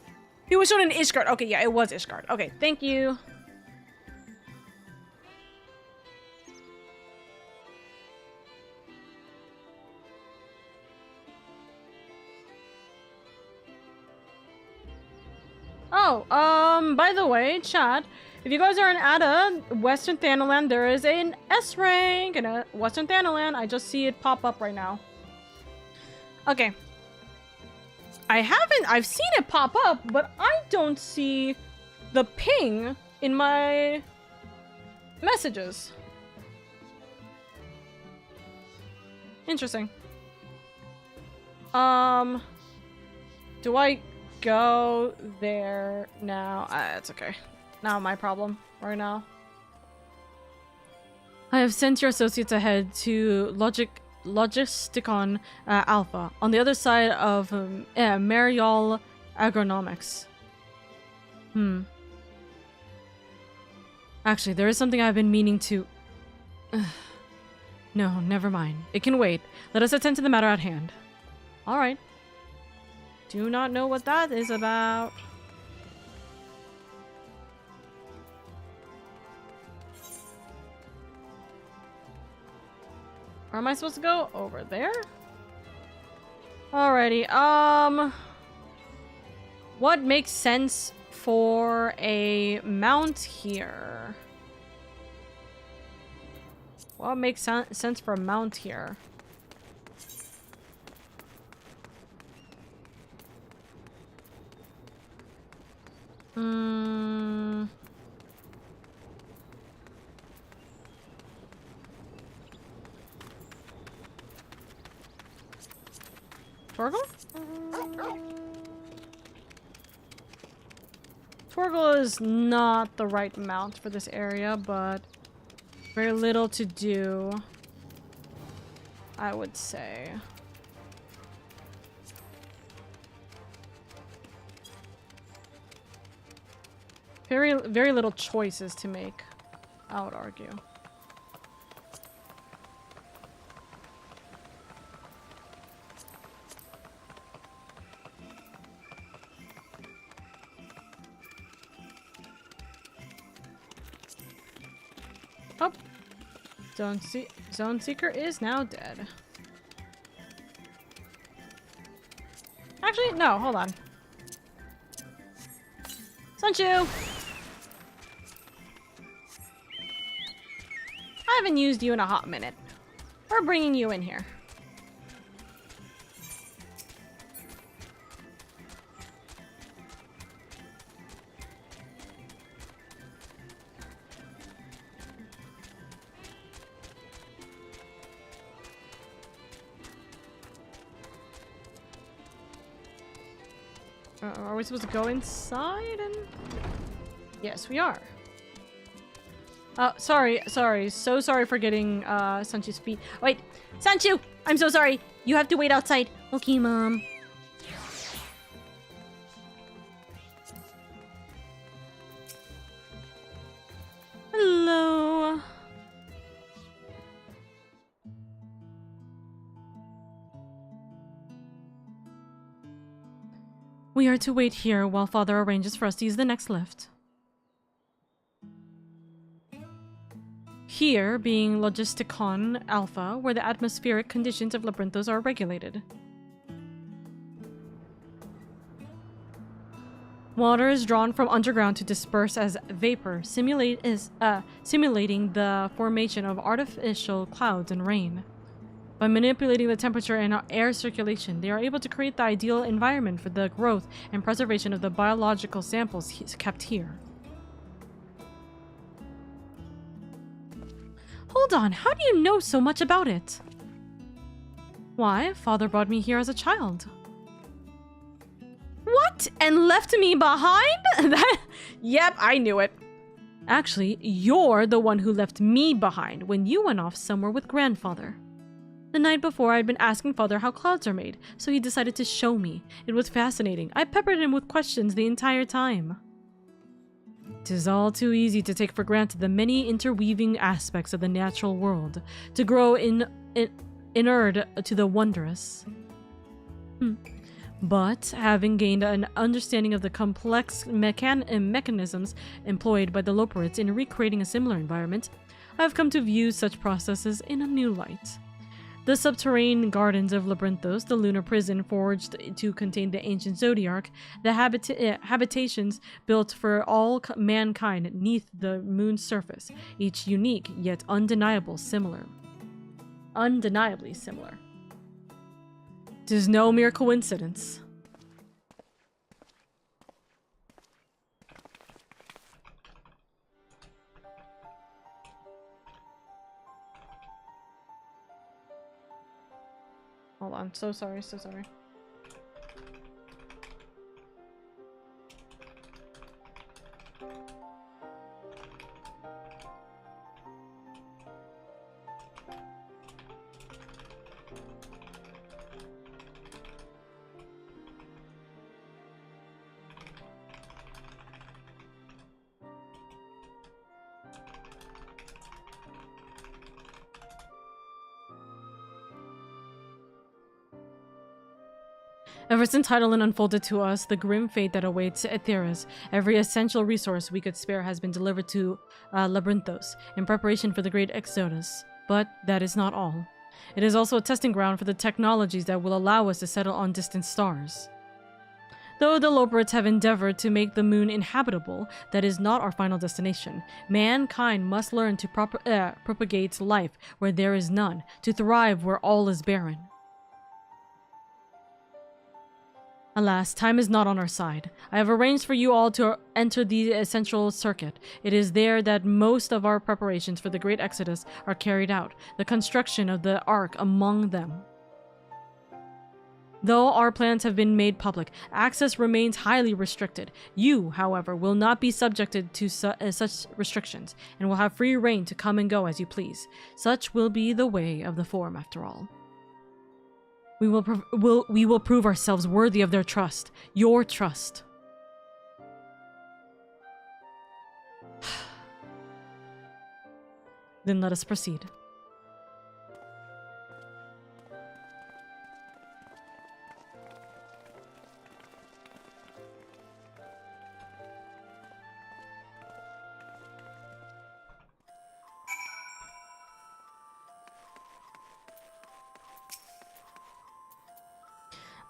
He was shown an Ishgard. Okay, yeah, it was Ishgard. Okay, thank you. Oh, by the way, chat, if you guys are in Ada, Western Thanalan, there is an S rank in a Western Thanalan. I just see it pop up right now. Okay. I've seen it pop up, but I don't see the ping in my messages. Interesting. Do I go there now? It's okay. Not my problem right now. I have sent your associates ahead to Logisticon Alpha on the other side of Mariol Agronomics. Actually, there is something I've been meaning to... No, never mind. It can wait. Let us attend to the matter at hand. Alright. Do not know what that is about. Where am I supposed to go? Over there? Alrighty, what makes sense for a mount here? What makes sense for a mount here? Torgal? Torgal is not the right mount for this area, but very little to do, I would say. Very little choices to make, I would argue. Oh, Zone Seeker is now dead. Actually, no, hold on. Sunchu! I haven't used you in a hot minute. We're bringing you in here. Are we supposed to go inside and... Yes, we are. Sorry. So sorry for getting, Sanchu's feet. Wait, Sanchu! I'm so sorry. You have to wait outside. Okay, Mom. Hello. We are to wait here while Father arranges for us to use the next lift. Here, being Logisticon Alpha, where the atmospheric conditions of Labyrinthos are regulated. Water is drawn from underground to disperse as vapor, simulating the formation of artificial clouds and rain. By manipulating the temperature and air circulation, they are able to create the ideal environment for the growth and preservation of the biological samples kept here. Hold on, how do you know so much about it? Why, Father brought me here as a child. What? And left me behind? Yep, I knew it. Actually, you're the one who left me behind when you went off somewhere with Grandfather. The night before, I'd been asking Father how clouds are made, so he decided to show me. It was fascinating. I peppered him with questions the entire time. 'Tis all too easy to take for granted the many interweaving aspects of the natural world, to grow inured to the wondrous. But, having gained an understanding of the complex mechanisms employed by the Loperids in recreating a similar environment, I have come to view such processes in a new light. The subterranean gardens of Labyrinthos, the lunar prison forged to contain the ancient Zodiarch, the habitations built for all mankind neath the moon's surface, each unique yet undeniably similar. 'Tis no mere coincidence. Hold on, so sorry. Ever since Heidelin unfolded to us the grim fate that awaits Aetheris, every essential resource we could spare has been delivered to Labyrinthos in preparation for the great Exodus. But that is not all. It is also a testing ground for the technologies that will allow us to settle on distant stars. Though the Loperids have endeavored to make the moon inhabitable, that is not our final destination. Mankind must learn to propagate life where there is none, to thrive where all is barren. Alas, time is not on our side. I have arranged for you all to enter the essential circuit. It is there that most of our preparations for the great Exodus are carried out, the construction of the Ark among them. Though our plans have been made public, access remains highly restricted. You, however, will not be subjected to such restrictions, and will have free reign to come and go as you please. Such will be the way of the Forum, after all. We will prove ourselves worthy of their trust. Your trust. Then let us proceed.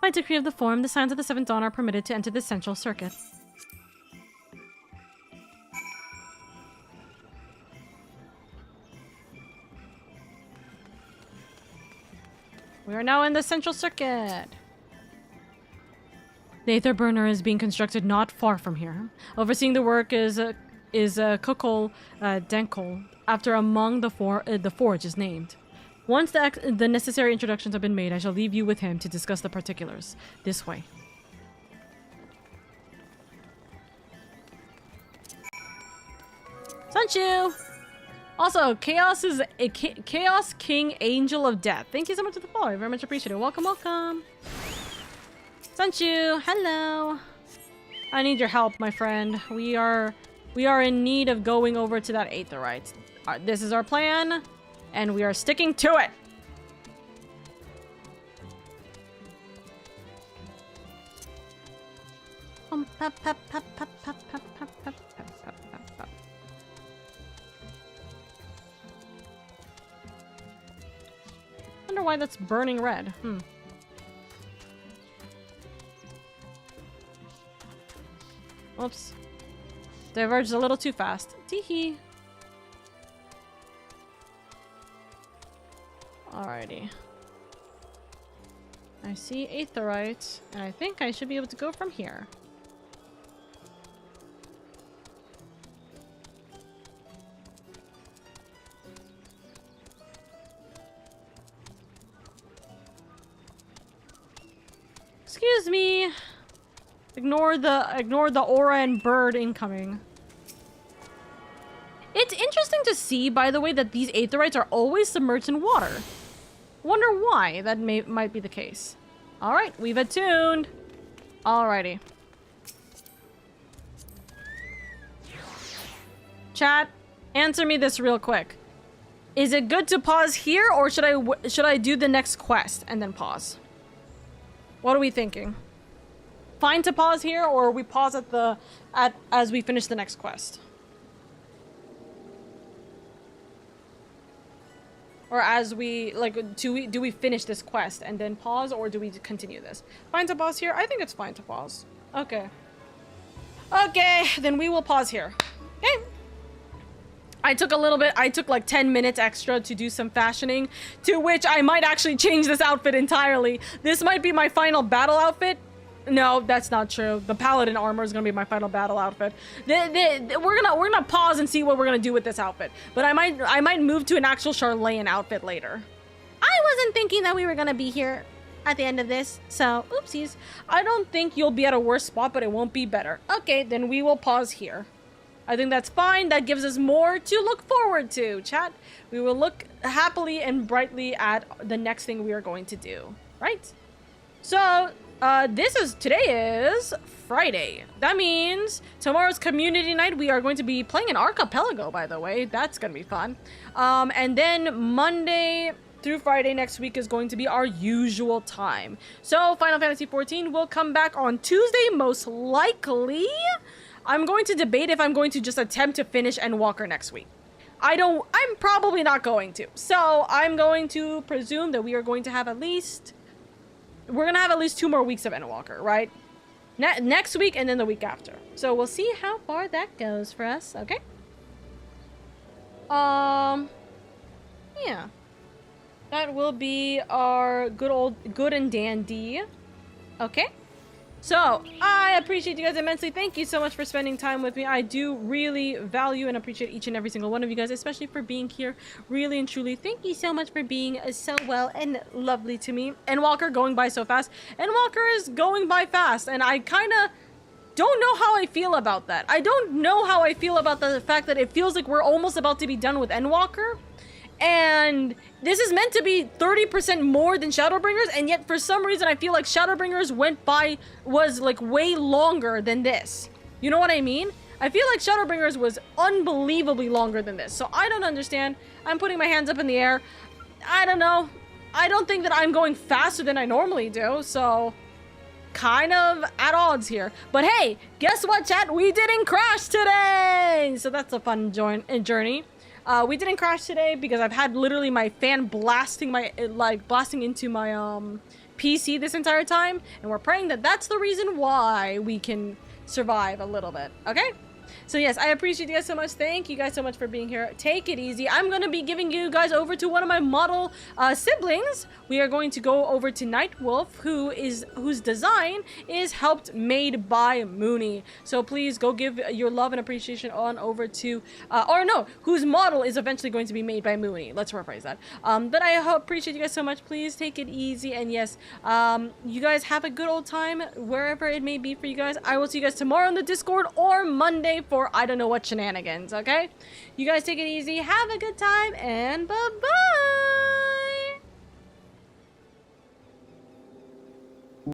By decree of the Forum, the Scions of the Seventh Dawn are permitted to enter the central circuit. We are now in the central circuit. The Aether Burner is being constructed not far from here. Overseeing the work is Kukol Denkel, after among the forge is named. Once the necessary introductions have been made, I shall leave you with him to discuss the particulars. This way. Sanchu! Also, Chaos King Angel of Death. Thank you so much for the follow. I very much appreciate it. Welcome, welcome. Sanchu, hello. I need your help, my friend. We are in need of going over to that Aetherite. This is our plan. And we are sticking to it! wonder why that's burning red. Oops. Diverged a little too fast. Teehee. Alrighty. I see aetheryte, and I think I should be able to go from here. Excuse me. Ignore the aura and bird incoming. It's interesting to see, by the way, that these aetherytes are always submerged in water. Wonder why that might be the case. All right, we've attuned. Alrighty. Chat, answer me this real quick. Is it good to pause here, or should I do the next quest and then pause? What are we thinking? Fine to pause here, or we pause as we finish the next quest? Or as we, like, do we finish this quest and then pause, or do we continue this? Fine to pause here? I think it's fine to pause. Okay. Okay, then we will pause here. Okay. I took like 10 minutes extra to do some fashioning, to which I might actually change this outfit entirely. This might be my final battle outfit. No, that's not true. The paladin armor is gonna be my final battle outfit. We're gonna pause and see what we're gonna do with this outfit. But I might move to an actual Charlene outfit later. I wasn't thinking that we were gonna be here at the end of this, so oopsies. I don't think you'll be at a worse spot, but it won't be better. Okay, then we will pause here. I think that's fine. That gives us more to look forward to, chat. We will look happily and brightly at the next thing we are going to do, right? So, today is Friday. That means tomorrow's community night, we are going to be playing an archipelago, by the way. That's gonna be fun. And then Monday through Friday next week is going to be our usual time. So Final Fantasy XIV will come back on Tuesday, most likely. I'm going to debate if I'm going to just attempt to finish Endwalker next week. I'm probably not going to. So I'm going to presume that we are going to have at least 2 more weeks of Endwalker, right? Next week and then the week after. So we'll see how far that goes for us, okay? Yeah. That will be our good and dandy. Okay? So, I appreciate you guys immensely. Thank you so much for spending time with me. I do really value and appreciate each and every single one of you guys, especially for being here. Really and truly, thank you so much for being so well and lovely to me. Endwalker going by so fast. Endwalker is going by fast, and I kind of don't know how I feel about that. I don't know how I feel about the fact that it feels like we're almost about to be done with Endwalker. And this is meant to be 30% more than Shadowbringers, and yet for some reason I feel like Shadowbringers was like way longer than this. You know what I mean? I feel like Shadowbringers was unbelievably longer than this, so I don't understand. I'm putting my hands up in the air. I don't know. I don't think that I'm going faster than I normally do, so kind of at odds here. But hey, guess what, chat? We didn't crash today! So that's a fun journey. We didn't crash today because I've had literally my fan blasting into my PC this entire time, and we're praying that that's the reason why we can survive a little bit. Okay? So yes, I appreciate you guys so much. Thank you guys so much for being here. Take it easy. I'm going to be giving you guys over to one of my model siblings. We are going to go over to Nightwolf, whose design is made by Mooney. So please go give your love and appreciation on over to, whose model is eventually going to be made by Mooney. Let's rephrase that. But I appreciate you guys so much. Please take it easy. And yes, you guys have a good old time wherever it may be for you guys. I will see you guys tomorrow on the Discord or Monday for I don't know what shenanigans, okay? You guys take it easy. Have a good time and bye-bye!